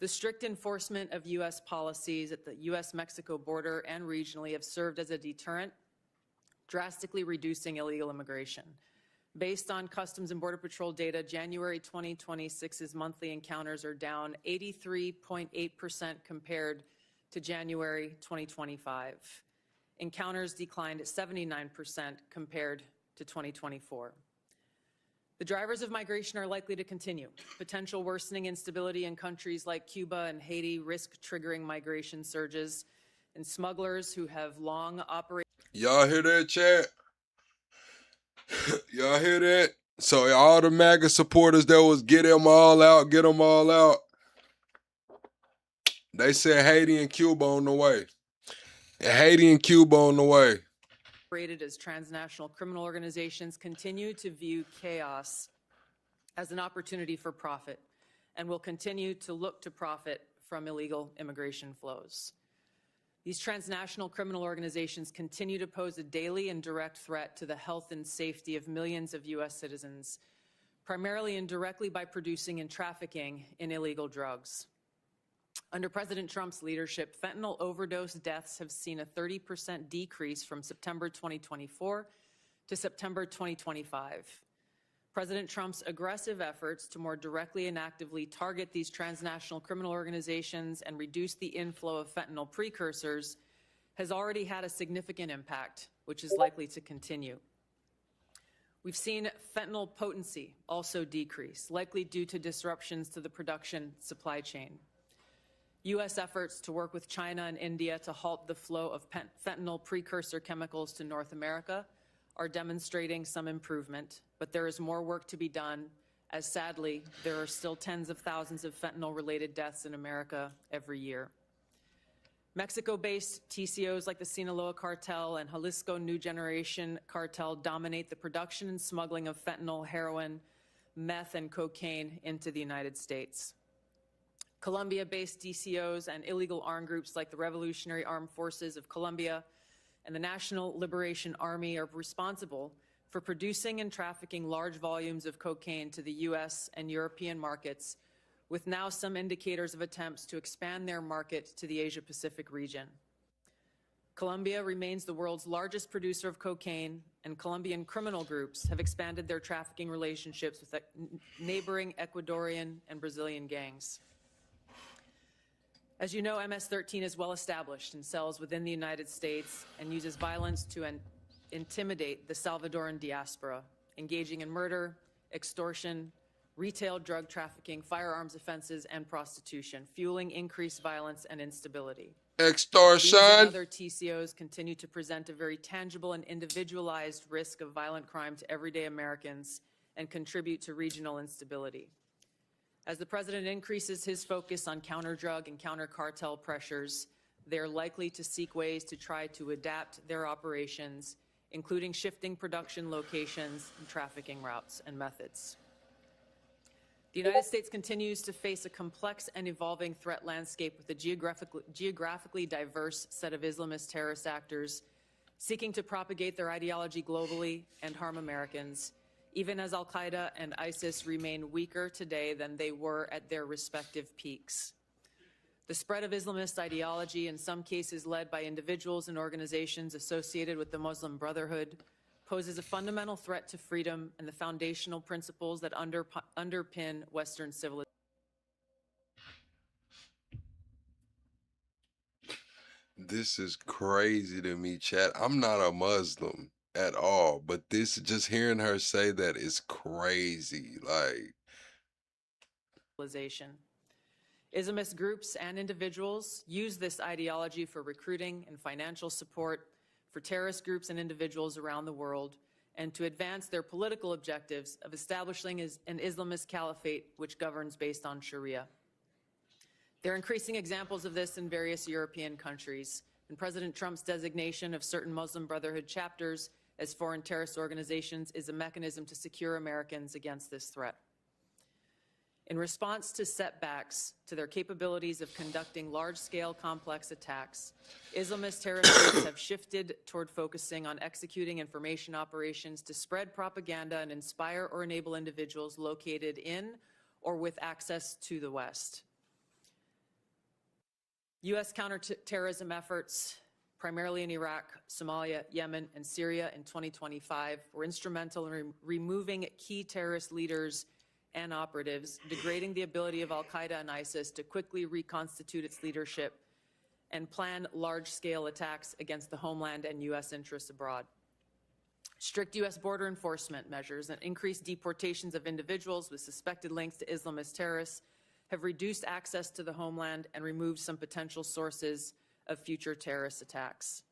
the strict enforcement of U.S. policies at the U.S.-Mexico border and regionally have served as a deterrent, drastically reducing illegal immigration. Based on Customs and Border Patrol data, January 2026's monthly encounters are down 83.8% compared to January 2025. Encounters declined 79% compared to 2024. The drivers of migration are likely to continue. Potential worsening instability in countries like Cuba and Haiti risk triggering migration surges, and smugglers who have long operated. Y'all hear that, chat? Y'all hear that? So all the MAGA supporters that was get them all out, get them all out. They said Haiti and Cuba on the way. Haiti and Cuba on the way. Operated as transnational criminal organizations continue to view chaos as an opportunity for profit and will continue to look to profit from illegal immigration flows. These transnational criminal organizations continue to pose a daily and direct threat to the health and safety of millions of U.S. citizens, primarily and directly by producing and trafficking in illegal drugs. Under President Trump's leadership, fentanyl overdose deaths have seen a 30% decrease from September 2024 to September 2025. President Trump's aggressive efforts to more directly and actively target these transnational criminal organizations and reduce the inflow of fentanyl precursors has already had a significant impact, which is likely to continue. We've seen fentanyl potency also decrease, likely due to disruptions to the production supply chain. U.S. efforts to work with China and India to halt the flow of fentanyl precursor chemicals to North America are demonstrating some improvement, but there is more work to be done, as sadly, there are still tens of thousands of fentanyl-related deaths in America every year. Mexico-based TCOs like the Sinaloa Cartel and Jalisco New Generation Cartel dominate the production and smuggling of fentanyl, heroin, meth, and cocaine into the United States. Colombia-based DCOs and illegal armed groups like the Revolutionary Armed Forces of Colombia and the National Liberation Army are responsible for producing and trafficking large volumes of cocaine to the U.S. and European markets, with now some indicators of attempts to expand their market to the Asia-Pacific region. Colombia remains the world's largest producer of cocaine, and Colombian criminal groups have expanded their trafficking relationships with neighboring Ecuadorian and Brazilian gangs. As you know, MS-13 is well established in cells within the United States and uses violence to intimidate the Salvadoran diaspora, engaging in murder, extortion, retail drug trafficking, firearms offenses, and prostitution, fueling increased violence and instability. Extortion. These and other TCOs continue to present a very tangible and individualized risk of violent crime to everyday Americans and contribute to regional instability. As the President increases his focus on counter-drug and counter-cartel pressures, they're likely to seek ways to try to adapt their operations, including shifting production locations and trafficking routes and methods. The United States continues to face a complex and evolving threat landscape with a geographically diverse set of Islamist terrorist actors seeking to propagate their ideology globally and harm Americans, even as al-Qaeda and ISIS remain weaker today than they were at their respective peaks. The spread of Islamist ideology, in some cases led by individuals and organizations associated with the Muslim Brotherhood, poses a fundamental threat to freedom and the foundational principles that underpin Western civilization. This is crazy to me, chat. I'm not a Muslim at all, but this, just hearing her say that is crazy. Like, Islamist groups and individuals use this ideology for recruiting and financial support for terrorist groups and individuals around the world, and to advance their political objectives of establishing an Islamist caliphate which governs based on Sharia. There are increasing examples of this in various European countries, and President Trump's designation of certain Muslim Brotherhood chapters as foreign terrorist organizations is a mechanism to secure Americans against this threat. In response to setbacks to their capabilities of conducting large-scale complex attacks, Islamist terrorist groups have shifted toward focusing on executing information operations to spread propaganda and inspire or enable individuals located in or with access to the West. U.S. counterterrorism efforts, primarily in Iraq, Somalia, Yemen, and Syria in 2025, were instrumental in removing key terrorist leaders and operatives, degrading the ability of al-Qaeda and ISIS to quickly reconstitute its leadership and plan large-scale attacks against the homeland and U.S. interests abroad. Strict U.S. border enforcement measures and increased deportations of individuals with suspected links to Islamist terrorists have reduced access to the homeland and removed some potential sources of future terrorist attacks.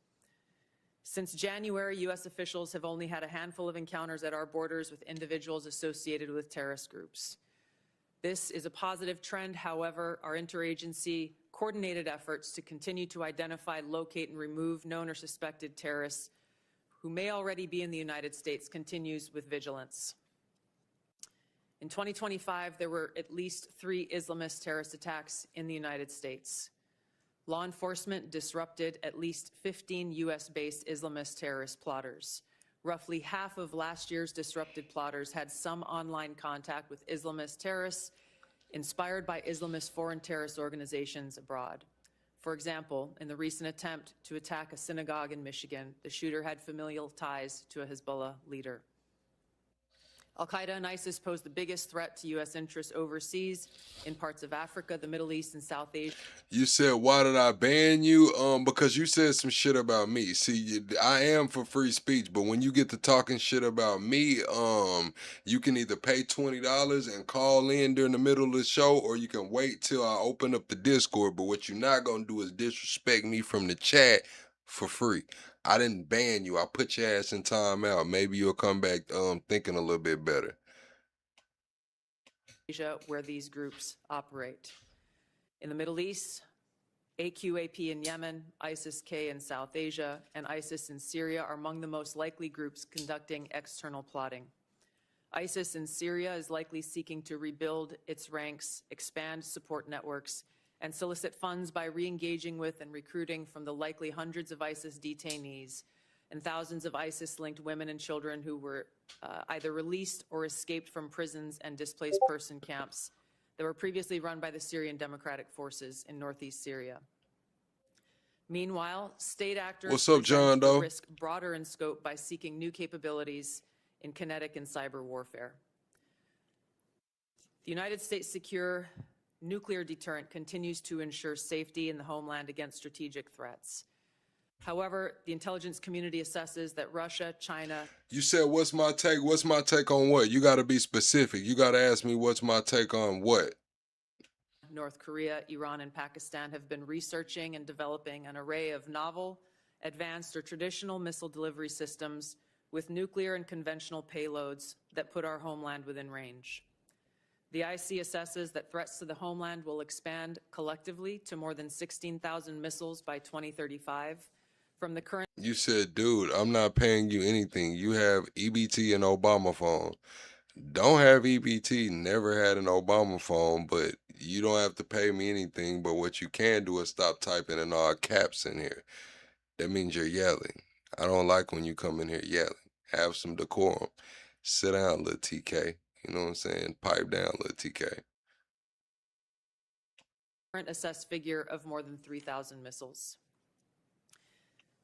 Since January, U.S. officials have only had a handful of encounters at our borders with individuals associated with terrorist groups. This is a positive trend. However, our interagency coordinated efforts to continue to identify, locate, and remove known or suspected terrorists who may already be in the United States continues with vigilance. In 2025, there were at least 3 Islamist terrorist attacks in the United States. Law enforcement disrupted at least 15 U.S.-based Islamist terrorist plotters. Roughly half of last year's disrupted plotters had some online contact with Islamist terrorists inspired by Islamist foreign terrorist organizations abroad. For example, in the recent attempt to attack a synagogue in Michigan, the shooter had familial ties to a Hezbollah leader. Al-Qaeda and ISIS pose the biggest threat to U.S. interests overseas in parts of Africa, the Middle East, and South Asia. you said, why did I ban you? Because you said some shit about me. See, I am for free speech, but when you get to talking shit about me, you can either pay $20 and call in during the middle of the show, or you can wait till I open up the Discord. But what you're not gonna do is disrespect me from the chat for free. I didn't ban you. I put your ass in timeout. Maybe you'll come back thinking a little bit better. Asia, where these groups operate. In the Middle East, AQAP in Yemen, ISIS-K in South Asia, and ISIS in Syria are among the most likely groups conducting external plotting. ISIS in Syria is likely seeking to rebuild its ranks, expand support networks, and solicit funds by re-engaging with and recruiting from the likely hundreds of ISIS detainees and thousands of ISIS-linked women and children who were either released or escaped from prisons and displaced person camps that were previously run by the Syrian Democratic Forces in northeast Syria. Meanwhile, state actors What's up, John Doe? risk broader in scope by seeking new capabilities in kinetic and cyber warfare. The United States secure nuclear deterrent continues to ensure safety in the homeland against strategic threats. However, the intelligence community assesses that Russia, China. You said, what's my take? What's my take on what? You got to be specific. You got to ask me what's my take on what? North Korea, Iran, and Pakistan have been researching and developing an array of novel, advanced, or traditional missile delivery systems with nuclear and conventional payloads that put our homeland within range. The IC assesses that threats to the homeland will expand collectively to more than 16,000 missiles by 2035 from the current. You said, dude, I'm not paying you anything. You have EBT and Obama phone. Don't have EBT, never had an Obama phone, but you don't have to pay me anything. But what you can do is stop typing in all caps in here. That means you're yelling. I don't like when you come in here yelling. Have some decorum. Sit down, little TK. You know what I'm saying? Pipe down, little TK. Current assessed figure of more than 3,000 missiles.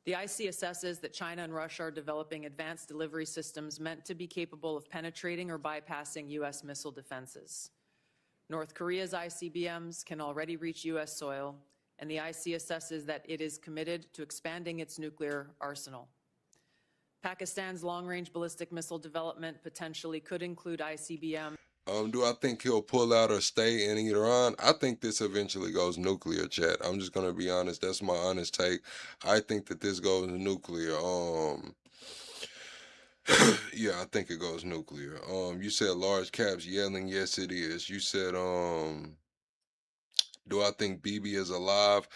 The IC assesses that China and Russia are developing advanced delivery systems meant to be capable of penetrating or bypassing U.S. missile defenses. North Korea's ICBMs can already reach U.S. soil, and the IC assesses that it is committed to expanding its nuclear arsenal. Pakistan's long-range ballistic missile development potentially could include ICBM. Do I think he'll pull out or stay in Iran? I think this eventually goes nuclear, chat. I'm just gonna be honest. That's my honest take. I think that this goes nuclear. Yeah, I think it goes nuclear. You said large caps yelling. Yes, it is. You said, do I think BB is alive?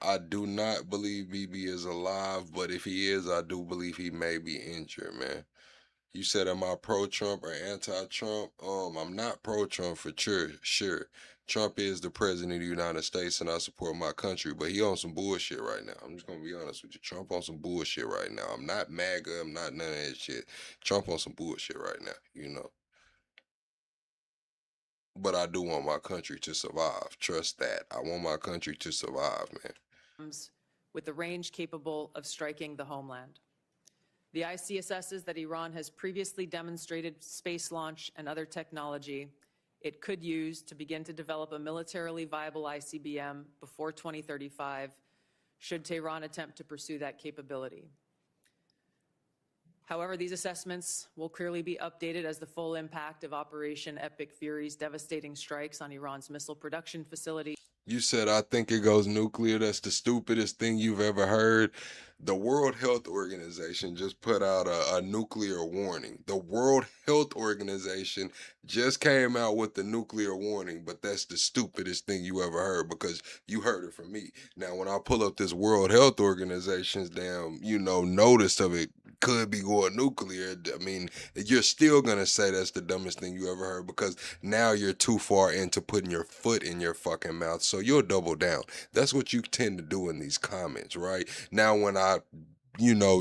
I do not believe BB is alive, but if he is, I do believe he may be injured, man. You said, am I pro-Trump or anti-Trump? I'm not pro-Trump for sure. Trump is the president of the United States, and I support my country, but he on some bullshit right now. I'm just going to be honest with you. Trump on some bullshit right now. I'm not MAGA. I'm not none of that shit. Trump on some bullshit right now, you know. But I do want my country to survive. Trust that. I want my country to survive, man. With a range capable of striking the homeland. The IC assesses that Iran has previously demonstrated space launch and other technology it could use to begin to develop a militarily viable ICBM before 2035, should Tehran attempt to pursue that capability. However, these assessments will clearly be updated as the full impact of Operation Epic Fury's devastating strikes on Iran's missile production facility. You said, I think it goes nuclear. That's the stupidest thing you've ever heard. The World Health Organization just put out a nuclear warning. The World Health Organization just came out with the nuclear warning, but that's the stupidest thing you ever heard because you heard it from me. Now, when I pull up this World Health Organization's damn, notice of it could be going nuclear, I mean, you're still going to say that's the dumbest thing you ever heard because now you're too far into putting your foot in your fucking mouth. So you'll double down. That's what you tend to do in these comments, right? Now, when I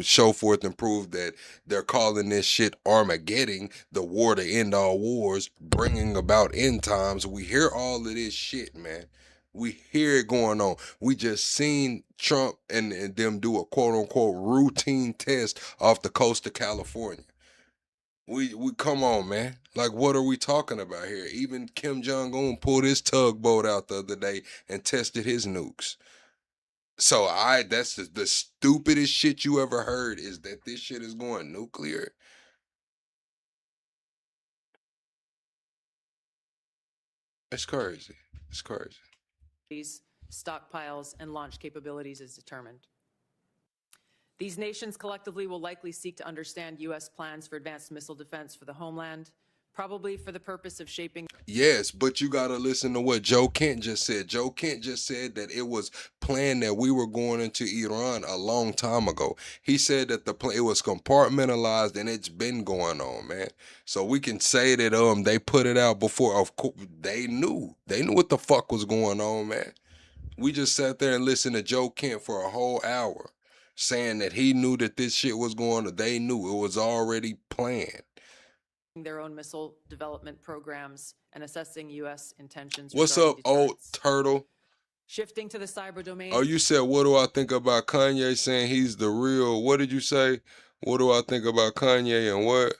show forth and prove that they're calling this shit Armageddon, the war to end all wars, bringing about end times, we hear all of this shit, man. We hear it going on. We just seen Trump and them do a quote-unquote routine test off the coast of California. We come on, man. Like, what are we talking about here? Even Kim Jong-un pulled his tugboat out the other day and tested his nukes. So that's the stupidest shit you ever heard is that this shit is going nuclear. It's crazy. It's crazy. These stockpiles and launch capabilities is determined. These nations collectively will likely seek to understand U.S. plans for advanced missile defense for the homeland, probably for the purpose of shaping. Yes, but you got to listen to what Joe Kent just said. Joe Kent just said that it was planned that we were going into Iran a long time ago. He said that it was compartmentalized and it's been going on, man. So we can say that they put it out before. Of course, they knew what the fuck was going on, man. We just sat there and listened to Joe Kent for a whole hour, saying that he knew that this shit was going on. They knew it was already planned. Their own missile development programs and assessing U.S. intentions. What's up, old turtle? Shifting to the cyber domain. Oh, you said, what do I think about Kanye saying he's the real? What did you say? What do I think about Kanye and what?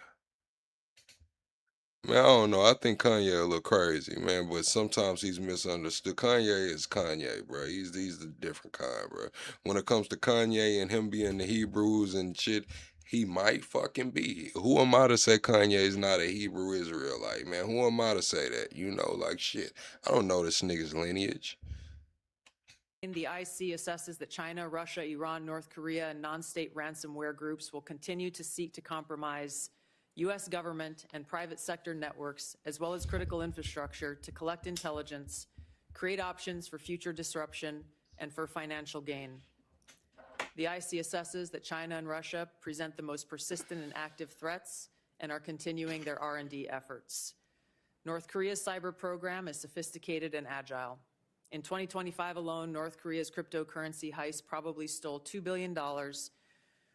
Man, I don't know. I think Kanye a little crazy, man, but sometimes he's misunderstood. Kanye is Kanye, bro. He's the different kind, bro. When it comes to Kanye and him being the Hebrews and shit, he might fucking be. Who am I to say Kanye is not a Hebrew Israelite, man? Who am I to say that? You know, like shit. I don't know this nigga's lineage. The IC assesses that China, Russia, Iran, North Korea, and non-state ransomware groups will continue to seek to compromise U.S. government and private sector networks, as well as critical infrastructure, to collect intelligence, create options for future disruption, and for financial gain. The IC assesses that China and Russia present the most persistent and active threats and are continuing their R&D efforts. North Korea's cyber program is sophisticated and agile. In 2025 alone, North Korea's cryptocurrency heist probably stole $2 billion,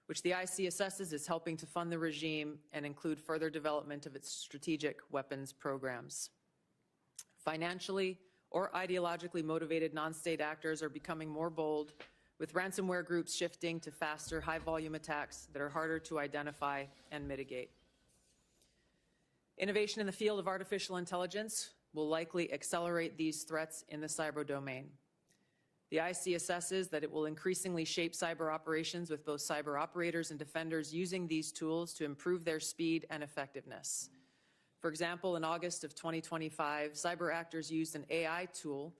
which the IC assesses is helping to fund the regime and include further development of its strategic weapons programs. Financially or ideologically motivated non-state actors are becoming more bold, with ransomware groups shifting to faster, high-volume attacks that are harder to identify and mitigate. Innovation in the field of artificial intelligence will likely accelerate these threats in the cyber domain. The IC assesses that it will increasingly shape cyber operations, with both cyber operators and defenders using these tools to improve their speed and effectiveness. For example, in August of 2025, cyber actors used an AI tool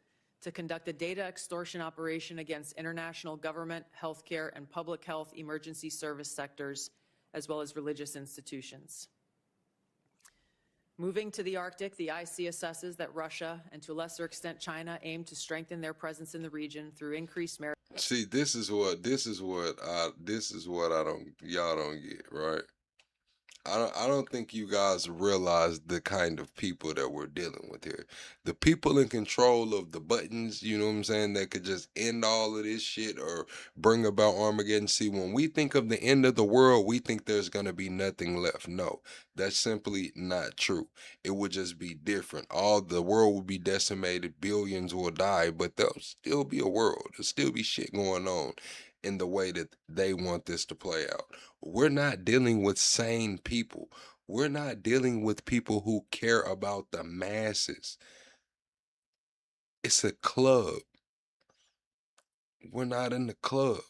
to conduct a data extortion operation against international government, healthcare, and public health emergency service sectors, as well as religious institutions. Moving to the Arctic, the IC assesses that Russia, and to a lesser extent China, aim to strengthen their presence in the region through increased maritime. See, this is what y'all don't get, right? I don't think you guys realize the kind of people that we're dealing with here. The people in control of the buttons, you know what I'm saying, that could just end all of this shit or bring about Armageddon. See, when we think of the end of the world, we think there's going to be nothing left. No, that's simply not true. It would just be different. All the world will be decimated, billions will die, but there'll still be a world. There'll still be shit going on in the way that they want this to play out. We're not dealing with sane people. We're not dealing with people who care about the masses. It's a club. We're not in the club.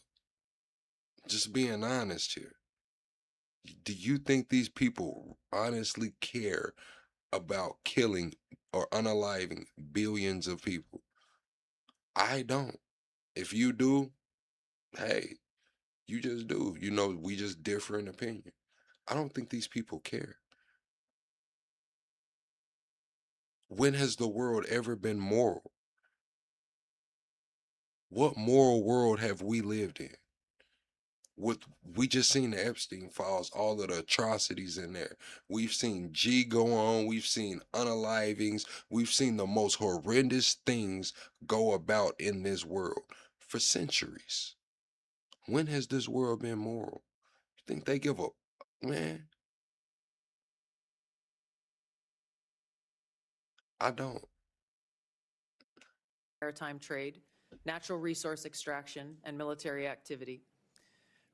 Just being honest here. Do you think these people honestly care about killing or unaliving billions of people? I don't. If you do, hey, you just do. You know, we just differ in opinion. I don't think these people care. When has the world ever been moral? What moral world have we lived in? We just seen the Epstein files, all of the atrocities in there. We've seen G go on. We've seen unalivings. We've seen the most horrendous things go about in this world for centuries. When has this world been moral? You think they give a man? I don't. Maritime trade, natural resource extraction, and military activity.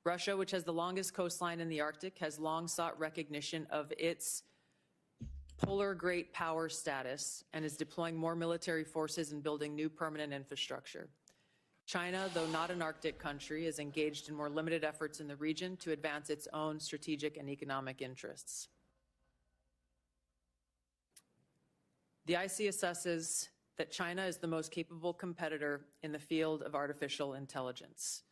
Russia, which has the longest coastline in the Arctic, has long sought recognition of its polar great power status and is deploying more military forces and building new permanent infrastructure. China, though not an Arctic country, is engaged in more limited efforts in the region to advance its own strategic and economic interests. The IC assesses that China is the most capable competitor in the field of artificial intelligence.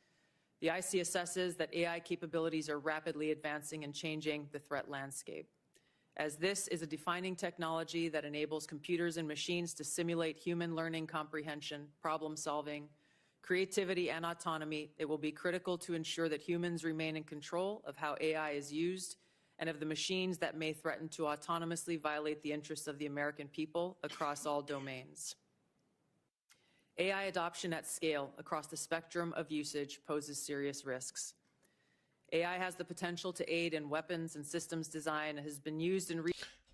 The IC assesses that AI capabilities are rapidly advancing and changing the threat landscape, as this is a defining technology that enables computers and machines to simulate human learning comprehension, problem solving, creativity, and autonomy. It will be critical to ensure that humans remain in control of how AI is used and of the machines that may threaten to autonomously violate the interests of the American people across all domains. AI adoption at scale across the spectrum of usage poses serious risks. AI has the potential to aid in weapons and systems design and has been used in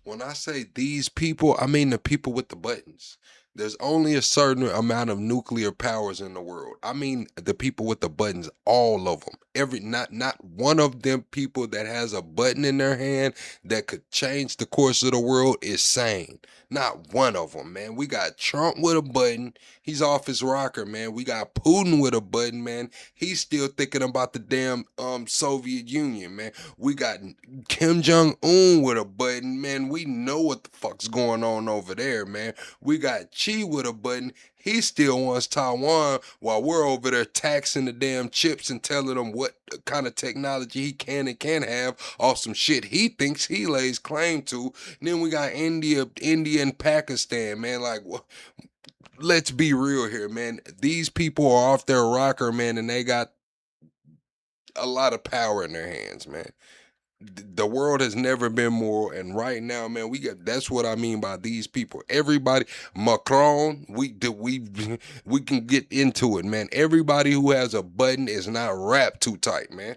When I say these people, I mean the people with the buttons. There's only a certain amount of nuclear powers in the world. I mean, the people with the buttons, all of them. Not one of them people that has a button in their hand that could change the course of the world is sane. Not one of them, man. We got Trump with a button. He's off his rocker, man. We got Putin with a button, man. He's still thinking about the damn Soviet Union, man. We got Kim Jong-un with a button, man. We know what the fuck's going on over there, man. We got Xi with a button. He still wants Taiwan while we're over there taxing the damn chips and telling him what kind of technology he can and can't have off some shit he thinks he lays claim to. And then we got India and Pakistan, man. Like, let's be real here, man. These people are off their rocker, man, and they got a lot of power in their hands, man. The world has never been more, and right now, man, that's what I mean by these people. Everybody, Macron, we can get into it, man. Everybody who has a button is not wrapped too tight, man.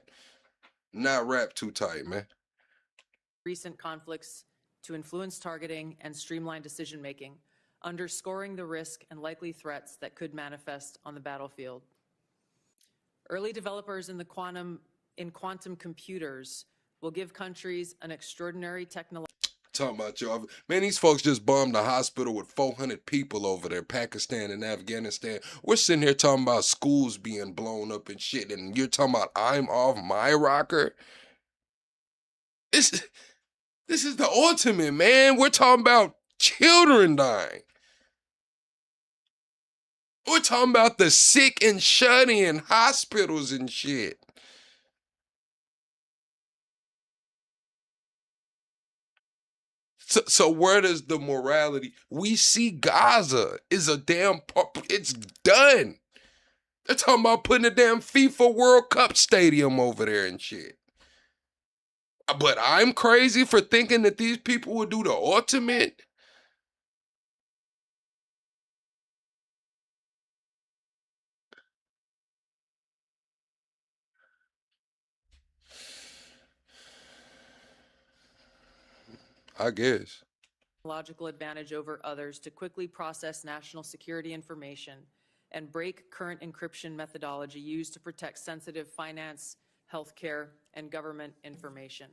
Not wrapped too tight, man. Recent conflicts to influence targeting and streamline decision making, underscoring the risk and likely threats that could manifest on the battlefield. Early developers in quantum computers will give countries an extraordinary technology. Talking about y'all, man, these folks just bombed a hospital with 400 people over there, Pakistan and Afghanistan. We're sitting here talking about schools being blown up and shit, and you're talking about I'm off my rocker. This is the ultimate, man. We're talking about children dying. We're talking about the sick and shut in hospitals and shit. So where does the morality? We see Gaza is a damn, it's done. They're talking about putting a damn FIFA World Cup stadium over there and shit. But I'm crazy for thinking that these people would do the ultimate. I guess. Technological advantage over others to quickly process national security information and break current encryption methodology used to protect sensitive finance, healthcare, and government information.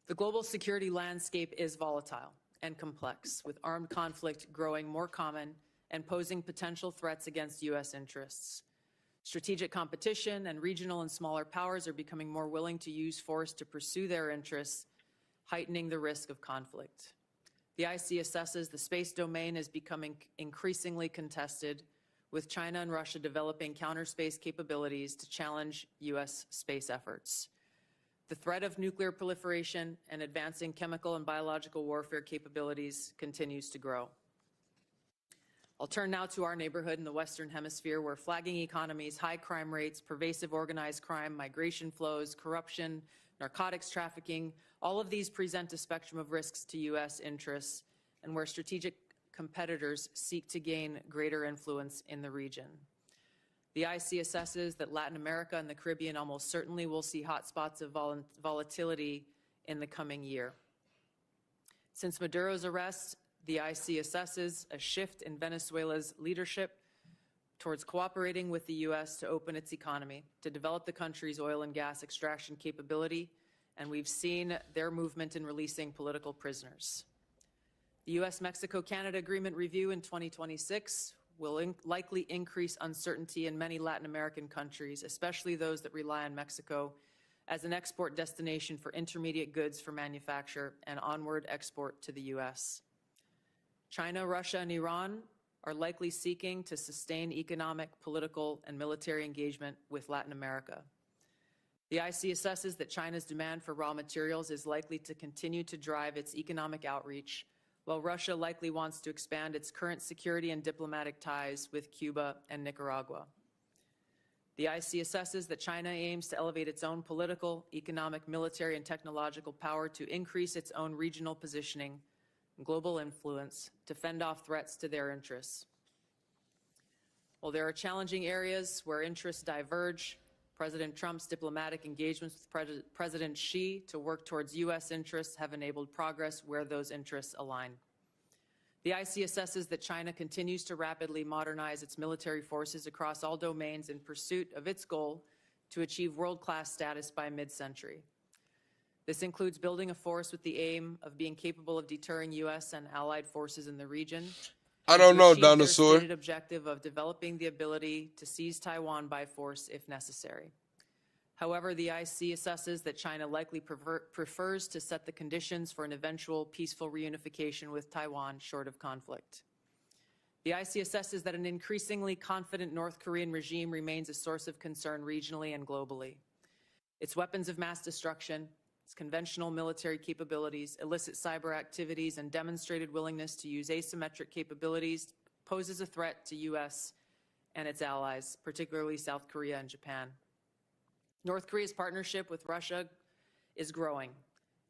The global security landscape is volatile and complex, with armed conflict growing more common and posing potential threats against U.S. interests. Strategic competition and regional and smaller powers are becoming more willing to use force to pursue their interests, heightening the risk of conflict. The IC assesses the space domain is becoming increasingly contested, with China and Russia developing counter-space capabilities to challenge U.S. space efforts. The threat of nuclear proliferation and advancing chemical and biological warfare capabilities continues to grow. I'll turn now to our neighborhood in the Western Hemisphere, where flagging economies, high crime rates, pervasive organized crime, migration flows, corruption, narcotics trafficking, all of these present a spectrum of risks to U.S. interests, and where strategic competitors seek to gain greater influence in the region. The IC assesses that Latin America and the Caribbean almost certainly will see hotspots of volatility in the coming year. Since Maduro's arrest, the IC assesses a shift in Venezuela's leadership towards cooperating with the U.S. to open its economy, to develop the country's oil and gas extraction capability, and we've seen their movement in releasing political prisoners. The U.S.-Mexico-Canada Agreement review in 2026 will likely increase uncertainty in many Latin American countries, especially those that rely on Mexico as an export destination for intermediate goods for manufacture and onward export to the U.S. China, Russia, and Iran are likely seeking to sustain economic, political, and military engagement with Latin America. The IC assesses that China's demand for raw materials is likely to continue to drive its economic outreach, while Russia likely wants to expand its current security and diplomatic ties with Cuba and Nicaragua. The IC assesses that China aims to elevate its own political, economic, military, and technological power to increase its own regional positioning, global influence, to fend off threats to their interests. While there are challenging areas where interests diverge, President Trump's diplomatic engagements with President Xi to work towards U.S. interests have enabled progress where those interests align. The IC assesses that China continues to rapidly modernize its military forces across all domains in pursuit of its goal to achieve world-class status by mid-century. This includes building a force with the aim of being capable of deterring U.S. and allied forces in the region. I don't know, Their Dinosaur. stated objective of developing the ability to seize Taiwan by force if necessary. However, the IC assesses that China likely prefers to set the conditions for an eventual peaceful reunification with Taiwan short of conflict. The IC assesses that an increasingly confident North Korean regime remains a source of concern regionally and globally. Its weapons of mass destruction, its conventional military capabilities, illicit cyber activities, and demonstrated willingness to use asymmetric capabilities poses a threat to U.S. and its allies, particularly South Korea and Japan. North Korea's partnership with Russia is growing,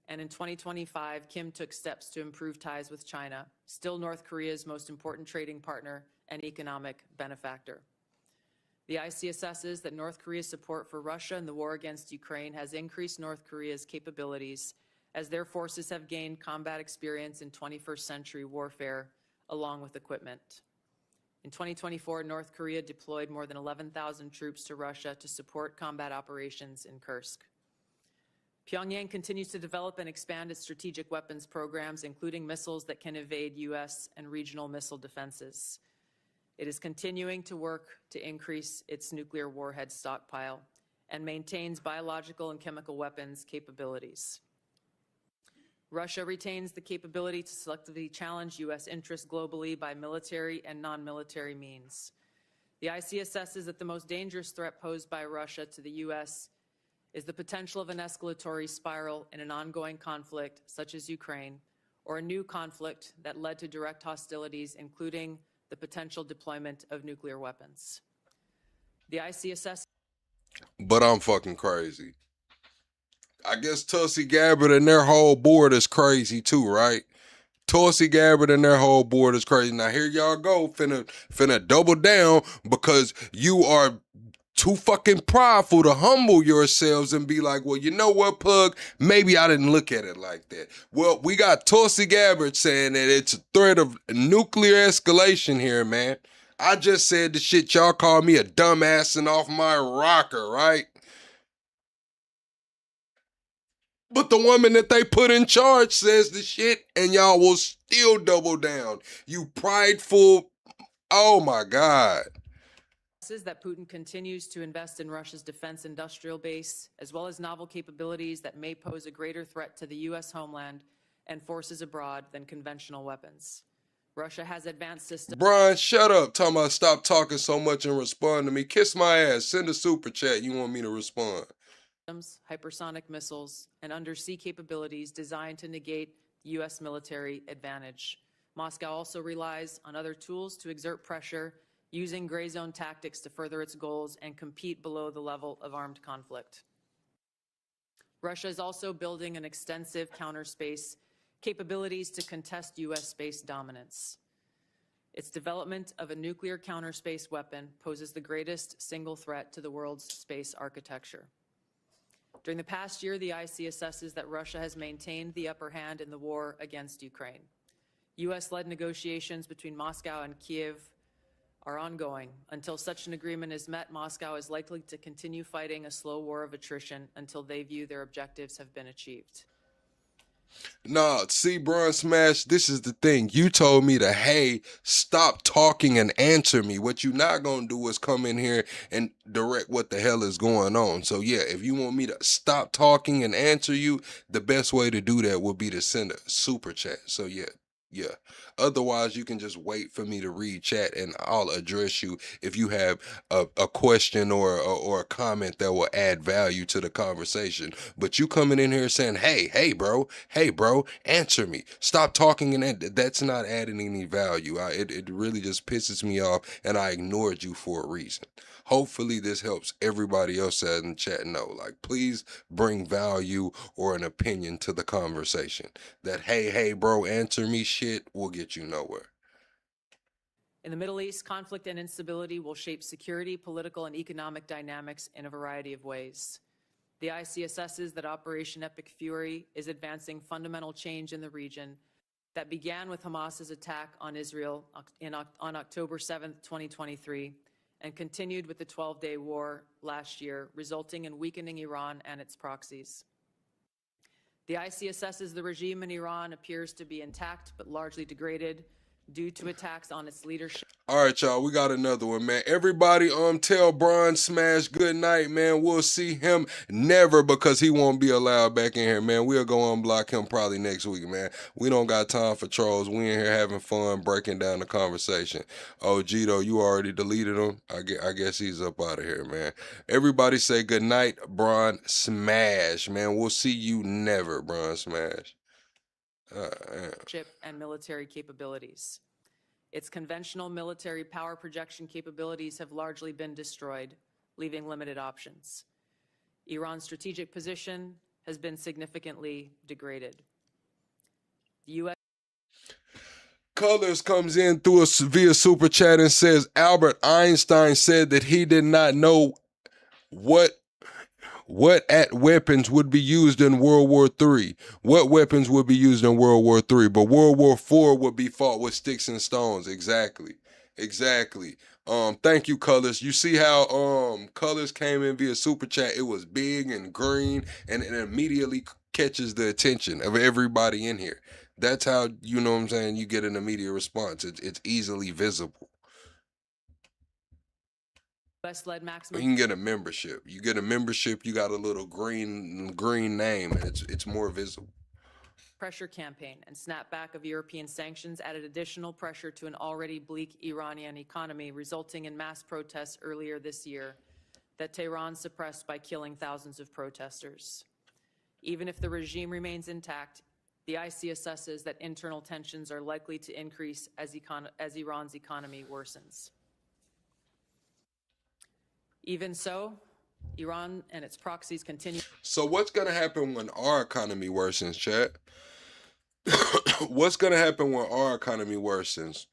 and in 2025, Kim took steps to improve ties with China, still North Korea's most important trading partner and economic benefactor. The IC assesses that North Korea's support for Russia in the war against Ukraine has increased North Korea's capabilities as their forces have gained combat experience in 21st century warfare, along with equipment. In 2024, North Korea deployed more than 11,000 troops to Russia to support combat operations in Kursk. Pyongyang continues to develop and expand its strategic weapons programs, including missiles that can evade U.S. and regional missile defenses. It is continuing to work to increase its nuclear warhead stockpile and maintains biological and chemical weapons capabilities. Russia retains the capability to selectively challenge U.S. interests globally by military and non-military means. The IC assesses that the most dangerous threat posed by Russia to the U.S. is the potential of an escalatory spiral in an ongoing conflict such as Ukraine, or a new conflict that led to direct hostilities, including the potential deployment of nuclear weapons. The IC assesses... But I'm fucking crazy. I guess Tulsi Gabbard and their whole board is crazy too, right? Tulsi Gabbard and their whole board is crazy. Now here y'all go, finna double down because you are too fucking prideful to humble yourselves and be like, well, you know what, Pug? Maybe I didn't look at it like that. Well, we got Tulsi Gabbard saying that it's a threat of nuclear escalation here, man. I just said the shit y'all called me a dumbass and off my rocker, right? But the woman that they put in charge says the shit and y'all will still double down. You prideful, oh my God. That Putin continues to invest in Russia's defense industrial base, as well as novel capabilities that may pose a greater threat to the U.S. homeland and forces abroad than conventional weapons. Russia has advanced systems... Brian, shut up. Talking about stop talking so much and respond to me. Kiss my ass. Send a super chat. You want me to respond. Hypersonic missiles, and undersea capabilities designed to negate U.S. military advantage. Moscow also relies on other tools to exert pressure, using gray zone tactics to further its goals and compete below the level of armed conflict. Russia is also building an extensive counterspace capabilities to contest U.S. space dominance. Its development of a nuclear counterspace weapon poses the greatest single threat to the world's space architecture. During the past year, the IC assesses that Russia has maintained the upper hand in the war against Ukraine. U.S.-led negotiations between Moscow and Kiev are ongoing. Until such an agreement is met, Moscow is likely to continue fighting a slow war of attrition until they view their objectives have been achieved. Nah, see, Brian Smash, this is the thing. You told me to, hey, stop talking and answer me. What you're not going to do is come in here and direct what the hell is going on. So, yeah, if you want me to stop talking and answer you, the best way to do that would be to send a super chat. So, yeah. Otherwise, you can just wait for me to read chat and I'll address you if you have a question or a comment that will add value to the conversation. But you coming in here saying, hey, bro, answer me. Stop talking, and that's not adding any value. It really just pisses me off, and I ignored you for a reason. Hopefully this helps everybody else in the chat know. Like, please bring value or an opinion to the conversation. That, hey, bro, answer me shit will get you nowhere. In the Middle East, conflict and instability will shape security, political, and economic dynamics in a variety of ways. The IC assesses that Operation Epic Fury is advancing fundamental change in the region that began with Hamas's attack on Israel on October 7th, 2023, and continued with the 12-day war last year, resulting in weakening Iran and its proxies. The IC assesses the regime in Iran appears to be intact but largely degraded due to attacks on its leadership. All right, y'all, we got another one, man. Everybody tell Bron Smash good night, man. We'll see him never because he won't be allowed back in here, man. We'll go unblock him probably next week, man. We don't got time for trolls. We in here having fun, breaking down the conversation. Oh, Gito, you already deleted him? I guess he's up out of here, man. Everybody say good night, Bron Smash, man. We'll see you never, Bron Smash. And military capabilities. Its conventional military power projection capabilities have largely been destroyed, leaving limited options. Iran's strategic position has been significantly degraded. The U.S. Colors comes in through us via super chat and says Albert Einstein said that he did not know what weapons would be used in World War III. What weapons would be used in World War III? But World War IV would be fought with sticks and stones. Exactly. Thank you, Colors. You see how Colors came in via super chat? It was big and green, and it immediately catches the attention of everybody in here. That's how, you know what I'm saying, you get an immediate response. It's easily visible. US-led maximum. You can get a membership. You get a membership, you got a little green name, and it's more visible. Pressure campaign and snapback of European sanctions added additional pressure to an already bleak Iranian economy, resulting in mass protests earlier this year that Tehran suppressed by killing thousands of protesters. Even if the regime remains intact, the IC assesses that internal tensions are likely to increase as Iran's economy worsens. Even so, Iran and its proxies continue. So what's going to happen when our economy worsens, chat? What's going to happen when our economy worsens?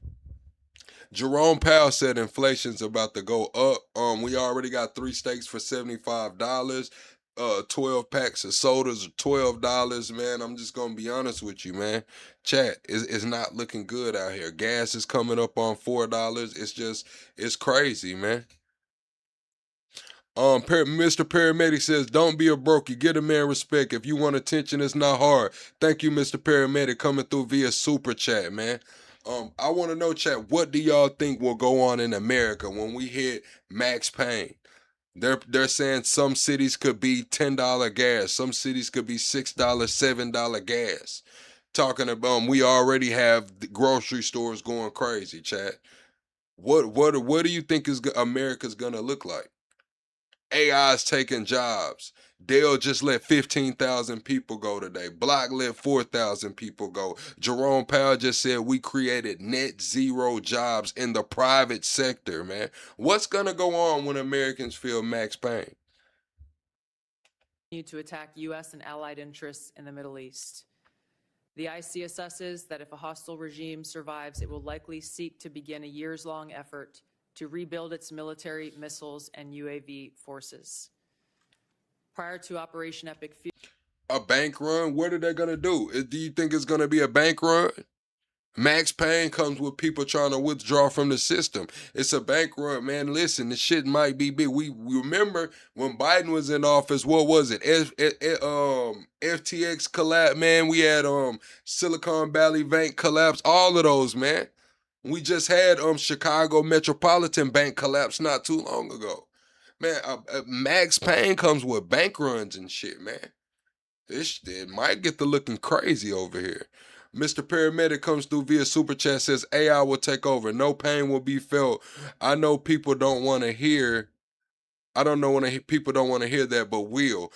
Jerome Powell said inflation's about to go up. We already got 3 steaks for $75. 12 packs of sodas are $12, man. I'm just gonna be honest with you, man. Chat is not looking good out here. Gas is coming up on $4. It's crazy, man. Mr. Paramedic says, don't be a brokey. Get a man respect. If you want attention, it's not hard. Thank you, Mr. Paramedic, coming through via super chat, man. I want to know, chat, what do y'all think will go on in America when we hit max pain? They're saying some cities could be $10 gas. Some cities could be $6, $7 gas. Talking about, we already have the grocery stores going crazy, chat. What do you think America's gonna look like? AI's taking jobs. Dell just let 15,000 people go today. Block let 4,000 people go. Jerome Powell just said we created net zero jobs in the private sector, man. What's going to go on when Americans feel max pain? To attack U.S. and allied interests in the Middle East. The IC assesses that if a hostile regime survives, it will likely seek to begin a years-long effort to rebuild its military, missiles, and UAV forces. Prior to Operation Epic Fury. A bank run? What are they going to do? Do you think it's going to be a bank run? Max pain comes with people trying to withdraw from the system. It's a bank run, man. Listen, this shit might be big. We remember when Biden was in office, what was it? FTX collapse, man. We had Silicon Valley Bank collapse, all of those, man. We just had Chicago Metropolitan Bank collapse not too long ago. Man, max pain comes with bank runs and shit, man. It might get to looking crazy over here. Mr. Paramedic comes through via super chat, says AI will take over. No pain will be felt. I know people don't want to hear. I don't know when people don't want to hear that, but will.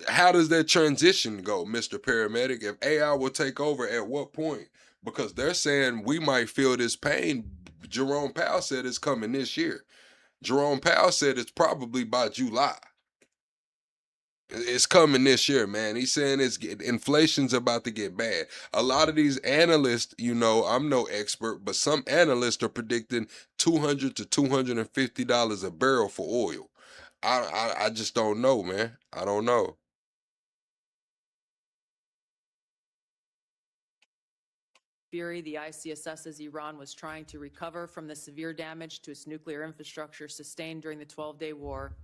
How does that transition go, Mr. Paramedic? If AI will take over, at what point? Because they're saying we might feel this pain. Jerome Powell said it's coming this year. Jerome Powell said it's probably by July. It's coming this year, man. He's saying inflation's about to get bad. A lot of these analysts, you know, I'm no expert, but some analysts are predicting $200 to $250 a barrel for oil. I just don't know, man. I don't know. fury, the ICSS says Iran was trying to recover from the severe damage to its nuclear infrastructure sustained during the 12-day war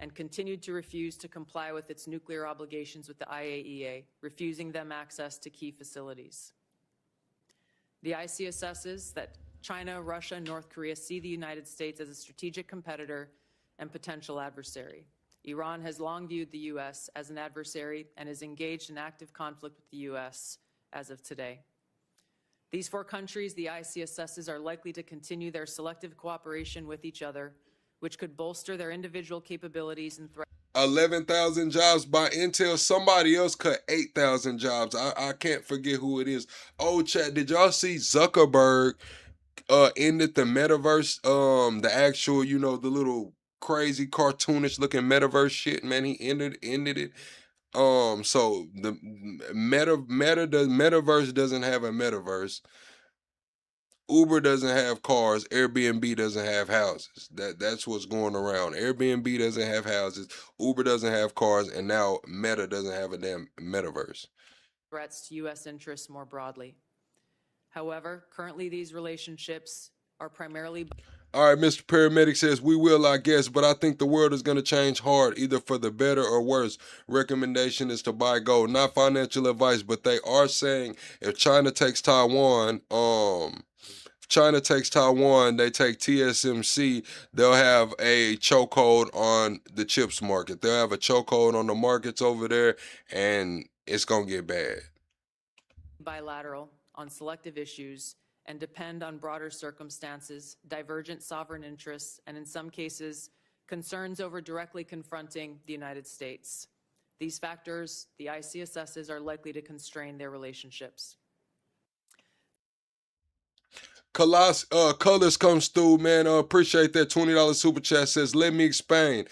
and continued to refuse to comply with its nuclear obligations with the IAEA, refusing them access to key facilities. The ICSS says that China, Russia, and North Korea see the United States as a strategic competitor and potential adversary. Iran has long viewed the U.S. as an adversary and is engaged in active conflict with the U.S. as of today. These four countries, the ICSSs, are likely to continue their selective cooperation with each other, which could bolster their individual capabilities and threat. 11,000 jobs by Intel. Somebody else cut 8,000 jobs. I can't forget who it is. Oh, chat, did y'all see Zuckerberg ended the metaverse? The actual, you know, the little crazy cartoonish looking metaverse shit, man. He ended it. So the metaverse doesn't have a metaverse. Uber doesn't have cars. Airbnb doesn't have houses. That's what's going around. Airbnb doesn't have houses. Uber doesn't have cars, and now Meta doesn't have a damn metaverse. Threats to U.S. interests more broadly. However, currently these relationships are primarily. All right, Mr. Paramedic says, we will, I guess, but I think the world is going to change hard, either for the better or worse. Recommendation is to buy gold. Not financial advice, but they are saying if China takes Taiwan, they take TSMC, they'll have a chokehold on the chips market. They'll have a chokehold on the markets over there, and it's going to get bad. Bilateral on selective issues and depend on broader circumstances, divergent sovereign interests, and in some cases, concerns over directly confronting the United States. These factors, the ICSSs, are likely to constrain their relationships. Colors comes through, man. Appreciate that $20 super chat. Says, let me explain.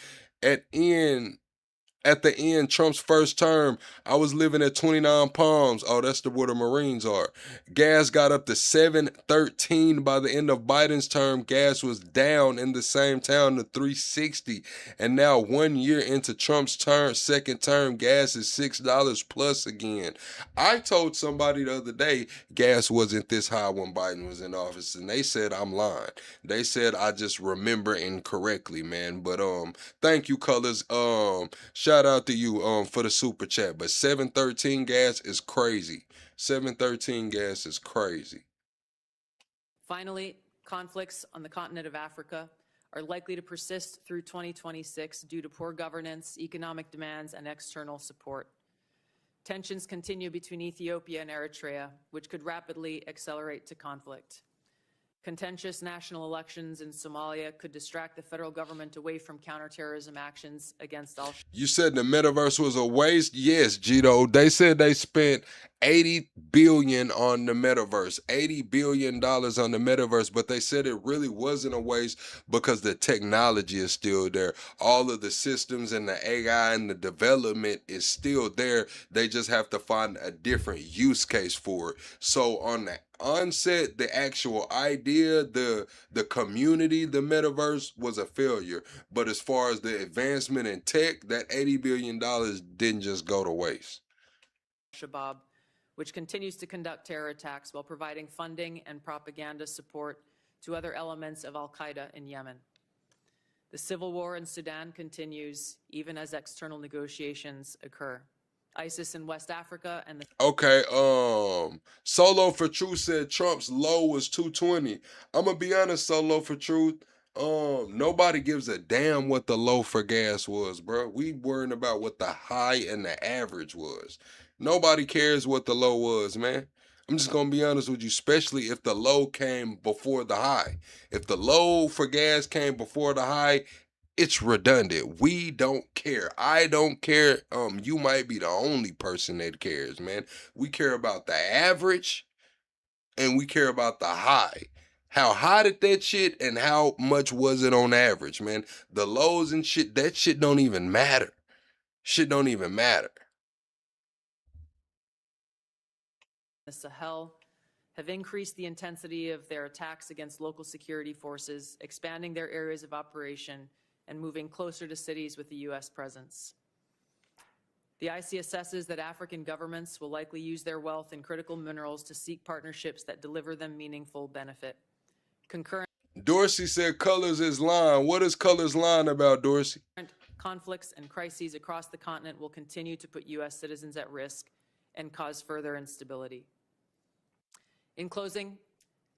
At the end, Trump's first term, I was living at 29 Palms. Oh, that's where the Marines are. Gas got up to $7.13 by the end of Biden's term. Gas was down in the same town to $3.60. And now 1 year into Trump's second term, gas is $6 plus again. I told somebody the other day gas wasn't this high when Biden was in office, and they said I'm lying. They said I just remember incorrectly, man. But thank you, Colors. Shout out to you for the super chat. But 713 gas is crazy. 713 gas is crazy. Finally, conflicts on the continent of Africa are likely to persist through 2026 due to poor governance, economic demands, and external support. Tensions continue between Ethiopia and Eritrea, which could rapidly accelerate to conflict. Contentious national elections in Somalia could distract the federal government away from counterterrorism actions against al-Shabaab. You said the metaverse was a waste? Yes, Gito. They said they spent $80 billion on the metaverse, $80 billion on the metaverse, but they said it really wasn't a waste because the technology is still there. All of the systems and the AI and the development is still there. They just have to find a different use case for it. So on the onset, the actual idea, the community, the metaverse was a failure. But as far as the advancement in tech, that $80 billion didn't just go to waste. Shabaab, which continues to conduct terror attacks while providing funding and propaganda support to other elements of al-Qaeda in Yemen. The civil war in Sudan continues even as external negotiations occur. ISIS in West Africa and the... Okay, Solo for Truth said Trump's low was 220. I'm gonna be honest, Solo for Truth. Nobody gives a damn what the low for gas was, bro. We worrying about what the high and the average was. Nobody cares what the low was, man. I'm just gonna be honest with you, especially if the low came before the high. If the low for gas came before the high, it's redundant. We don't care. I don't care. You might be the only person that cares, man. We care about the average and we care about the high. How high did that shit and how much was it on average, man? The lows and shit, that shit don't even matter. Shit don't even matter. The Sahel have increased the intensity of their attacks against local security forces, expanding their areas of operation and moving closer to cities with the U.S. presence. The IC assesses that African governments will likely use their wealth in critical minerals to seek partnerships that deliver them meaningful benefit. Concurrent Dorsey said colors is lying. What is colors lying about, Dorsey? conflicts and crises across the continent will continue to put U.S. citizens at risk and cause further instability. In closing,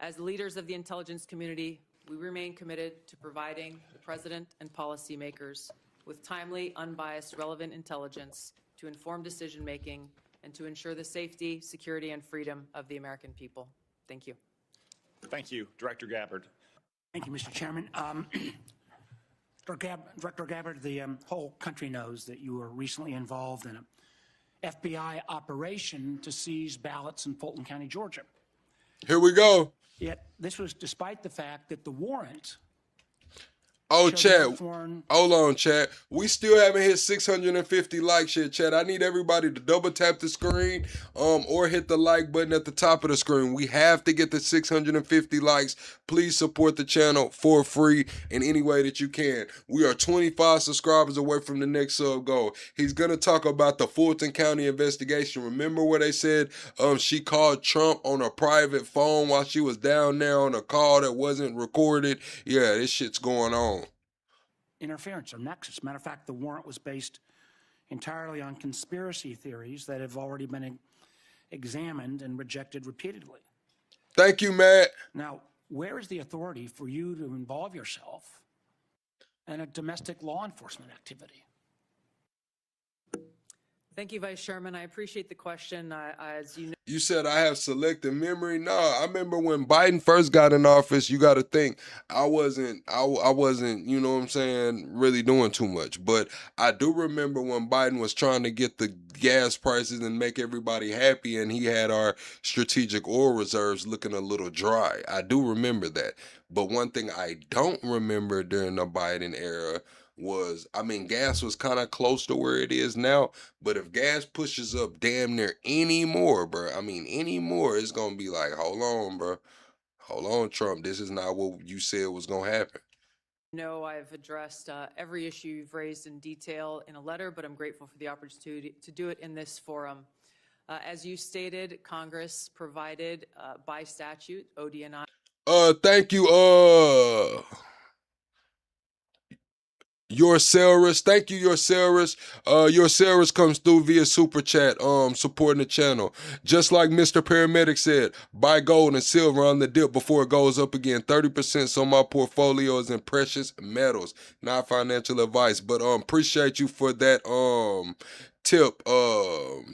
as leaders of the intelligence community, we remain committed to providing the President and policymakers with timely, unbiased, relevant intelligence to inform decision-making and to ensure the safety, security, and freedom of the American people. Thank you. Thank you, Director Gabbard. Thank you, Mr. Chairman. Director Gabbard, the whole country knows that you were recently involved in an FBI operation to seize ballots in Fulton County, Georgia. Here we go. Yet this was despite the fact that the warrant. Oh, chat. Hold on, chat. We still haven't hit 650 likes yet, chat. I need everybody to double tap the screen or hit the like button at the top of the screen. We have to get the 650 likes. Please support the channel for free in any way that you can. We are 25 subscribers away from the next sub goal. He's going to talk about the Fulton County investigation. Remember where they said she called Trump on a private phone while she was down there on a call that wasn't recorded? Yeah, this shit's going on. Interference or nexus. Matter of fact, the warrant was based entirely on conspiracy theories that have already been examined and rejected repeatedly. Thank you, Matt. Now, where is the authority for you to involve yourself in a domestic law enforcement activity? Thank you, Vice Chairman. I appreciate the question. As you know, You said I have selective memory. No, I remember when Biden first got in office, you got to think I wasn't, you know what I'm saying, really doing too much. But I do remember when Biden was trying to get the gas prices and make everybody happy, and he had our strategic oil reserves looking a little dry. I do remember that. But one thing I don't remember during the Biden era was, I mean, gas was kind of close to where it is now, but if gas pushes up damn near any more, bro, I mean, any more, it's going to be like, hold on, bro. Hold on, Trump. This is not what you said was going to happen. No, I've addressed every issue you've raised in detail in a letter, but I'm grateful for the opportunity to do it in this forum. As you stated, Congress provided by statute, ODNI. Thank you, Yourcelis. Thank you, Yourcelis. Yourcelis comes through via Super Chat, supporting the channel. Just like Mr. Paramedic said, buy gold and silver on the dip before it goes up again. 30% so my portfolio is in precious metals. Not financial advice, but appreciate you for that tip. We're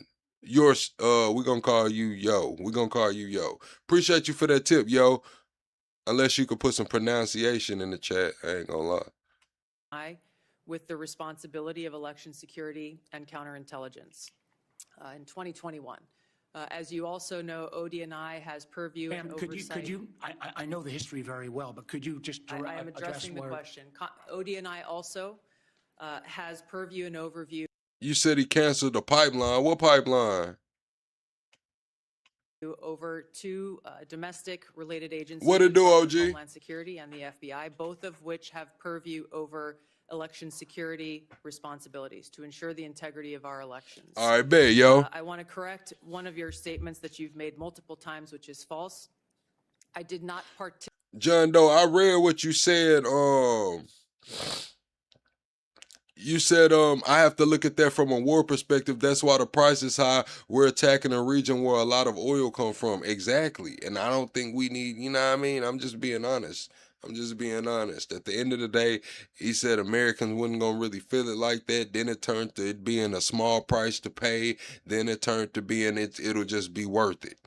gonna call you Yo. We're gonna call you Yo. Appreciate you for that tip, Yo. Unless you could put some pronunciation in the chat, I ain't gonna lie. With the responsibility of election security and counterintelligence in 2021. As you also know, ODNI has purview and oversight. I know the history very well, but could you just I am addressing the question. ODNI also has purview and overview. You said he canceled the pipeline. What pipeline? Over two domestic related agencies. What it do, OG? Homeland Security and the FBI, both of which have purview over election security responsibilities to ensure the integrity of our elections. All right, bet, yo. I want to correct one of your statements that you've made multiple times, which is false. I did not participate. John Doe, I read what you said. You said I have to look at that from a war perspective. That's why the price is high. We're attacking a region where a lot of oil come from. Exactly. And I don't think we need, you know what I mean? I'm just being honest. At the end of the day, he said Americans wasn't going to really feel it like that. Then it turned to it being a small price to pay. Then it turned to being it'll just be worth it.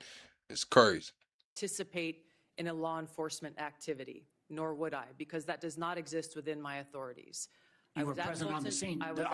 It's crazy. Participate in a law enforcement activity, nor would I, because that does not exist within my authorities. You were present on the scene. Are the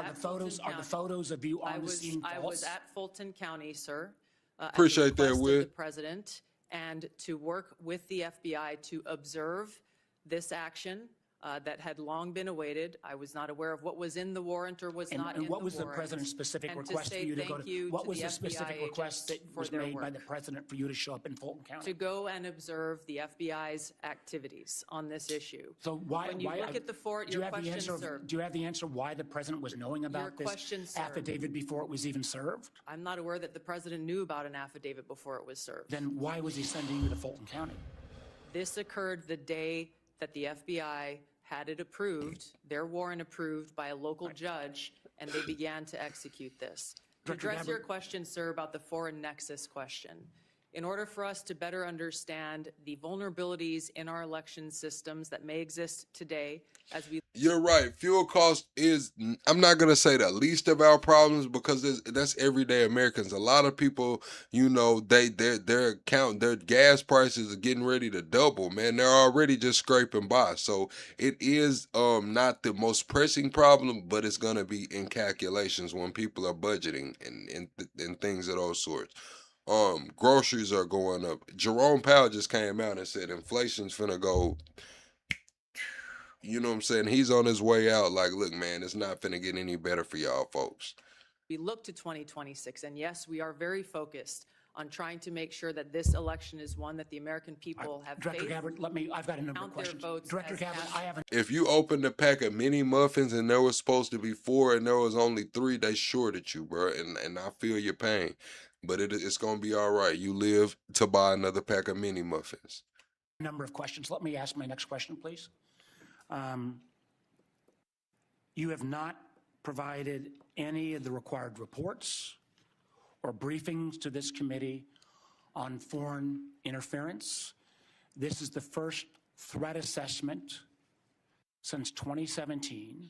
photos of you on the scene false? I was at Fulton County, sir. Appreciate that, Will. The president, and to work with the FBI to observe this action that had long been awaited. I was not aware of what was in the warrant or was not in the warrant. And what was the president's specific request for you to go to? What was the specific request that was made by the president for you to show up in Fulton County? To go and observe the FBI's activities on this issue. So why? When you look at the fort, your question, sir. Do you have the answer why the president was knowing about this affidavit before it was even served? I'm not aware that the president knew about an affidavit before it was served. Then why was he sending you to Fulton County? This occurred the day that the FBI had it approved, their warrant approved by a local judge, and they began to execute this. To address your question, sir, about the foreign nexus question, in order for us to better understand the vulnerabilities in our election systems that may exist today as we... You're right. Fuel cost is, I'm not going to say the least of our problems because that's everyday Americans. A lot of people, you know, their gas prices are getting ready to double, man. They're already just scraping by. So it is not the most pressing problem, but it's going to be in calculations when people are budgeting and things of those sorts. Groceries are going up. Jerome Powell just came out and said inflation's finna go, you know what I'm saying? He's on his way out. Like, look, man, it's not finna get any better for y'all folks. We look to 2026, and yes, we are very focused on trying to make sure that this election is one that the American people have Director faith. Gabbard, I've got a number of questions. Director Gabbard, I haven't. If you opened a pack of mini muffins and there was supposed to be 4 and there was only 3, they shorted you, bro. And I feel your pain. But it's going to be all right. You live to buy another pack of mini muffins. Number of questions. Let me ask my next question, please. You have not provided any of the required reports or briefings to this committee on foreign interference. This is the first threat assessment since 2017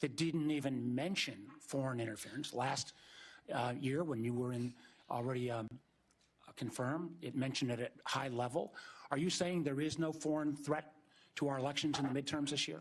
that didn't even mention foreign interference. Last year, when you were already confirmed, it mentioned it at high level. Are you saying there is no foreign threat to our elections in the midterms this year?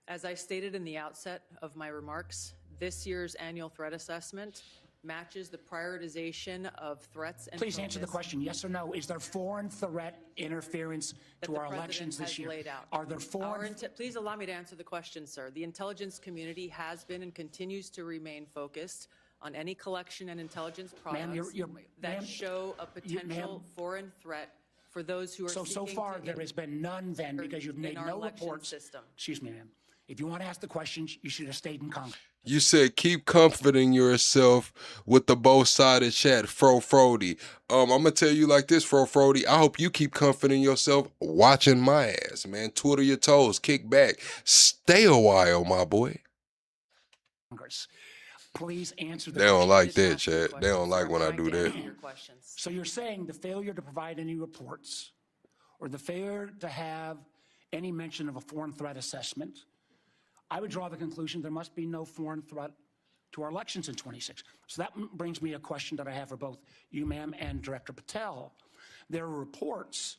As I stated in the outset of my remarks, this year's annual threat assessment matches the prioritization of threats and Please answer the question, yes or no. Is there foreign threat interference to our elections this year? Are there foreign... Please allow me to answer the question, sir. The intelligence community has been and continues to remain focused on any collection and intelligence products that show a potential foreign threat for those who are seeking So far, there has been none then because you've made no reports. Excuse me, ma'am. If you want to ask the questions, you should have stayed in Congress. You said keep comforting yourself with the both-sided chat, Fro Frody. I'm going to tell you like this, Fro Frody. I hope you keep comforting yourself watching my ass, man. Twiddle your toes, kick back. Stay a while, my boy. Congress. Please answer the They don't like that, chat. They don't like when I do that. So you're saying the failure to provide any reports or the failure to have any mention of a foreign threat assessment, I would draw the conclusion there must be no foreign threat to our elections in 26. So that brings me a question that I have for both you, ma'am, and Director Patel. There are reports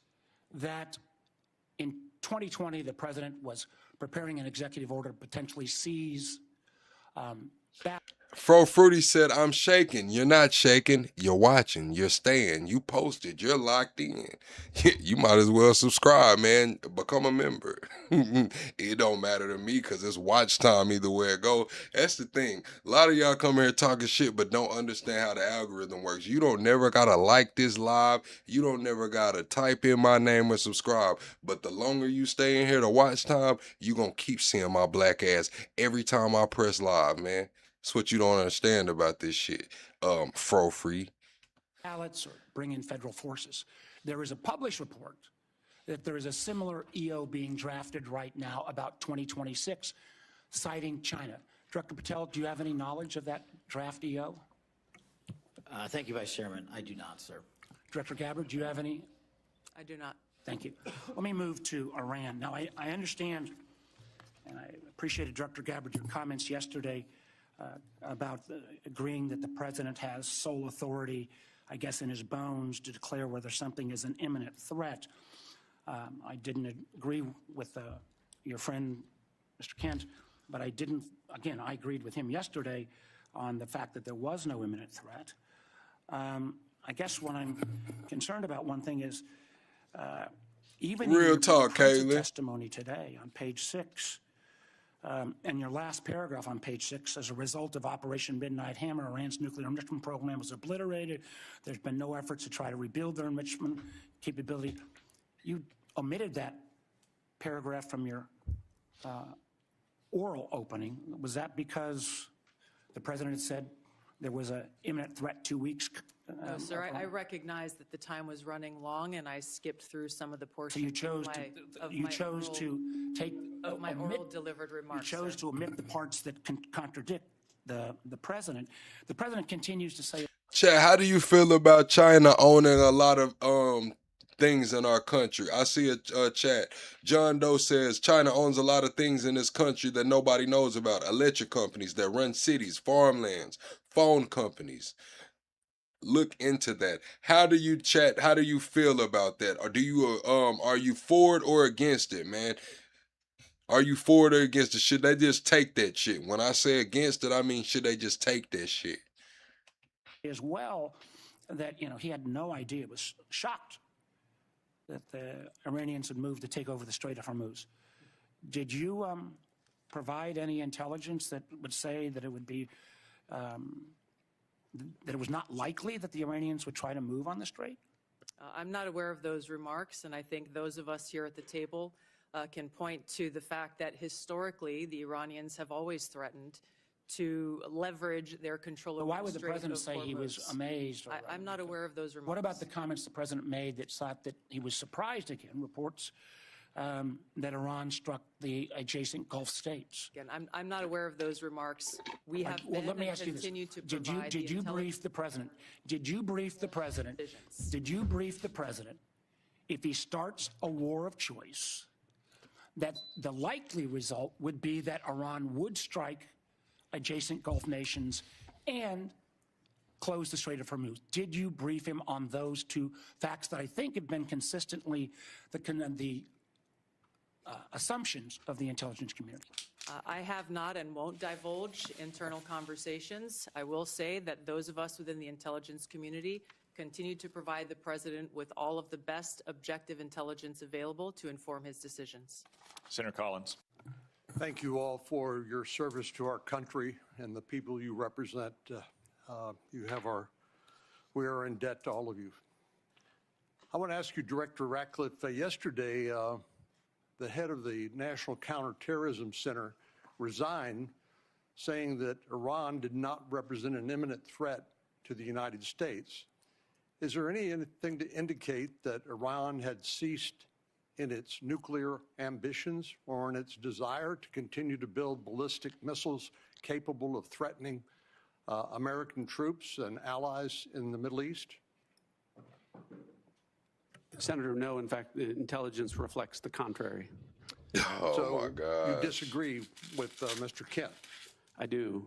that in 2020, the president was preparing an executive order to potentially seize Fro Fruity said, I'm shaking. You're not shaking. You're watching. You're staying. You posted. You're locked in. You might as well subscribe, man. Become a member. It don't matter to me because it's watch time either way it go. That's the thing. A lot of y'all come here talking shit but don't understand how the algorithm works. You don't never got to like this live. You don't never got to type in my name and subscribe. But the longer you stay in here to watch time, you going to keep seeing my black ass every time I press live, man. That's what you don't understand about this shit. Fro free. Ballots or bring in federal forces. There is a published report that there is a similar EO being drafted right now about 2026, citing China. Director Patel, do you have any knowledge of that draft EO? Thank you, Vice Chairman. I do not, sir. Director Gabbard, do you have any? I do not. Thank you. Let me move to Iran. Now, I understand, and I appreciated Director Gabbard, your comments yesterday about agreeing that the president has sole authority, I guess, in his bones to declare whether something is an imminent threat. I didn't agree with your friend, Mr. Kent, but I didn't, again, I agreed with him yesterday on the fact that there was no imminent threat. I guess what I'm concerned about, one thing is Even Real in your talk, comprehensive Kaylee. testimony today on page 6, and your last paragraph on page 6, as a result of Operation Midnight Hammer, Iran's nuclear enrichment program was obliterated. There's been no efforts to try to rebuild their enrichment capability. You omitted that paragraph from your oral opening. Was that because the president had said there was an imminent threat 2 weeks? No, sir, I recognize that the time was running long, and I skipped through some of the So portions you chose to take my oral delivered remarks. You chose to omit the parts that contradict the president. The president continues to say. Chad, how do you feel about China owning a lot of things in our country? I see a chat. John Doe says China owns a lot of things in this country that nobody knows about. Electric companies that run cities, farmlands, phone companies. Look into that. How do you chat? How do you feel about that? Or do you are you for it or against it, man? Are you for it or against it? Should they just take that shit? When I say against it, I mean should they just take that shit? As well, that he had no idea, was shocked that the Iranians had moved to take over the Strait of Hormuz. Did you provide any intelligence that would say that it would be that it was not likely that the Iranians would try to move on the strait? I'm not aware of those remarks, and I think those of us here at the table can point to the fact that historically the Iranians have always threatened to leverage their control over Why would the the Strait president of say he was Hormuz. amazed? I'm not aware of those remarks. What about the comments the president made that thought that he was surprised again? Reports that Iran struck the adjacent Gulf states. Again, I'm not aware of those remarks. We have Well, been let me and ask you this. continue to Did provide you brief the president? Did you brief the president? Did you brief the president if he starts a war of choice, that the likely result would be that Iran would strike adjacent Gulf nations and close the Strait of Hormuz? Did you brief him on those two facts that I think have been consistently the assumptions of the intelligence community? I have not and won't divulge internal conversations. I will say that those of us within the intelligence community continue to provide the president with all of the best objective intelligence available to inform his decisions. Senator Collins. Thank you all for your service to our country and the people you represent. We are in debt to all of you. I want to ask you, Director Ratcliffe, yesterday, the head of the National Counterterrorism Center resigned, saying that Iran did not represent an imminent threat to the United States. Is there anything to indicate that Iran had ceased in its nuclear ambitions or in its desire to continue to build ballistic missiles capable of threatening American troops and allies in the Middle East? Senator, no. In fact, the intelligence reflects the contrary. Oh, my God. You disagree with Mr. Kent? I do.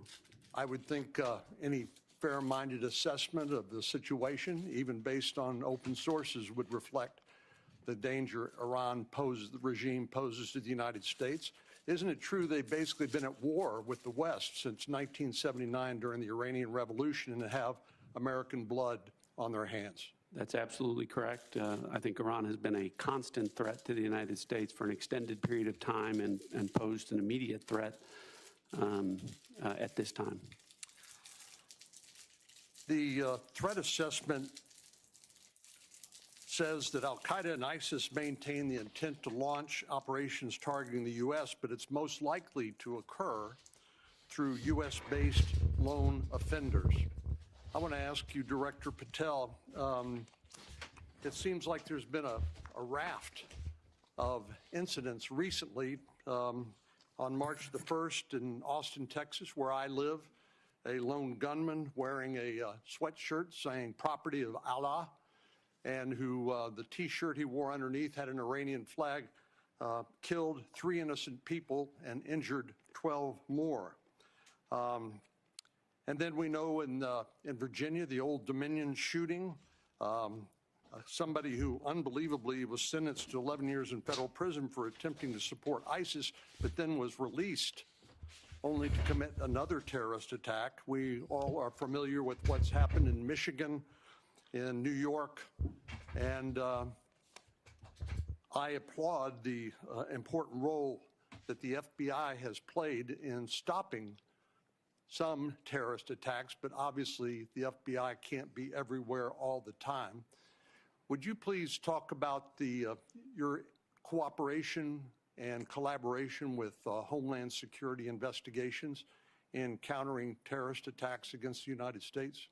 I would think any fair-minded assessment of the situation, even based on open sources, would reflect the danger the regime poses to the United States. Isn't it true they've basically been at war with the West since 1979 during the Iranian Revolution and have American blood on their hands? That's absolutely correct. I think Iran has been a constant threat to the United States for an extended period of time and posed an immediate threat at this time. The threat assessment says that al-Qaeda and ISIS maintain the intent to launch operations targeting the U.S., but it's most likely to occur through U.S.-based lone offenders. I want to ask you, Director Patel, it seems like there's been a raft of incidents recently. On March the 1st in Austin, Texas, where I live, a lone gunman wearing a sweatshirt saying "property of Allah," and who the T-shirt he wore underneath had an Iranian flag, killed 3 innocent people and injured 12 more. And then we know in Virginia, the Old Dominion shooting, somebody who unbelievably was sentenced to 11 years in federal prison for attempting to support ISIS, but then was released only to commit another terrorist attack. We all are familiar with what's happened in Michigan, in New York, and I applaud the important role that the FBI has played in stopping some terrorist attacks, but obviously the FBI can't be everywhere all the time. Would you please talk about your cooperation and collaboration with Homeland Security investigations in countering terrorist attacks against the United States?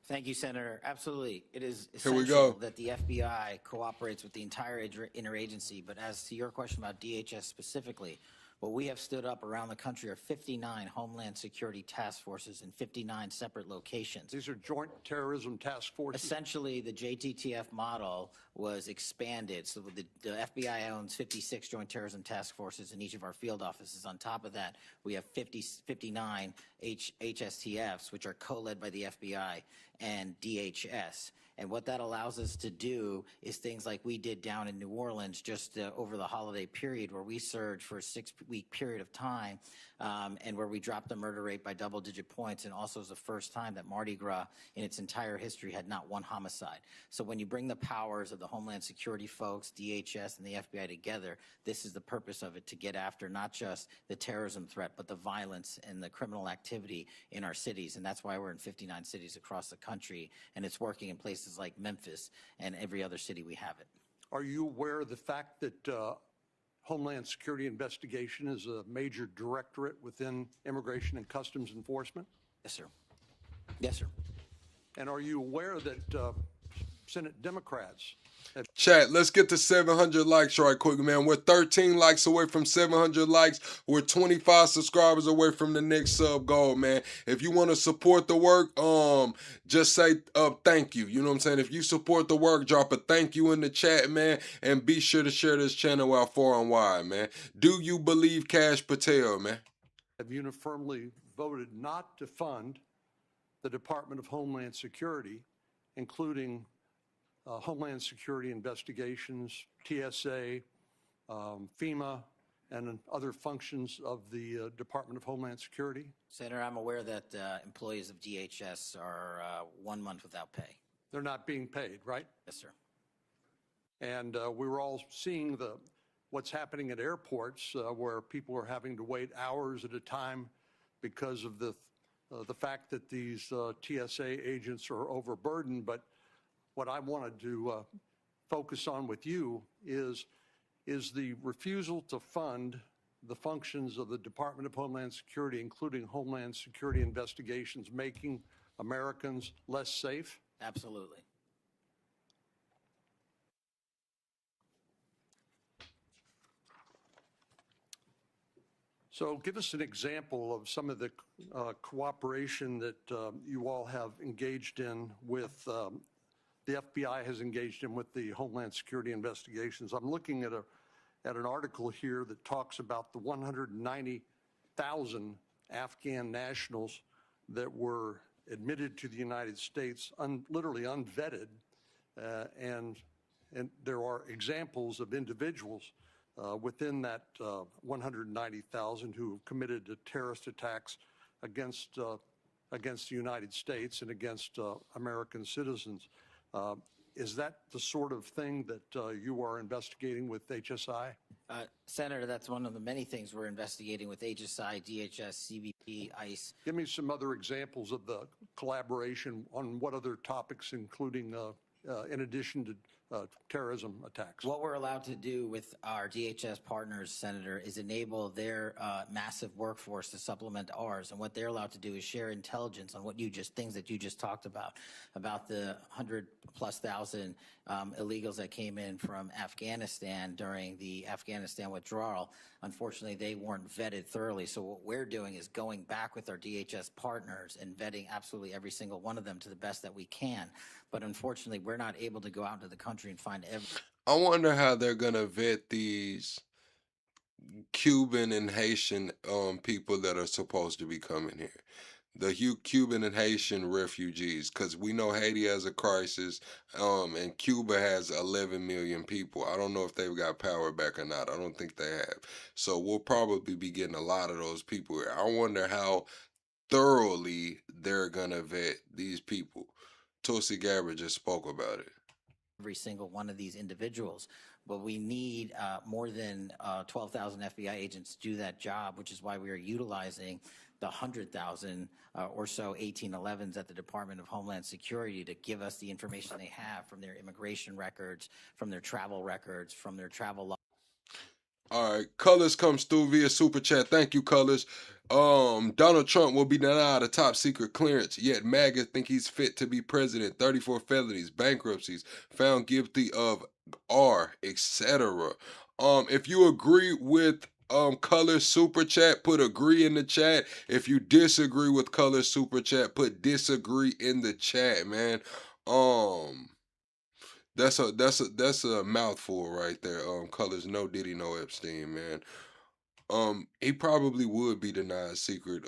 Thank you, Senator. Absolutely. It is Here we essential go. that the FBI cooperates with the entire interagency. But as to your question about DHS specifically, what we have stood up around the country are 59 Homeland Security task forces in 59 separate locations. These are joint terrorism task forces? Essentially, the JTTF model was expanded. So the FBI owns 56 joint terrorism task forces in each of our field offices. On top of that, we have 59 HSTFs, which are co-led by the FBI and DHS. And what that allows us to do is things like we did down in New Orleans just over the holiday period, where we surged for a 6-week period of time, and where we dropped the murder rate by double-digit points, and also was the first time that Mardi Gras in its entire history had not one homicide. So when you bring the powers of the Homeland Security folks, DHS, and the FBI together, this is the purpose of it, to get after not just the terrorism threat, but the violence and the criminal activity in our cities. And that's why we're in 59 cities across the country, and it's working in places like Memphis and every other city we have it. Are you aware of the fact that Homeland Security investigation is a major directorate within Immigration and Customs Enforcement? Yes, sir. Yes, sir. And are you aware that Senate Democrats have... Chat, let's get to 700 likes right quick, man. We're 13 likes away from 700 likes. We're 25 subscribers away from the next sub goal, man. If you want to support the work, just say thank you. You know what I'm saying? If you support the work, drop a thank you in the chat, man. And be sure to share this channel out far and wide, man. Do you believe Cash Patel, man? Have uniformly voted not to fund the Department of Homeland Security, including Homeland Security investigations, TSA, FEMA, and other functions of the Department of Homeland Security? Senator, I'm aware that employees of DHS are 1 month without pay. They're not being paid, right? Yes, sir. And we were all seeing what's happening at airports, where people are having to wait hours at a time because of the fact that these TSA agents are overburdened. But what I wanted to focus on with you is the refusal to fund the functions of the Department of Homeland Security, including Homeland Security investigations, making Americans less safe? Absolutely. So give us an example of some of the cooperation that you all have engaged in with the FBI has engaged in with the Homeland Security investigations. I'm looking at an article here that talks about the 190,000 Afghan nationals that were admitted to the United States, literally unvetted, and there are examples of individuals within that 190,000 who have committed terrorist attacks against the United States and against American citizens. Is that the sort of thing that you are investigating with HSI? Senator, that's one of the many things we're investigating with HSI, DHS, CBP, ICE. Give me some other examples of the collaboration on what other topics, including in addition to terrorism attacks. What we're allowed to do with our DHS partners, Senator, is enable their massive workforce to supplement ours. And what they're allowed to do is share intelligence on things that you just talked about the 100,000+ illegals that came in from Afghanistan during the Afghanistan withdrawal. Unfortunately, they weren't vetted thoroughly. So what we're doing is going back with our DHS partners and vetting absolutely every single one of them to the best that we can. But unfortunately, we're not able to go out into the country and find every... I wonder how they're gonna vet these Cuban and Haitian people that are supposed to be coming here. The Cuban and Haitian refugees, because we know Haiti has a crisis, and Cuba has 11 million people. I don't know if they've got power back or not. I don't think they have. So we'll probably be getting a lot of those people here. I wonder how thoroughly they're gonna vet these people. Tulsi Gabbard just spoke about it. every single one of these individuals. But we need more than 12,000 FBI agents to do that job, which is why we are utilizing the 100,000 or so 1811s at the Department of Homeland Security to give us the information they have from their immigration records, from their travel records, from their travel logs. All right, Colors comes through via Super Chat. Thank you, Colors. Donald Trump will be denied a top secret clearance, yet MAGA think he's fit to be president. 34 felonies, bankruptcies, found guilty of R, etc. If you agree with Colors Super Chat, put agree in the chat. If you disagree with Colors Super Chat, put disagree in the chat, man. That's a mouthful right there. Colors, no Diddy, no Epstein, man. He probably would be denied secret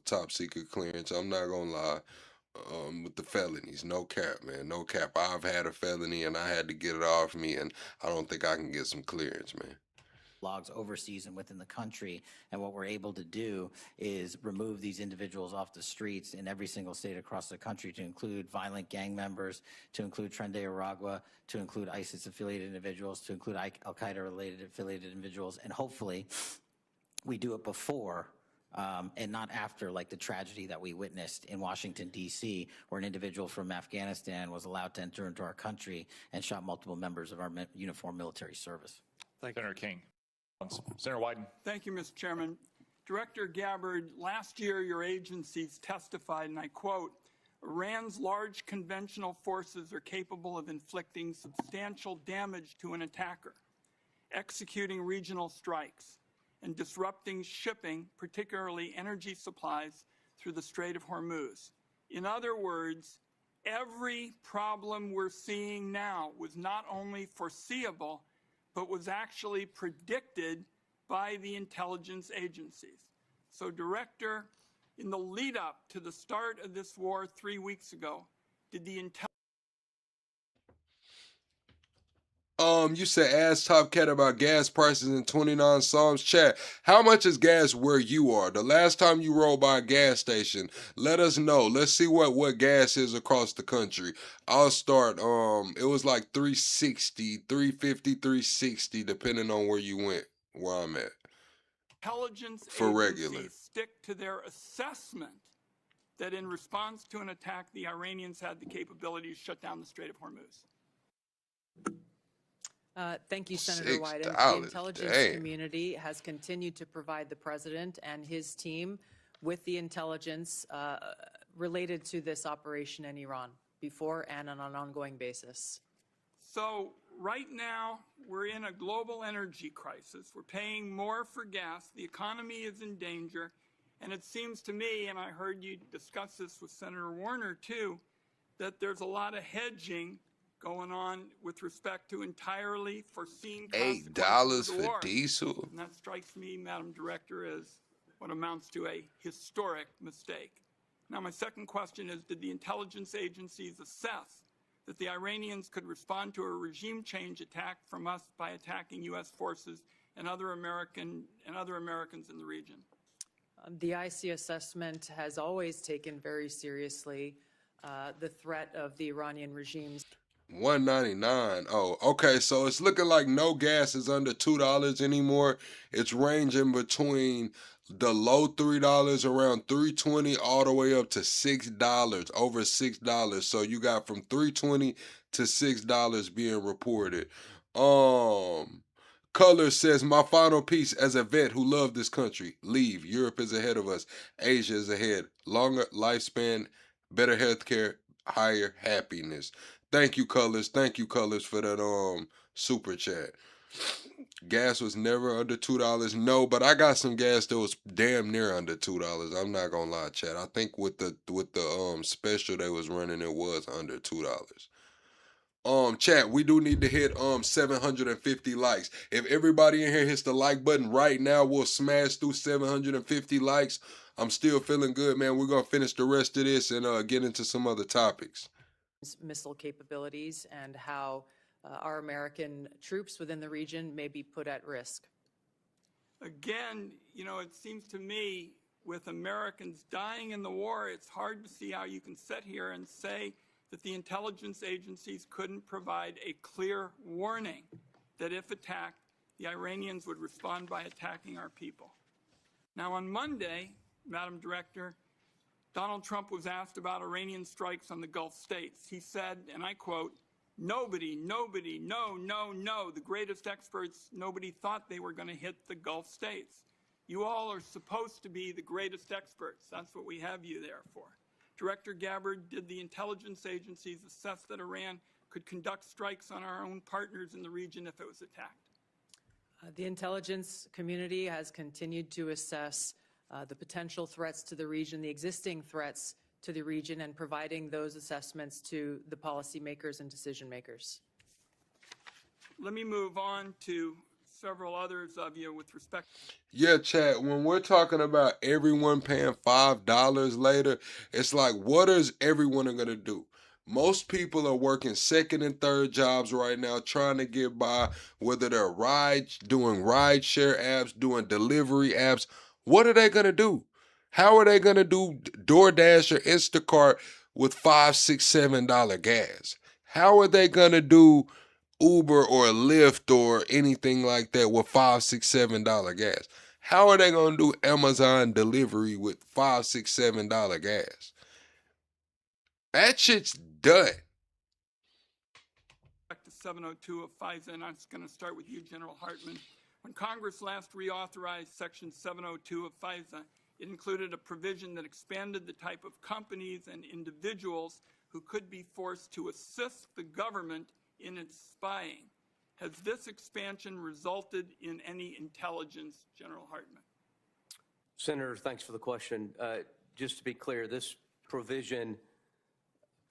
top secret clearance. I'm not gonna lie. With the felonies, no cap, man, no cap. I've had a felony and I had to get it off me, and I don't think I can get some clearance, man. Logs overseas and within the country, and what we're able to do is remove these individuals off the streets in every single state across the country, to include violent gang members, to include Tren de Aragua, to include ISIS-affiliated individuals, to include Al-Qaeda-related affiliated individuals, and hopefully we do it before and not after, like the tragedy that we witnessed in Washington, D.C., where an individual from Afghanistan was allowed to enter into our country and shot multiple members of our uniformed military service. Thank you, Senator King. Senator Wyden. Thank you, Mr. Chairman. Director Gabbard, last year your agencies testified, and I quote, Iran's large conventional forces are capable of inflicting substantial damage to an attacker, executing regional strikes, and disrupting shipping, particularly energy supplies, through the Strait of Hormuz. In other words, every problem we're seeing now was not only foreseeable, but was actually predicted by the intelligence agencies. So, Director, in the lead up to the start of this war 3 weeks ago, did the intelligence... You said ask Top Cat about gas prices in 29 Psalms. Chat, how much is gas where you are? The last time you rode by a gas station, let us know. Let's see what gas is across the country. I'll start, it was like 360, 350, 360, depending on where you went, where I'm at. Intelligence for agencies regular. Stick to their assessment that in response to an attack, the Iranians had the capability to shut down the Strait of Hormuz. Thank you, Senator Wyden. The intelligence community has continued to provide the president and his team with the intelligence related to this operation in Iran before and on an ongoing basis. So right now, we're in a global energy crisis. We're paying more for gas. The economy is in danger. And it seems to me, and I heard you discuss this with Senator Warner too, that there's a lot of hedging going on with respect to entirely foreseen $8 for diesel. And that strikes me, Madam Director, as what amounts to a historic mistake. Now, my second question is, did the intelligence agencies assess that the Iranians could respond to a regime change attack from us by attacking U.S. forces and other Americans in the region? The IC assessment has always taken very seriously the threat of the Iranian regime's $1.99. Oh, okay. So it's looking like no gas is under $2 anymore. It's ranging between the low $3, around $3.20, all the way up to $6, over $6. So you got from $3.20 to $6 being reported. Color says, my final piece as a vet who loved this country. Leave. Europe is ahead of us. Asia is ahead. Longer lifespan, better health care, higher happiness. Thank you, Colors. Thank you, Colors, for that super chat. Gas was never under $2. No, but I got some gas that was damn near under $2. I'm not gonna lie, chat. I think with the special they was running, it was under $2. Chat, we do need to hit 750 likes. If everybody in here hits the like button right now, we'll smash through 750 likes. I'm still feeling good, man. We're gonna finish the rest of this and get into some other topics. Missile capabilities and how our American troops within the region may be put at risk. Again, you know, it seems to me with Americans dying in the war, it's hard to see how you can sit here and say that the intelligence agencies couldn't provide a clear warning that if attacked, the Iranians would respond by attacking our people. Now, on Monday, Madam Director, Donald Trump was asked about Iranian strikes on the Gulf states. He said, and I quote, no, the greatest experts, nobody thought they were going to hit the Gulf states. You all are supposed to be the greatest experts. That's what we have you there for. Director Gabbard, did the intelligence agencies assess that Iran could conduct strikes on our own partners in the region if it was attacked? The intelligence community has continued to assess the potential threats to the region, the existing threats to the region, and providing those assessments to the policymakers and decision makers. Let me move on to several others of you with respect. Yeah, Chad, when we're talking about everyone paying $5 later, it's like, what is everyone going to do? Most people are working second and third jobs right now, trying to get by, whether they're doing ride share apps, doing delivery apps. What are they going to do? How are they going to do DoorDash or Instacart with $5, $6, $7 gas? How are they going to do Uber or Lyft or anything like that with $5, $6, $7 gas? How are they going to do Amazon delivery with $5, $6, $7 gas? That shit's done. Back to 702 of FISA, and I'm just going to start with you, General Hartman. When Congress last reauthorized Section 702 of FISA, it included a provision that expanded the type of companies and individuals who could be forced to assist the government in its spying. Has this expansion resulted in any intelligence, General Hartman? Senator, thanks for the question. Just to be clear, this provision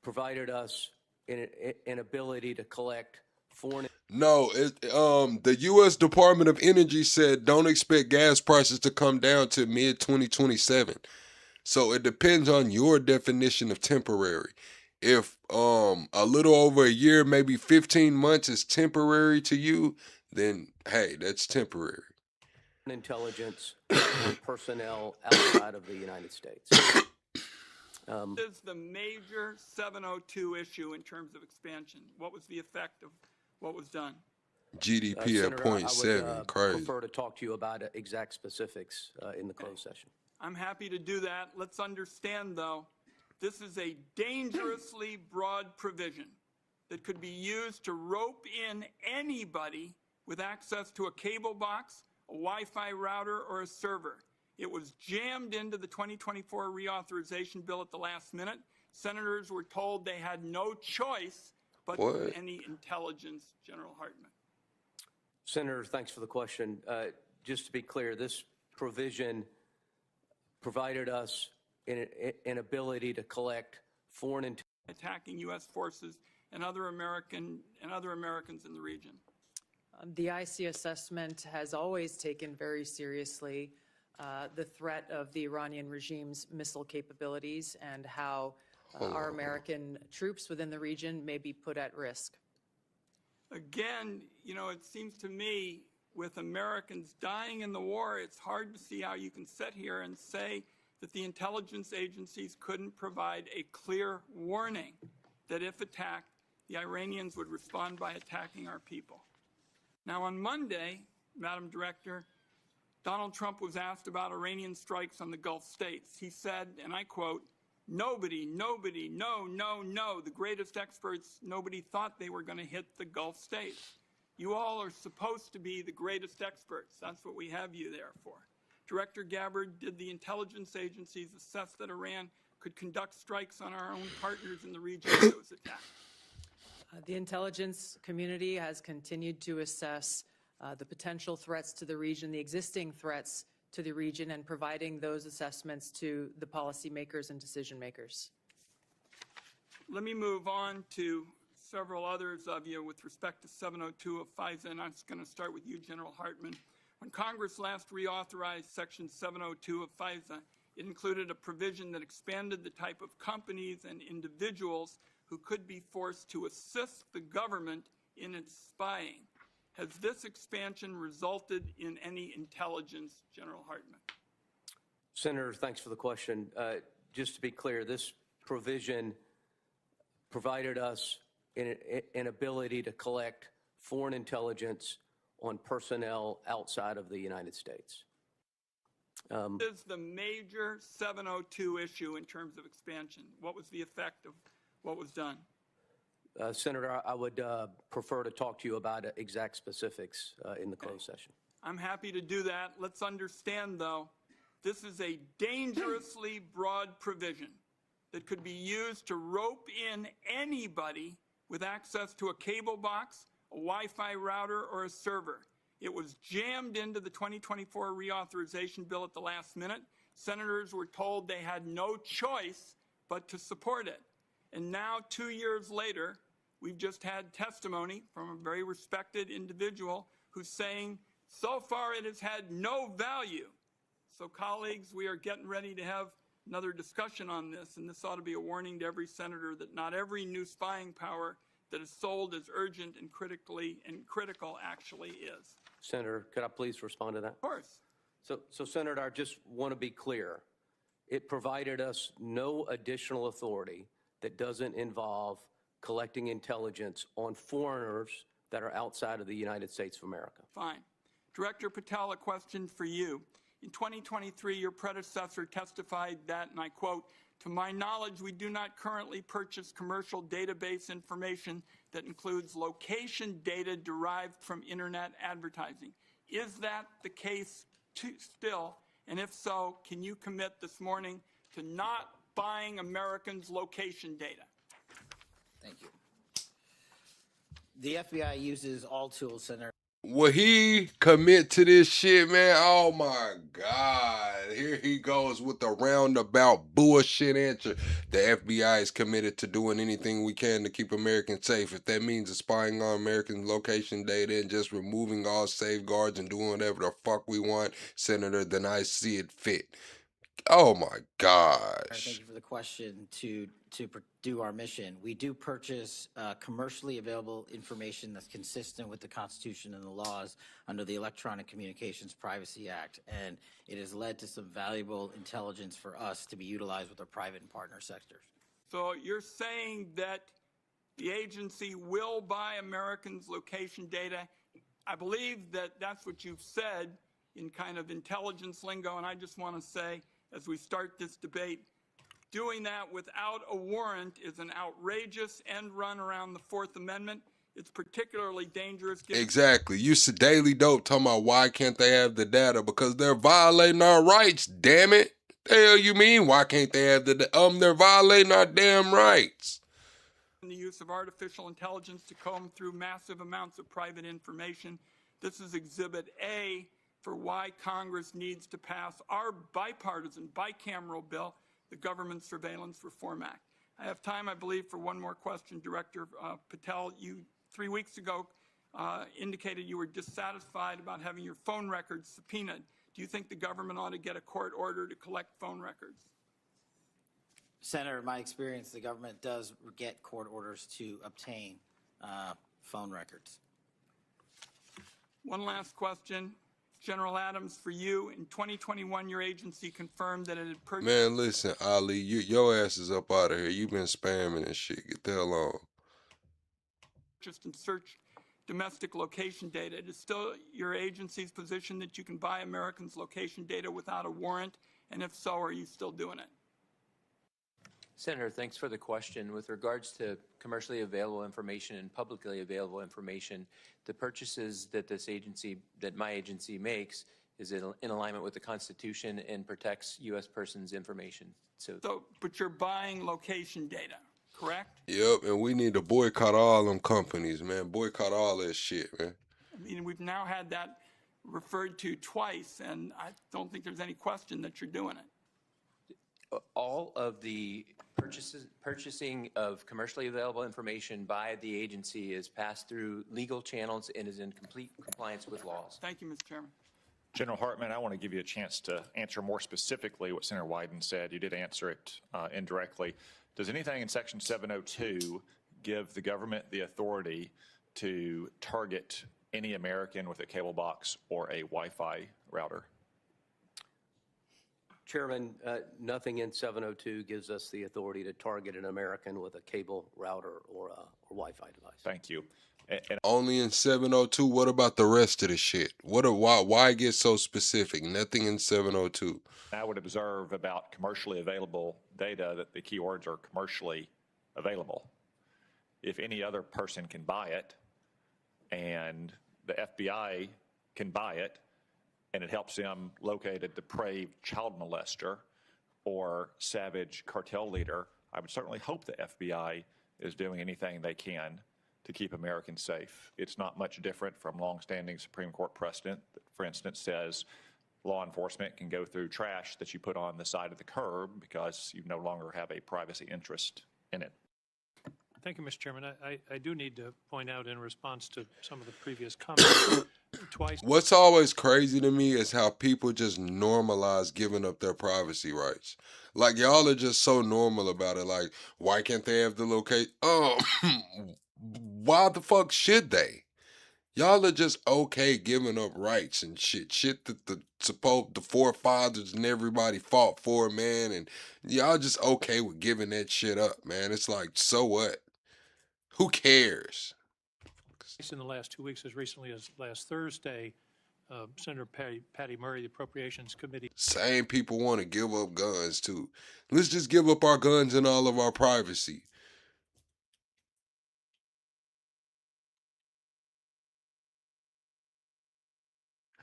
provided us an ability to collect foreign... No, the U.S. Department of Energy said don't expect gas prices to come down to mid-2027. So it depends on your definition of temporary. If a little over a year, maybe 15 months is temporary to you, then, hey, that's temporary. Intelligence personnel outside of the United States. This is the major 702 issue in terms of expansion. What was the effect of what was done? GDP at Senator, 0.7, I would crazy. prefer to talk to you about exact specifics in the closed session. I'm happy to do that. Let's understand, though, this is a dangerously broad provision that could be used to rope in anybody with access to a cable box, a Wi-Fi router, or a server. It was jammed into the 2024 reauthorization bill at the last minute. Senators were told they had no choice but any intelligence, General Hartman. Senator, thanks for the question. Just to be clear, this provision provided us an ability to collect foreign attacking U.S. forces and other Americans in the region. The IC assessment has always taken very seriously the threat of the Iranian regime's missile capabilities and how our American troops within the region may be put at risk. Again, you know, it seems to me with Americans dying in the war, it's hard to see how you can sit here and say that the intelligence agencies couldn't provide a clear warning that if attacked, the Iranians would respond by attacking our people. Now, on Monday, Madam Director, Donald Trump was asked about Iranian strikes on the Gulf states. He said, and I quote, no, the greatest experts, nobody thought they were going to hit the Gulf states. You all are supposed to be the greatest experts. That's what we have you there for. Director Gabbard, did the intelligence agencies assess that Iran could conduct strikes on our own partners in the region if it was attacked? The intelligence community has continued to assess the potential threats to the region, the existing threats to the region, and providing those assessments to the policymakers and decision makers. Let me move on to several others of you with respect to 702 of FISA, and I'm just going to start with you, General Hartman. When Congress last reauthorized Section 702 of FISA, it included a provision that expanded the type of companies and individuals who could be forced to assist the government in its spying. Has this expansion resulted in any intelligence, General Hartman? Senator, thanks for the question. Just to be clear, this provision provided us an ability to collect foreign intelligence on personnel outside of the United States. This is the major 702 issue in terms of expansion. What was the effect of what was done? Senator, I would prefer to talk to you about exact specifics in the closed session. I'm happy to do that. Let's understand, though, this is a dangerously broad provision that could be used to rope in anybody with access to a cable box, a Wi-Fi router, or a server. It was jammed into the 2024 reauthorization bill at the last minute. Senators were told they had no choice but to support it. And now, 2 years later, we've just had testimony from a very respected individual who's saying, so far it has had no value. So, colleagues, we are getting ready to have another discussion on this, and this ought to be a warning to every senator that not every new spying power that is sold as urgent and critical actually is. Senator, could I please respond to that? Of course. So, Senator, I just want to be clear. It provided us no additional authority that doesn't involve collecting intelligence on foreigners that are outside of the United States of America. Fine. Director Patel, a question for you. In 2023, your predecessor testified that, and I quote, "To my knowledge, we do not currently purchase commercial database information that includes location data derived from internet advertising." Is that the case still? And if so, can you commit this morning to not buying Americans' location data? Thank you. The FBI uses all tools, Senator. Will he commit to this shit, man? Oh my God. Here he goes with the roundabout bullshit answer. The FBI is committed to doing anything we can to keep Americans safe. If that means spying on American location data and just removing all safeguards and doing whatever the fuck we want, Senator, then I see it fit. Oh my gosh. Thank you for the question. To do our mission, we do purchase commercially available information that's consistent with the Constitution and the laws under the Electronic Communications Privacy Act, and it has led to some valuable intelligence for us to be utilized with our private and partner sectors. So you're saying that the agency will buy Americans' location data. I believe that that's what you've said in kind of intelligence lingo, and I just want to say, as we start this debate, doing that without a warrant is an outrageous end run around the Fourth Amendment. It's particularly dangerous. Exactly. You daily dope talking about why can't they have the data? Because they're violating our rights, damn it. The hell you mean? Why can't they have the they're violating our damn rights. The use of artificial intelligence to comb through massive amounts of private information. This is Exhibit A for why Congress needs to pass our bipartisan, bicameral bill, the Government Surveillance Reform Act. I have time, I believe, for one more question. Director Patel, you 3 weeks ago indicated you were dissatisfied about having your phone records subpoenaed. Do you think the government ought to get a court order to collect phone records? Senator, in my experience, the government does get court orders to obtain phone records. One last question. General Adams, for you, in 2021, your agency confirmed that it had purchased... Man, listen, Ali, your ass is up out of here. You've been spamming and shit. Get the hell on. ...purchased and searched domestic location data. It is still your agency's position that you can buy Americans' location data without a warrant? And if so, are you still doing it? Senator, thanks for the question. With regards to commercially available information and publicly available information, the purchases that my agency makes is in alignment with the Constitution and protects U.S. persons' information. But you're buying location data, correct? Yep, and we need to boycott all them companies, man. Boycott all that shit, man. I mean, we've now had that referred to twice, and I don't think there's any question that you're doing it. All of the purchasing of commercially available information by the agency is passed through legal channels and is in complete compliance with laws. Thank you, Mr. Chairman. General Hartman, I want to give you a chance to answer more specifically what Senator Wyden said. You did answer it indirectly. Does anything in Section 702 give the government the authority to target any American with a cable box or a Wi-Fi router? Chairman, nothing in 702 gives us the authority to target an American with a cable router or Wi-Fi device. Thank you. Only in 702. What about the rest of the shit? Why get so specific? Nothing in 702. I would observe about commercially available data that the keywords are commercially available. If any other person can buy it and the FBI can buy it and it helps them locate a depraved child molester or savage cartel leader, I would certainly hope the FBI is doing anything they can to keep Americans safe. It's not much different from longstanding Supreme Court precedent that, for instance, says law enforcement can go through trash that you put on the side of the curb because you no longer have a privacy interest in it. Thank you, Mr. Chairman. I do need to point out in response to some of the previous comments, twice. What's always crazy to me is how people just normalize giving up their privacy rights. Like, y'all are just so normal about it. Like, why can't they have the location? Why the fuck should they? Y'all are just okay giving up rights and shit that the forefathers and everybody fought for, man, and y'all just okay with giving that shit up, man. It's like, so what? Who cares? In the last 2 weeks, as recently as last Thursday, Senator Patty Murray, the Appropriations Committee. Same people want to give up guns too. Let's just give up our guns and all of our privacy.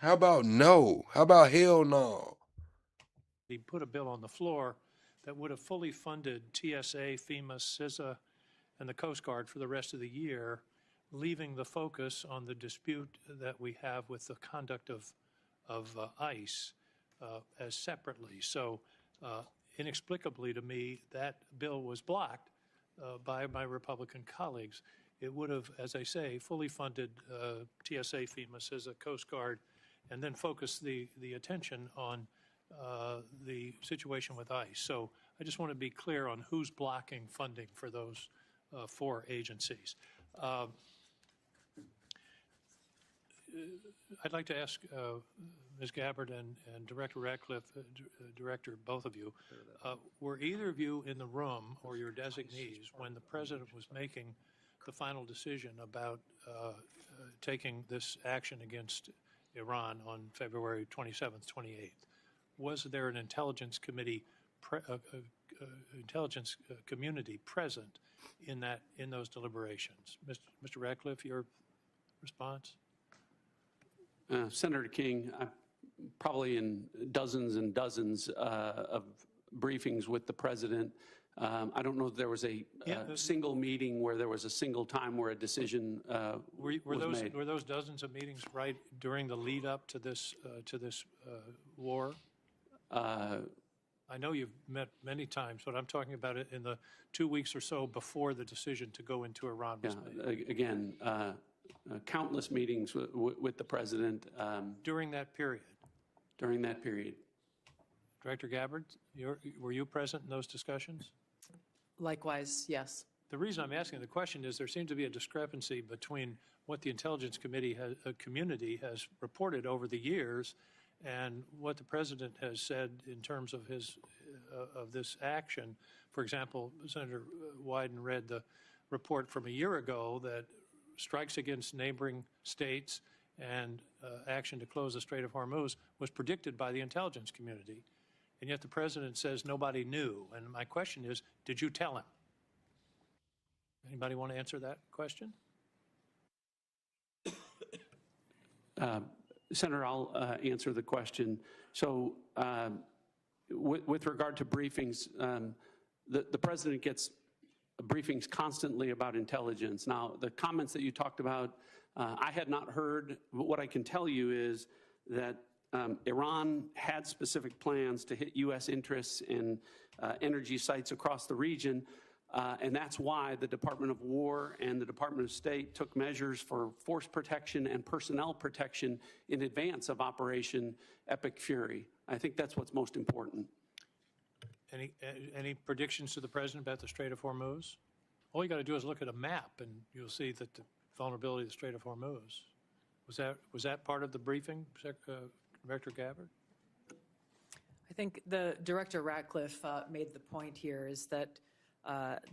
How about no? How about hell no? He put a bill on the floor that would have fully funded TSA, FEMA, CISA, and the Coast Guard for the rest of the year, leaving the focus on the dispute that we have with the conduct of ICE as separately. So inexplicably to me, that bill was blocked by my Republican colleagues. It would have, as I say, fully funded TSA, FEMA, CISA, Coast Guard, and then focus the attention on the situation with ICE. So I just want to be clear on who's blocking funding for those 4 agencies. I'd like to ask Ms. Gabbard and Director Ratcliffe, Director, both of you, were either of you in the room or your designees when the President was making the final decision about taking this action against Iran on February 27th, 28th? Was there an intelligence committee, community present in those deliberations? Mr. Ratcliffe, your response? Senator King, probably in dozens and dozens of briefings with the President. I don't know if there was a single meeting where there was a single time where a decision was made. Were those dozens of meetings right during the lead up to this war? I know you've met many times, but I'm talking about it in the 2 weeks or so before the decision to go into Iran was made. Again, countless meetings with the President. During that period? During that period. Director Gabbard, were you present in those discussions? Likewise, yes. The reason I'm asking the question is there seems to be a discrepancy between what the Intelligence Committee community has reported over the years and what the President has said in terms of of this action. For example, Senator Wyden read the report from a year ago that strikes against neighboring states and action to close the Strait of Hormuz was predicted by the intelligence community. And yet the President says nobody knew. And my question is, did you tell him? Anybody want to answer that question? Senator, I'll answer the question. So with regard to briefings, the President gets briefings constantly about intelligence. Now, the comments that you talked about, I had not heard, but what I can tell you is that Iran had specific plans to hit U.S. interests in energy sites across the region, and that's why the Department of War and the Department of State took measures for force protection and personnel protection in advance of Operation Epic Fury. I think that's what's most important. Any predictions to the President about the Strait of Hormuz? All you got to do is look at a map, and you'll see that the vulnerability of the Strait of Hormuz. Was that part of the briefing, Director Gabbard? think the Director Ratcliffe made the point here is that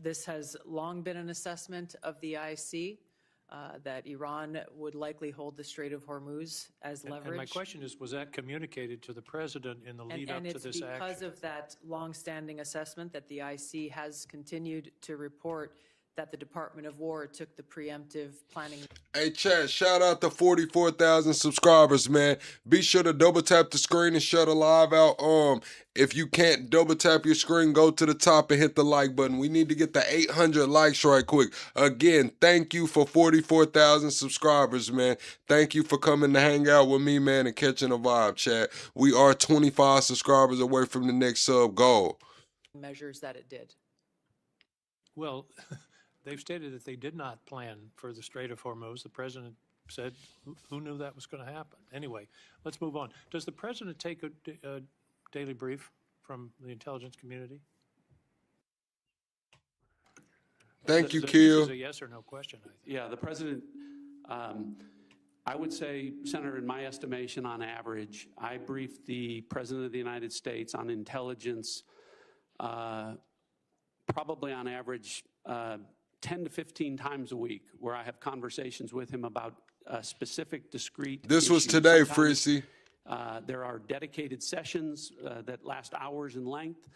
this has long been an assessment of the IC, that Iran would likely hold the Strait of Hormuz as leverage. And my question is, was that communicated to the president in the lead up to this action? And it's because of that long-standing assessment that the IC has continued to report that the Department of War took the preemptive planning. Hey, chat, shout out to 44,000 subscribers, man. Be sure to double tap the screen and shut the live out. If you can't double tap your screen, go to the top and hit the like button. We need to get the 800 likes right quick. Again, thank you for 44,000 subscribers, man. Thank you for coming to hang out with me, man, and catching a vibe, chat. We are 25 subscribers away from the next sub goal. Measures that it did. Well, they've stated that they did not plan for the Strait of Hormuz. The president said, who knew that was going to happen? Anyway, let's move on. Does the president take a daily brief from the intelligence community? Thank you, This Kill. is a yes or no question, I think. Yeah, the president, I would say, Senator, in my estimation, on average, I briefed the president of the United States on intelligence probably on average 10 to 15 times a week, where I have conversations with him about specific, discrete This was issues. today, Sometimes, Fritzy. there are dedicated sessions that last hours in length.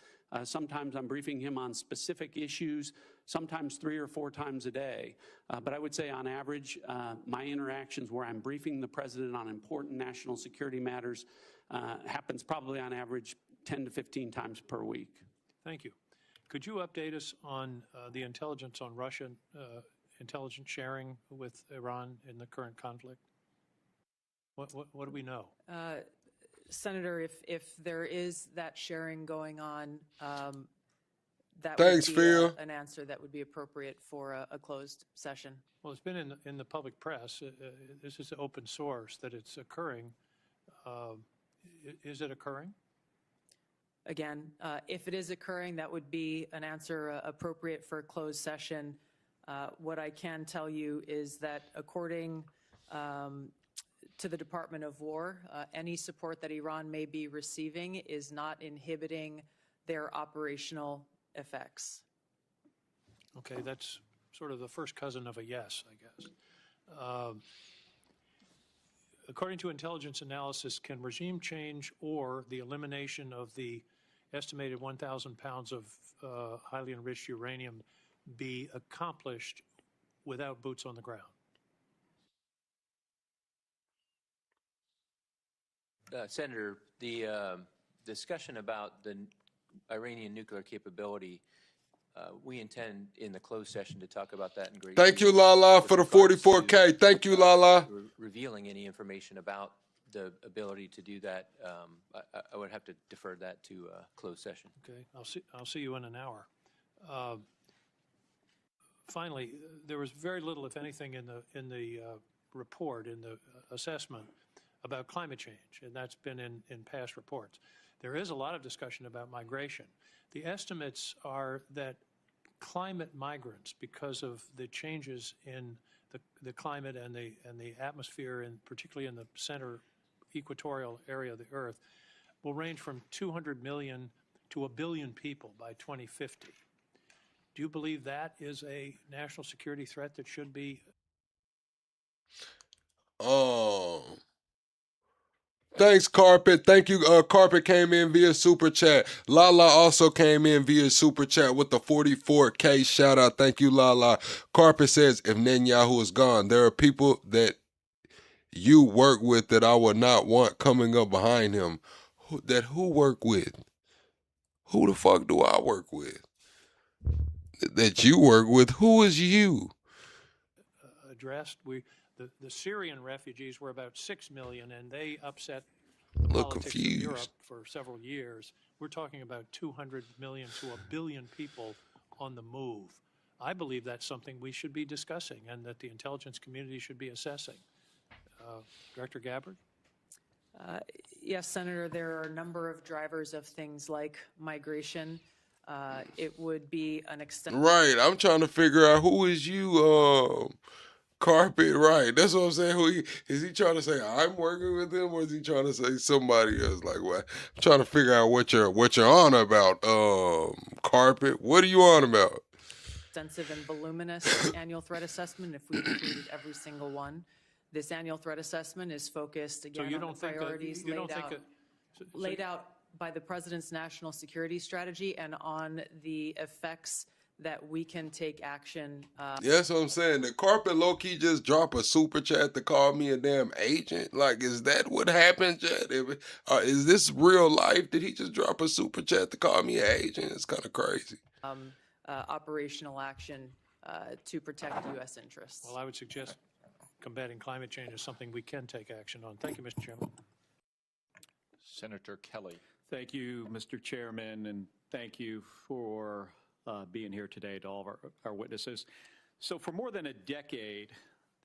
Sometimes I'm briefing him on specific issues, sometimes 3 or 4 times a day. But I would say on average, my interactions where I'm briefing the president on important national security matters happens probably on average 10 to 15 times per week. Thank you. Could you update us on the intelligence on Russian intelligence sharing with Iran in the current conflict? What do we know? Senator, if there is that sharing going on, that Thanks, would be Phil. an answer that would be appropriate for a closed session. Well, it's been in the public press. This is open source that it's occurring. Is it occurring? Again, if it is occurring, that would be an answer appropriate for a closed session. What I can tell you is that according to the Department of War, any support that Iran may be receiving is not inhibiting their operational effects. Okay, that's sort of the first cousin of a yes, I guess. According to intelligence analysis, can regime change or the elimination of the estimated 1,000 pounds of highly enriched uranium be accomplished without boots on the ground? Senator, the discussion about the Iranian nuclear capability, we intend in the closed session to talk about that in great Thank detail. you, Lala, for the 44K. Thank you, Lala. Revealing any information about the ability to do that, I would have to defer that to a closed session. Okay, I'll see you in an hour. Finally, there was very little, if anything, in the report, in the assessment about climate change, and that's been in past reports. There is a lot of discussion about migration. The estimates are that climate migrants, because of the changes in the climate and the atmosphere, and particularly in the center equatorial area of the Earth, will range from 200 million to 1 billion people by 2050. Do you believe that is a national security threat that should be? Thanks, Carpet. Thank you. Carpet came in via Super Chat. Lala also came in via Super Chat with the 44K shout out. Thank you, Lala. Carpet says, if Netanyahu is gone, there are people that you work with that I would not want coming up behind him. Who work with? Who the fuck do I work with? That you work with? Who is you? Addressed. The Syrian refugees were about 6 million, and they upset the politics of Europe for several years. We're talking about 200 million to 1 billion people on the move. I believe that's something we should be discussing and that the intelligence community should be assessing. Director Gabbard? Yes, Senator, there are a number of drivers of things like migration. It would be an extent. Right. I'm trying to figure out who is you. Carpet, right? That's what I'm saying. Is he trying to say I'm working with him, or is he trying to say somebody else? Like what? I'm trying to figure out what you're on about. Carpet. What are you on about? Extensive and voluminous annual threat assessment, if we included every single one. This annual threat assessment is focused again on the priorities laid out by the President's national security strategy and on the effects that we can take action. Yeah, that's what I'm saying. The Carpet low-key just drop a super chat to call me a damn agent. Like, is that what happened, Chad? Is this real life? Did he just drop a super chat to call me an agent? It's kind of crazy. Operational action to protect U.S. interests. Well, I would suggest combating climate change is something we can take action on. Thank you, Mr. Chairman. Senator Kelly. Thank you, Mr. Chairman, and thank you for being here today to all of our witnesses. So for more than a decade,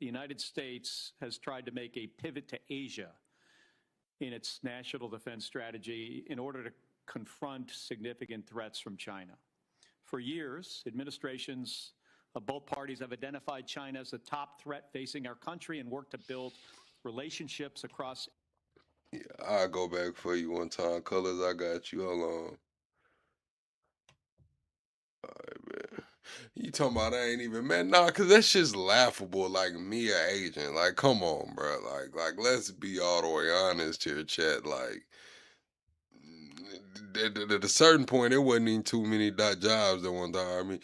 the United States has tried to make a pivot to Asia in its national defense strategy in order to confront significant threats from China. For years, administrations of both parties have identified China as a top threat facing our country and worked to build relationships across. Yeah, I'll go back for you one time. Colors, I got you. Hold on. All right, man. You talking about I ain't even, man? Nah, cause that shit's laughable. Like me, an agent. Like, come on, bro. Like, let's be all the way honest here, chat. Like, at a certain point, there wasn't even too many jobs that wanted to hire me.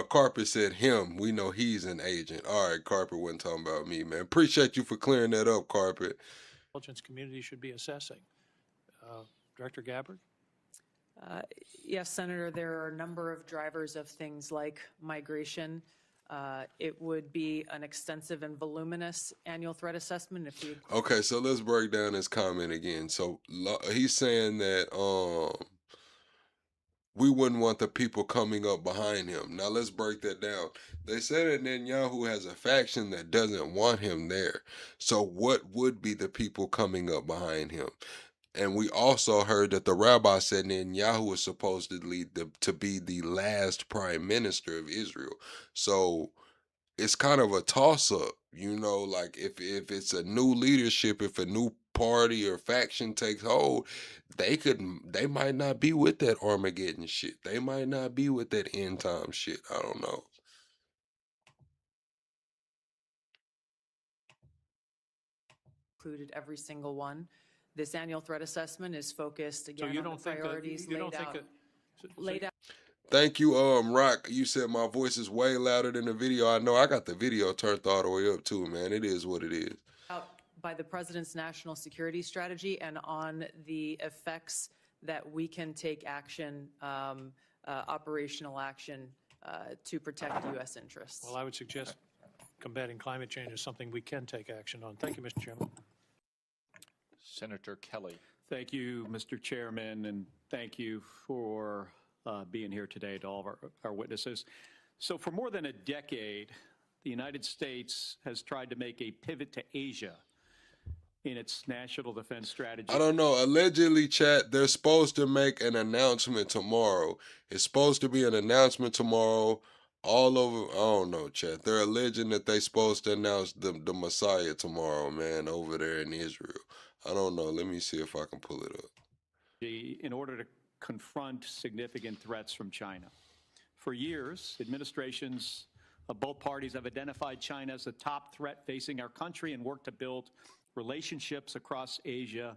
Carpet said him. We know he's an agent. All right, Carpet wasn't talking about me, man. Appreciate you for clearing that up, Carpet. Intelligence community should be assessing. Director Gabbard? Yes, Senator, there are a number of drivers of things like migration. It would be an extensive and voluminous annual threat assessment if we. Okay, so let's break down his comment again. So he's saying that we wouldn't want the people coming up behind him. Now let's break that down. They said that Netanyahu has a faction that doesn't want him there. So what would be the people coming up behind him? And we also heard that the rabbi said Netanyahu was supposedly to be the last prime minister of Israel. So it's kind of a toss-up, you know, like if it's a new leadership, if a new party or faction takes hold, they might not be with that Armageddon shit. They might not be with that end time shit. I don't know. Included every single one. This annual threat assessment is focused again on the priorities laid out. Thank you, Rock. You said my voice is way louder than the video. I know I got the video turned all the way up too, man. It is what it is. Out by the President's national security strategy and on the effects that we can take action, operational action to protect U.S. interests. Well, I would suggest combating climate change is something we can take action on. Thank you, Mr. Chairman. Senator Kelly. Thank you, Mr. Chairman, and thank you for being here today to all of our witnesses. So for more than a decade, the United States has tried to make a pivot to Asia in its national defense strategy. I don't know. Allegedly, chat, they're supposed to make an announcement tomorrow. It's supposed to be an announcement tomorrow all over. I don't know, chat. They're alleging that they're supposed to announce the Messiah tomorrow, man, over there in Israel. I don't know. Let me see if I can pull it up. In order to confront significant threats from China. For years, administrations of both parties have identified China as a top threat facing our country and worked to build relationships across Asia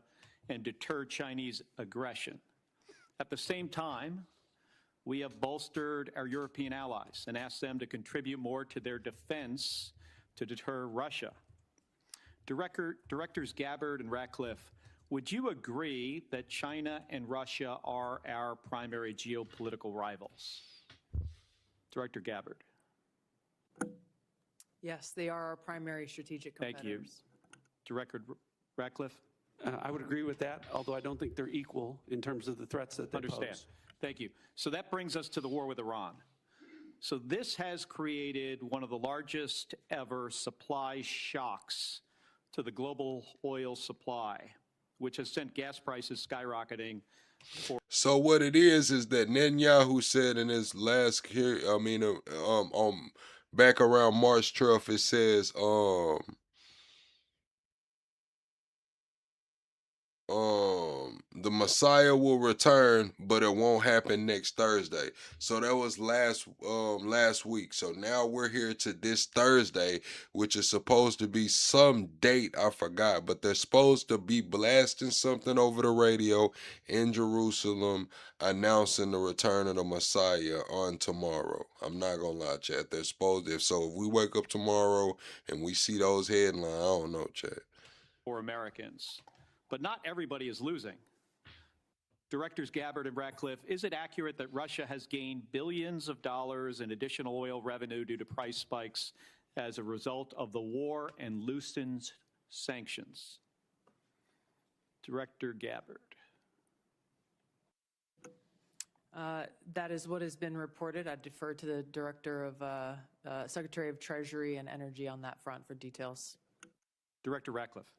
and deter Chinese aggression. At the same time, we have bolstered our European allies and asked them to contribute more to their defense to deter Russia. Directors Gabbard and Ratcliffe, would you agree that China and Russia are our primary geopolitical rivals? Director Gabbard. Yes, they are our primary strategic competitors. Thank you. Director Ratcliffe? I would agree with that, although I don't think they're equal in terms of the threats that they pose. Thank you. So that brings us to the war with Iran. So this has created one of the largest ever supply shocks to the global oil supply, which has sent gas prices skyrocketing. So what it is that Netanyahu said in his last back around March 12th, it says, the Messiah will return, but it won't happen next Thursday. So that was last week. So now we're here to this Thursday, which is supposed to be some date I forgot, but they're supposed to be blasting something over the radio in Jerusalem announcing the return of the Messiah on tomorrow. I'm not gonna lie, chat. They're supposed to. If we wake up tomorrow and we see those headlines, I don't know, chat. For Americans. But not everybody is losing. Directors Gabbard and Ratcliffe, is it accurate that Russia has gained billions of dollars in additional oil revenue due to price spikes as a result of the war and loosened sanctions? Director Gabbard. That is what has been reported. I'd defer to the Director of Secretary of Treasury and Energy on that front for details. Director Ratcliffe.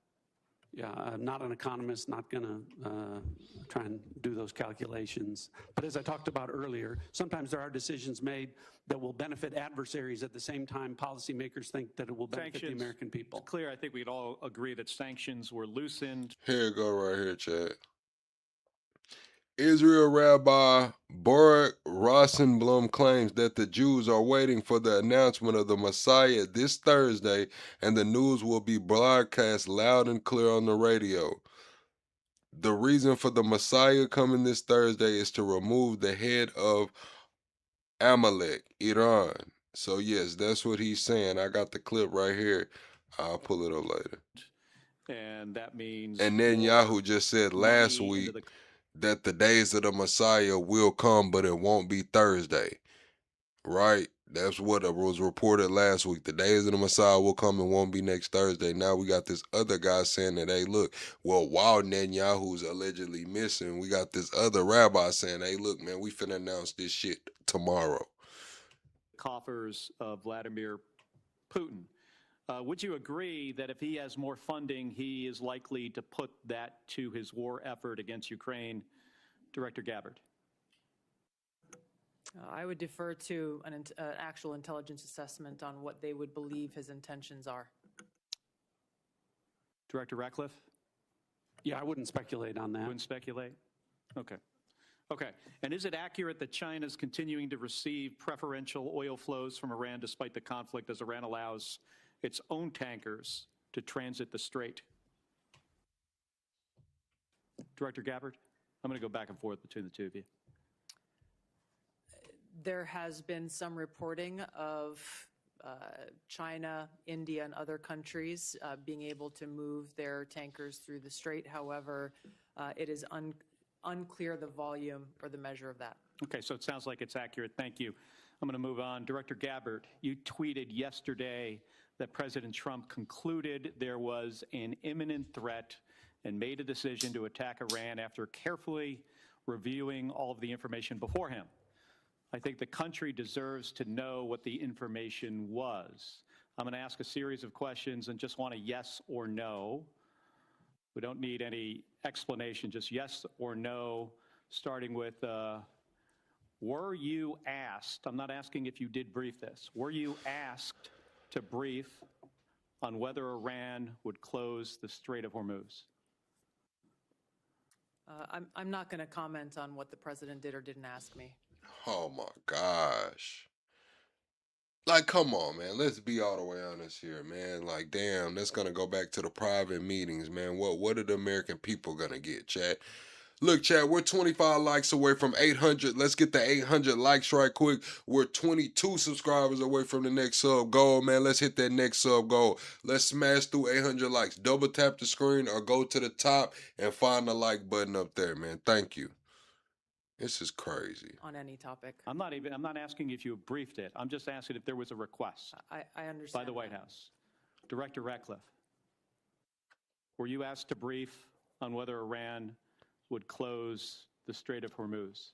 Yeah, I'm not an economist, not going to try and do those calculations. But as I talked about earlier, sometimes there are decisions made that will benefit adversaries at the same time policymakers think that it will benefit the American people. It's clear, I think we'd all agree that sanctions were loosened. Here you go right here, Chad. Israel Rabbi Baruch Rosenblum claims that the Jews are waiting for the announcement of the Messiah this Thursday, and the news will be broadcast loud and clear on the radio. The reason for the Messiah coming this Thursday is to remove the head of Amalek, Iran. So yes, that's what he's saying. I got the clip right here. I'll pull it up later. And that means... And Netanyahu just said last week that the days of the Messiah will come, but it won't be Thursday, right? That's what was reported last week. The days of the Messiah will come and won't be next Thursday. Now we got this other guy saying that, hey, look, well, while Netanyahu's allegedly missing, we got this other rabbi saying, hey, look, man, we finna announce this shit tomorrow. Coffers of Vladimir Putin. Would you agree that if he has more funding, he is likely to put that to his war effort against Ukraine? Director Gabbard. I would defer to an actual intelligence assessment on what they would believe his intentions are. Director Ratcliffe? Yeah, I wouldn't speculate on that. Wouldn't speculate? Okay. Okay. And is it accurate that China is continuing to receive preferential oil flows from Iran despite the conflict, as Iran allows its own tankers to transit the strait? Director Gabbard? I'm going to go back and forth between the two of you. There has been some reporting of China, India, and other countries being able to move their tankers through the strait. However, it is unclear the volume or the measure of that. Okay, so it sounds like it's accurate. Thank you. I'm going to move on. Director Gabbard, you tweeted yesterday that President Trump concluded there was an imminent threat and made a decision to attack Iran after carefully reviewing all of the information before him. I think the country deserves to know what the information was. I'm going to ask a series of questions and just want a yes or no. We don't need any explanation, just yes or no, starting with, were you asked, I'm not asking if you did brief this, were you asked to brief on whether Iran would close the Strait of Hormuz? I'm not going to comment on what the president did or didn't ask me. Oh my gosh. Like, come on, man. Let's be all the way honest here, man. Like, damn, that's going to go back to the private meetings, man. What are the American people going to get, chat? Look, chat, we're 25 likes away from 800. Let's get the 800 likes right quick. We're 22 subscribers away from the next sub goal, man. Let's hit that next sub goal. Let's smash through 800 likes. Double tap the screen or go to the top and find the like button up there, man. Thank you. This is crazy. On any topic. I'm not asking if you briefed it. I'm just asking if there was a request. I understand. By the White House. Director Ratcliffe, were you asked to brief on whether Iran would close the Strait of Hormuz?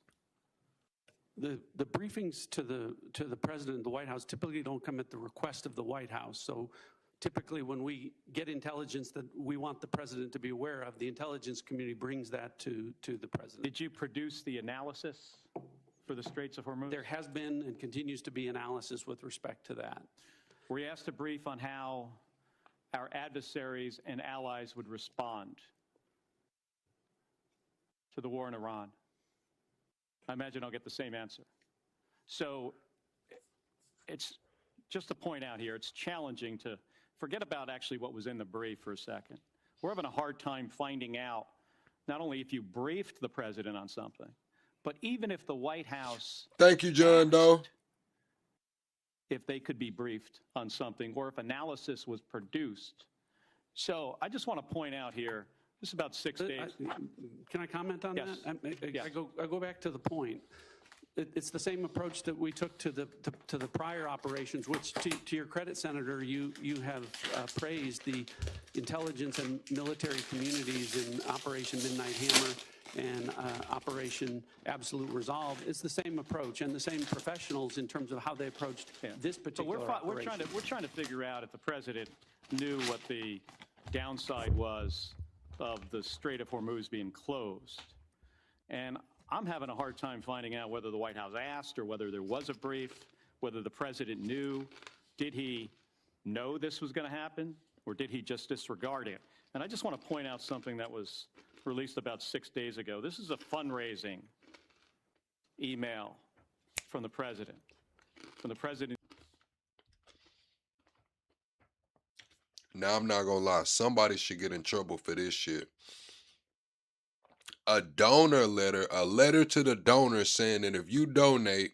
The briefings to the president of the White House typically don't come at the request of the White House. So typically when we get intelligence that we want the president to be aware of, the intelligence community brings that to the president. Did you produce the analysis for the Straits of Hormuz? There has been and continues to be analysis with respect to that. Were you asked to brief on how our adversaries and allies would respond to the war in Iran? I imagine I'll get the same answer. So it's just to point out here, it's challenging to forget about actually what was in the brief for a second. We're having a hard time finding out not only if you briefed the president on something, but even if the White House Thank you, John Doe. if they could be briefed on something or if analysis was produced. So I just want to point out here, this is about 6 days. Can I comment on Yes. that? Yes. I go back to the point. It's the same approach that we took to the prior operations, which, to your credit, Senator, you have praised the intelligence and military communities in Operation Midnight Hammer and Operation Absolute Resolve. It's the same approach and the same professionals in terms of how they approached this particular operation. We're trying to figure out if the president knew what the downside was of the Strait of Hormuz being closed. And I'm having a hard time finding out whether the White House asked or whether there was a brief, whether the president knew. Did he know this was going to happen, or did he just disregard it? And I just want to point out something that was released about 6 days ago. This is a fundraising email from the president. Now, I'm not going to lie. Somebody should get in trouble for this shit. A donor letter, a letter to the donor saying that if you donate,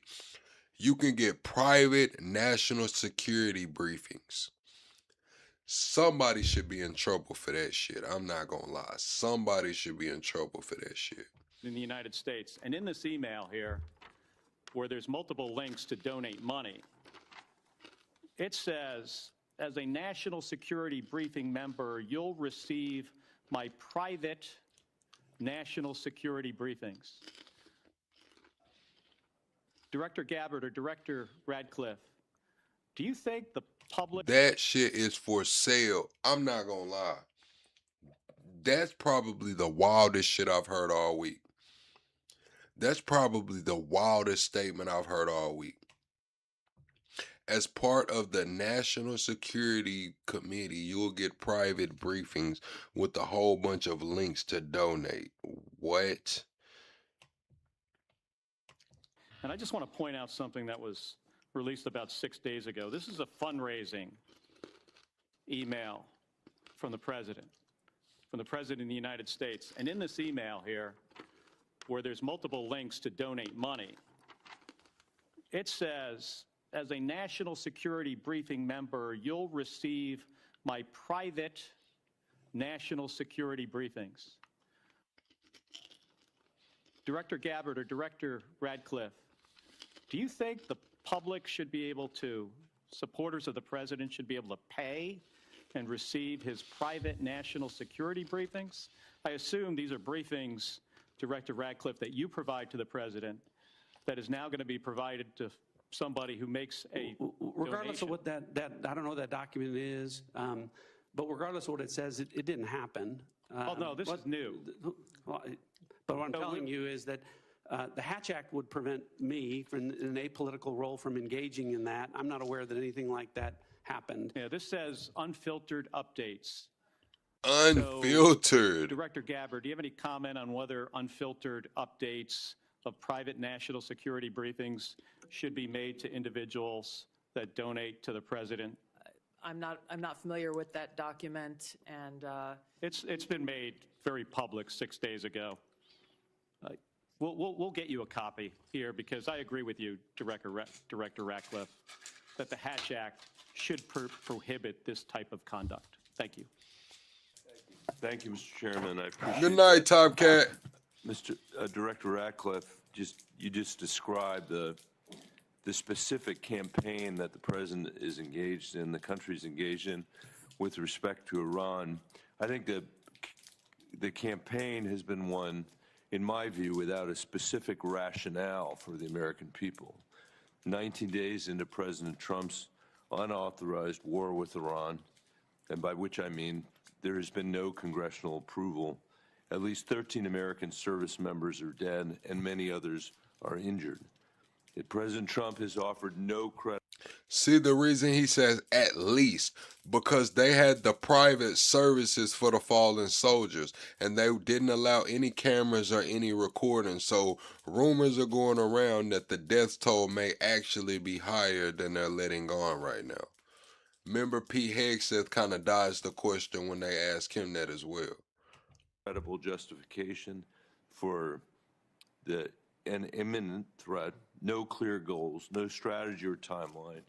you can get private national security briefings. Somebody should be in trouble for that shit. I'm not going to lie. Somebody should be in trouble for that shit. In the United States. And in this email here, where there's multiple links to donate money, it says, as a national security briefing member, you'll receive my private national security briefings. Director Gabbard or Director Radcliffe, do you think the public... That shit is for sale. I'm not going to lie. That's probably the wildest shit I've heard all week. That's probably the wildest statement I've heard all week. As part of the National Security Committee, you'll get private briefings with a whole bunch of links to donate. What? And I just want to point out something that was released about 6 days ago. This is a fundraising email from the president of the United States. And in this email here, where there's multiple links to donate money, it says, as a national security briefing member, you'll receive my private national security briefings. Director Gabbard or Director Radcliffe, do you think the public should be able to, supporters of the president should be able to pay and receive his private national security briefings? I assume these are briefings, Director Radcliffe, that you provide to the president that is now going to be provided to somebody who makes a regardless donation. of what that I don't know what that document is, but regardless of what it says, it didn't happen. Oh, no, this is new. But what I'm telling you is that the Hatch Act would prevent me from in an apolitical role from engaging in that. I'm not aware that anything like that happened. Yeah, this says unfiltered updates. Unfiltered. So, Director Gabbard, do you have any comment on whether unfiltered updates of private national security briefings should be made to individuals that donate to the president? I'm not familiar with that document, and It's been made very public 6 days ago. We'll get you a copy here because I agree with you, Director Ratcliffe, that the Hatch Act should prohibit this type of conduct. Thank you. Thank you, Mr. Chairman. I appreciate Good night, Tomcat. Mr. Director Ratcliffe, you just described the specific campaign that the president is engaged in, the country's engaged in with respect to Iran. I think the campaign has been one, in my view, without a specific rationale for the American people. 19 days into President Trump's unauthorized war with Iran, and by which I mean there has been no congressional approval, at least 13 American service members are dead and many others are injured. President Trump has offered no credit. See the reason he says at least, because they had the private services for the fallen soldiers and they didn't allow any cameras or any recording. So rumors are going around that the death toll may actually be higher than they're letting on right now. Remember, Pete Hegseth kind of dodged the question when they asked him that as well. Credible justification for an imminent threat, no clear goals, no strategy or timeline.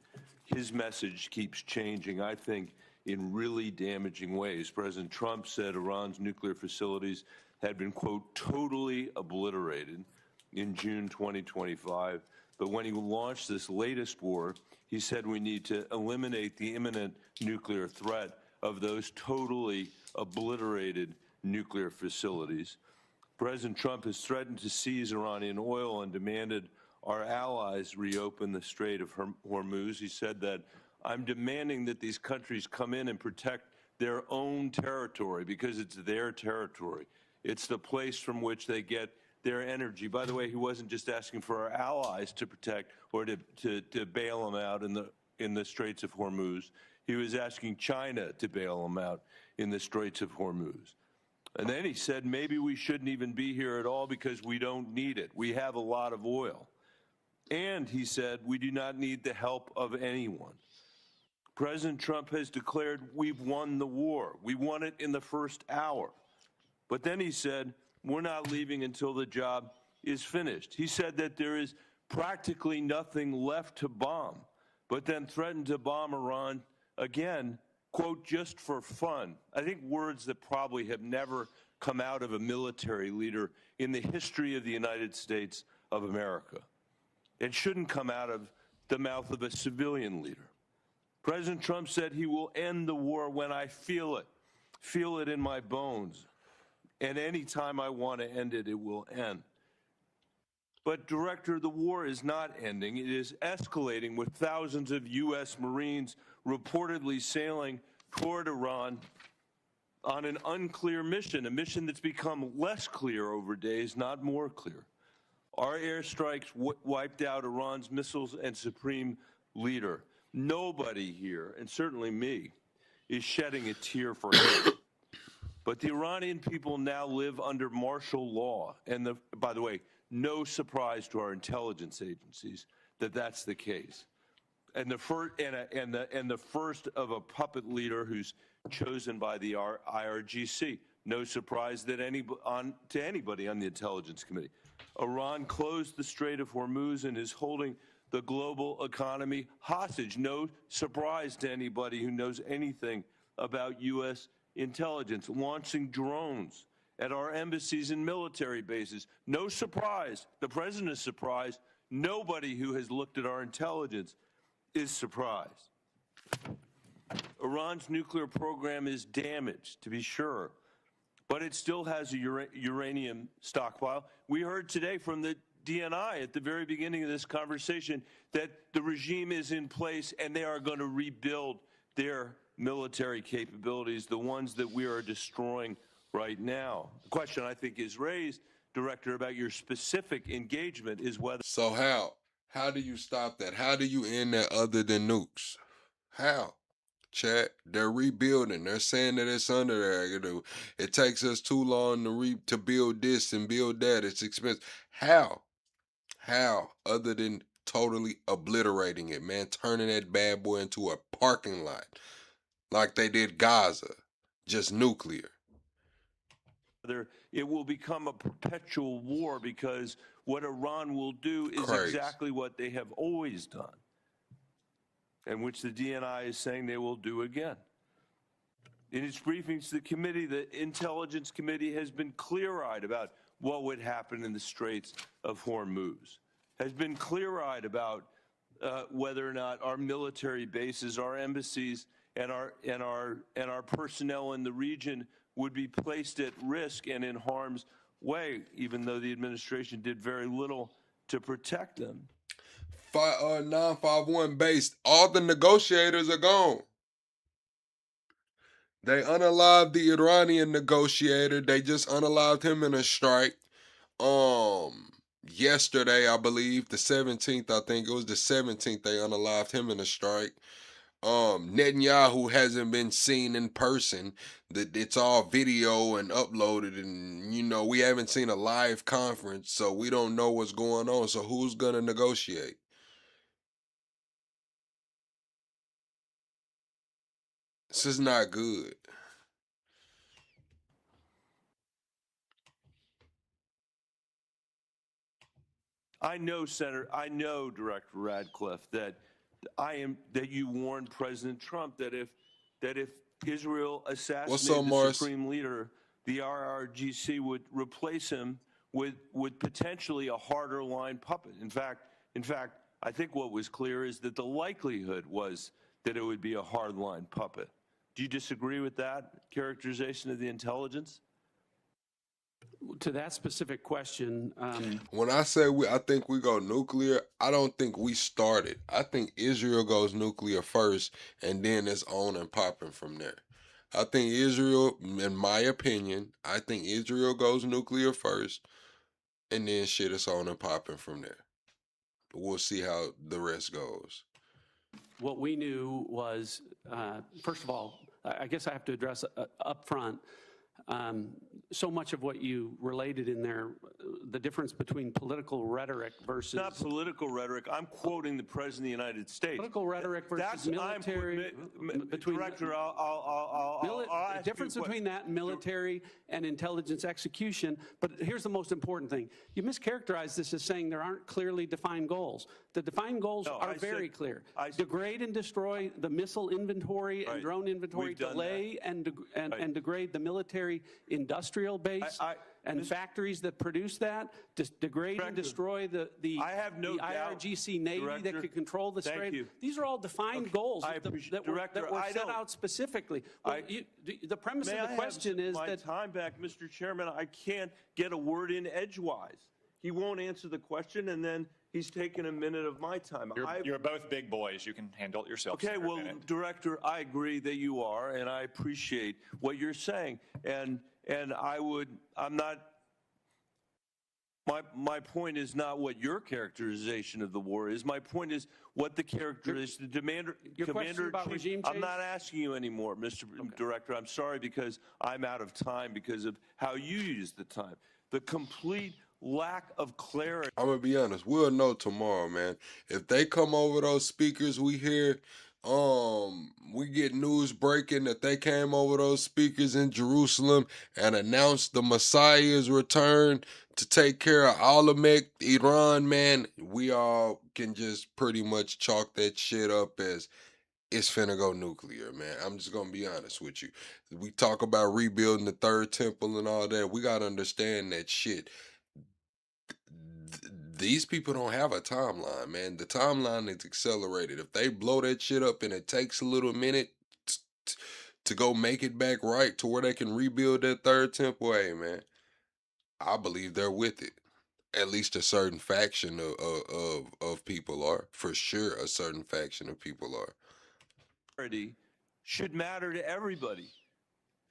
His message keeps changing, I think, in really damaging ways. President Trump said Iran's nuclear facilities had been, quote, totally obliterated in June 2025. But when he launched this latest war, he said we need to eliminate the imminent nuclear threat of those totally obliterated nuclear facilities. President Trump has threatened to seize Iranian oil and demanded our allies reopen the Strait of Hormuz. He said that I'm demanding that these countries come in and protect their own territory because it's their territory. It's the place from which they get their energy. By the way, he wasn't just asking for our allies to protect or to bail them out in the Straits of Hormuz. He was asking China to bail them out in the Straits of Hormuz. And then he said, maybe we shouldn't even be here at all because we don't need it. We have a lot of oil. And he said, we do not need the help of anyone. President Trump has declared we've won the war. We won it in the first hour. But then he said, we're not leaving until the job is finished. He said that there is practically nothing left to bomb, but then threatened to bomb Iran again, quote, just for fun. I think words that probably have never come out of a military leader in the history of the United States of America. It shouldn't come out of the mouth of a civilian leader. President Trump said he will end the war when I feel it in my bones. And any time I want to end it, it will end. But, Director, the war is not ending. It is escalating with thousands of U.S. Marines reportedly sailing toward Iran on an unclear mission, a mission that's become less clear over days, not more clear. Our airstrikes wiped out Iran's missiles and supreme leader. Nobody here, and certainly me, is shedding a tear for him. But the Iranian people now live under martial law. And by the way, no surprise to our intelligence agencies that that's the case. And the first of a puppet leader who's chosen by the IRGC. No surprise that to anybody on the Intelligence Committee. Iran closed the Strait of Hormuz and is holding the global economy hostage. No surprise to anybody who knows anything about U.S. intelligence. Launching drones at our embassies and military bases. No surprise. The president is surprised. Nobody who has looked at our intelligence is surprised. Iran's nuclear program is damaged, to be sure, but it still has a uranium stockpile. We heard today from the DNI at the very beginning of this conversation that the regime is in place and they are going to rebuild their military capabilities, the ones that we are destroying right now. The question I think is raised, Director, about your specific engagement is whether... So how do you stop that? How do you end that other than nukes? How? Chat, they're rebuilding. They're saying that it's under there. It takes us too long to build this and build that. It's expensive. How? How? Other than totally obliterating it, man. Turning that bad boy into a parking lot. Like they did Gaza. Just nuclear. It will become a perpetual war because what Iran will do is exactly what they have always done, and which the DNI is saying they will do again. In its briefings to the committee, the Intelligence Committee has been clear-eyed about what would happen in the Straits of Hormuz, has been clear-eyed about whether or not our military bases, our embassies, and our personnel in the region would be placed at risk and in harm's way, even though the administration did very little to protect them. 951 base, all the negotiators are gone. They unalived the Iranian negotiator. They just unalived him in a strike. yesterday, I believe, the 17th, I think it was the 17th, they unalived him in a strike. Netanyahu hasn't been seen in person. That it's all video and uploaded, and we haven't seen a live conference, so we don't know what's going on. So who's gonna negotiate? This is not good. I know, Director Radcliffe, that you warned President Trump that if Israel assassinated the supreme leader, the IRGC would replace him with potentially a harder line puppet. In fact, I think what was clear is that the likelihood was that it would be a hard line puppet. Do you disagree with that characterization of the intelligence? To that specific question, when I say I think we go nuclear, I don't think we started. I think Israel goes nuclear first, and then it's on and popping from there. I think Israel, in my opinion, I think Israel goes nuclear first, and then shit is on and popping from there. We'll see how the rest goes. what we knew was, first of all, I guess I have to address up front, so much of what you related in there, the difference between political rhetoric versus... It's not political rhetoric. I'm quoting the President of the United States. Political rhetoric versus military... Director, I'll ask difference you between that and military and intelligence execution. But here's the most important thing. You mischaracterize this as saying there aren't clearly defined goals. The defined goals are very clear. Degrade and destroy the missile inventory and drone inventory, delay and degrade the military industrial base and factories that produce that, degrade and destroy the IRGC Navy that could control the Strait. These are all defined goals that were set out specifically. Well, the premise of the question is that... time back, Mr. Chairman, I can't get a word in edgewise. He won't answer the question, and then he's taking a minute of my time. You're both big boys. You can handle it yourself. Okay, well, Director, I agree that you are, and I appreciate what you're saying. And I'm not, my point is not what your characterization of the war is. My point is what the characterization, the Commander-in-Chief. I'm not asking you anymore, Mr. Director. I'm sorry because I'm out of time because of how you use the time. The complete lack of clarity. I'm gonna be honest, we'll know tomorrow, man. If they come over those speakers we hear, we get news breaking that they came over those speakers in Jerusalem and announced the Messiah's return to take care of Alamek, Iran, man, we all can just pretty much chalk that shit up as it's finna go nuclear, man. I'm just gonna be honest with you. We talk about rebuilding the third temple and all that. We gotta understand that shit. These people don't have a timeline, man. The timeline is accelerated. If they blow that shit up and it takes a little minute to go make it back right to where they can rebuild that third temple, hey, man, I believe they're with it. At least a certain faction of people are. For sure, a certain faction of people are. Should matter to everybody.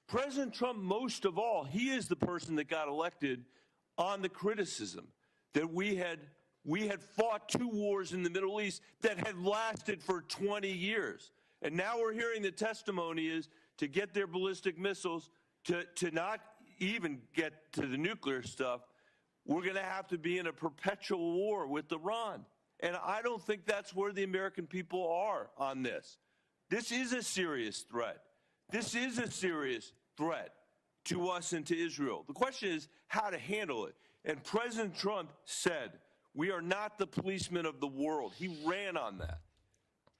President Trump, most of all, he is the person that got elected on the criticism that we had fought 2 wars in the Middle East that had lasted for 20 years. And now we're hearing the testimony is to get their ballistic missiles, to not even get to the nuclear stuff, we're going to have to be in a perpetual war with Iran. And I don't think that's where the American people are on this. This is a serious threat. This is a serious threat to us and to Israel. The question is how to handle it. And President Trump said, we are not the policemen of the world. He ran on that.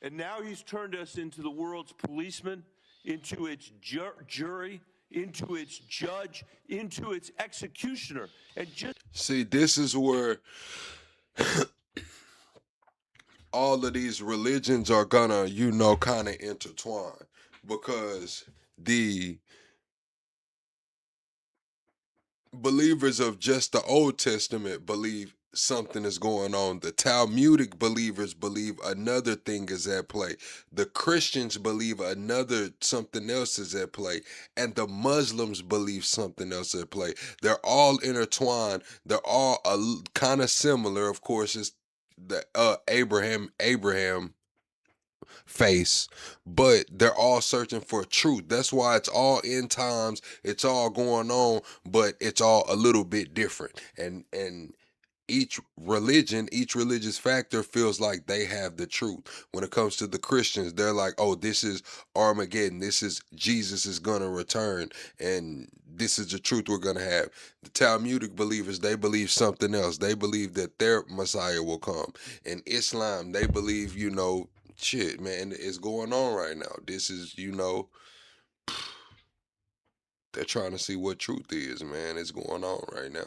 And now he's turned us into the world's policeman, into its jury, into its judge, into its executioner. And just see, this is where all of these religions are gonna, kind of intertwine, because the believers of just the Old Testament believe something is going on. The Talmudic believers believe another thing is at play. The Christians believe another something else is at play. And the Muslims believe something else at play. They're all intertwined. They're all kind of similar. Of course, it's the Abraham face, but they're all searching for truth. That's why it's all end times. It's all going on, but it's all a little bit different. And each religion, each religious factor feels like they have the truth. When it comes to the Christians, they're like, oh, this is Armageddon. This is Jesus is going to return. And this is the truth we're going to have. The Talmudic believers, they believe something else. They believe that their Messiah will come. In Islam, they believe, shit, man, it's going on right now. This is, they're trying to see what truth is, man. It's going on right now.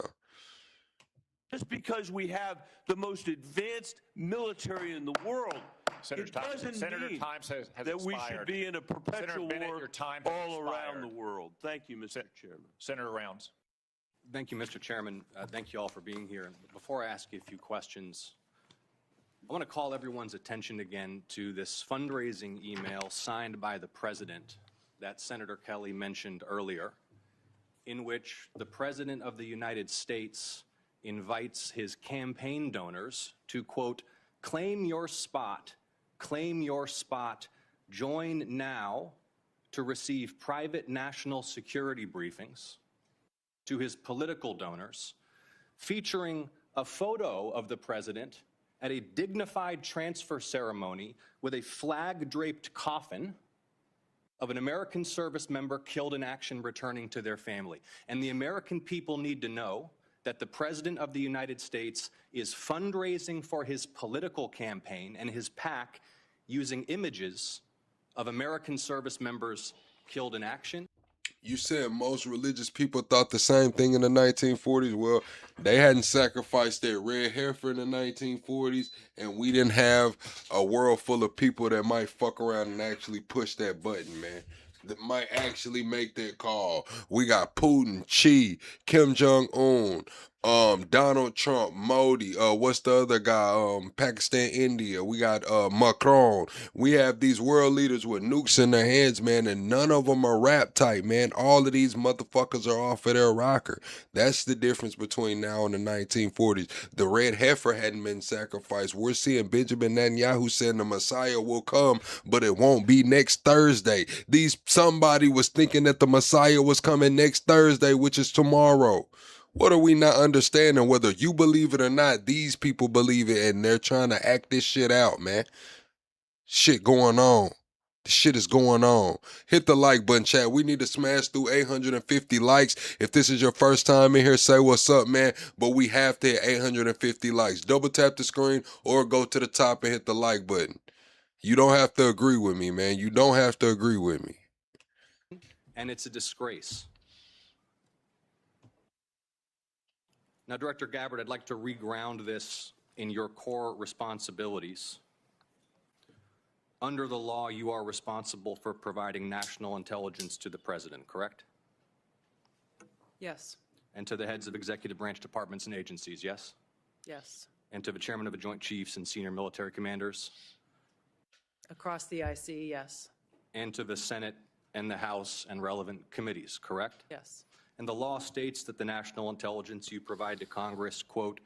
Just because we have the most advanced military in the world, Senator it doesn't mean Times has that we expired. should be in a perpetual Bennett, war your time has all around expired. the world. Thank you, Mr. Chairman. Senator Rounds. Thank you, Mr. Chairman. Thank you all for being here. Before I ask you a few questions, I want to call everyone's attention again to this fundraising email signed by the President that Senator Kelly mentioned earlier, in which the President of the United States invites his campaign donors to, quote, claim your spot, join now to receive private national security briefings to his political donors, featuring a photo of the President at a dignified transfer ceremony with a flag-draped coffin of an American service member killed in action returning to their family. And the American people need to know that the President of the United States is fundraising for his political campaign and his PAC using images of American service members killed in action. You said most religious people thought the same thing in the 1940s. Well, they hadn't sacrificed their red heifer in the 1940s, and we didn't have a world full of people that might fuck around and actually push that button, man. That might actually make that call. We got Putin, Xi, Kim Jong-un, Donald Trump, Modi, what's the other guy? Pakistan, India. We got Macron. We have these world leaders with nukes in their hands, man, and none of them are rap type, man. All of these motherfuckers are off of their rocker. That's the difference between now and the 1940s. The red heifer hadn't been sacrificed. We're seeing Benjamin Netanyahu saying the Messiah will come, but it won't be next Thursday. Somebody was thinking that the Messiah was coming next Thursday, which is tomorrow. What are we not understanding? Whether you believe it or not, these people believe it, and they're trying to act this shit out, man. Shit going on. The shit is going on. Hit the like button, chat. We need to smash through 850 likes. If this is your first time in here, say what's up, man. But we have to hit 850 likes. Double tap the screen or go to the top and hit the like button. You don't have to agree with me, man. You don't have to agree with me. And it's a disgrace. Now, Director Gabbard, I'd like to reground this in your core responsibilities. Under the law, you are responsible for providing national intelligence to the President, correct? Yes. And to the heads of executive branch departments and agencies, yes? Yes. And to the chairman of the Joint Chiefs and senior military commanders? Across the IC, yes. And to the Senate and the House and relevant committees, correct? Yes. And the law states that the national intelligence you provide to Congress, quote,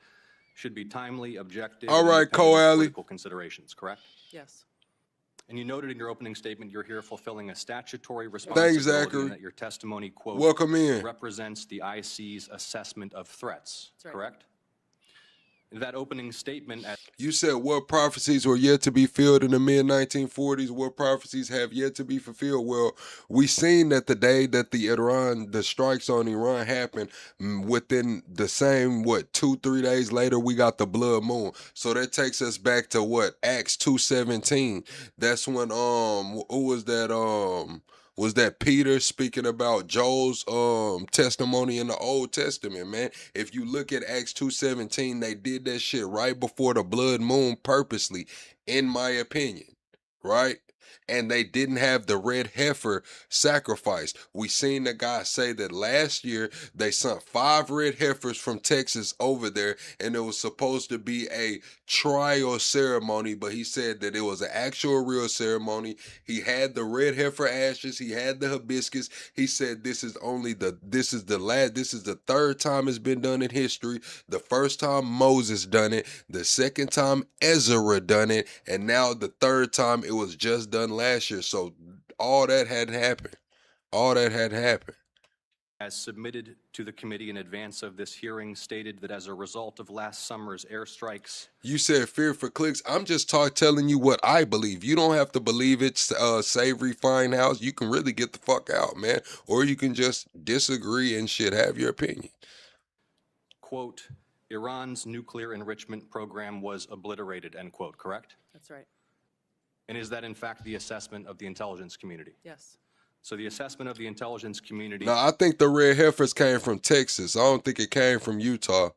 should be timely, objective, all right, political considerations, correct? Yes. And you noted in your opening statement you're here fulfilling a statutory responsibility. Thanks, Zachary. And that your testimony, quote, welcome in, represents the IC's assessment of threats, right. Correct? That opening statement. You said what prophecies were yet to be filled in the mid-1940s? What prophecies have yet to be fulfilled? Well, we seen that the day that the strikes on Iran happened, within the same, 2-3 days later, we got the blood moon. So that takes us back to what? Acts 2:17. That's when, who was that, was that Peter speaking about Joel's testimony in the Old Testament, man. If you look at Acts 2:17, they did that shit right before the blood moon purposely, in my opinion, right? and they didn't have the red heifer sacrificed. We seen the guy say that last year they sent 5 red heifers from Texas over there, and it was supposed to be a trial ceremony, but he said that it was an actual real ceremony. He had the red heifer ashes, he had the hibiscus. He said this is the third time it's been done in history. The first time Moses done it, the second time Ezra done it, and now the third time it was just done last year. So all that had happened. All that had happened. As submitted to the committee in advance of this hearing, stated that as a result of last summer's airstrikes. You said fear for clicks. I'm just telling you what I believe. You don't have to believe it's Savory Finehouse. You can really get the fuck out, man. Or you can just disagree and shit, have your opinion. Quote, Iran's nuclear enrichment program was obliterated, end quote, correct? That's right. And is that in fact the assessment of the intelligence community? Yes. So the assessment of the intelligence community. No, I think the red heifers came from Texas. I don't think it came from Utah.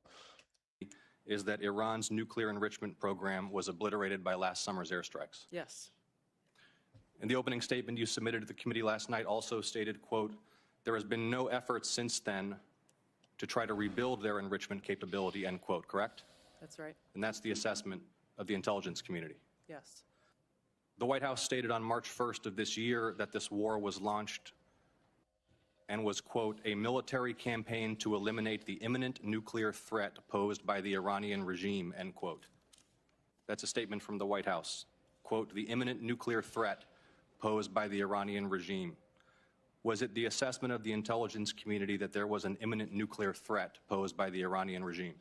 Is that Iran's nuclear enrichment program was obliterated by last summer's airstrikes? Yes. And the opening statement you submitted to the committee last night also stated, quote, there has been no effort since then to try to rebuild their enrichment capability, end quote, correct? That's right. And that's the assessment of the intelligence community. Yes. The White House stated on March 1st of this year that this war was launched and was, quote, a military campaign to eliminate the imminent nuclear threat posed by the Iranian regime, end quote. That's a statement from the White House. Quote, the imminent nuclear threat posed by the Iranian regime. Was it the assessment of the intelligence community that there was an imminent nuclear threat posed by the Iranian regime?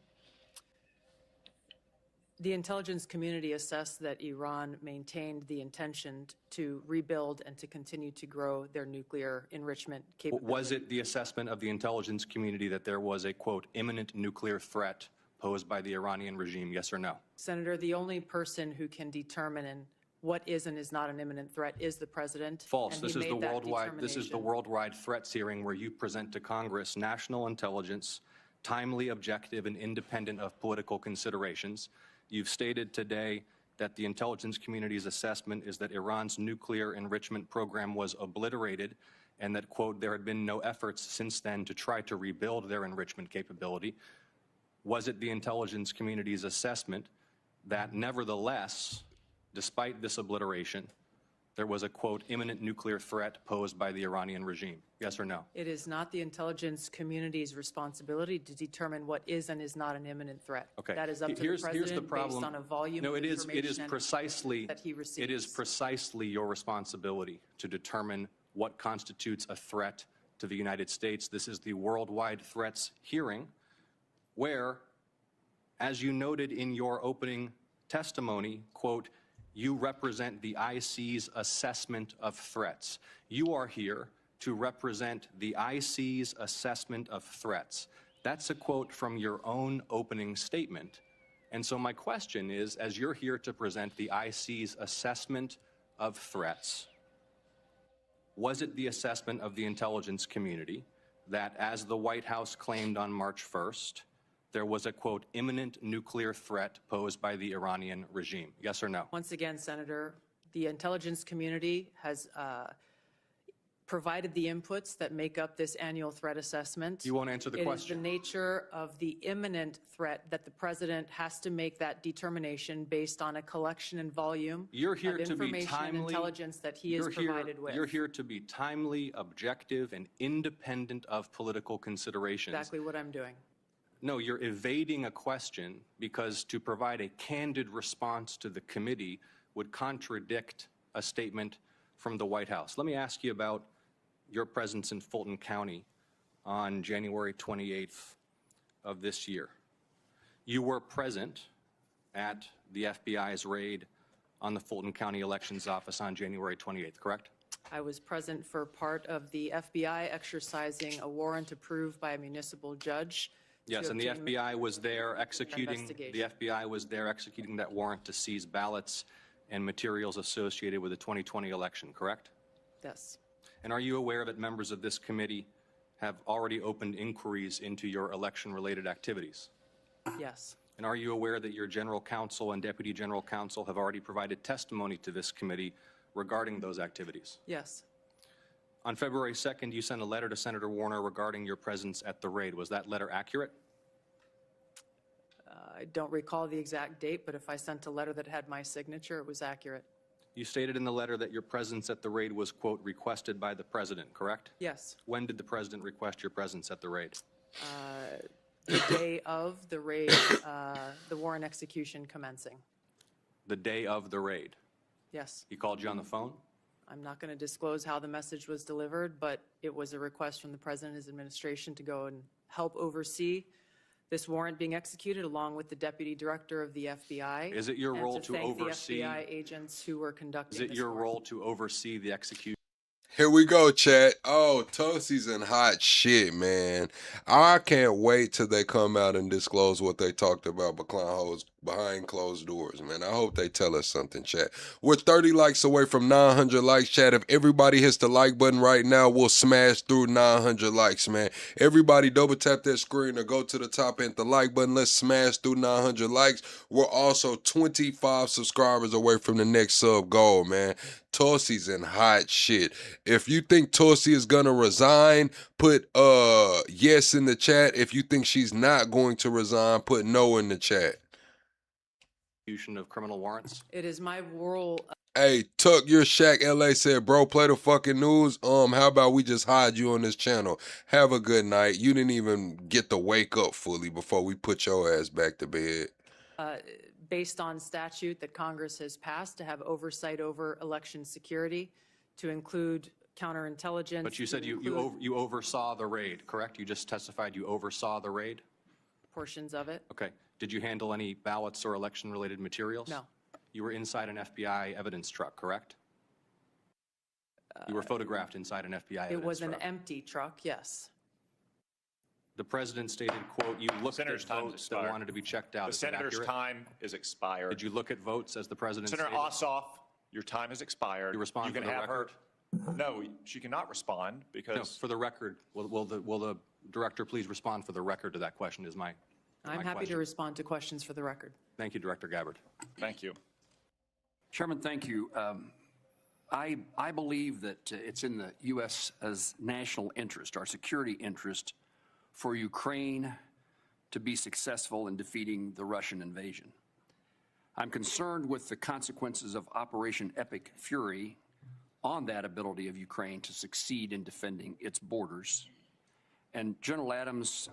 The intelligence community assessed that Iran maintained the intention to rebuild and to continue to grow their nuclear enrichment capability. Was it the assessment of the intelligence community that there was a, quote, imminent nuclear threat posed by the Iranian regime, yes or no? Senator, the only person who can determine what is and is not an imminent threat is the president. False. This is the worldwide threats hearing where you present to Congress national intelligence, timely, objective, and independent of political considerations. You've stated today that the intelligence community's assessment is that Iran's nuclear enrichment program was obliterated and that, quote, there had been no efforts since then to try to rebuild their enrichment capability. Was it the intelligence community's assessment that nevertheless, despite this obliteration, there was a, quote, imminent nuclear threat posed by the Iranian regime? Yes or no? It is not the intelligence community's responsibility to determine what is and is not an imminent threat. Okay. That is up to the president based on a volume of information that he receives. It is precisely your responsibility to determine what constitutes a threat to the United States. This is the worldwide threats hearing where, as you noted in your opening testimony, quote, you represent the IC's assessment of threats. You are here to represent the IC's assessment of threats. That's a quote from your own opening statement. And so my question is, as you're here to present the IC's assessment of threats, was it the assessment of the intelligence community that, as the White House claimed on March 1st, there was a, quote, imminent nuclear threat posed by the Iranian regime? Yes or no? Once again, Senator, the intelligence community has provided the inputs that make up this annual threat assessment. You won't answer the question. It is the nature of the imminent threat that the president has to make that determination based on a collection and volume You're here of to be information timely, and intelligence that he is provided with. You're here to be timely, objective, and independent of political considerations. Exactly what I'm doing. No, you're evading a question because to provide a candid response to the committee would contradict a statement from the White House. Let me ask you about your presence in Fulton County on January 28th of this year. You were present at the FBI's raid on the Fulton County Elections Office on January 28th, correct? I was present for part of the FBI exercising a warrant approved by a municipal judge. Yes, and the FBI was there executing that warrant to seize ballots and materials associated with the 2020 election, correct? Yes. And are you aware that members of this committee have already opened inquiries into your election-related activities? Yes. And are you aware that your general counsel and deputy general counsel have already provided testimony to this committee regarding those activities? Yes. On February 2nd, you sent a letter to Senator Warner regarding your presence at the raid. Was that letter accurate? I don't recall the exact date, but if I sent a letter that had my signature, it was accurate. You stated in the letter that your presence at the raid was, quote, requested by the president, correct? Yes. When did the president request your presence at the raid? The day of the raid, the warrant execution commencing. The day of the raid. Yes. He called you on the phone? I'm not going to disclose how the message was delivered, but it was a request from the president and his administration to go and help oversee this warrant being executed, along with the deputy director of the FBI. Is it your role to thank oversee? the FBI agents who were conducting Is it this your warrant. role to oversee the execution? Here we go, chat. Oh, Tulsi's in hot shit, man. I can't wait till they come out and disclose what they talked about behind closed doors, man. I hope they tell us something, chat. We're 30 likes away from 900 likes, chat. If everybody hits the like button right now, we'll smash through 900 likes, man. Everybody double tap that screen or go to the top and hit the like button. Let's smash through 900 likes. We're also 25 subscribers away from the next sub goal, man. Tulsi's in hot shit. If you think Tulsi is gonna resign, put yes in the chat. If you think she's not going to resign, put no in the chat. Of criminal warrants? It is my role. Hey, Tuck, your Shaq LA said, bro, play the fucking news. How about we just hide you on this channel? Have a good night. You didn't even get to wake up fully before we put your ass back to bed. Based on statute that Congress has passed to have oversight over election security, to include counterintelligence. But you said you oversaw the raid, correct? You just testified you oversaw the raid? Portions of it. Okay. Did you handle any ballots or election-related materials? No. You were inside an FBI evidence truck, correct? You were photographed inside an FBI evidence truck. It was an empty truck, yes. The president stated, quote, you looked Senator's at time votes is that expired. wanted to be checked out. The Is that senator's accurate? time is expired. Did you look at votes as the president Senator stated? Ossoff, your time has expired. You respond can for the have record? her. No, she cannot respond because. No, for the record, will the director please respond for the record to that question is my I'm happy to respond to questions for the record. Thank you, Director Gabbard. Thank you. Chairman, thank you. I believe that it's in the U.S.'s national interest, our security interest, for Ukraine to be successful in defeating the Russian invasion. I'm concerned with the consequences of Operation Epic Fury on that ability of Ukraine to succeed in defending its borders. And General Adams,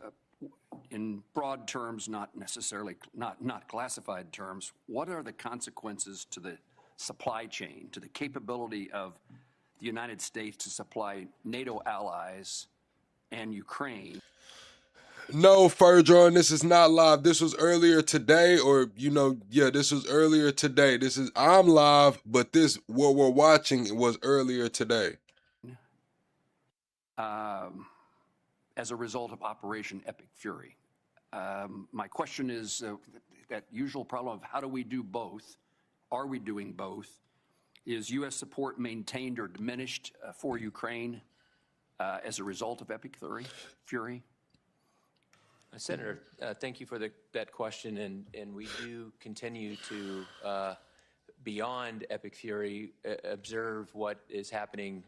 in broad terms, not necessarily, not classified terms, what are the consequences to the supply chain, to the capability of the United States to supply NATO allies and Ukraine? No, Ferdron, this is not live. This was earlier today, or, this was earlier today. I'm live, but what we're watching was earlier today. As a result of Operation Epic Fury. My question is that usual problem of how do we do both? Are we doing both? Is U.S. support maintained or diminished for Ukraine as a result of Epic Fury? Senator, thank you for that question, and we do continue to, beyond Epic Fury, observe what is happening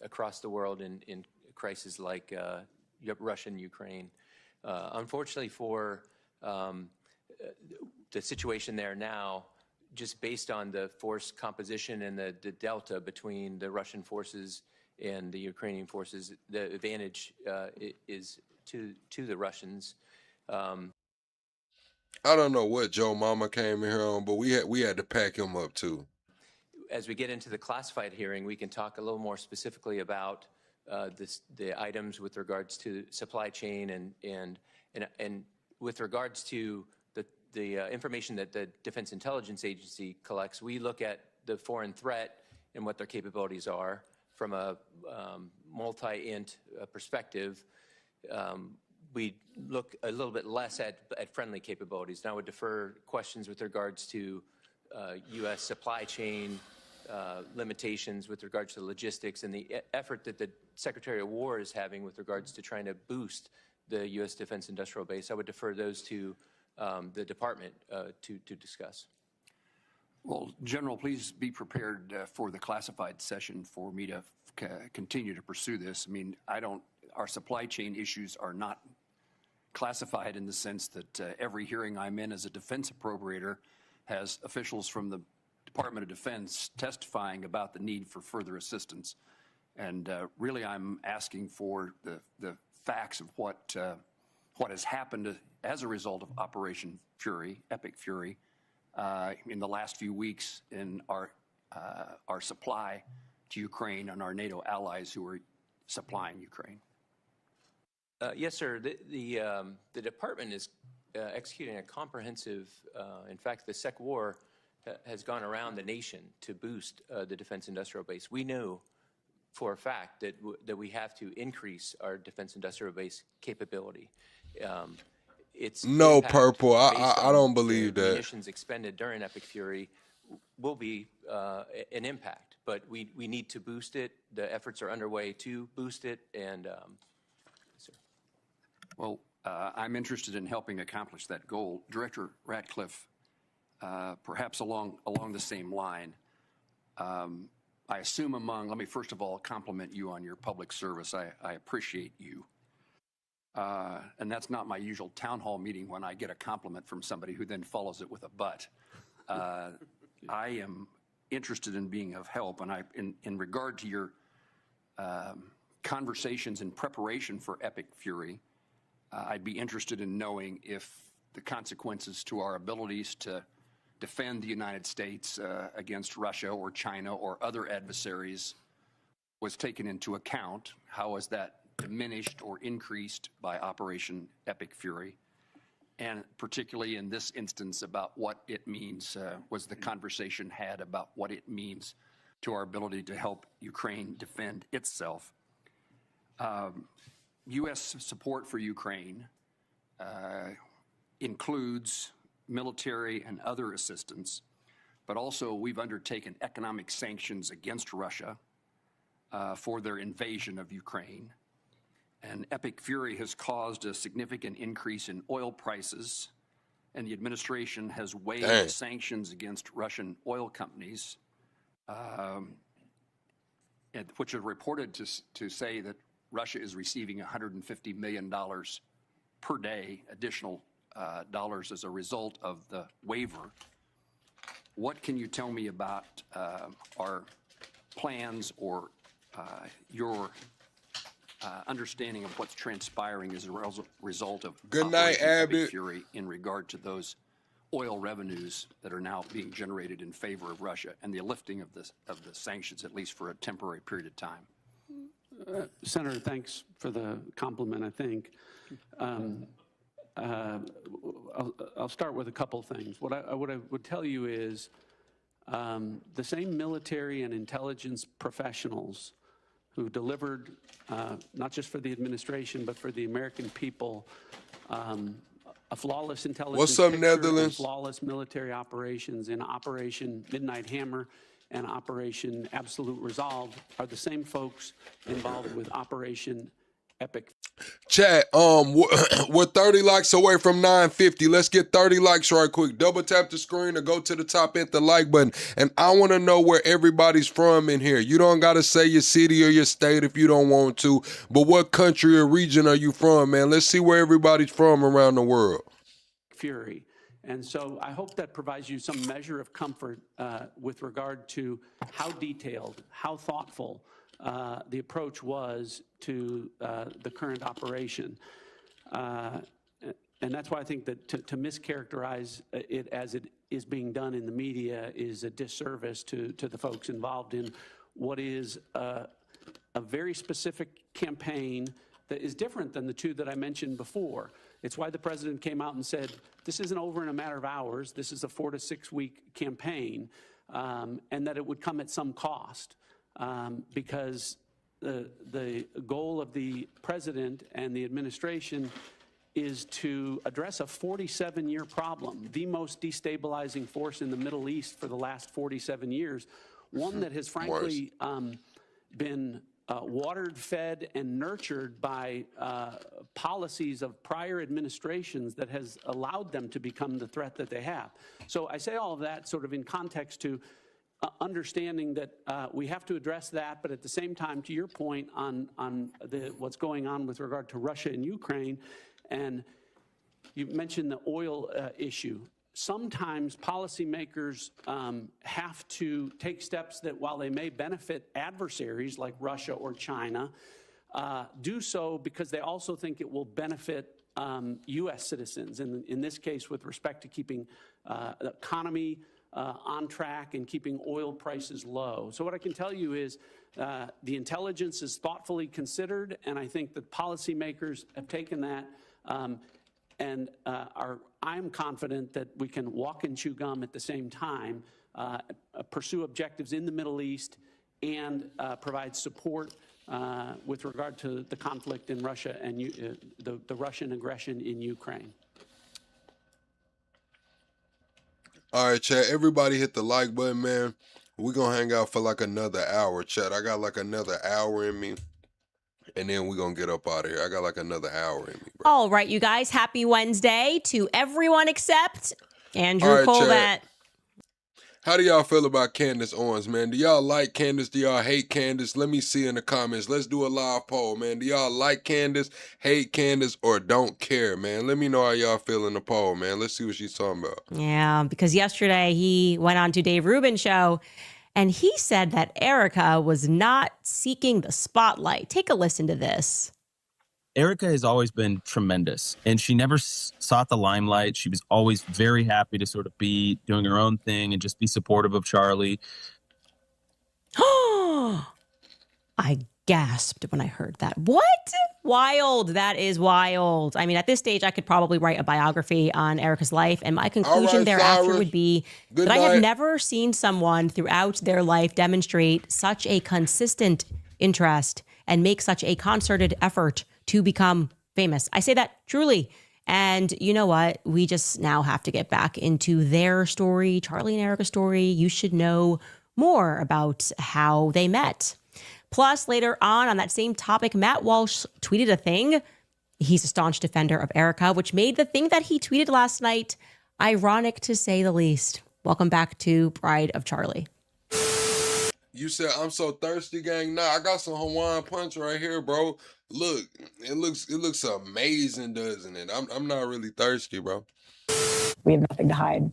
across the world in crises like Russia and Ukraine. Unfortunately for the situation there now, just based on the force composition and the delta between the Russian forces and the Ukrainian forces, the advantage is to the Russians. I don't know what Joe Mama came in here on, but we had to pack him up too. As we get into the classified hearing, we can talk a little more specifically about the items with regards to supply chain and with regards to the information that the Defense Intelligence Agency collects. We look at the foreign threat and what their capabilities are from a multi-int perspective. We look a little bit less at friendly capabilities. Now I would defer questions with regards to U.S. supply chain limitations with regards to logistics and the effort that the Secretary of War is having with regards to trying to boost the U.S. Defense Industrial Base. I would defer those to the Department to discuss. Well, General, please be prepared for the classified session for me to continue to pursue this. I mean, our supply chain issues are not classified in the sense that every hearing I'm in as a defense appropriator has officials from the Department of Defense testifying about the need for further assistance. And really, I'm asking for the facts of what has happened as a result of Operation Fury, Epic Fury, in the last few weeks in our supply to Ukraine and our NATO allies who are supplying Ukraine. Yes, sir. The department is executing a comprehensive, in fact, the SEC war has gone around the nation to boost the defense industrial base. We know for a fact that we have to increase our defense industrial base capability. It's no, Purple. I don't believe that. Munitions expended during Epic Fury will be an impact, but we need to boost it. The efforts are underway to boost it, and well, I'm interested in helping accomplish that goal. Director Ratcliffe, perhaps along the same line, I assume let me first of all compliment you on your public service. I appreciate you. And that's not my usual town hall meeting when I get a compliment from somebody who then follows it with a but. I am interested in being of help, and in regard to your conversations in preparation for Epic Fury, I'd be interested in knowing if the consequences to our abilities to defend the United States against Russia or China or other adversaries was taken into account. How was that diminished or increased by Operation Epic Fury? And particularly in this instance about what it means, was the conversation had about what it means to our ability to help Ukraine defend itself? U.S. support for Ukraine includes military and other assistance, but also we've undertaken economic sanctions against Russia for their invasion of Ukraine. And Epic Fury has caused a significant increase in oil prices, and the administration has waived sanctions against Russian oil companies, which are reported to say that Russia is receiving $150 million per day additional dollars as a result of the waiver. What can you tell me about our plans or your understanding of what's transpiring as a result of Epic Fury in regard to those oil revenues that are now being generated in favor of Russia and the lifting of the sanctions, at least for a temporary period of time? Senator, thanks for the compliment, I think. I'll start with a couple things. What I would tell you is the same military and intelligence professionals who delivered, not just for the administration, but for the American people, a flawless intelligence picture and flawless military operations in Operation Midnight Hammer and Operation Absolute Resolve are the same folks involved with Operation Epic. Chat, we're 30 likes away from 950. Let's get 30 likes right quick. Double tap the screen or go to the top, hit the like button. And I want to know where everybody's from in here. You don't got to say your city or your state if you don't want to, but what country or region are you from, man? Let's see where everybody's from around the world. Fury. And so I hope that provides you some measure of comfort with regard to how detailed, how thoughtful the approach was to the current operation. And that's why I think that to mischaracterize it as it is being done in the media is a disservice to the folks involved in what is a very specific campaign that is different than the two that I mentioned before. It's why the president came out and said, this isn't over in a matter of hours. This is a 4 to 6 week campaign, and that it would come at some cost. Because the goal of the president and the administration is to address a 47-year problem, the most destabilizing force in the Middle East for the last 47 years, one that has frankly been watered, fed, and nurtured by policies of prior administrations that has allowed them to become the threat that they have. So I say all of that sort of in context to understanding that we have to address that, but at the same time, to your point on what's going on with regard to Russia and Ukraine, and you mentioned the oil issue. Sometimes policymakers have to take steps that, while they may benefit adversaries like Russia or China, do so because they also think it will benefit U.S. citizens, in this case with respect to keeping the economy on track and keeping oil prices low. So what I can tell you is the intelligence is thoughtfully considered, and I think that policymakers have taken that and I'm confident that we can walk and chew gum at the same time, pursue objectives in the Middle East, and provide support with regard to the conflict in Russia and the Russian aggression in Ukraine. All right, chat. Everybody hit the like button, man. We're going to hang out for like another hour, chat. I got like another hour in me. And then we're going to get up out of here. I got like another hour in me, bro. All right, you guys. Happy Wednesday to everyone except Andrew All right, Colbert. chat. How do y'all feel about Candace Owens, man? Do y'all like Candace? Do y'all hate Candace? Let me see in the comments. Let's do a live poll, man. Do y'all like Candace, hate Candace, or don't care, man? Let me know how y'all feel in the poll, man. Let's see what she's talking about. Yeah, because yesterday he went on to Dave Rubin's show and he said that Erica was not seeking the spotlight. Take a listen to this. Erica has always been tremendous, and she never sought the limelight. She was always very happy to sort of be doing her own thing and just be supportive of Charlie. I gasped when I heard that. What? Wild. That is wild. I mean, at this stage, I could probably write a biography on Erica's life, and my conclusion thereafter would be that I have never seen someone throughout their life demonstrate such a consistent interest and make such a concerted effort to become famous. I say that truly. And you know what? We just now have to get back into their story, Charlie and Erica's story. You should know more about how they met. Plus, later on that same topic, Matt Walsh tweeted a thing. He's a staunch defender of Erica, which made the thing that he tweeted last night ironic, to say the least. Welcome back to Bride of Charlie. You said I'm so thirsty, gang. Nah, I got some Hawaiian punch right here, bro. Look, it looks amazing, doesn't it? I'm not really thirsty, bro. We have nothing to hide.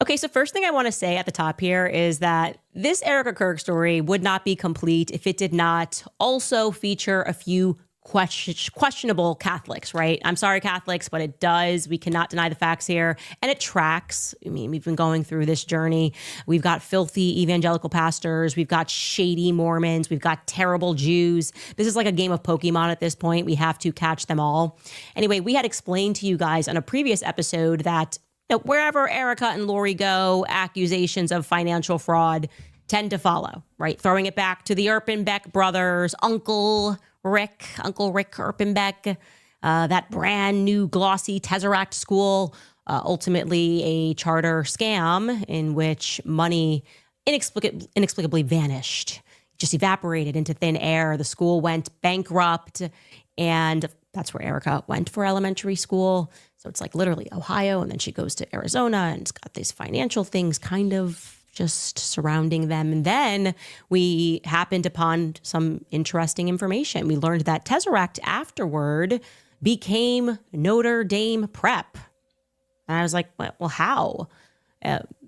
Okay, so first thing I want to say at the top here is that this Erica Kirk story would not be complete if it did not also feature a few questionable Catholics, right? I'm sorry, Catholics, but it does. We cannot deny the facts here. And it tracks. I mean, we've been going through this journey. We've got filthy evangelical pastors. We've got shady Mormons. We've got terrible Jews. This is like a game of Pokemon at this point. We have to catch them all. Anyway, we had explained to you guys on a previous episode that wherever Erica and Lori go, accusations of financial fraud tend to follow, right? Throwing it back to the Erpenbeck brothers, Uncle Rick Erpenbeck, that brand new glossy Tesseract school, ultimately a charter scam in which money inexplicably vanished, just evaporated into thin air. The school went bankrupt, and that's where Erica went for elementary school. So it's like literally Ohio, and then she goes to Arizona, and it's got these financial things kind of just surrounding them. And then we happened upon some interesting information. We learned that Tesseract afterward became Notre Dame Prep. And I was like, well, how?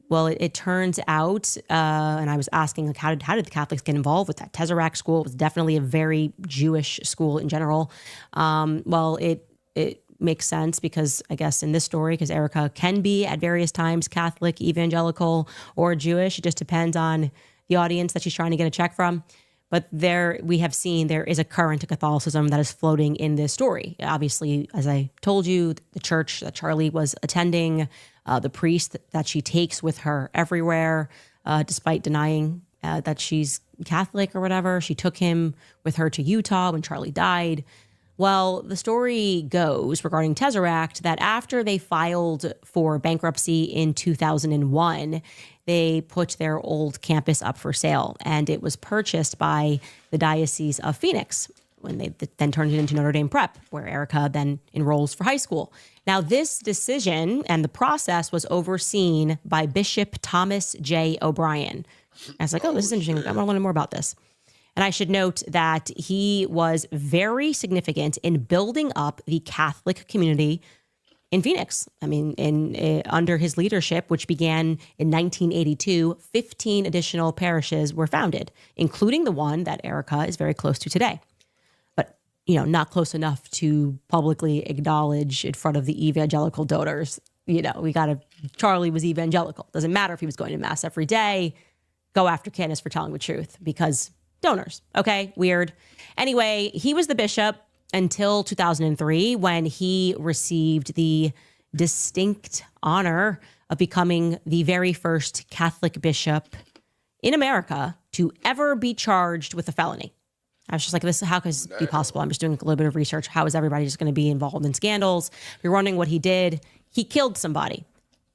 Well, it turns out, and I was asking, like, how did the Catholics get involved with that? Tesseract school was definitely a very Jewish school in general. Well, it makes sense because I guess in this story, because Erica can be at various times Catholic, evangelical, or Jewish. It just depends on the audience that she's trying to get a check from. But there we have seen there is a current to Catholicism that is floating in this story. Obviously, as I told you, the church that Charlie was attending, the priest that she takes with her everywhere, despite denying that she's Catholic or whatever. She took him with her to Utah when Charlie died. Well, the story goes regarding Tesseract that after they filed for bankruptcy in 2001, they put their old campus up for sale, and it was purchased by the Diocese of Phoenix when they then turned it into Notre Dame Prep, where Erica then enrolls for high school. Now, this decision and the process was overseen by Bishop Thomas J. O'Brien. I was like, oh, this is interesting. I want to learn more about this. And I should note that he was very significant in building up the Catholic community in Phoenix. I mean, under his leadership, which began in 1982, 15 additional parishes were founded, including the one that Erica is very close to today. But, not close enough to publicly acknowledge in front of the evangelical donors. Charlie was evangelical. Doesn't matter if he was going to mass every day. Go after Candace for telling the truth because donors. Okay, weird. Anyway, he was the bishop until 2003 when he received the distinct honor of becoming the very first Catholic bishop in America to ever be charged with a felony. I was just like, how could this be possible? I'm just doing a little bit of research. How is everybody just going to be involved in scandals? If you're wondering what he did, he killed somebody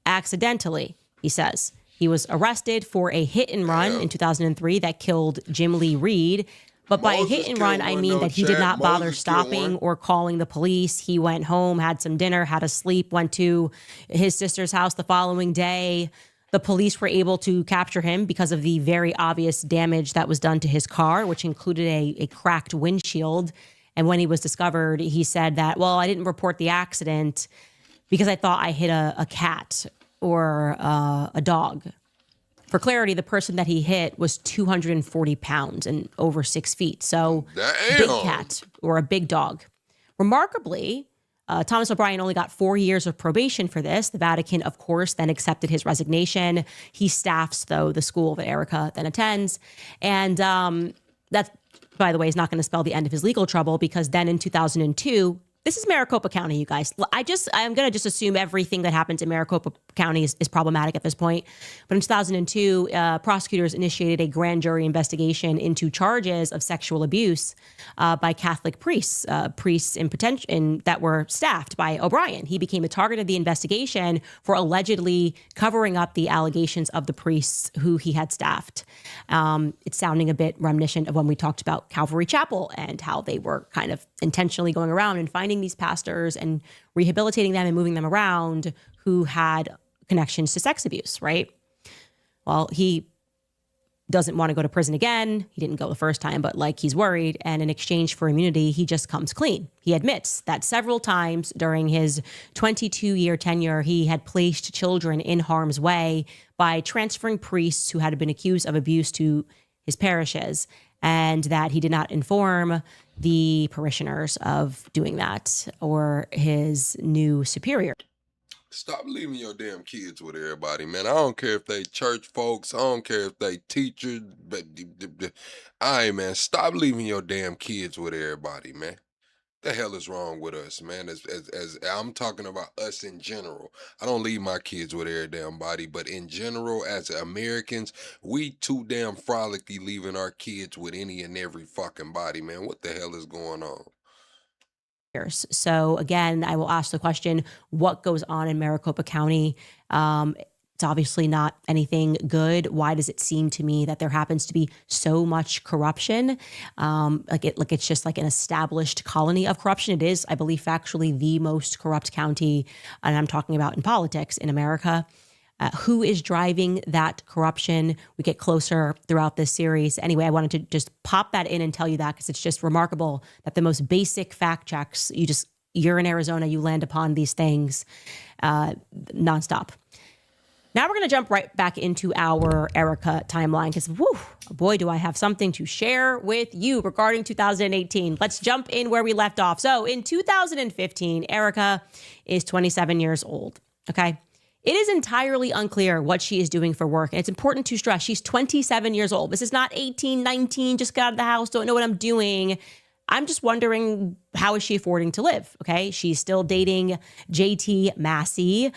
accidentally, he says. He was arrested for a hit and run in 2003 that killed Jim Lee Reed. But by a hit and run, I mean that he did not bother stopping or calling the police. He went home, had some dinner, had a sleep, went to his sister's house the following day. The police were able to capture him because of the very obvious damage that was done to his car, which included a cracked windshield. And when he was discovered, he said that, well, I didn't report the accident because I thought I hit a cat or a dog. For clarity, the person that he hit was 240 pounds and over 6 feet. So big cat or a big dog. Remarkably, Thomas O'Brien only got 4 years of probation for this. The Vatican, of course, then accepted his resignation. He staffs, though, the school that Erica then attends. And that, by the way, is not going to spell the end of his legal trouble because then in 2002, this is Maricopa County, you guys. I'm going to just assume everything that happens in Maricopa County is problematic at this point. But in 2002, prosecutors initiated a grand jury investigation into charges of sexual abuse by Catholic priests, that were staffed by O'Brien. He became a target of the investigation for allegedly covering up the allegations of the priests who he had staffed. It's sounding a bit reminiscent of when we talked about Calvary Chapel and how they were kind of intentionally going around and finding these pastors and rehabilitating them and moving them around who had connections to sex abuse, right? Well, he doesn't want to go to prison again. He didn't go the first time, but he's worried. And in exchange for immunity, he just comes clean. He admits that several times during his 22-year tenure, he had placed children in harm's way by transferring priests who had been accused of abuse to his parishes, and that he did not inform the parishioners of doing that or his new superior. Stop leaving your damn kids with everybody, man. I don't care if they church folks. I don't care if they teachers. But man, stop leaving your damn kids with everybody, man. The hell is wrong with us, man? As I'm talking about us in general. I don't leave my kids with every damn body, but in general, as Americans, we too damn frolicky leaving our kids with any and every fucking body, man. What the hell is going on? So again, I will ask the question, what goes on in Maricopa County? It's obviously not anything good. Why does it seem to me that there happens to be so much corruption? It's just like an established colony of corruption. It is, I believe, factually the most corrupt county, and I'm talking about in politics in America. Who is driving that corruption? We get closer throughout this series. Anyway, I wanted to just pop that in and tell you that because it's just remarkable that the most basic fact checks, you're in Arizona, you land upon these things nonstop. Now we're going to jump right back into our Erica timeline because, boy, do I have something to share with you regarding 2018. Let's jump in where we left off. So in 2015, Erica is 27 years old, okay? It is entirely unclear what she is doing for work. And it's important to stress, she's 27 years old. This is not 18, 19, just got out of the house, don't know what I'm doing. I'm just wondering, how is she affording to live? Okay, she's still dating JT Massey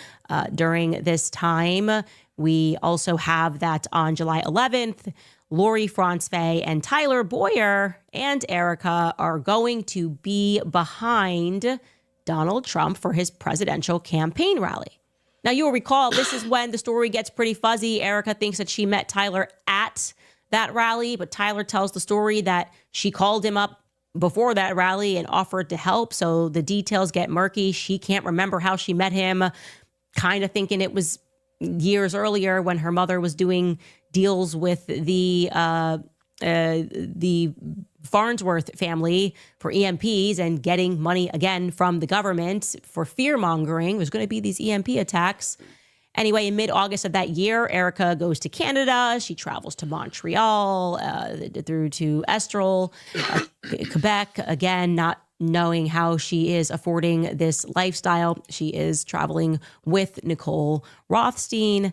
during this time. We also have that on July 11th, Lori Franzfay and Tyler Boyer and Erica are going to be behind Donald Trump for his presidential campaign rally. Now, you'll recall this is when the story gets pretty fuzzy. Erica thinks that she met Tyler at that rally, but Tyler tells the story that she called him up before that rally and offered to help. So the details get murky. She can't remember how she met him, kind of thinking it was years earlier when her mother was doing deals with the Farnsworth family for EMPs and getting money again from the government for fear mongering. There's going to be these EMP attacks. Anyway, in mid-August of that year, Erica goes to Canada. She travels to Montreal, through to Estrel, Quebec, again, not knowing how she is affording this lifestyle. She is traveling with Nicole Rothstein.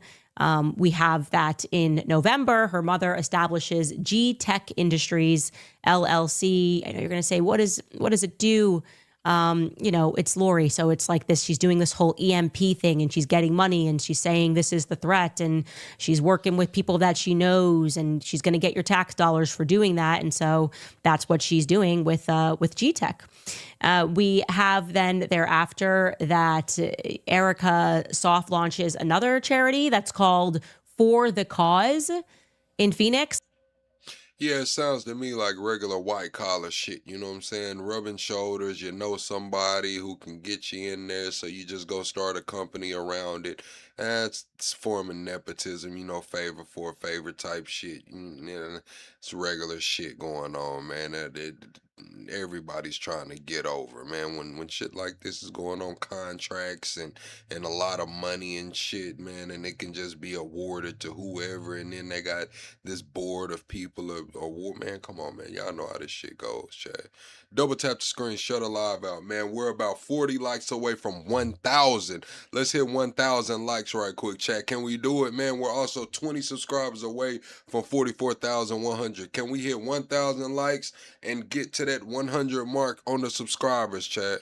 We have that in November. Her mother establishes G Tech Industries, LLC. I know you're going to say, what does it do? It's Lori. So it's like this. She's doing this whole EMP thing and she's getting money and she's saying this is the threat and she's working with people that she knows and she's going to get your tax dollars for doing that. And so that's what she's doing with G-Tech. We have then thereafter that Erica soft launches another charity that's called For the Cause in Phoenix. Yeah, it sounds to me like regular white collar shit. You know what I'm saying? Rubbing shoulders. You know somebody who can get you in there, so you just go start a company around it. It's forming nepotism. Favor for favor type shit. It's regular shit going on, man. Everybody's trying to get over, man. When shit like this is going on, contracts and a lot of money and shit, man, and it can just be awarded to whoever, and then they got this board of people man, come on, man. Y'all know how this shit goes, Chad. Double tap the screen, shut a live out, man. We're about 40 likes away from 1,000. Let's hit 1,000 likes right quick, Chad. Can we do it, man? We're also 20 subscribers away from 44,100. Can we hit 1,000 likes and get to that 100 mark on the subscribers, Chad?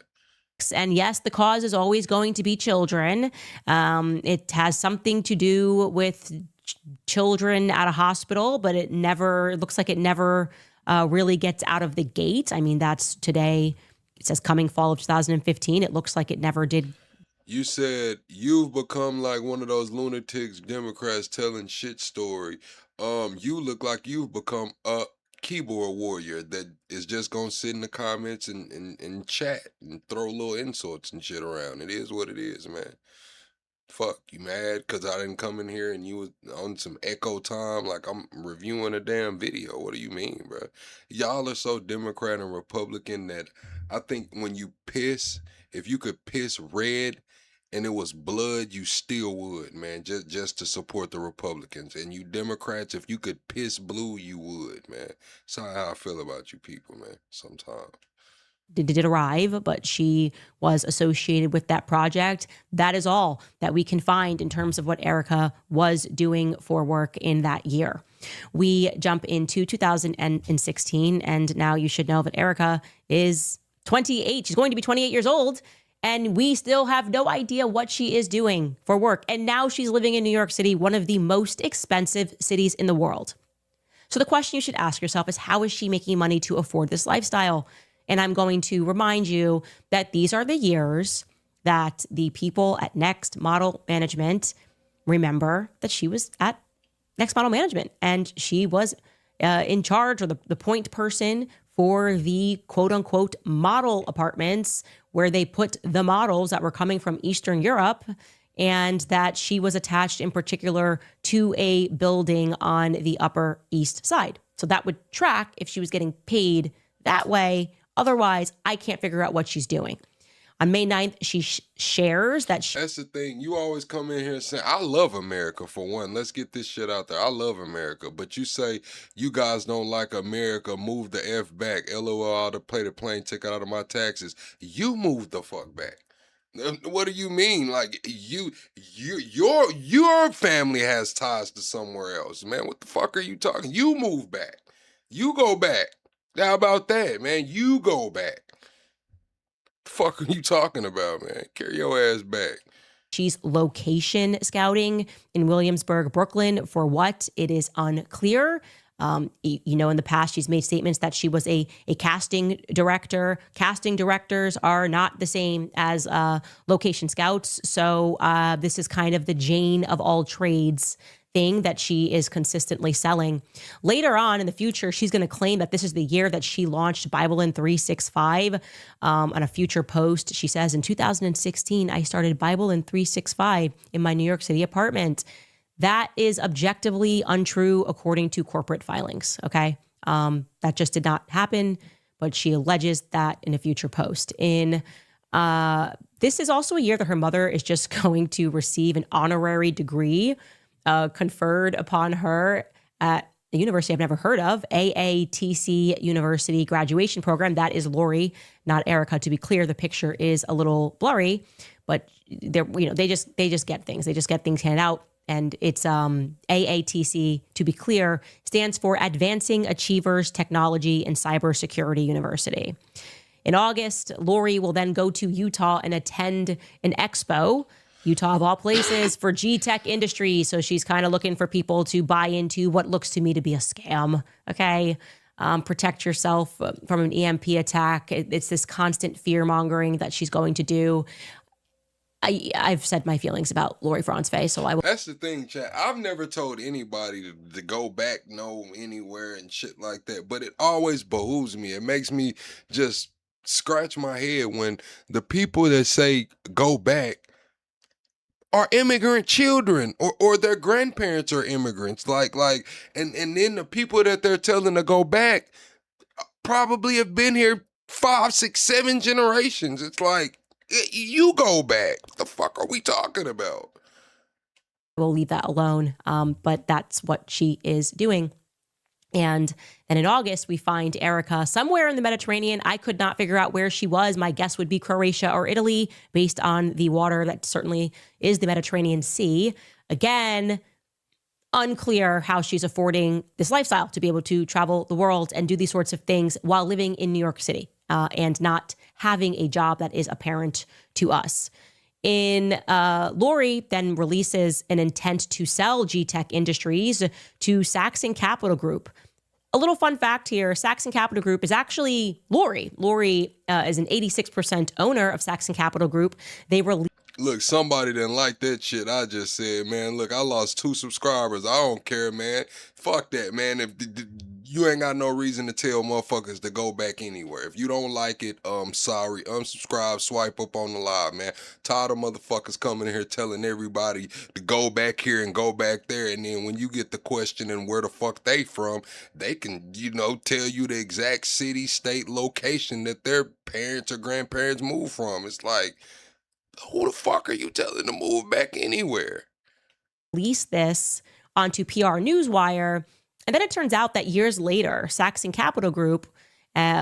And yes, the cause is always going to be children. It has something to do with children at a hospital, but it looks like it never really gets out of the gate. I mean, that's today. It says coming fall of 2015. It looks like it never did. You said you've become like one of those lunatics Democrats telling shit story. You look like you've become a keyboard warrior that is just gonna sit in the comments and chat and throw little insults and shit around. It is what it is, man. Fuck, you mad because I didn't come in here and you was on some echo time like I'm reviewing a damn video? What do you mean, bro? Y'all are so Democrat and Republican that I think when you piss, if you could piss red and it was blood, you still would, man, just to support the Republicans. And you Democrats, if you could piss blue, you would, man. That's how I feel about you people, man, sometimes. Did arrive, but she was associated with that project. That is all that we can find in terms of what Erica was doing for work in that year. We jump into 2016, and now you should know that Erica is 28. She's going to be 28 years old, and we still have no idea what she is doing for work. And now she's living in New York City, one of the most expensive cities in the world. So the question you should ask yourself is, how is she making money to afford this lifestyle? And I'm going to remind you that these are the years that the people at Next Model Management remember that she was at Next Model Management and she was in charge, or the point person for the quote unquote model apartments where they put the models that were coming from Eastern Europe, and that she was attached in particular to a building on the Upper East Side. So that would track if she was getting paid that way. Otherwise, I can't figure out what she's doing. On May 9th, she shares that That's the thing. You always come in here saying, I love America, for one. Let's get this shit out there. I love America. But you say you guys don't like America, move the F back. LOL, to pay the plane ticket out of my taxes. You move the fuck back. What do you mean? Like your family has ties to somewhere else, man. What the fuck are you talking? You move back. You go back. How about that, man? You go back. The fuck are you talking about, man? Carry your ass back. she's location scouting in Williamsburg, Brooklyn. For what? It is unclear. You know, in the past, she's made statements that she was a casting director. Casting directors are not the same as location scouts. So this is kind of the Jane of all trades thing that she is consistently selling. Later on in the future, she's going to claim that this is the year that she launched Bible in 365. On a future post, she says, in 2016, I started Bible in 365 in my New York City apartment. That is objectively untrue according to corporate filings, okay? That just did not happen, but she alleges that in a future post. This is also a year that her mother is just going to receive an honorary degree conferred upon her at a university I've never heard of, AATC University graduation program. That is Lori, not Erica. To be clear, the picture is a little blurry, but they just get things. They just get things handed out. And it's AATC, to be clear, stands for Advancing Achievers Technology and Cybersecurity University. In August, Lori will then go to Utah and attend an expo, Utah of all places, for G-Tech Industries. So she's kind of looking for people to buy into what looks to me to be a scam, okay? Protect yourself from an EMP attack. It's this constant fear-mongering that she's going to do. I've said my feelings about Lori Franz-Faye, so I will. That's the thing, Chad. I've never told anybody to go back anywhere and shit like that, but it always behooves me. It makes me just scratch my head when the people that say go back are immigrant children or their grandparents are immigrants. And then the people that they're telling to go back probably have been here 5, 6, 7 generations. It's like, you go back. What the fuck are we talking about? We'll leave that alone. But that's what she is doing. And then in August, we find Erica somewhere in the Mediterranean. I could not figure out where she was. My guess would be Croatia or Italy, based on the water that certainly is the Mediterranean Sea. Again, unclear how she's affording this lifestyle to be able to travel the world and do these sorts of things while living in New York City and not having a job that is apparent to us. Lori then releases an intent to sell G-Tech Industries to Saxon Capital Group. A little fun fact here, Saxon Capital Group is actually Lori. Lori is an 86% owner of Saxon Capital Group. Look, somebody didn't like that shit I just said, man. Look, I lost 2 subscribers. I don't care, man. Fuck that, man. If you ain't got no reason to tell motherfuckers to go back anywhere. If you don't like it, sorry. Unsubscribe, swipe up on the live, man. Tired of motherfuckers coming in here telling everybody to go back here and go back there. And then when you get the question and where the fuck they from, they can, tell you the exact city, state, location that their parents or grandparents moved from. It's like, who the fuck are you telling to move back anywhere? Release this onto PR Newswire. And then it turns out that years later, Saxon Capital Group,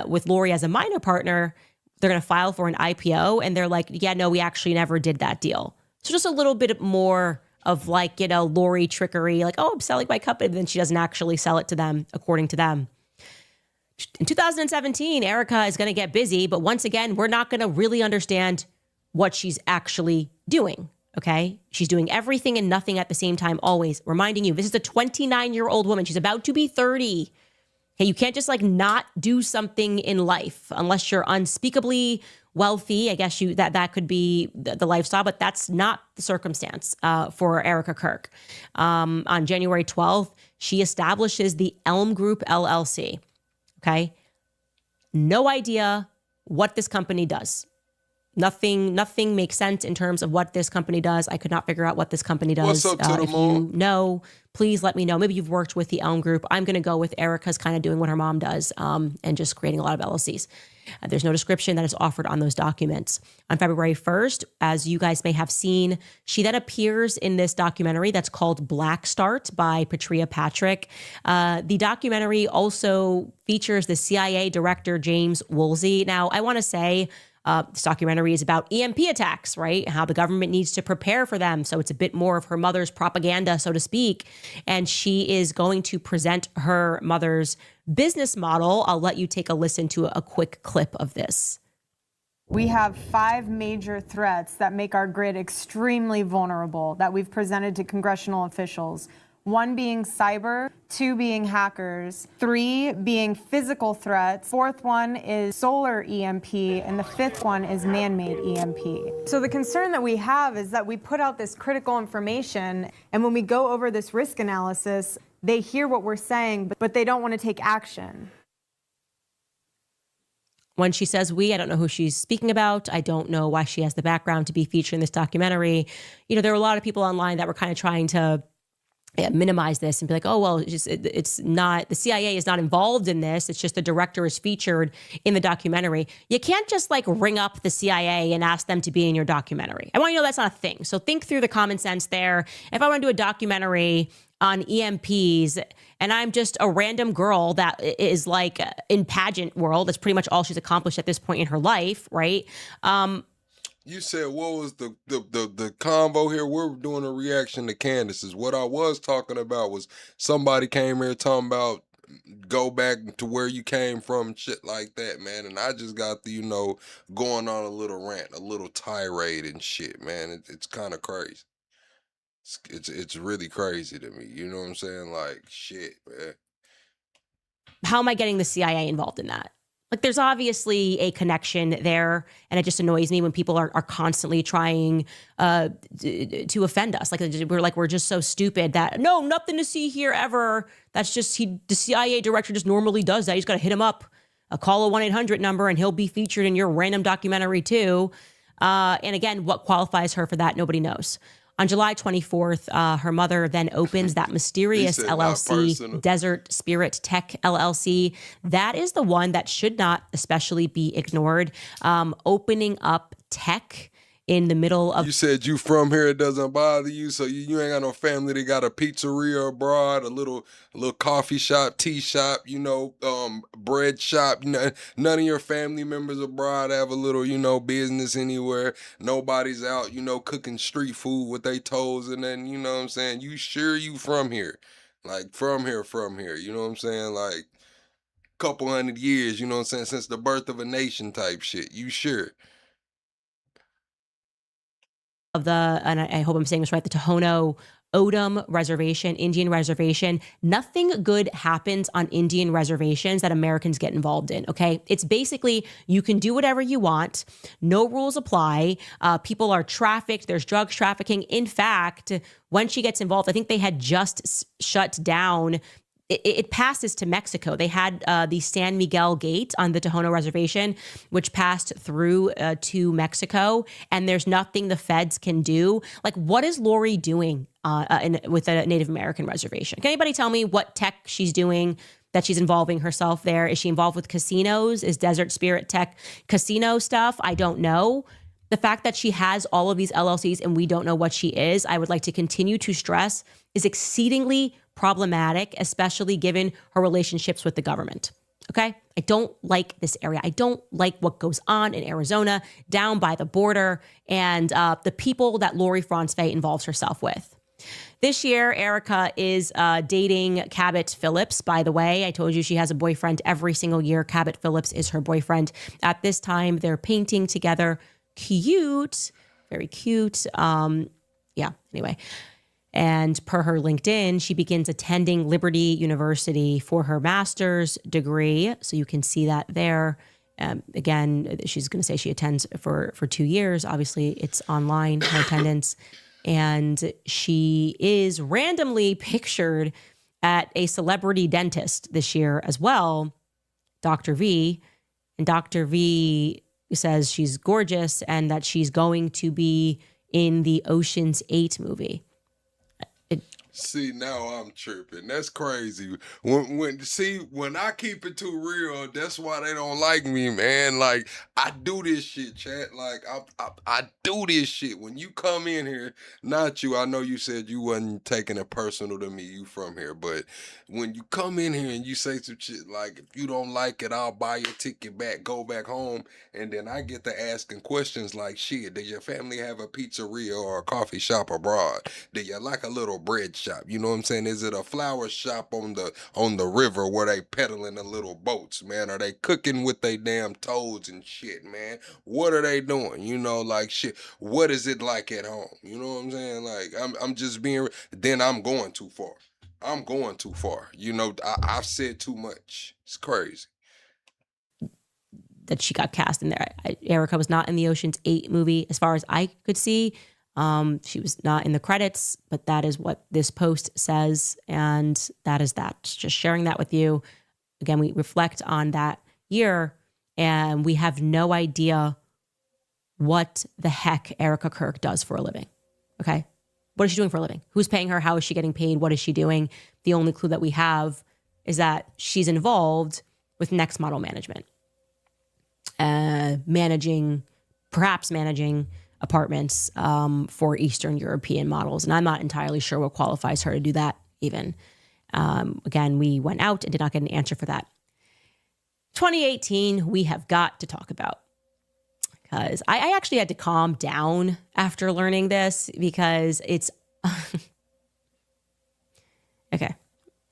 with Lori as a minor partner, they're going to file for an IPO. And they're like, yeah, no, we actually never did that deal. So just a little bit more of Lori trickery, oh, I'm selling my company. But then she doesn't actually sell it to them, according to them. In 2017, Erica is going to get busy. But once again, we're not going to really understand what she's actually doing. Okay. She's doing everything and nothing at the same time, always reminding you, this is a 29-year-old woman. She's about to be 30. Hey, you can't just not do something in life unless you're unspeakably wealthy. I guess that could be the lifestyle, but that's not the circumstance for Erica Kirk. On January 12th, she establishes the Elm Group LLC. Okay. No idea what this company does. Nothing makes sense in terms of what this company does. I could not figure out what this company does. What's up to the if you know, please let me know. Maybe you've worked with the Elm Group. I'm going to go with Erica's kind of doing what her mom does and just creating a lot of LLCs. There's no description that is offered on those documents. On February 1st, as you guys may have seen, she then appears in this documentary that's called Black Start by Patria Patrick. The documentary also features the CIA director, James Woolsey. Now, I want to say, this documentary is about EMP attacks, right? How the government needs to prepare for them. So it's a bit more of her mother's propaganda, so to speak. And she is going to present her mother's business model. I'll let you take a listen to a quick clip of this. We have 5 major threats that make our grid extremely vulnerable that we've presented to congressional officials. 1 being cyber, 2 being hackers, 3 being physical threats, 4th one is solar EMP, and the 5th one is man-made EMP. So the concern that we have is that we put out this critical information, and when we go over this risk analysis, they hear what we're saying, but they don't want to take action. When she says we, I don't know who she's speaking about. I don't know why she has the background to be featured in this documentary. You know, there were a lot of people online that were kind of trying to minimize this and be like, oh, well, it's not, the CIA is not involved in this. It's just the director is featured in the documentary. You can't just like ring up the CIA and ask them to be in your documentary. I want you to know that's not a thing. So think through the common sense there. If I want to do a documentary on EMPs and I'm just a random girl that is like in pageant world, that's pretty much all she's accomplished at this point in her life, right? You said what was the convo here? We're doing a reaction to Candace's. What I was talking about was somebody came here talking about go back to where you came from, shit like that, man. And I just got the, going on a little rant, a little tirade and shit, man. It's kind of crazy. It's really crazy to me. You know what I'm saying? Like, shit, man. How am I getting the CIA involved in that? Like, there's obviously a connection there, and it just annoys me when people are constantly trying to offend us. We're just so stupid that no, nothing to see here ever. That's just the CIA director just normally does that. You just got to hit him up, call a 1-800 number, and he'll be featured in your random documentary too. And again, what qualifies her for that, nobody knows. On July 24th, her mother then opens that mysterious LLC, Desert Spirit Tech LLC. That is the one that should not especially be ignored. Opening up tech in the middle of... You said you from here, it doesn't bother you, so you ain't got no family that got a pizzeria abroad, a little coffee shop, tea shop, bread shop. None of your family members abroad have a little, business anywhere. Nobody's out, cooking street food with their toes, and then, you know what I'm saying? You sure you from here? Like, from here, you know what I'm saying? Like, couple 100 years, you know what I'm saying? Since the birth of a nation type shit. You sure? And I hope I'm saying this right, the Tohono O'odham Reservation, Indian Reservation. Nothing good happens on Indian reservations that Americans get involved in, okay? It's basically, you can do whatever you want. No rules apply. People are trafficked. There's drugs trafficking. In fact, when she gets involved, I think they had just shut down. It passes to Mexico. They had the San Miguel Gate on the Tohono Reservation, which passed through to Mexico, and there's nothing the feds can do. Like, what is Lori doing with a Native American reservation? Can anybody tell me what tech she's doing that she's involving herself there? Is she involved with casinos? Is Desert Spirit Tech casino stuff? I don't know. The fact that she has all of these LLCs and we don't know what she is, I would like to continue to stress, is exceedingly problematic, especially given her relationships with the government. Okay? I don't like this area. I don't like what goes on in Arizona, down by the border, and the people that Lori Franz-Fay involves herself with. This year, Erica is dating Cabot Phillips, by the way. I told you she has a boyfriend every single year. Cabot Phillips is her boyfriend. At this time, they're painting together. Cute. Very cute. Anyway. And per her LinkedIn, she begins attending Liberty University for her master's degree. So you can see that there. Again, she's going to say she attends for 2 years. Obviously, it's online, her attendance. And she is randomly pictured at a celebrity dentist this year as well, Dr. V. And Dr. V says she's gorgeous and that she's going to be in the Ocean's 8 movie. See, now I'm tripping. That's crazy. When I keep it too real, that's why they don't like me, man. Like, I do this shit, chat. Like, I do this shit. When you come in here, not you. I know you said you wasn't taking it personal to me. You from here, but when you come in here and you say some shit like, if you don't like it, I'll buy your ticket back, go back home, and then I get to asking questions like, shit, did your family have a pizzeria or a coffee shop abroad? Did you like a little bread shop? You know what I'm saying? Is it a flower shop on the river where they peddling the little boats, man? Are they cooking with their damn toads and shit, man? What are they doing? Like shit. What is it like at home? You know what I'm saying? Like I'm just being. Then I'm going too far. I'm going too far. You know, I've said too much. It's crazy. That she got cast in there. Erica was not in the Ocean's 8 movie as far as I could see. She was not in the credits, but that is what this post says. And that is that. Just sharing that with you. Again, we reflect on that year and we have no idea what the heck Erica Kirk does for a living. Okay. What is she doing for a living? Who's paying her? How is she getting paid? What is she doing? The only clue that we have is that she's involved with Next Model Management, perhaps managing apartments for Eastern European models. And I'm not entirely sure what qualifies her to do that even. Again, we went out and did not get an answer for that. 2018, we have got to talk about. Because I actually had to calm down after learning this because it's... Okay, I'm going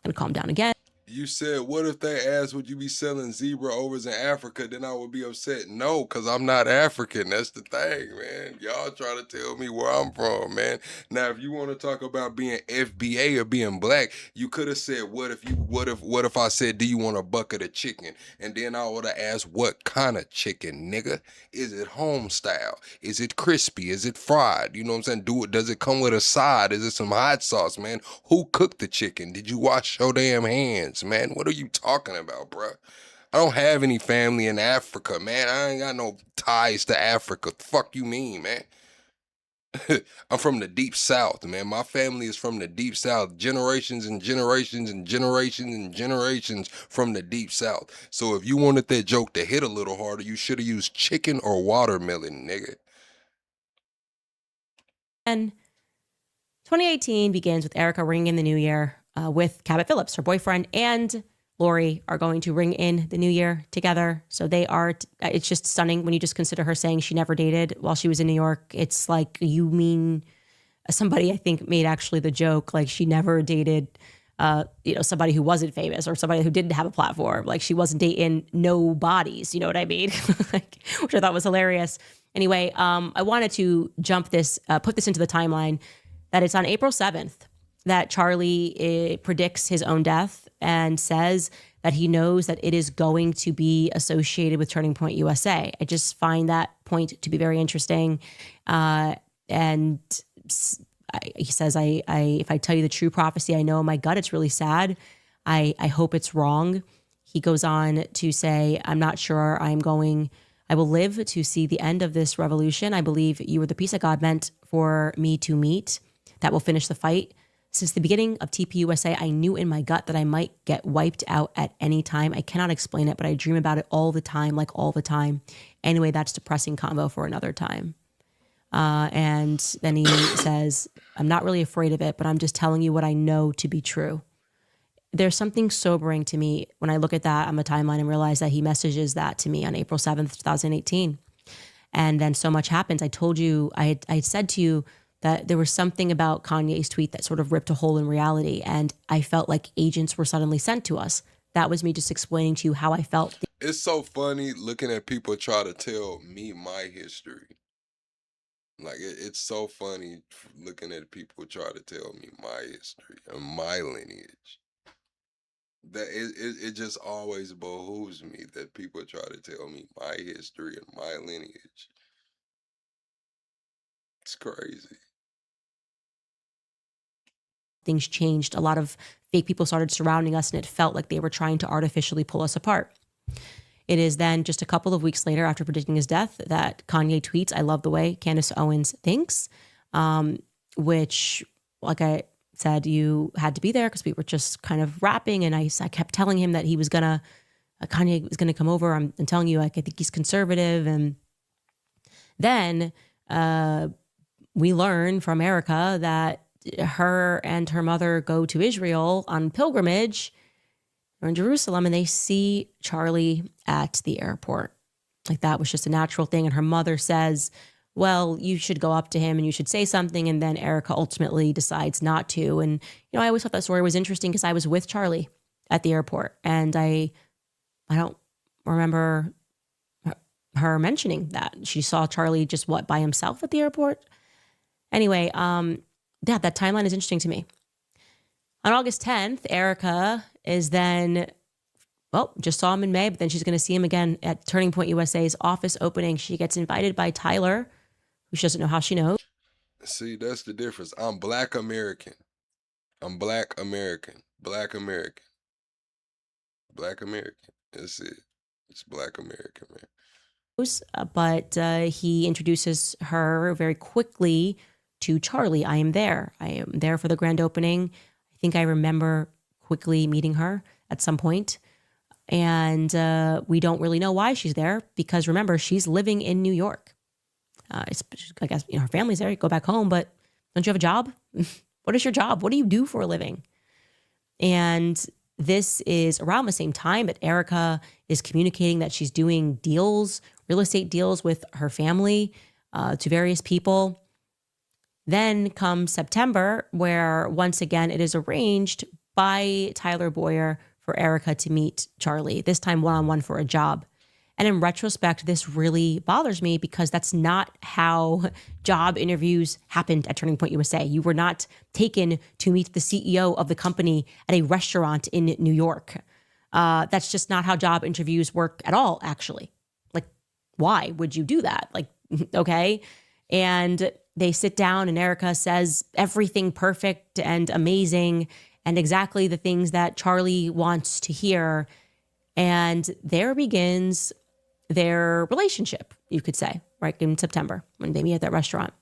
to calm down again. You said, what if they asked, would you be selling zebra overs in Africa? Then I would be upset. No, because I'm not African. That's the thing, man. Y'all try to tell me where I'm from, man. Now, if you want to talk about being FBA or being black, you could have said, what if I said, do you want a bucket of chicken? And then I would have asked, what kind of chicken, nigga? Is it home style? Is it crispy? Is it fried? You know what I'm saying? Does it come with a side? Is it some hot sauce, man? Who cooked the chicken? Did you wash your damn hands, man? What are you talking about, bro? I don't have any family in Africa, man. I ain't got no ties to Africa. The fuck you mean, man? I'm from the deep south, man. My family is from the deep south. Generations and generations and generations and generations from the deep south. So if you wanted that joke to hit a little harder, you should have used chicken or watermelon, nigga. And 2018 begins with Erica ringing in the new year with Cabot Phillips, her boyfriend, and Lori are going to ring in the new year together. So they are, it's just stunning when you just consider her saying she never dated while she was in New York. It's like, you mean, somebody I think made actually the joke, like she never dated, somebody who wasn't famous or somebody who didn't have a platform. Like she wasn't dating no bodies, you know what I mean? Which I thought was hilarious. Anyway, I wanted to put this into the timeline that it's on April 7th that Charlie predicts his own death and says that he knows that it is going to be associated with Turning Point USA. I just find that point to be very interesting. And he says, if I tell you the true prophecy, I know in my gut, it's really sad. I hope it's wrong. He goes on to say, I'm not sure I will live to see the end of this revolution. I believe you were the piece that God meant for me to meet that will finish the fight. Since the beginning of TPUSA, I knew in my gut that I might get wiped out at any time. I cannot explain it, but I dream about it all the time, like all the time. Anyway, that's depressing convo for another time. And then he says, I'm not really afraid of it, but I'm just telling you what I know to be true. There's something sobering to me when I look at that on the timeline and realize that he messages that to me on April 7th, 2018. And then so much happens. I told you, I had said to you that there was something about Kanye's tweet that sort of ripped a hole in reality. And I felt like agents were suddenly sent to us. That was me just explaining to you how I felt. It's so funny looking at people try to tell me my history. Like, it's so funny looking at people try to tell me my history and my lineage. That it just always behooves me that people try to tell me my history and my lineage. It's crazy. Things changed. A lot of fake people started surrounding us, and it felt like they were trying to artificially pull us apart. It is then just a couple of weeks later after predicting his death that Kanye tweets, I love the way Candace Owens thinks, which, like I said, you had to be there because we were just kind of rapping, and I kept telling him that he was Kanye was gonna come over. I'm telling you, like, I think he's conservative. And then we learn from Erica that her and her mother go to Israel on pilgrimage or in Jerusalem, and they see Charlie at the airport. Like, that was just a natural thing. And her mother says, well, you should go up to him and you should say something. And then Erica ultimately decides not to. And, I always thought that story was interesting because I was with Charlie at the airport, and I don't remember her mentioning that. She saw Charlie just by himself at the airport. Anyway, that timeline is interesting to me. On August 10th, Erica is then, well, just saw him in May, but then she's going to see him again at Turning Point USA's office opening. She gets invited by Tyler, who she doesn't know how she knows. See, that's the difference. I'm Black American. I'm Black American. Black American. Black American. That's it. It's Black American, man. But he introduces her very quickly to Charlie. I am there. I am there for the grand opening. I think I remember quickly meeting her at some point. And we don't really know why she's there because, remember, she's living in New York. I guess her family's there. You go back home, but don't you have a job? What is your job? What do you do for a living? And this is around the same time that Erica is communicating that she's doing deals, real estate deals with her family to various people. Then comes September, where once again it is arranged by Tyler Boyer for Erica to meet Charlie, this time one-on-one for a job. And in retrospect, this really bothers me because that's not how job interviews happened at Turning Point USA. You were not taken to meet the CEO of the company at a restaurant in New York. That's just not how job interviews work at all, actually. Like, why would you do that? Like, okay. And they sit down and Erica says everything perfect and amazing and exactly the things that Charlie wants to hear. And there begins their relationship, you could say, right, in September when they meet at that restaurant.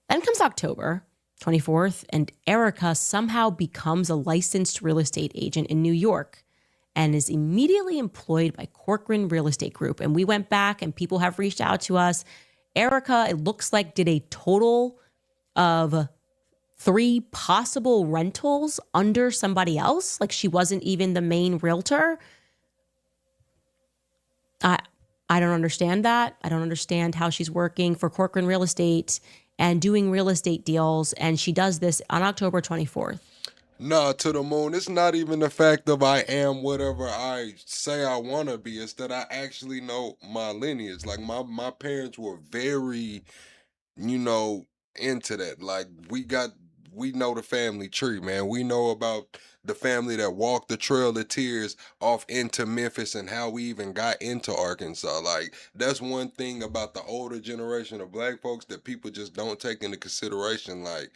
Then comes October 24th, and Erica somehow becomes a licensed real estate agent in New York and is immediately employed by Corcoran Real Estate Group. And we went back and people have reached out to us. Erica, it looks like, did a total of 3 possible rentals under somebody else. Like she wasn't even the main realtor. I don't understand that. I don't understand how she's working for Corcoran Real Estate and doing real estate deals. And she does this on October 24th. Nah, to the moon. It's not even the fact of I am whatever I say I want to be. It's that I actually know my lineage. Like my parents were very, into that. Like we know the family tree, man. We know about the family that walked the Trail of Tears off into Memphis and how we even got into Arkansas. Like, that's one thing about the older generation of Black folks that people just don't take into consideration. Like,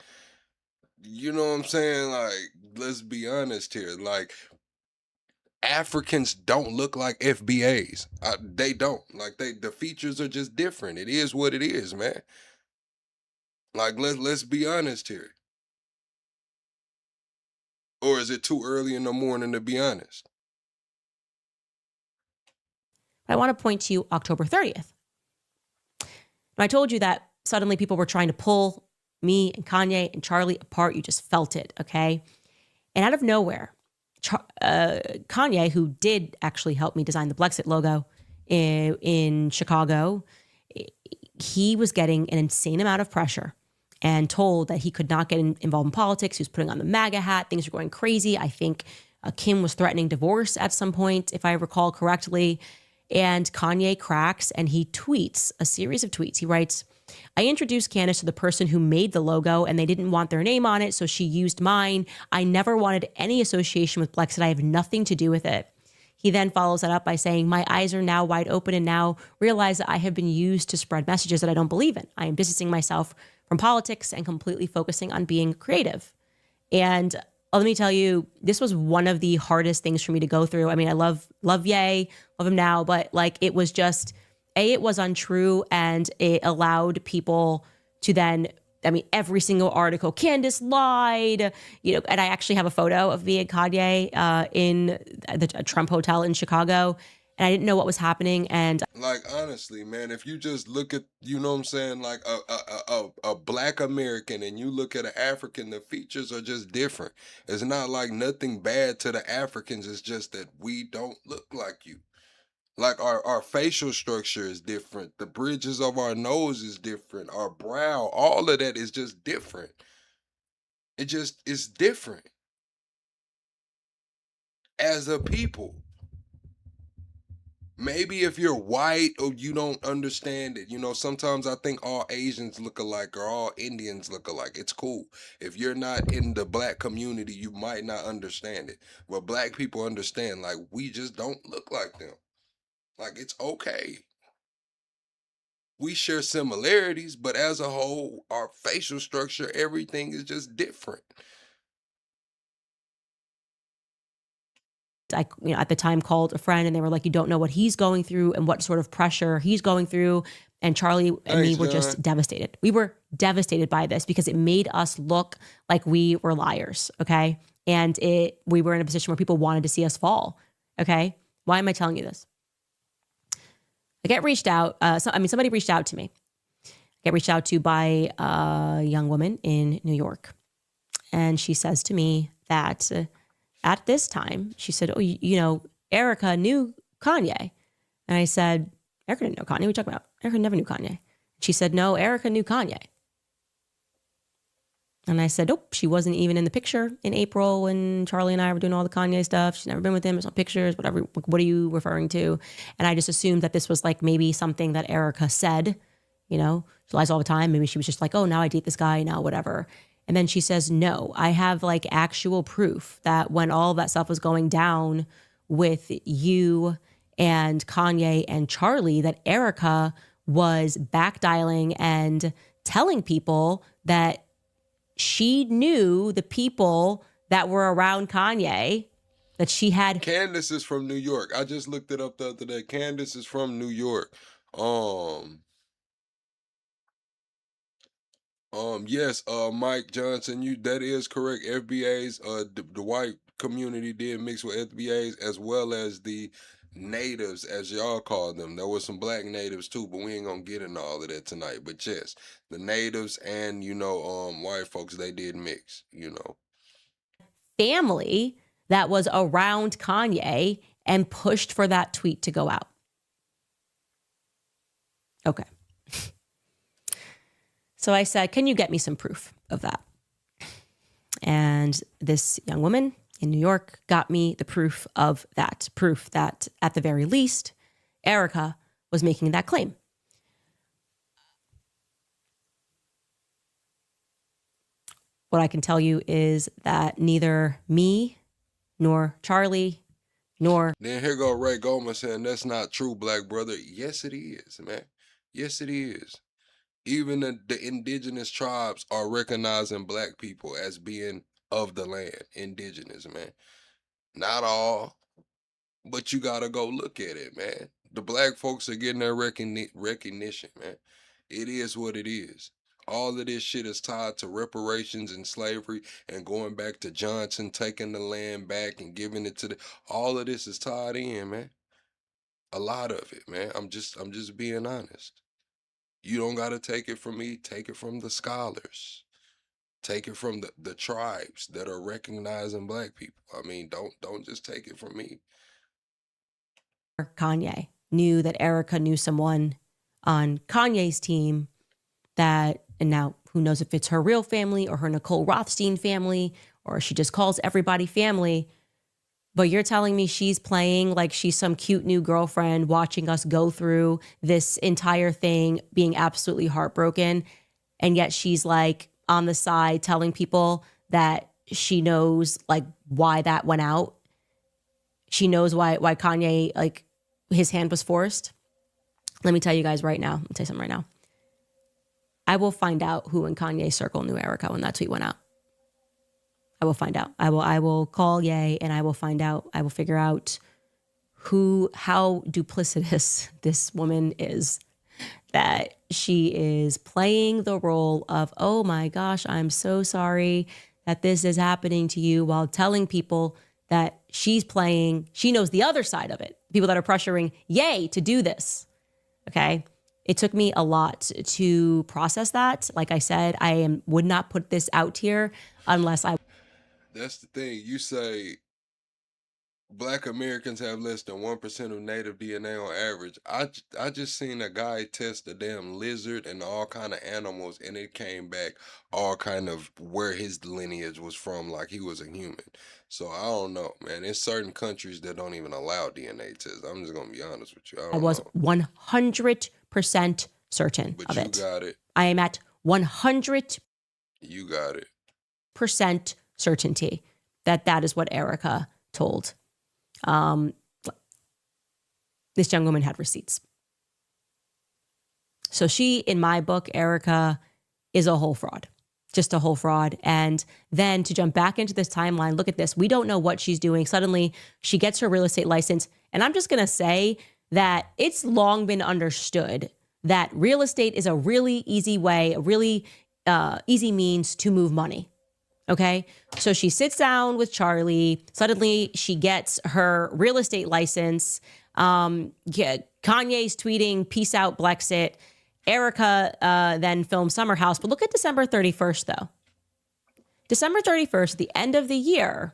you know what I'm saying? Like, let's be honest here. Like, Africans don't look like FBAs. They don't. Like, the features are just different. It is what it is, man. Like, let's be honest here. Or is it too early in the morning to be honest? I want to point to October 30th. I told you that suddenly people were trying to pull me and Kanye and Charlie apart. You just felt it, okay? And out of nowhere, Kanye, who did actually help me design the Blexit logo in Chicago, he was getting an insane amount of pressure and told that he could not get involved in politics. He was putting on the MAGA hat. Things were going crazy. I think Kim was threatening divorce at some point, if I recall correctly. And Kanye cracks and he tweets a series of tweets. He writes, I introduced Candace to the person who made the logo and they didn't want their name on it, so she used mine. I never wanted any association with Blexit. I have nothing to do with it. He then follows that up by saying, my eyes are now wide open and now realize that I have been used to spread messages that I don't believe in. I am distancing myself from politics and completely focusing on being creative. And let me tell you, this was one of the hardest things for me to go through. I mean, I love Ye, love him now, but like it was just, it was untrue and it allowed people to then, I mean, every single article, Candace lied, and I actually have a photo of me and Kanye in the Trump Hotel in Chicago. And I didn't know what was happening. And like, honestly, man, if you just look at, you know what I'm saying, like a Black American and you look at an African, the features are just different. It's not like nothing bad to the Africans. It's just that we don't look like you. Like our facial structure is different. The bridges of our nose is different. Our brow, all of that is just different. It's different. As a people. Maybe if you're white or you don't understand it, you know, sometimes I think all Asians look alike or all Indians look alike. It's cool. If you're not in the black community, you might not understand it. But black people understand, like, we just don't look like them. Like, it's okay. We share similarities, but as a whole, our facial structure, everything is just different. I, at the time called a friend and they were like, you don't know what he's going through and what sort of pressure he's going through. And Charlie and me were just devastated. We were devastated by this because it made us look like we were liars. Okay. And we were in a position where people wanted to see us fall. Okay. Why am I telling you this? I get reached out. Somebody reached out to me. I get reached out to by a young woman in New York. And she says to me that at this time, she said, oh, you know, Erica knew Kanye. And I said, Erica didn't know Kanye. What are you talking about? Erica never knew Kanye. She said, no, Erica knew Kanye. And I said, nope, she wasn't even in the picture in April when Charlie and I were doing all the Kanye stuff. She's never been with him. There's no pictures, whatever. What are you referring to? And I just assumed that this was like maybe something that Erica said, you know, she lies all the time. Maybe she was just like, oh, now I date this guy, now whatever. And then she says, no, I have like actual proof that when all that stuff was going down with you and Kanye and Charlie, that Erica was backdialing and telling people that she knew the people that were around Kanye, that she had. Candace is from New York. I just looked it up the other day. Candace is from New York. Yes, Mike Johnson, that is correct. FBA's, the white community did mix with FBA's as well as the natives, as y'all call them. There was some black natives too, but we ain't gonna get into all of that tonight. But yes, the natives and, you know, white folks, they did mix, you know. Family that was around Kanye and pushed for that tweet to go out. Okay. So I said, can you get me some proof of that? And this young woman in New York got me the proof of that. Proof that at the very least, Erica was making that claim. What I can tell you is that neither me nor Charlie nor... Then here go Ray Goldman saying, that's not true, black brother. Yes, it is, man. Yes, it is. Even the indigenous tribes are recognizing black people as being of the land, indigenous, man. Not all, but you gotta go look at it, man. The black folks are getting their recognition, man. It is what it is. All of this shit is tied to reparations and slavery and going back to Johnson, taking the land back and giving it to all of this is tied in, man. A lot of it, man. I'm just being honest. You don't got to take it from me. Take it from the scholars. Take it from the tribes that are recognizing black people. I mean, don't just take it from me. Kanye knew that Erica knew someone on Kanye's team that, and now who knows if it's her real family or her Nicole Rothstein family, or she just calls everybody family. But you're telling me she's playing like she's some cute new girlfriend watching us go through this entire thing, being absolutely heartbroken. And yet she's like on the side telling people that she knows like why that went out. She knows why Kanye, like his hand was forced. Let me tell you guys right now. Let me tell you something right now. I will find out who in Kanye's circle knew Erica when that tweet went out. I will find out. I will call Ye and I will find out. I will figure out how duplicitous this woman is, that she is playing the role of, oh my gosh, I'm so sorry that this is happening to you, while telling people that she knows the other side of it. People that are pressuring Ye to do this. Okay. It took me a lot to process that. Like I said, would not put this out here unless I... That's the thing. You say Black Americans have less than 1% of native DNA on average. I just seen a guy test a damn lizard and all kind of animals, and it came back all kind of where his lineage was from, like he was a human. So I don't know, man. There's certain countries that don't even allow DNA tests. I'm just gonna be honest with you. I I don't was know. 100% certain But of you it. got it. I am at 100% You got it. certainty that that is what Erica told. This young woman had receipts. So she, in my book, Erica, is a whole fraud. Just a whole fraud. And then to jump back into this timeline, look at this. We don't know what she's doing. Suddenly, she gets her real estate license. And I'm just going to say that it's long been understood that real estate is a really easy way, a really easy means to move money. Okay. So she sits down with Charlie. Suddenly she gets her real estate license. Kanye's tweeting, peace out, Blexit. Erica then filmed Summer House. But look at December 31st, though. December 31st, at the end of the year,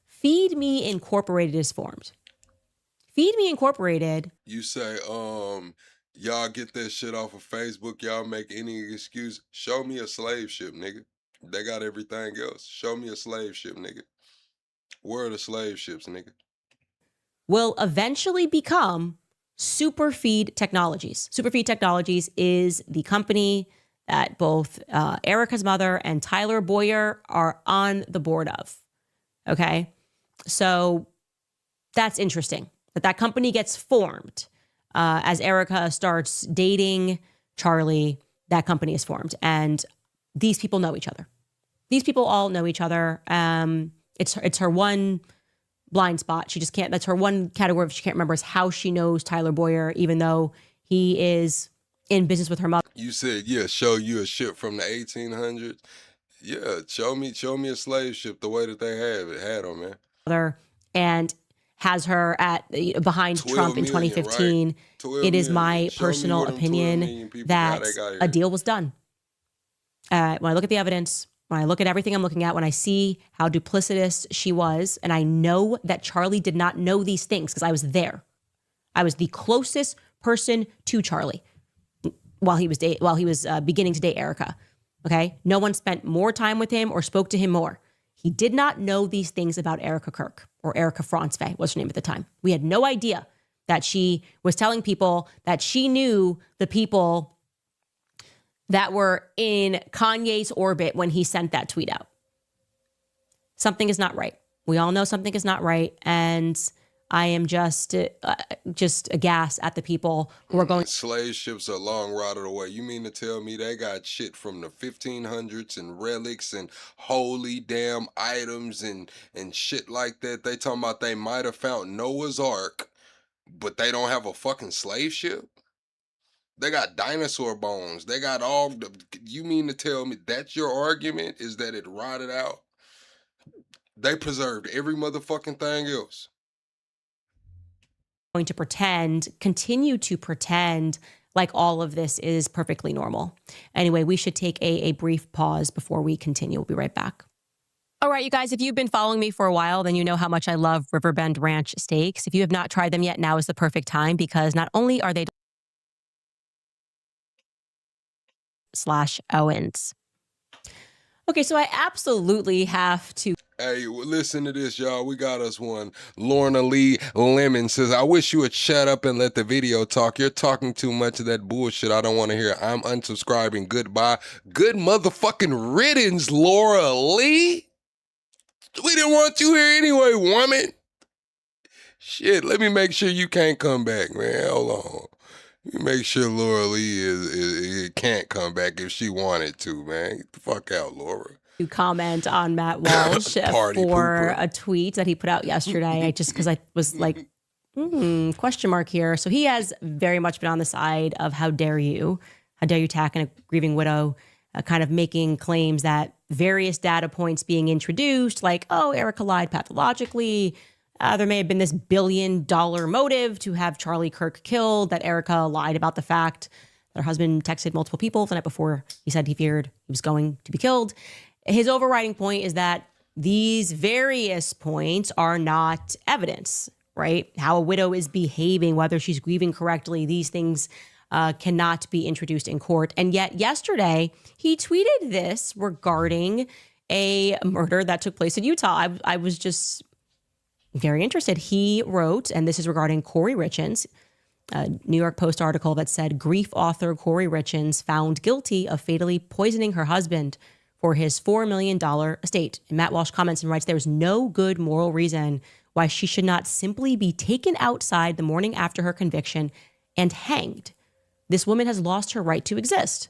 Feed Me Incorporated is formed. Feed Me Incorporated. You say, y'all get that shit off of Facebook. Y'all make any excuse. Show me a slave ship, nigga. They got everything else. Show me a slave ship, nigga. Where are the slave ships, nigga? Will eventually become Superfeed Technologies. Superfeed Technologies is the company that both Erica's mother and Tyler Boyer are on the board of. Okay. So that's interesting that company gets formed as Erica starts dating Charlie. That company is formed, and these people know each other. These people all know each other. It's her one blind spot. She just can't. That's her one category of she can't remember is how she knows Tyler Boyer, even though he is in business with her mother. You said, yeah, show you a ship from the 1800s. Yeah, show me a slave ship the way that they had them, man. And has her at behind Trump in 2015. Right? It is my personal opinion that a deal was done. When I look at the evidence, when I look at everything I'm looking at, when I see how duplicitous she was, and I know that Charlie did not know these things because I was there. I was the closest person to Charlie while he was beginning to date Erica. Okay, no one spent more time with him or spoke to him more. He did not know these things about Erica Kirk or Erica Francevay, what's her name at the time. We had no idea that she was telling people that she knew the people that were in Kanye's orbit when he sent that tweet out. Something is not right. We all know something is not right. And I am just aghast at the people who are going. Slave ships are long rotted away. You mean to tell me they got shit from the 1500s and relics and holy damn items and shit like that? They talking about they might have found Noah's Ark, but they don't have a fucking slave ship? They got dinosaur bones. They got all the. You mean to tell me that's your argument? Is that it rotted out? They preserved every motherfucking thing else. Going to continue to pretend like all of this is perfectly normal. Anyway, we should take a brief pause before we continue. We'll be right back. All right, you guys, if you've been following me for a while, then you know how much I love Riverbend Ranch steaks. If you have not tried them yet, now is the perfect time because not only are they /Owens. Okay, so I absolutely have to. Hey, listen to this, y'all. We got us one. Lorna Lee Lemon says, I wish you would shut up and let the video talk. You're talking too much of that bullshit I don't want to hear. I'm unsubscribing. Goodbye. Good motherfucking riddance, Laura Lee. We didn't want you here anyway, woman. Shit, let me make sure you can't come back, man. Hold on. Make sure Laura Lee can't come back if she wanted to, man. Get the fuck out, Laura. To comment on Matt Walsh for a tweet that he put out yesterday. Because I was like, question mark here. So he has very much been on the side of how dare you attack a grieving widow, kind of making claims that various data points being introduced, like, oh, Erica lied pathologically. There may have been this $1 billion motive to have Charlie Kirk killed, that Erica lied about the fact that her husband texted multiple people the night before he said he feared he was going to be killed. His overriding point is that these various points are not evidence, right? How a widow is behaving, whether she's grieving correctly, these things cannot be introduced in court. And yet yesterday, he tweeted this regarding a murder that took place in Utah. I was just very interested. He wrote, and this is regarding Corey Richins, a New York Post article that said, grief author Corey Richins found guilty of fatally poisoning her husband for his $4 million estate. And Matt Walsh comments and writes, there's no good moral reason why she should not simply be taken outside the morning after her conviction and hanged. This woman has lost her right to exist.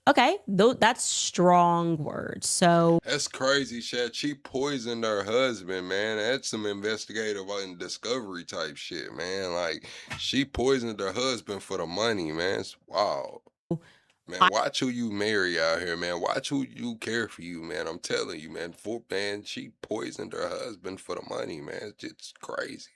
Okay, that's strong words. So that's crazy, Chad. She poisoned her husband, man. That's some investigative and discovery type shit, man. Like, she poisoned her husband for the money, man. It's wild. Man, watch who you marry out here, man. Watch who you care for you, man. I'm telling you, man. She poisoned her husband for the money, man. It's just crazy.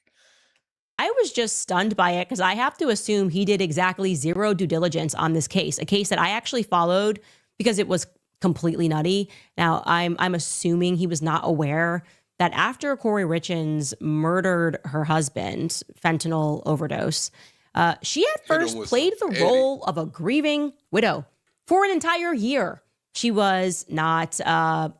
I was just stunned by it because I have to assume he did exactly zero due diligence on this case, a case that I actually followed because it was completely nutty. Now, I'm assuming he was not aware that after Corey Richins murdered her husband, fentanyl overdose, she at first played the role of a grieving widow for an entire year. She was not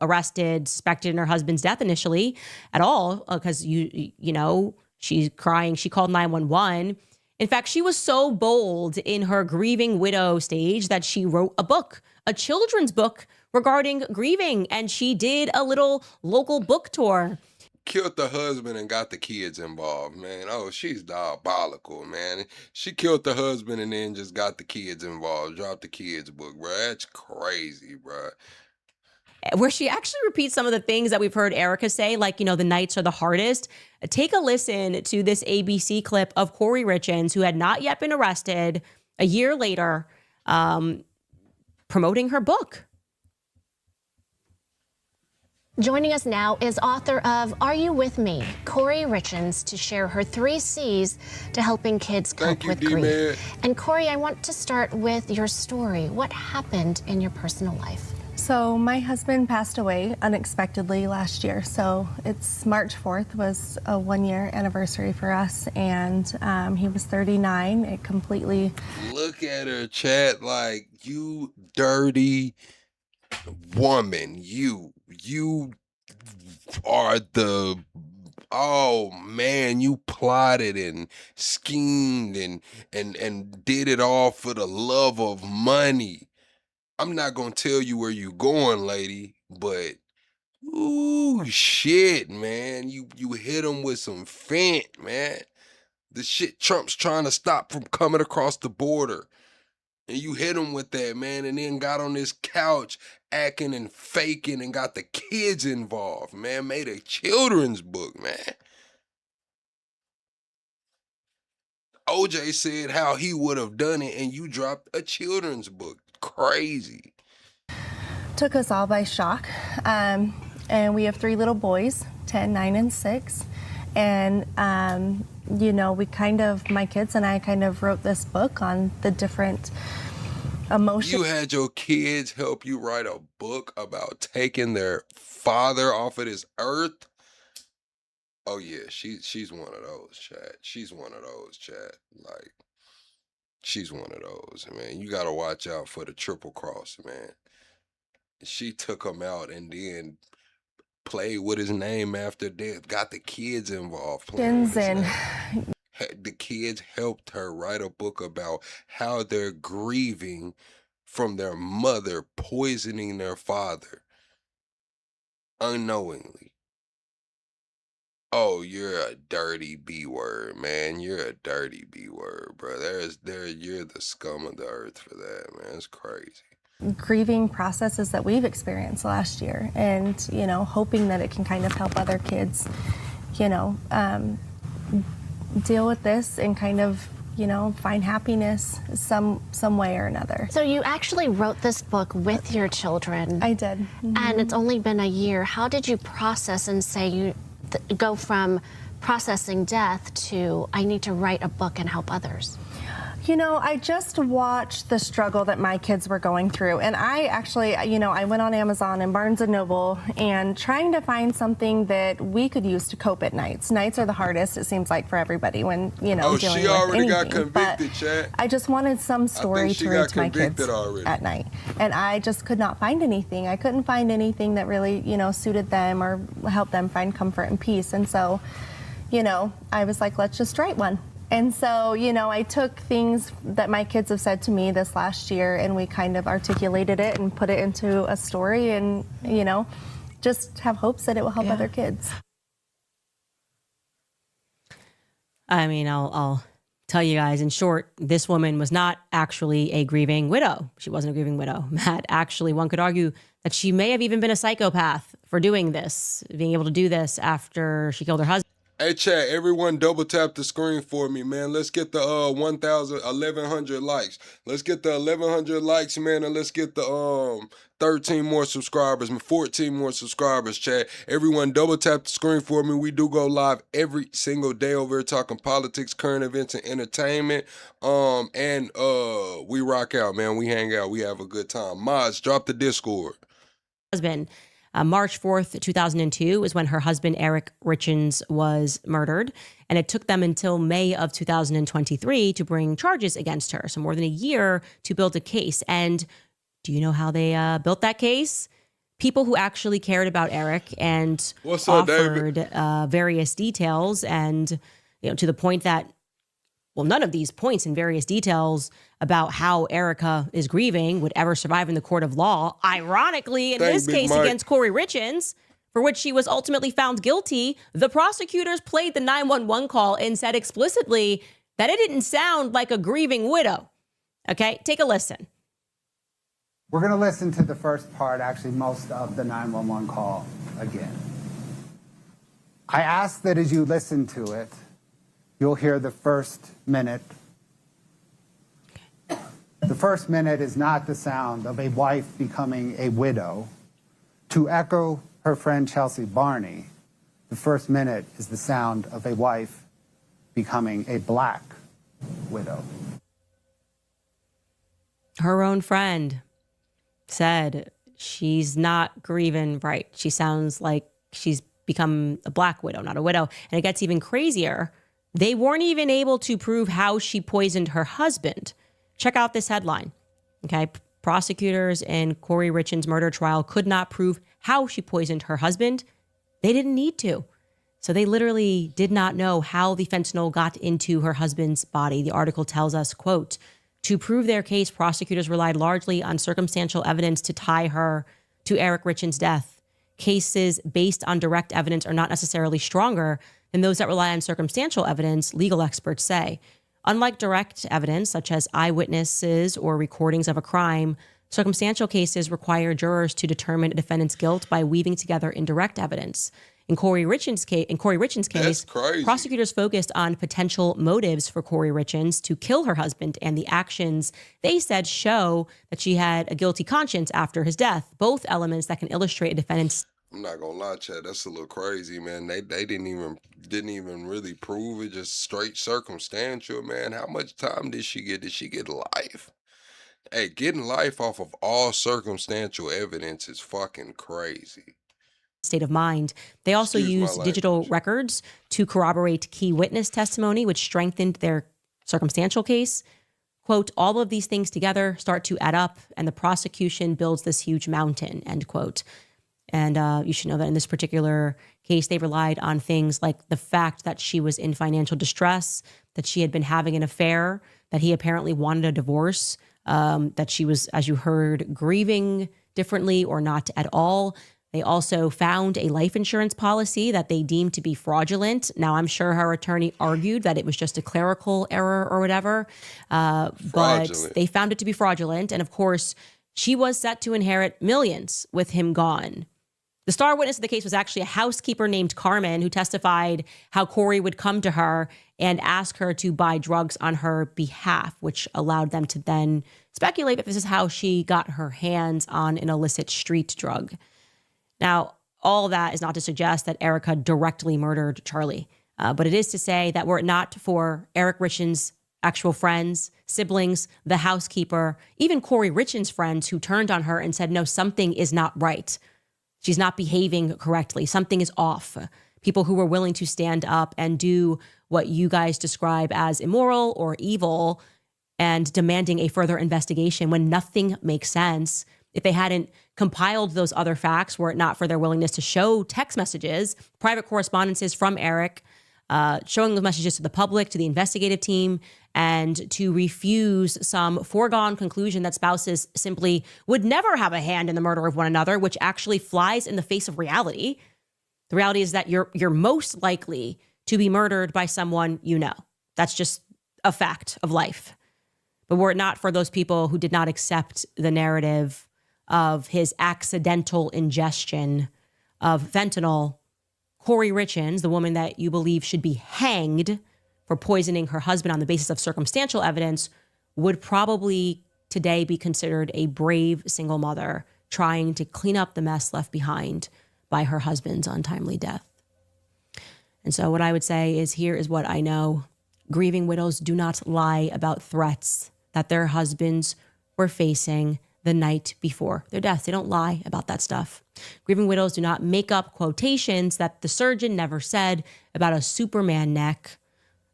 arrested, suspected in her husband's death initially at all because, you know, she's crying. She called 911. In fact, she was so bold in her grieving widow stage that she wrote a book, a children's book regarding grieving. And she did a little local book tour. Killed the husband and got the kids involved, man. Oh, she's diabolical, man. She killed the husband and then just got the kids involved, dropped the kids book, bro. That's crazy, bro. Where she actually repeats some of the things that we've heard Erica say, like, you know, the nights are the hardest. Take a listen to this ABC clip of Corey Richins, who had not yet been arrested, a year later, promoting her book. Joining us now is author of Are You With Me? Corey Richins, to share her 3 C's to helping kids cope with grief. And Corey, I want to start with your story. What happened in your personal life? So my husband passed away unexpectedly last year. So it's March 4th was a 1-year anniversary for us, and he was 39. It completely... Look at her, chat, like, you dirty woman. You are the... Oh man, you plotted and schemed and did it all for the love of money. I'm not gonna tell you where you going, lady, but ooh, shit, man. You hit him with some fent, man. The shit Trump's trying to stop from coming across the border. And you hit him with that, man, and then got on this couch acting and faking and got the kids involved, man. Made a children's book, man. OJ said how he would have done it, and you dropped a children's book. Crazy. Took us all by shock. And we have 3 little boys, 10, 9, and 6. And, you know, my kids and I kind of wrote this book on the different emotions. You had your kids help you write a book about taking their father off of this earth? Oh yeah, she's one of those, Chad. She's one of those, Chad. Like, she's one of those, man. You gotta watch out for the triple cross, man. She took him out and then played with his name after death. Got the kids involved. The kids helped her write a book about how they're grieving from their mother poisoning their father unknowingly. Oh, you're a dirty B word, man. You're a dirty B word, bro. You're the scum of the earth for that, man. It's crazy. Grieving processes that we've experienced last year, and, you know, hoping that it can kind of help other kids, you know, deal with this and kind of, you know, find happiness some way or another. So you actually wrote this book with your children. I did. Mm-hmm. And it's only been a year. How did you process and say you go from processing death to I need to write a book and help others? You know, I just watched the struggle that my kids were going through. And I actually, I went on Amazon and Barnes & Noble and trying to find something that we could use to cope at nights. Nights are the hardest, it seems like, for everybody when, dealing with anything. She already got convicted, Chad. I just wanted some story to read to my kids already at night. And I just could not find anything. I couldn't find anything that really, suited them or helped them find comfort and peace. And so, I was like, let's just write one. And so, I took things that my kids have said to me this last year and we kind of articulated it and put it into a story and, just have hopes that it will help other kids. I mean, I'll tell you guys in short, this woman was not actually a grieving widow. She wasn't a grieving widow. Matt, actually, one could argue that she may have even been a psychopath for doing this, being able to do this after she killed her husband. Hey, chat, everyone double tap the screen for me, man. Let's get the 1,100 likes. Let's get the 1,100 likes, man, and let's get the 13 more subscribers, 14 more subscribers, chat. Everyone double tap the screen for me. We do go live every single day over here talking politics, current events, and entertainment. And we rock out, man. We hang out. We have a good time. Mods, drop the Discord. Husband. March 4th, 2002 is when her husband, Eric Richins, was murdered. And it took them until May of 2023 to bring charges against her. So more than a year to build a case. And do you know how they built that case? People who actually cared about Eric and offered various details. And, to the point that, none of these points and various details about how Erica is grieving would ever survive in the court of law. Ironically, in this case against Corey Richins, for which she was ultimately found guilty, the prosecutors played the 911 call and said explicitly that it didn't sound like a grieving widow. Okay, take a listen. We're going to listen to the first part, actually most of the 911 call again. I ask that as you listen to it, you'll hear the first minute. The first minute is not the sound of a wife becoming a widow. To echo her friend Chelsea Barney, the first minute is the sound of a wife becoming a black widow. Her own friend said she's not grieving right. She sounds like she's become a black widow, not a widow. And it gets even crazier. They weren't even able to prove how she poisoned her husband. Check out this headline. Okay. Prosecutors in Corey Richins' murder trial could not prove how she poisoned her husband. They didn't need to. So they literally did not know how the fentanyl got into her husband's body. The article tells us, quote, to prove their case, prosecutors relied largely on circumstantial evidence to tie her to Eric Richins' death. Cases based on direct evidence are not necessarily stronger than those that rely on circumstantial evidence, legal experts say. Unlike direct evidence, such as eyewitnesses or recordings of a crime, circumstantial cases require jurors to determine a defendant's guilt by weaving together indirect evidence. In Corey Richins' case, prosecutors focused on potential motives for Corey Richins to kill her husband, and the actions they said show that she had a guilty conscience after his death, both elements that can illustrate a defendant's. I'm not gonna lie, Chad. That's a little crazy, man. They didn't even really prove it. Just straight circumstantial, man. How much time did she get? Did she get life? Hey, getting life off of all circumstantial evidence is fucking crazy. State of mind. They also used digital records to corroborate key witness testimony, which strengthened their circumstantial case. Quote, all of these things together start to add up, and the prosecution builds this huge mountain, end quote. And you should know that in this particular case, they relied on things like the fact that she was in financial distress, that she had been having an affair, that he apparently wanted a divorce, that she was, as you heard, grieving differently or not at all. They also found a life insurance policy that they deemed to be fraudulent. Now, I'm sure her attorney argued that it was just a clerical error or whatever, but they found it to be fraudulent. And of course, she was set to inherit millions with him gone. The star witness of the case was actually a housekeeper named Carmen, who testified how Corey would come to her and ask her to buy drugs on her behalf, which allowed them to then speculate that this is how she got her hands on an illicit street drug. Now, all that is not to suggest that Erica directly murdered Charlie, but it is to say that were it not for Eric Richins' actual friends, siblings, the housekeeper, even Corey Richens' friends who turned on her and said, no, something is not right. She's not behaving correctly. Something is off. People who were willing to stand up and do what you guys describe as immoral or evil and demanding a further investigation when nothing makes sense. If they hadn't compiled those other facts, were it not for their willingness to show text messages, private correspondences from Eric, showing those messages to the public, to the investigative team, and to refuse some foregone conclusion that spouses simply would never have a hand in the murder of one another, which actually flies in the face of reality. The reality is that you're most likely to be murdered by someone you know. That's just a fact of life. But were it not for those people who did not accept the narrative of his accidental ingestion of fentanyl, Corey Richens, the woman that you believe should be hanged for poisoning her husband on the basis of circumstantial evidence, would probably today be considered a brave single mother trying to clean up the mess left behind by her husband's untimely death. And so what I would say is, here is what I know. Grieving widows do not lie about threats that their husbands were facing the night before their deaths. They don't lie about that stuff. Grieving widows do not make up quotations that the surgeon never said about a Superman neck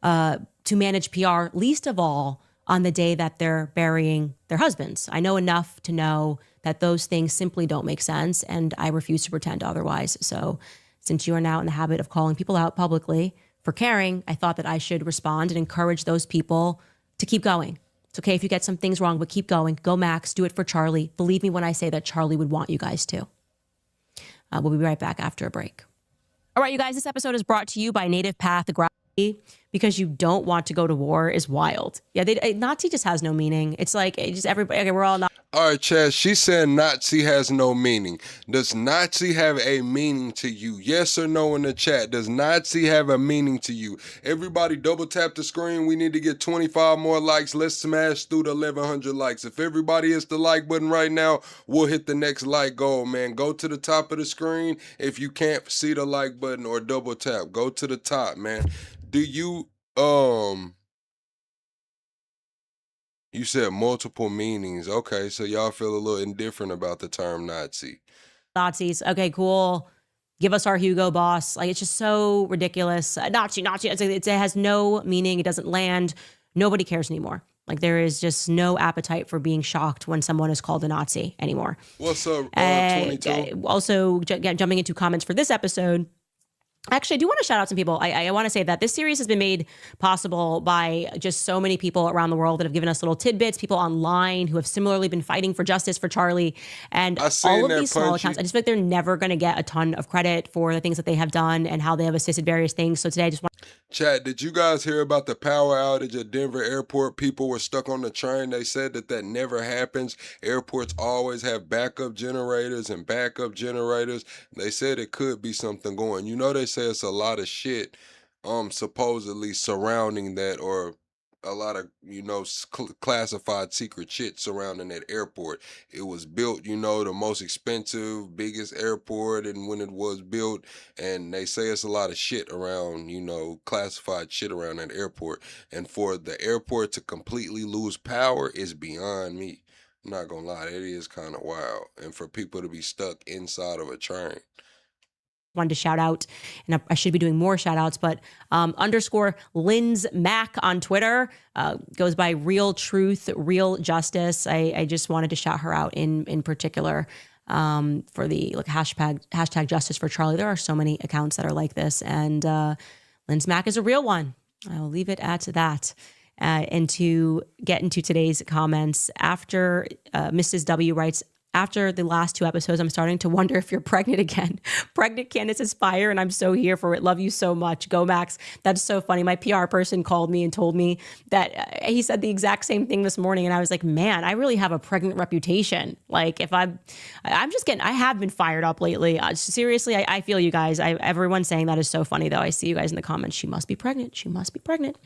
to manage PR, least of all on the day that they're burying their husbands. I know enough to know that those things simply don't make sense, and I refuse to pretend otherwise. So since you are now in the habit of calling people out publicly for caring, I thought that I should respond and encourage those people to keep going. It's okay if you get some things wrong, but keep going. Go Max, do it for Charlie. Believe me when I say that Charlie would want you guys to. We'll be right back after a break. All right, you guys, this episode is brought to you by Native Path Agronomy. Because you don't want to go to war is wild. Yeah, Nazi just has no meaning. It's like, just everybody, okay, we're all not. All right, Chad, she said Nazi has no meaning. Does Nazi have a meaning to you? Yes or no in the chat. Does Nazi have a meaning to you? Everybody double tap the screen. We need to get 25 more likes. Let's smash through the 1,100 likes. If everybody hits the like button right now, we'll hit the next like goal, man. Go to the top of the screen. If you can't see the like button or double tap, go to the top, man. Do you, you said multiple meanings. Okay, so y'all feel a little indifferent about the term Nazi. Nazis. Okay, cool. Give us our Hugo Boss. Like, it's just so ridiculous. Nazi. It has no meaning. It doesn't land. Nobody cares anymore. Like, there is just no appetite for being shocked when someone is called a Nazi anymore. What's up, 22? Also, jumping into comments for this episode. Actually, I do want to shout out some people. I want to say that this series has been made possible by just so many people around the world that have given us little tidbits, people online who have similarly been fighting for justice for Charlie. And all of these small accounts, I just feel like they're never going to get a ton of credit for the things that they have done and how they have assisted various things. So today I just want Chat, did you guys hear about the power outage at Denver Airport? People were stuck on the train. They said that never happens. Airports always have backup generators and backup generators. They said it could be something going. You know, they say it's a lot of shit supposedly surrounding that, or a lot of, you know, classified secret shit surrounding that airport. It was built, you know, the most expensive, biggest airport, and when it was built, and they say it's a lot of shit around, you know, classified shit around that airport. And for the airport to completely lose power is beyond me. I'm not gonna lie, it is kind of wild. And for people to be stuck inside of a train. wanted to shout out, and I should be doing more shout outs, but underscore Lynn's Mac on Twitter goes by Real Truth, Real Justice. I just wanted to shout her out in particular for the hashtag Justice for Charlie. There are so many accounts that are like this, and Lynn's Mac is a real one. I will leave it at that. And to get into today's comments, after Mrs. W writes, after the last two episodes, I'm starting to wonder if you're pregnant again. Pregnant Candace is fire, and I'm so here for it. Love you so much. Go Max. That's so funny. My PR person called me and told me that he said the exact same thing this morning, and I was like, man, I really have a pregnant reputation. Like, if I have been fired up lately. Seriously, I feel you guys. Everyone saying that is so funny, though. I see you guys in the comments. She must be pregnant. She must be pregnant.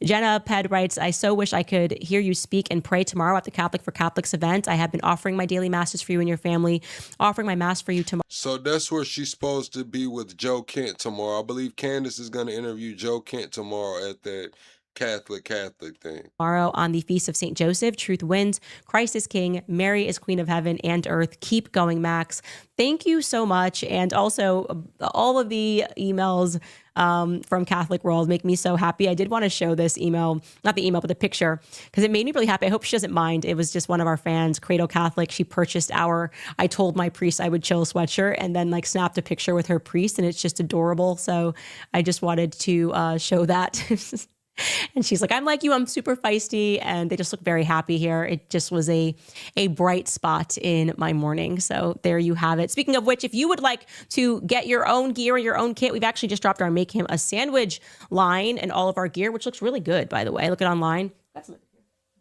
Jenna Ped writes, I so wish I could hear you speak and pray tomorrow at the Catholic for Catholics event. I have been offering my daily mass for you and your family, offering my mass for you tomorrow. So that's where she's supposed to be with Joe Kent tomorrow. I believe Candace is going to interview Joe Kent tomorrow at that Catholic thing. Tomorrow on the Feast of St. Joseph, truth wins, Christ is King, Mary is Queen of Heaven and Earth. Keep going, Max. Thank you so much. And also all of the emails from Catholic World make me so happy. I did want to show this email, not the email, but the picture, because it made me really happy. I hope she doesn't mind. It was just one of our fans, Cradle Catholic. She purchased our I Told My Priest I Would Chill sweatshirt and then like snapped a picture with her priest, and it's just adorable. So I just wanted to show that. And she's like, I'm like you, I'm super feisty. And they just look very happy here. It just was a bright spot in my morning. So there you have it. Speaking of which, if you would like to get your own gear or your own kit, we've actually just dropped our Make Him a Sandwich line and all of our gear, which looks really good, by the way. Look at online.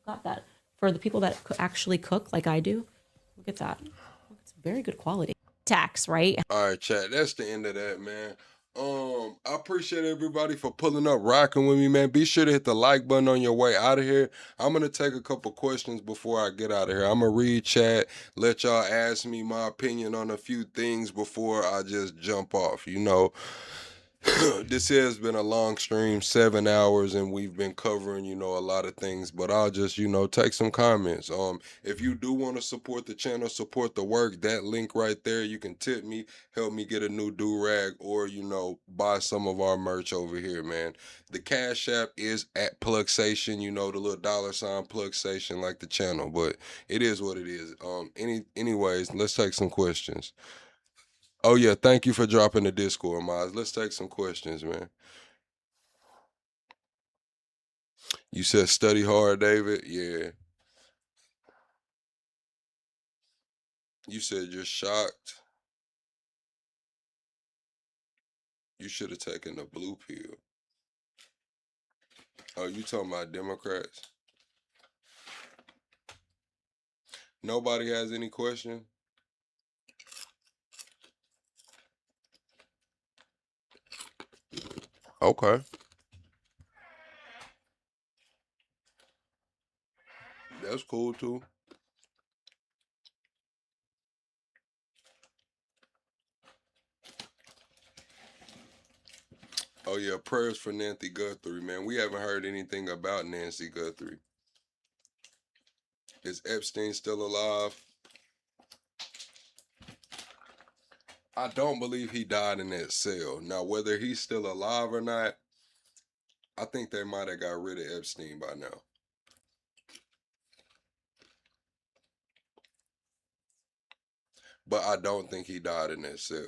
Got that for the people that actually cook like I do. Look at that. It's very good quality. Tax, right? All right, chat. That's the end of that, man. I appreciate everybody for pulling up, rocking with me, man. Be sure to hit the like button on your way out of here. I'm gonna take a couple questions before I get out of here. I'm gonna read chat, let y'all ask me my opinion on a few things before I just jump off. You know, this has been a long stream, 7 hours, and we've been covering, you know, a lot of things, but I'll just, you know, take some comments. If you do want to support the channel, support the work, that link right there, you can tip me, help me get a new do-rag, or, you know, buy some of our merch over here, man. The Cash App is at Plugsation, you know, the little $ Plugsation like the channel, but it is what it is. Anyways, let's take some questions. Oh yeah, thank you for dropping the Discord, Miles. Let's take some questions, man. You said study hard, David? Yeah. You said you're shocked. You should have taken the blue pill. Oh, you talking about Democrats? Nobody has any question? Okay. That's cool too. Oh yeah, prayers for Nancy Guthrie, man. We haven't heard anything about Nancy Guthrie. Is Epstein still alive? I don't believe he died in that cell. Now, whether he's still alive or not, I think they might have got rid of Epstein by now. But I don't think he died in that cell.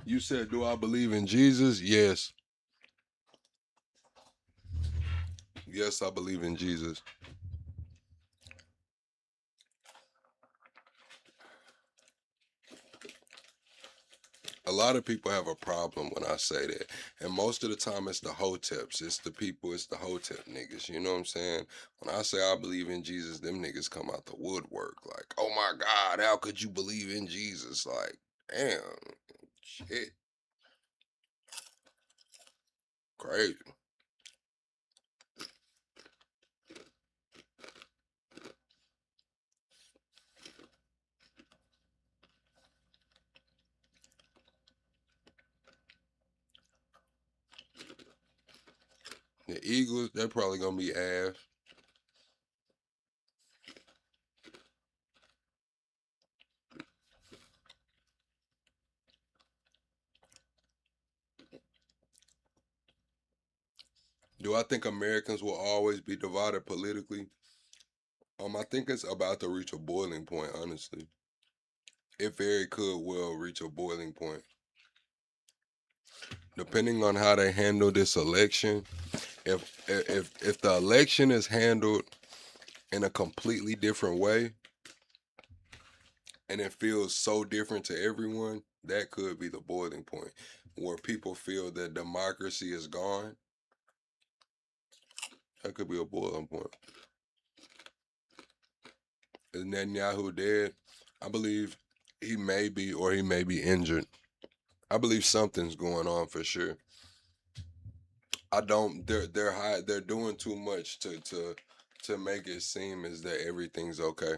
You said, do I believe in Jesus? Yes. Yes, I believe in Jesus. A lot of people have a problem when I say that. And most of the time it's the hoteps. It's the people, it's the hotep niggas. You know what I'm saying? When I say I believe in Jesus, them niggas come out the woodwork. Like, oh my God, how could you believe in Jesus? Like, damn, shit. Crazy. The Eagles, they're probably gonna be ass. Do I think Americans will always be divided politically? I think it's about to reach a boiling point, honestly. It very could well reach a boiling point. Depending on how they handle this election, if the election is handled in a completely different way, and it feels so different to everyone, that could be the boiling point, where people feel that democracy is gone. That could be a boiling point. Is Netanyahu dead? I believe he may be, or he may be injured. I believe something's going on for sure. I don't. They're doing too much to to make it seem as that everything's okay.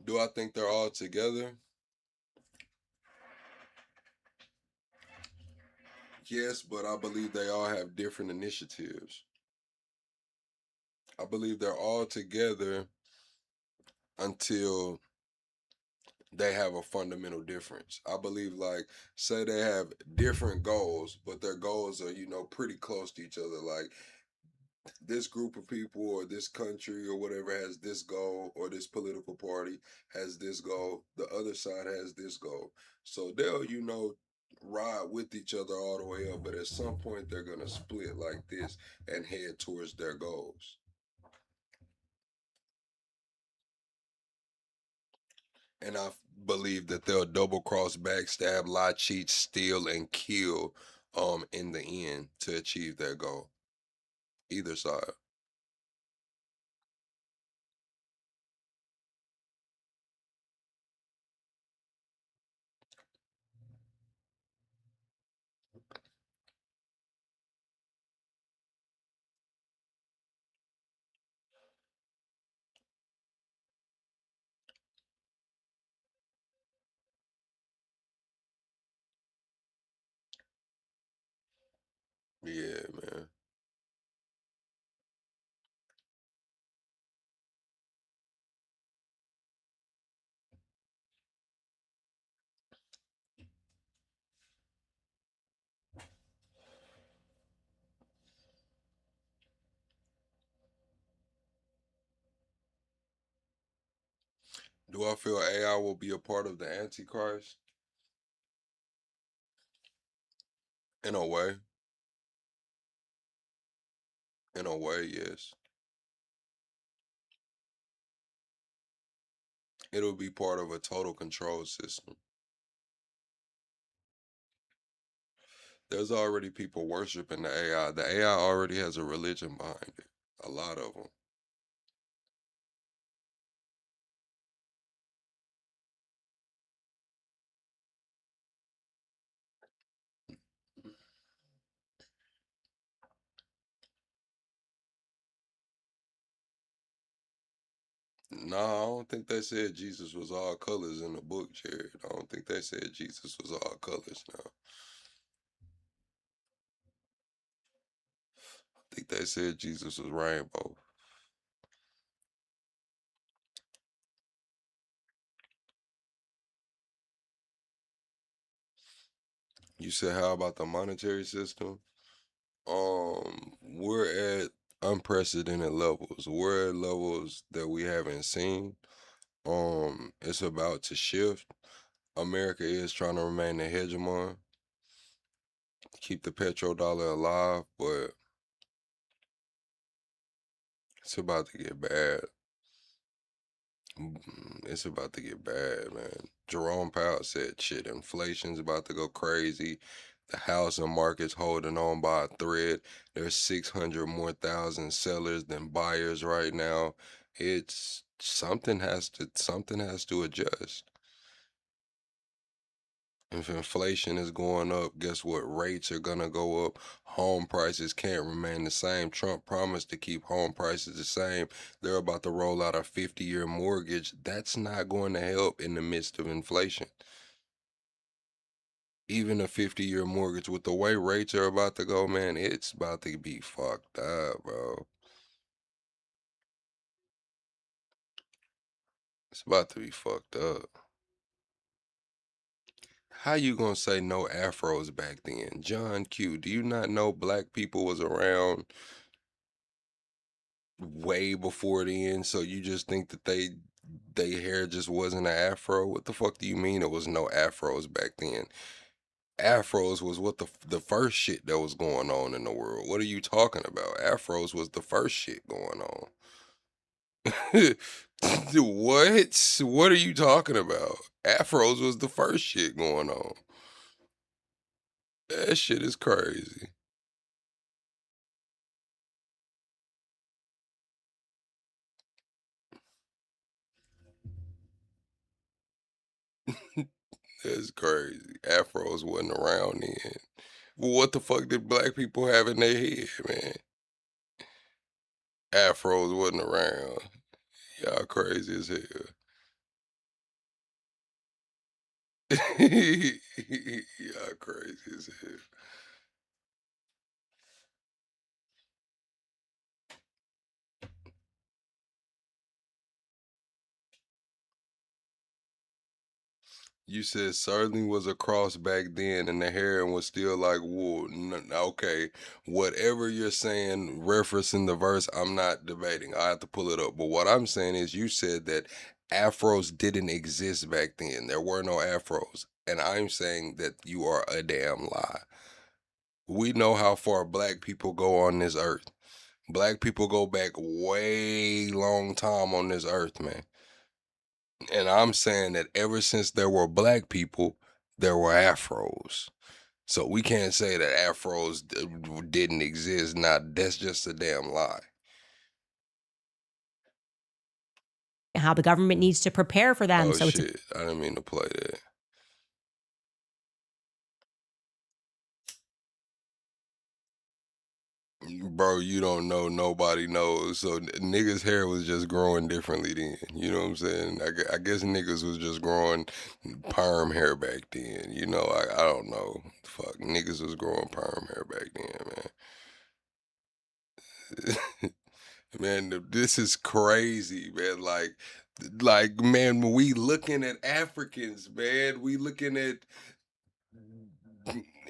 Do I think they're all together? Yes, but I believe they all have different initiatives. I believe they're all together until they have a fundamental difference. I believe, like, say they have different goals, but their goals are, pretty close to each other. Like, this group of people or this country or whatever has this goal, or this political party has this goal, the other side has this goal. So they'll, ride with each other all the way up, but at some point they're going to split like this and head towards their goals. And I believe that they'll double cross, backstab, lie, cheat, steal, and kill in the end to achieve their goal. Either side. Yeah, man. Do I feel AI will be a part of the Antichrist? In a way. In a way, yes. It'll be part of a total control system. There's already people worshiping the AI. The AI already has a religion behind it. A lot of them. No, I don't think they said Jesus was all colors in the book, Jared. I don't think they said Jesus was all colors now. I think they said Jesus was rainbow. You said, how about the monetary system? We're at unprecedented levels. We're at levels that we haven't seen. It's about to shift. America is trying to remain the hegemon, keep the petrodollar alive, but it's about to get bad. It's about to get bad, man. Jerome Powell said, shit, inflation's about to go crazy. The housing market's holding on by a thread. There's 600 more thousand sellers than buyers right now. It's something has to adjust. If inflation is going up, guess what? Rates are gonna go up. Home prices can't remain the same. Trump promised to keep home prices the same. They're about to roll out a 50-year mortgage. That's not going to help in the midst of inflation. Even a 50-year mortgage, with the way rates are about to go, man, it's about to be fucked up, bro. It's about to be fucked up. How you gonna say no afros back then? John Q, do you not know black people was around way before then, so you just think that they hair just wasn't an afro? What the fuck do you mean it was no afros back then? Afros was what the first shit that was going on in the world. What are you talking about? Afros was the first shit going on. What? What are you talking about? Afros was the first shit going on. That shit is crazy. That's crazy. Afros wasn't around then. Well, what the fuck did black people have in their head, man? Afros wasn't around. Y'all crazy as hell. Y'all crazy as hell. You said certainly was a cross back then, and the heron was still like wool. Okay, whatever you're saying, referencing the verse, I'm not debating. I have to pull it up. But what I'm saying is, you said that afros didn't exist back then. There were no afros, and I'm saying that you are a damn lie. We know how far black people go on this earth. Black people go back way long time on this earth, man. And I'm saying that ever since there were black people, there were afros. So we can't say that afros didn't exist. Now that's just a damn lie. How the government needs to prepare for them. Oh So shit, I didn't mean to play that. Bro, you don't know, nobody knows. So niggas' hair was just growing differently then. You know what I'm saying? I guess niggas was just growing perm hair back then. You know, I don't know. Fuck, niggas was growing perm hair back then, man. Man, this is crazy, man. Like, man, when we looking at Africans, man, we looking at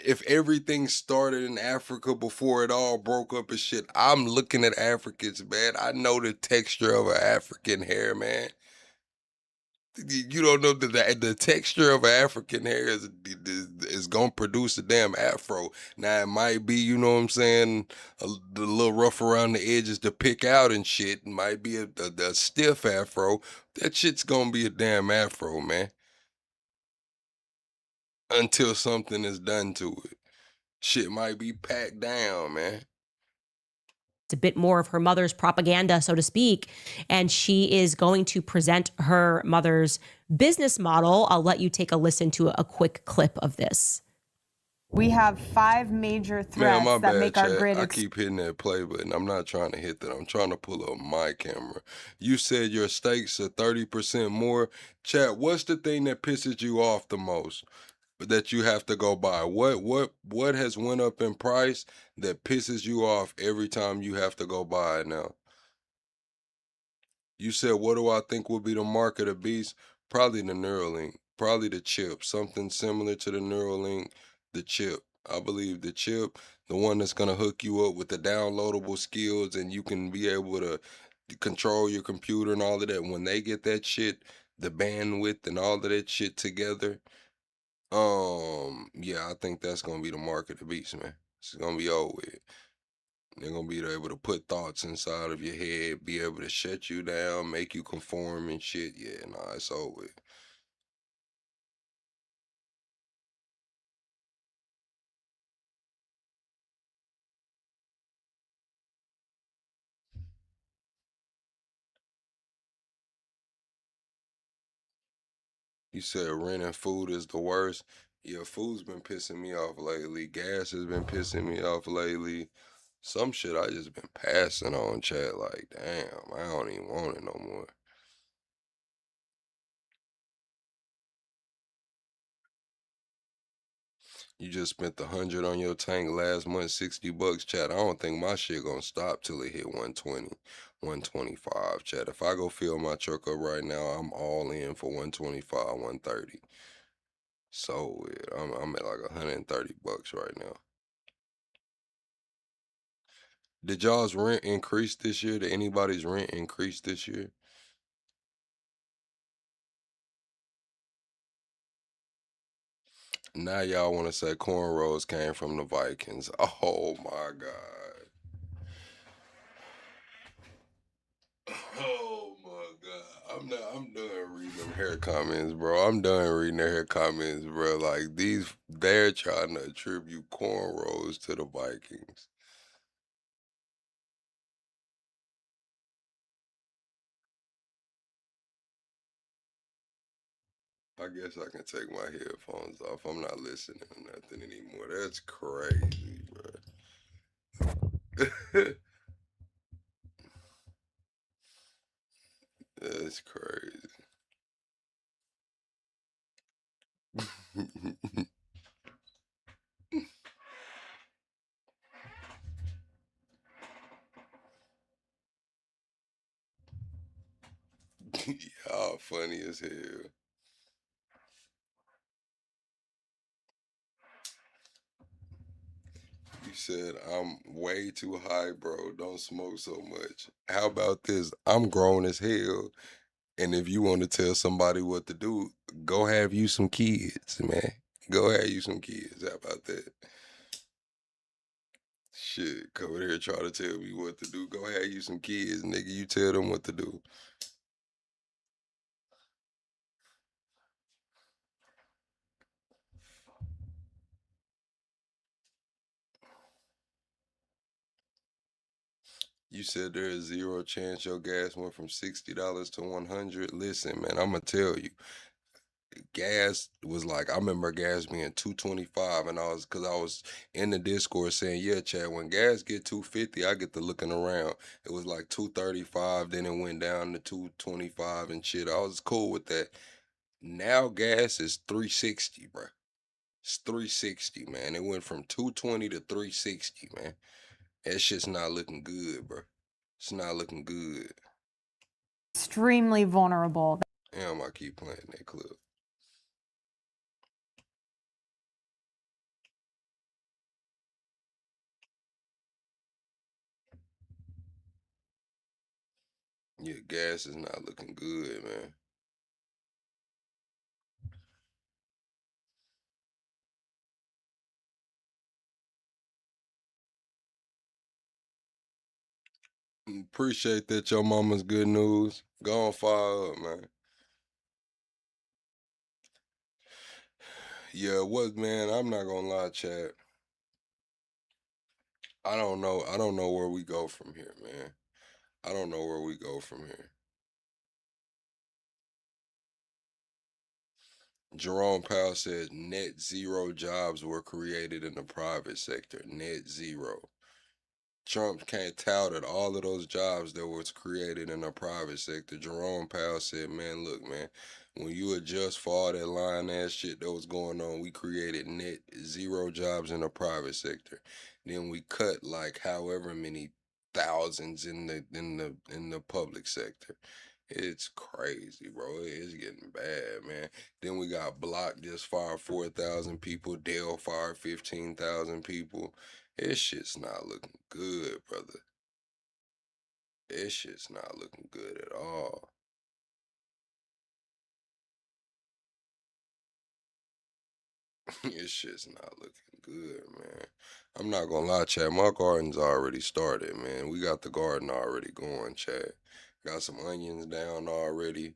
if everything started in Africa before it all broke up and shit. I'm looking at Africans, man. I know the texture of an African hair, man. You don't know the texture of an African hair is gonna produce a damn afro. Now it might be, you know what I'm saying, the little rough around the edges to pick out and shit. It might be a stiff afro. That shit's gonna be a damn afro, man. Until something is done to it. Shit might be packed down, man. it's a bit more of her mother's propaganda, so to speak. And she is going to present her mother's business model. I'll let you take a listen to a quick clip of this. We have 5 major threats Man, my that bad, make our chat. grid I keep hitting that play button. I'm not trying to hit that. I'm trying to pull up my camera. You said your stakes are 30% more. Chat, what's the thing that pisses you off the most that you have to go buy? What has went up in price that pisses you off every time you have to go buy it now? You said, what do I think will be the mark of the beast? Probably the Neuralink. Probably the chip. Something similar to the Neuralink, the chip. I believe the chip, the one that's going to hook you up with the downloadable skills and you can be able to control your computer and all of that. When they get that shit, the bandwidth and all of that shit together, yeah, I think that's going to be the mark of the beast, man. It's going to be over with. They're gonna be able to put thoughts inside of your head, be able to shut you down, make you conform and shit. Yeah, nah, it's over with. You said rent and food is the worst. Yeah, food's been pissing me off lately. Gas has been pissing me off lately. Some shit I just been passing on, chat. Like, damn, I don't even want it no more. You just spent 100 on your tank last month, $60, chat. I don't think my shit gonna stop till it hit 120, 125, chat. If I go fill my truck up right now, I'm all in for 125, 130. So I'm at like $130 right now. Did y'all's rent increase this year? Did anybody's rent increase this year? Now y'all want to say cornrows came from the Vikings. Oh my God. Oh my God. I'm done reading them hair comments, bro. I'm done reading their hair comments, bro. Like they're trying to attribute cornrows to the Vikings. I guess I can take my headphones off. I'm not listening to nothing anymore. That's crazy, bro. That's crazy. Y'all funny as hell. You said I'm way too high, bro. Don't smoke so much. How about this? I'm grown as hell. And if you want to tell somebody what to do, go have you some kids, man. Go have you some kids. How about that? Shit, come over here try to tell me what to do. Go have you some kids, nigga. You tell them what to do. You said there is zero chance your gas went from $60 to 100. Listen, man, I'm gonna tell you. Gas was like, I remember gas being 225, and cause I was in the Discord saying, yeah, Chad, when gas get 250, I get to looking around. It was like 235, then it went down to 225 and shit. I was cool with that. Now gas is 360, bro. It's 360, man. It went from 220 to 360, man. That shit's not looking good, bro. It's not looking good. Extremely vulnerable. Damn, I keep playing that clip. Yeah, gas is not looking good, man. Appreciate that your mama's good news. Go on fire up, man. Yeah, what man, I'm not gonna lie, Chad. I don't know where we go from here, man. I don't know where we go from here. Jerome Powell said net zero jobs were created in the private sector. Net zero. Trump can't tout that all of those jobs that was created in the private sector. Jerome Powell said, man, look, man, when you adjust for all that lying ass shit that was going on, we created net zero jobs in the private sector. Then we cut like however many thousands in the public sector. It's crazy, bro. It's getting bad, man. Then we got Block just fired 4,000 people. Dell fired 15,000 people. This shit's not looking good, brother. This shit's not looking good at all. This shit's not looking good, man. I'm not gonna lie, Chad. My garden's already started, man. We got the garden already going, Chad. Got some onions down already.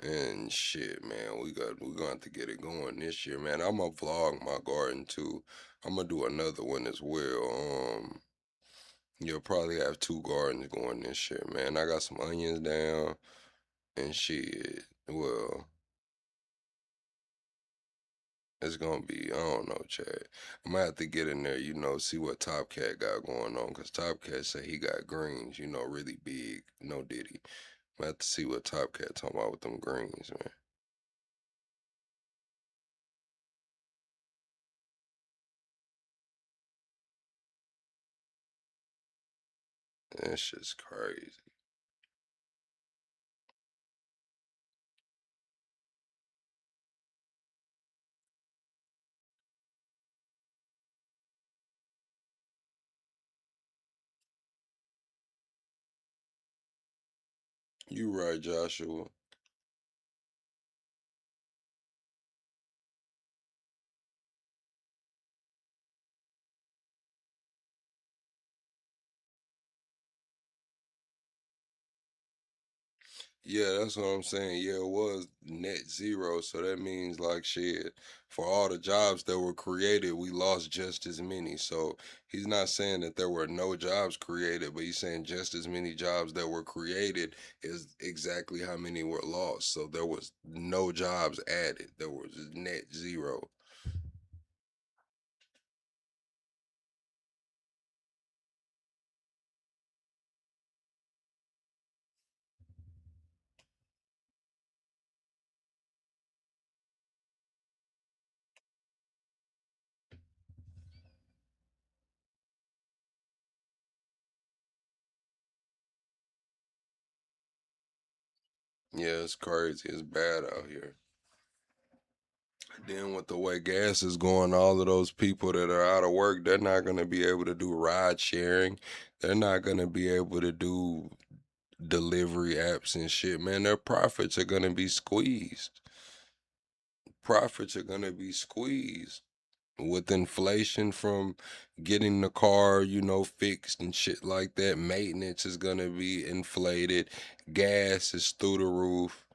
And shit, man, we're gonna have to get it going this year, man. I'm gonna vlog my garden too. I'm gonna do another one as well. You'll probably have 2 gardens going this year, man. I got some onions down and shit. Well, it's gonna be, I don't know, Chad. I'm gonna have to get in there, see what Top Cat got going on, cause Top Cat say he got greens, really big. No Diddy. I'm gonna have to see what Top Cat talking about with them greens, man. That shit's crazy. You right, Joshua. Yeah, that's what I'm saying. Yeah, it was net zero. So that means like shit, for all the jobs that were created, we lost just as many. So he's not saying that there were no jobs created, but he's saying just as many jobs that were created is exactly how many were lost. So there was no jobs added. There was net zero. Yeah, it's crazy. It's bad out here. Then with the way gas is going, all of those people that are out of work, they're not going to be able to do ride sharing. They're not going to be able to do delivery apps and shit, man. Their profits are going to be squeezed. Profits are going to be squeezed with inflation from getting the car, fixed and shit like that. Maintenance is going to be inflated. Gas is through the roof.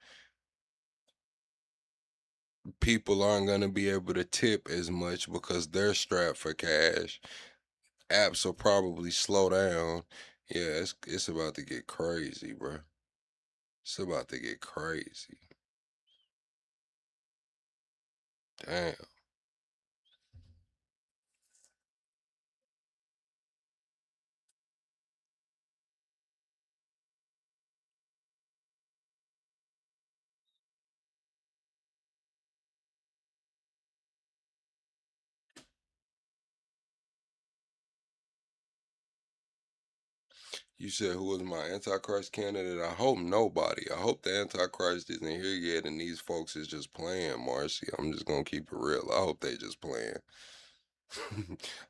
People aren't going to be able to tip as much because they're strapped for cash. Apps will probably slow down. Yeah, it's about to get crazy, bro. It's about to get crazy. Damn. You said who was my Antichrist candidate? I hope nobody. I hope the Antichrist isn't here yet and these folks is just playing, Marcy. I'm just gonna keep it real. I hope they just playing.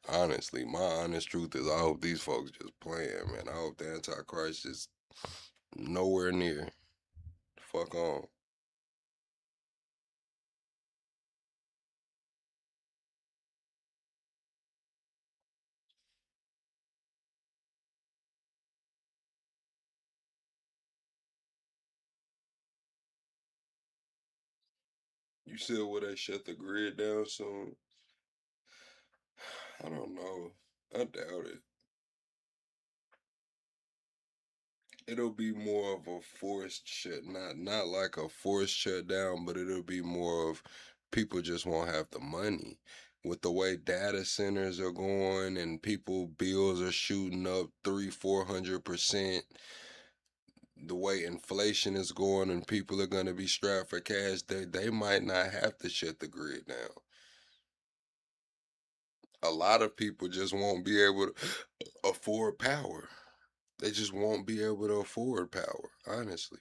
Honestly, my honest truth is I hope these folks just playing, man. I hope the Antichrist is nowhere near. Fuck on. You said will they shut the grid down soon? I don't know. I doubt it. It'll be more of a forced shut, not like a forced shutdown, but it'll be more of people just won't have the money. With the way data centers are going and people bills are shooting up 300-400%, the way inflation is going and people are gonna be strapped for cash, they might not have to shut the grid down. A lot of people just won't be able to afford power. They just won't be able to afford power, honestly.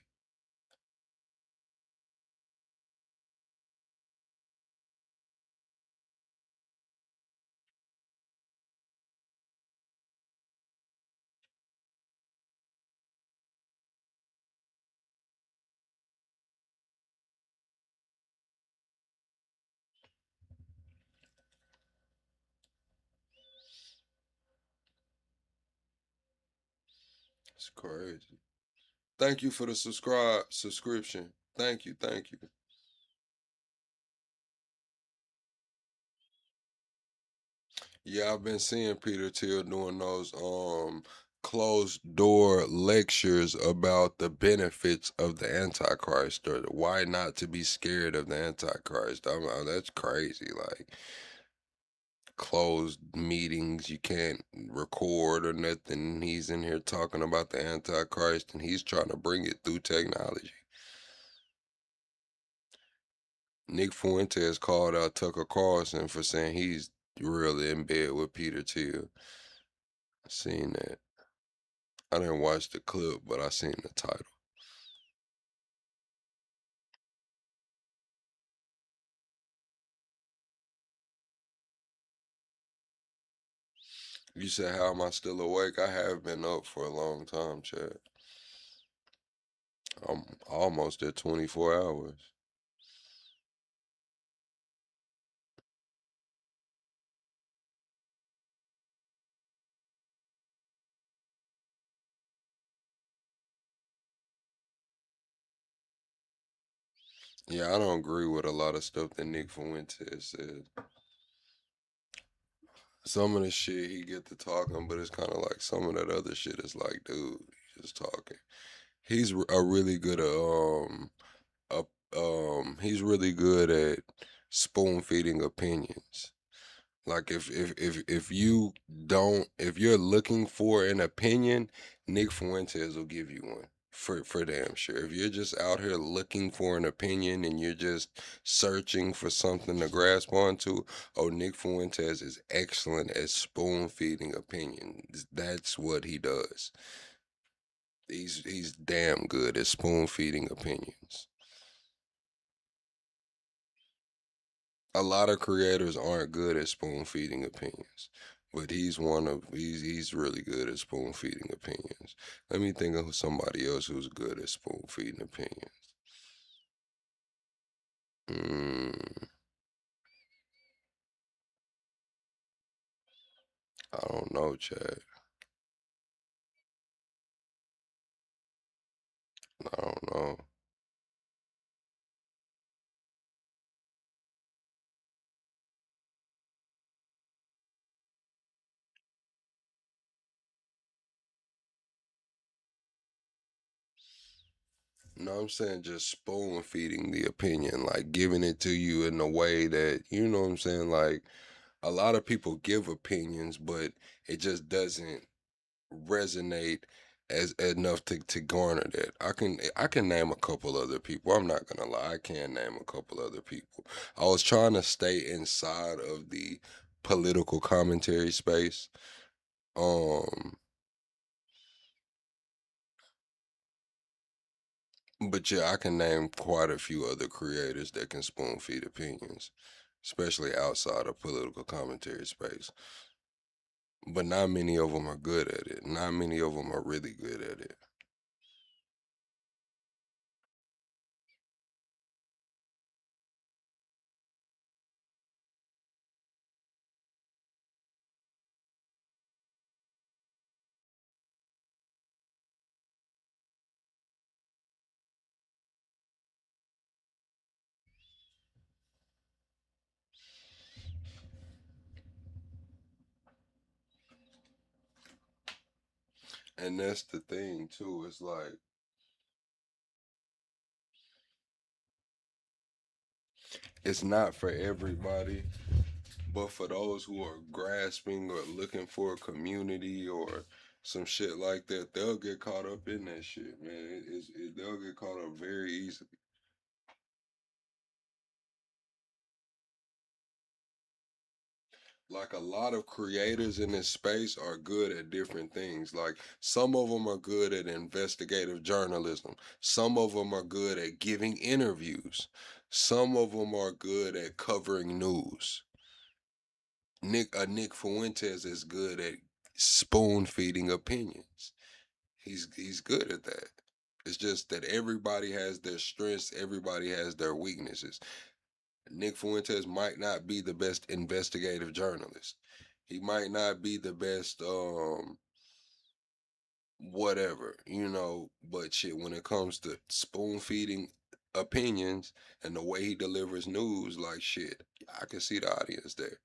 It's crazy. Thank you for the subscription. Thank you, thank you. Yeah, I've been seeing Peter Thiel doing those closed door lectures about the benefits of the Antichrist or why not to be scared of the Antichrist. That's crazy. Like closed meetings, you can't record or nothing. He's in here talking about the Antichrist and he's trying to bring it through technology. Nick Fuentes called out Tucker Carlson for saying he's really in bed with Peter Thiel. I seen that. I didn't watch the clip, but I seen the title. You said, how am I still awake? I have been up for a long time, Chad. I'm almost at 24 hours. Yeah, I don't agree with a lot of stuff that Nick Fuentes said. Some of the shit he get to talking, but it's kind of like some of that other shit is like, dude, just talking. He's a really good a, he's really good at spoon feeding opinions. Like if you don't if you're looking for an opinion, Nick Fuentes will give you one for damn sure. If you're just out here looking for an opinion and you're just searching for something to grasp onto, oh, Nick Fuentes is excellent at spoon feeding opinions. That's what he does. He's damn good at spoon feeding opinions. A lot of creators aren't good at spoon feeding opinions, but he's really good at spoon feeding opinions. Let me think of somebody else who's good at spoon feeding opinions. Mm, I don't know, Chad. I don't know. No, I'm saying just spoon feeding the opinion, like giving it to you in a way that, you know what I'm saying? Like a lot of people give opinions, but it just doesn't resonate as enough to garner that. I can name a couple other people. I'm not gonna lie, I can name a couple other people. I was trying to stay inside of the political commentary space. Um, but yeah, I can name quite a few other creators that can spoon feed opinions, especially outside of political commentary space. But not many of them are good at it. Not many of them are really good at it. And that's the thing too. It's like it's not for everybody, but for those who are grasping or looking for a community or some shit like that, they'll get caught up in that shit, man. They'll get caught up very easily. Like a lot of creators in this space are good at different things. Like some of them are good at investigative journalism. Some of them are good at giving interviews. Some of them are good at covering news. Nick Fuentes is good at spoon feeding opinions. He's good at that. It's just that everybody has their strengths, everybody has their weaknesses. Nick Fuentes might not be the best investigative journalist. He might not be the best whatever, but shit, when it comes to spoon feeding opinions and the way he delivers news, like shit, I can see the audience there.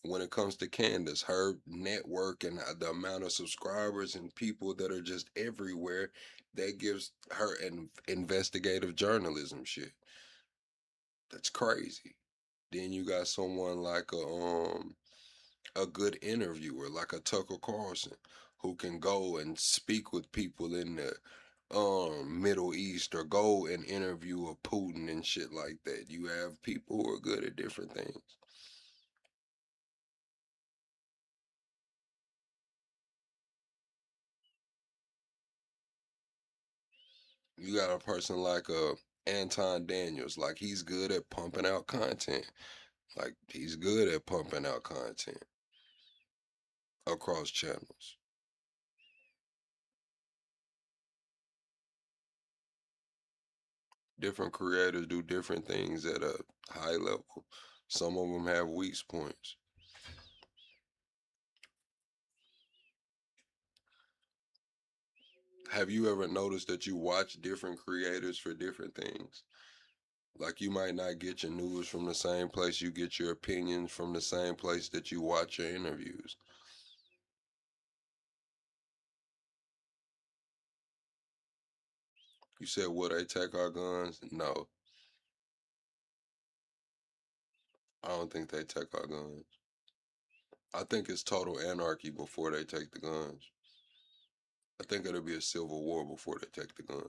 When it comes to Candace, her network and the amount of subscribers and people that are just everywhere, that gives her an investigative journalism shit. That's crazy. Then you got someone like a good interviewer, like a Tucker Carlson, who can go and speak with people in the Middle East or go and interview a Putin and shit like that. You have people who are good at different things. You got a person like Anton Daniels, like he's good at pumping out content. Like he's good at pumping out content across channels. Different creators do different things at a high level. Some of them have weak points. Have you ever noticed that you watch different creators for different things? Like you might not get your news from the same place you get your opinions from the same place that you watch your interviews. You said, will they take our guns? No, I don't think they take our guns. I think it's total anarchy before they take the guns. I think it'll be a civil war before they take the gun.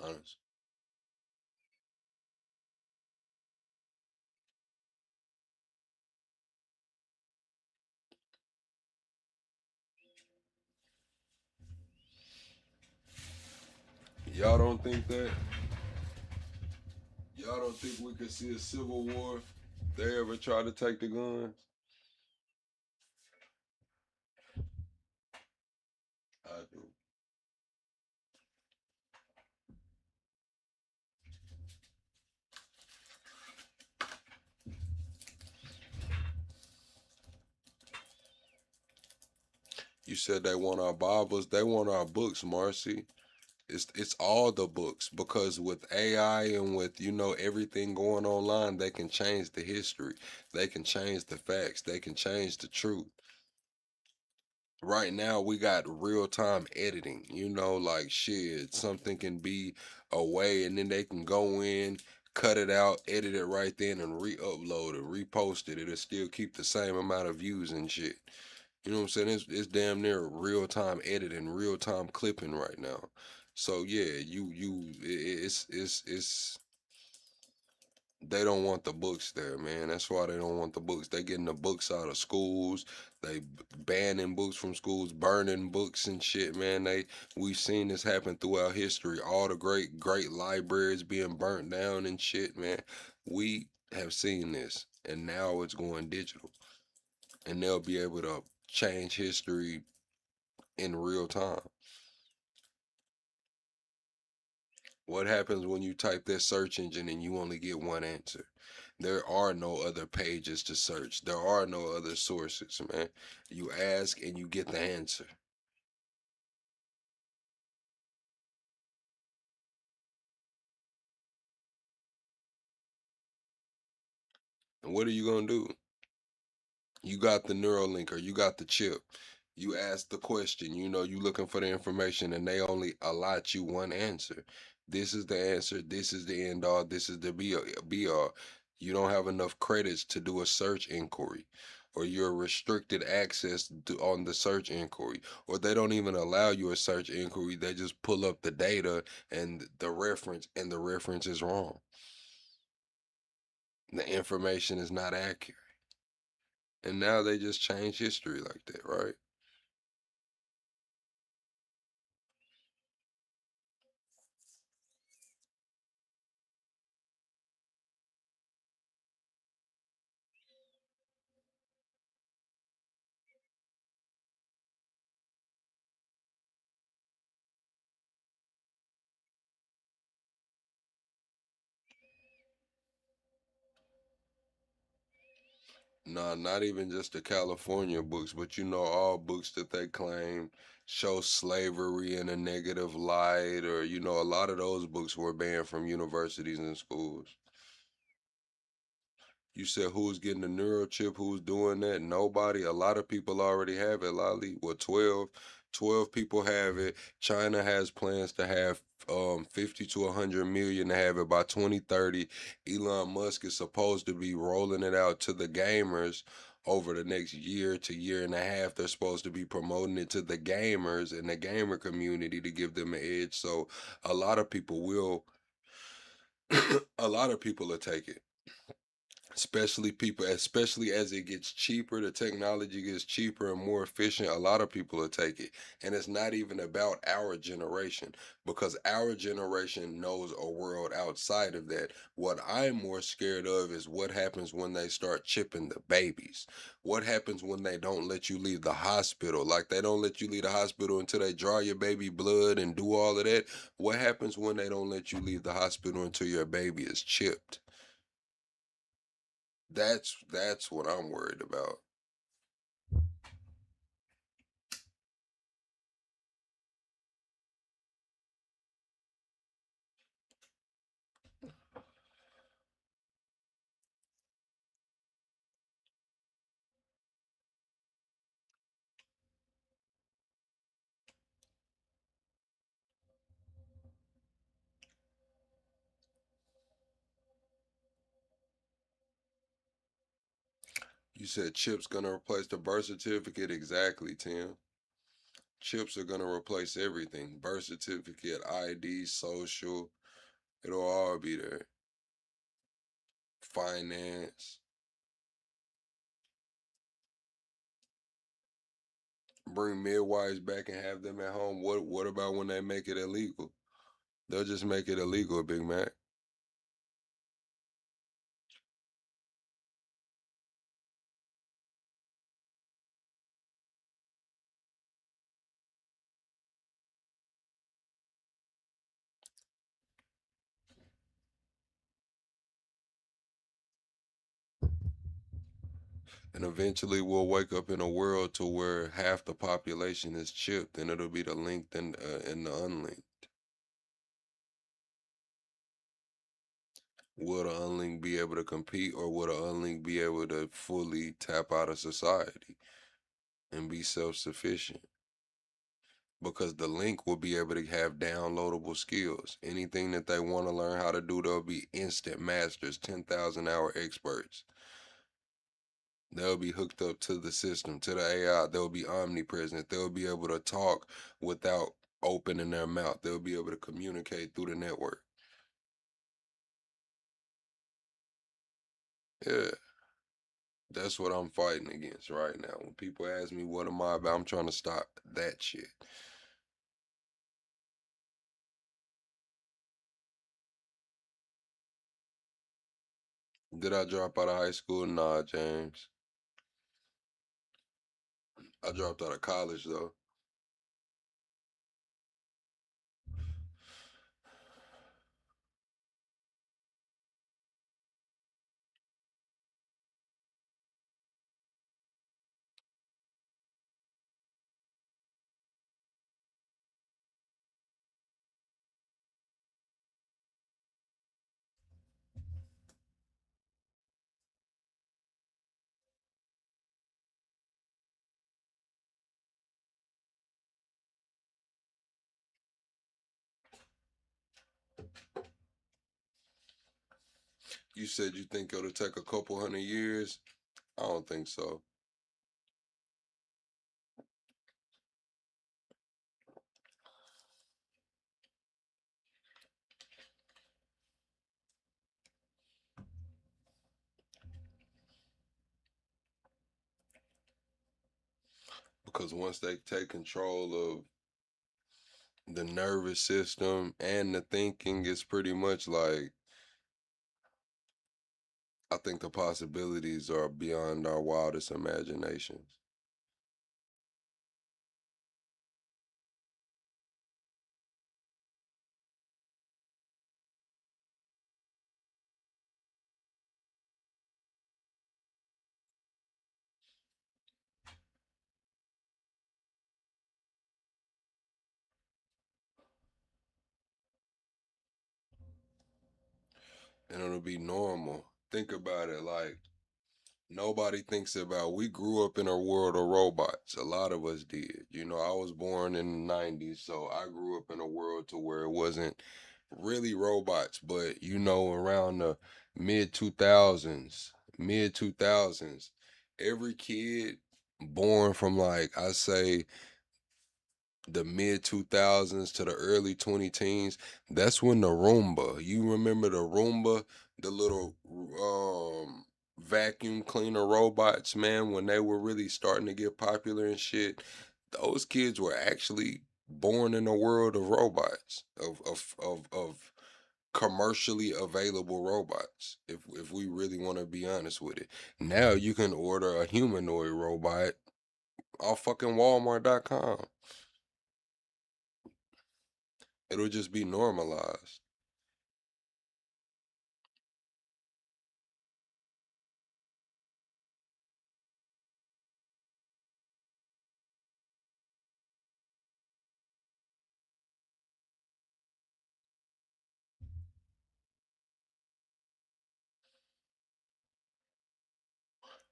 Honest. Y'all don't think that? Y'all don't think we could see a civil war if they ever try to take the guns? I do. You said they want our Bibles. They want our books, Marcy. It's all the books, because with AI and with everything going online, they can change the history. They can change the facts. They can change the truth. Right now we got real time editing, like shit, something can be away and then they can go in, cut it out, edit it right then and re-upload it, repost it. It'll still keep the same amount of views and shit. You know what I'm saying? It's damn near real time editing, real time clipping right now. So yeah, it's they don't want the books there, man. That's why they don't want the books. They getting the books out of schools. They banning books from schools, burning books and shit, man. We've seen this happen throughout history. All the great libraries being burnt down and shit, man. We have seen this, and now it's going digital, and they'll be able to change history in real time. What happens when you type that search engine and you only get one answer? There are no other pages to search. There are no other sources, man. You ask and you get the answer. And what are you going to do? You got the Neuralink or you got the chip. You ask the question, you looking for the information and they only allot you one answer. This is the answer. This is the end all. This is the be all. You don't have enough credits to do a search inquiry, or you're restricted access on the search inquiry, or they don't even allow you a search inquiry. They just pull up the data and the reference is wrong. The information is not accurate. And now they just change history like that, right? No, not even just the California books, but all books that they claim show slavery in a negative light, or a lot of those books were banned from universities and schools. You said who's getting the neural chip? Who's doing that? Nobody. A lot of people already have it, Lolly. Well, 12 people have it. China has plans to have 50 to 100 million to have it by 2030. Elon Musk is supposed to be rolling it out to the gamers over the next year to year and a half. They're supposed to be promoting it to the gamers and the gamer community to give them an edge. So a lot of people will, a lot of people will take it. Especially as it gets cheaper, the technology gets cheaper and more efficient, a lot of people will take it. And it's not even about our generation, because our generation knows a world outside of that. What I'm more scared of is what happens when they start chipping the babies. What happens when they don't let you leave the hospital? Like, they don't let you leave the hospital until they draw your baby blood and do all of that. What happens when they don't let you leave the hospital until your baby is chipped? That's what I'm worried about. You said chips gonna replace the birth certificate? Exactly, Tim. Chips are gonna replace everything. Birth certificate, ID, social, it'll all be there. Finance. Bring midwives back and have them at home. What about when they make it illegal? They'll just make it illegal, Big Mac. And eventually we'll wake up in a world to where half the population is chipped, and it'll be the linked and the unlinked. Will the unlinked be able to compete, or will the unlinked be able to fully tap out of society and be self-sufficient? Because the link will be able to have downloadable skills. Anything that they want to learn how to do, they'll be instant masters, 10,000 hour experts. They'll be hooked up to the system, to the AI. They'll be omnipresent. They'll be able to talk without opening their mouth. They'll be able to communicate through the network. Yeah. That's what I'm fighting against right now. When people ask me what am I about, I'm trying to stop that shit. Did I drop out of high school? Nah, James. I dropped out of college though. You said you think it'll take a couple 100 years? I don't think so. Because once they take control of the nervous system and the thinking, it's pretty much like, I think the possibilities are beyond our wildest imaginations. And it'll be normal. Think about it, like, nobody thinks about, we grew up in a world of robots. A lot of us did. You know, I was born in the 90s, so I grew up in a world to where it wasn't really robots, but you know, around the mid 2000s, every kid born from, like, I say the mid 2000s to the early 20 teens, that's when the Roomba, you remember the Roomba, the little vacuum cleaner robots, man, when they were really starting to get popular and shit, those kids were actually born in a world of robots, of commercially available robots, if we really want to be honest with it. Now you can order a humanoid robot off fucking Walmart.com. It'll just be normalized.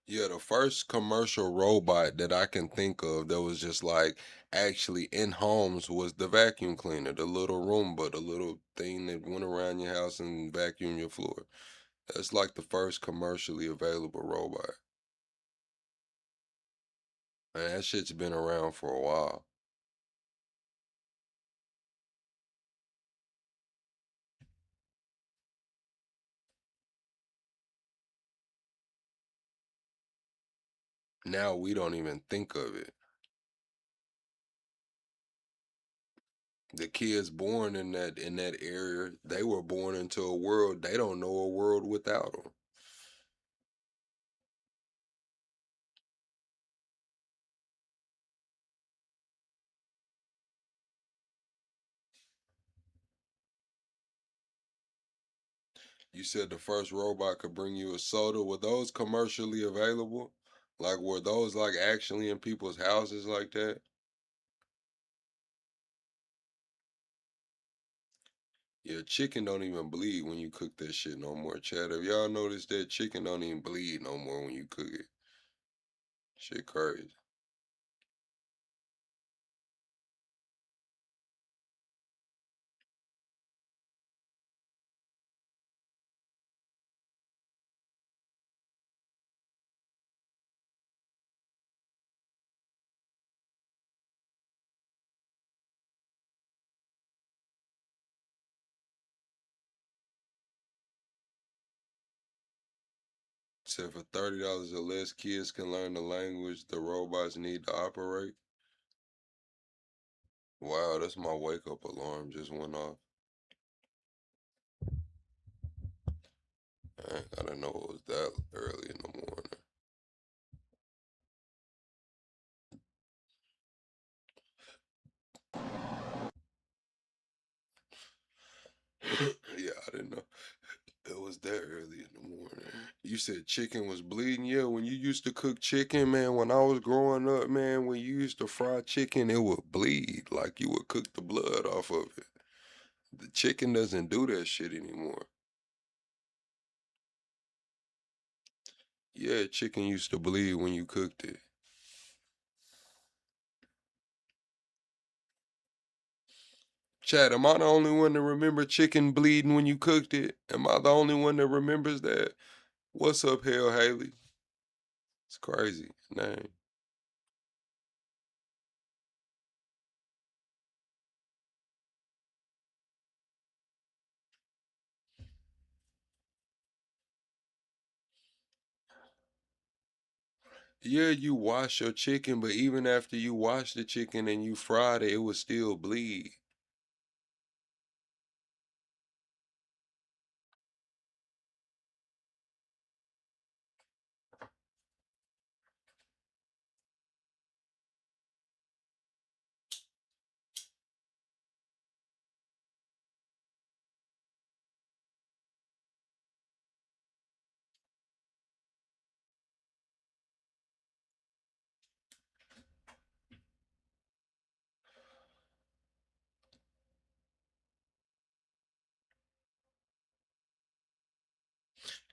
Yeah, the first commercial robot that I can think of that was just like actually in homes was the vacuum cleaner, the little Roomba, the little thing that went around your house and vacuumed your floor. That's like the first commercially available robot. And that shit's been around for a while. Now we don't even think of it. The kids born in that area, they were born into a world, they don't know a world without them. You said the first robot could bring you a soda. Were those commercially available? Like, were those like actually in people's houses like that? Yeah, chicken don't even bleed when you cook that shit no more, Chad. Have y'all noticed that chicken don't even bleed no more when you cook it? Shit crazy. Said for $30 or less, kids can learn the language the robots need to operate. Wow, that's my wake up alarm just went off. I didn't know it was that early in the morning. Yeah, I didn't know it was that early in the morning. You said chicken was bleeding. Yeah, when you used to cook chicken, man, when I was growing up, man, when you used to fry chicken, it would bleed. Like you would cook the blood off of it. The chicken doesn't do that shit anymore. Yeah, chicken used to bleed when you cooked it. Chad, am I the only one that remember chicken bleeding when you cooked it? Am I the only one that remembers that? What's up, Hell Haley? It's crazy name. Yeah, you wash your chicken, but even after you wash the chicken and you fried it, it would still bleed.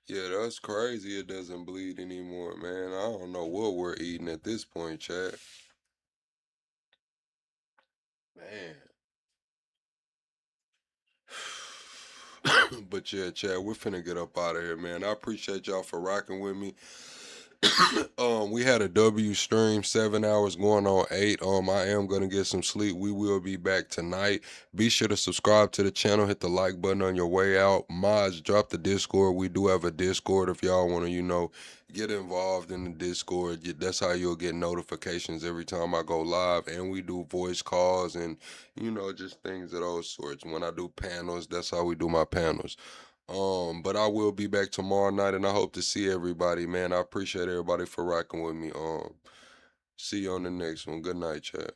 Yeah, that's crazy. It doesn't bleed anymore, man. I don't know what we're eating at this point, Chad. Man. But yeah, Chad, we're finna get up out of here, man. I appreciate y'all for rocking with me. We had a W stream, 7 hours going on 8. I am gonna get some sleep. We will be back tonight. Be sure to subscribe to the channel, hit the like button on your way out. Mods, drop the Discord. We do have a Discord if y'all wanna, get involved in the Discord. That's how you'll get notifications every time I go live. And we do voice calls and, just things of those sorts. When I do panels, that's how we do my panels. But I will be back tomorrow night, and I hope to see everybody, man. I appreciate everybody for rocking with me. See you on the next one. Good night, chat.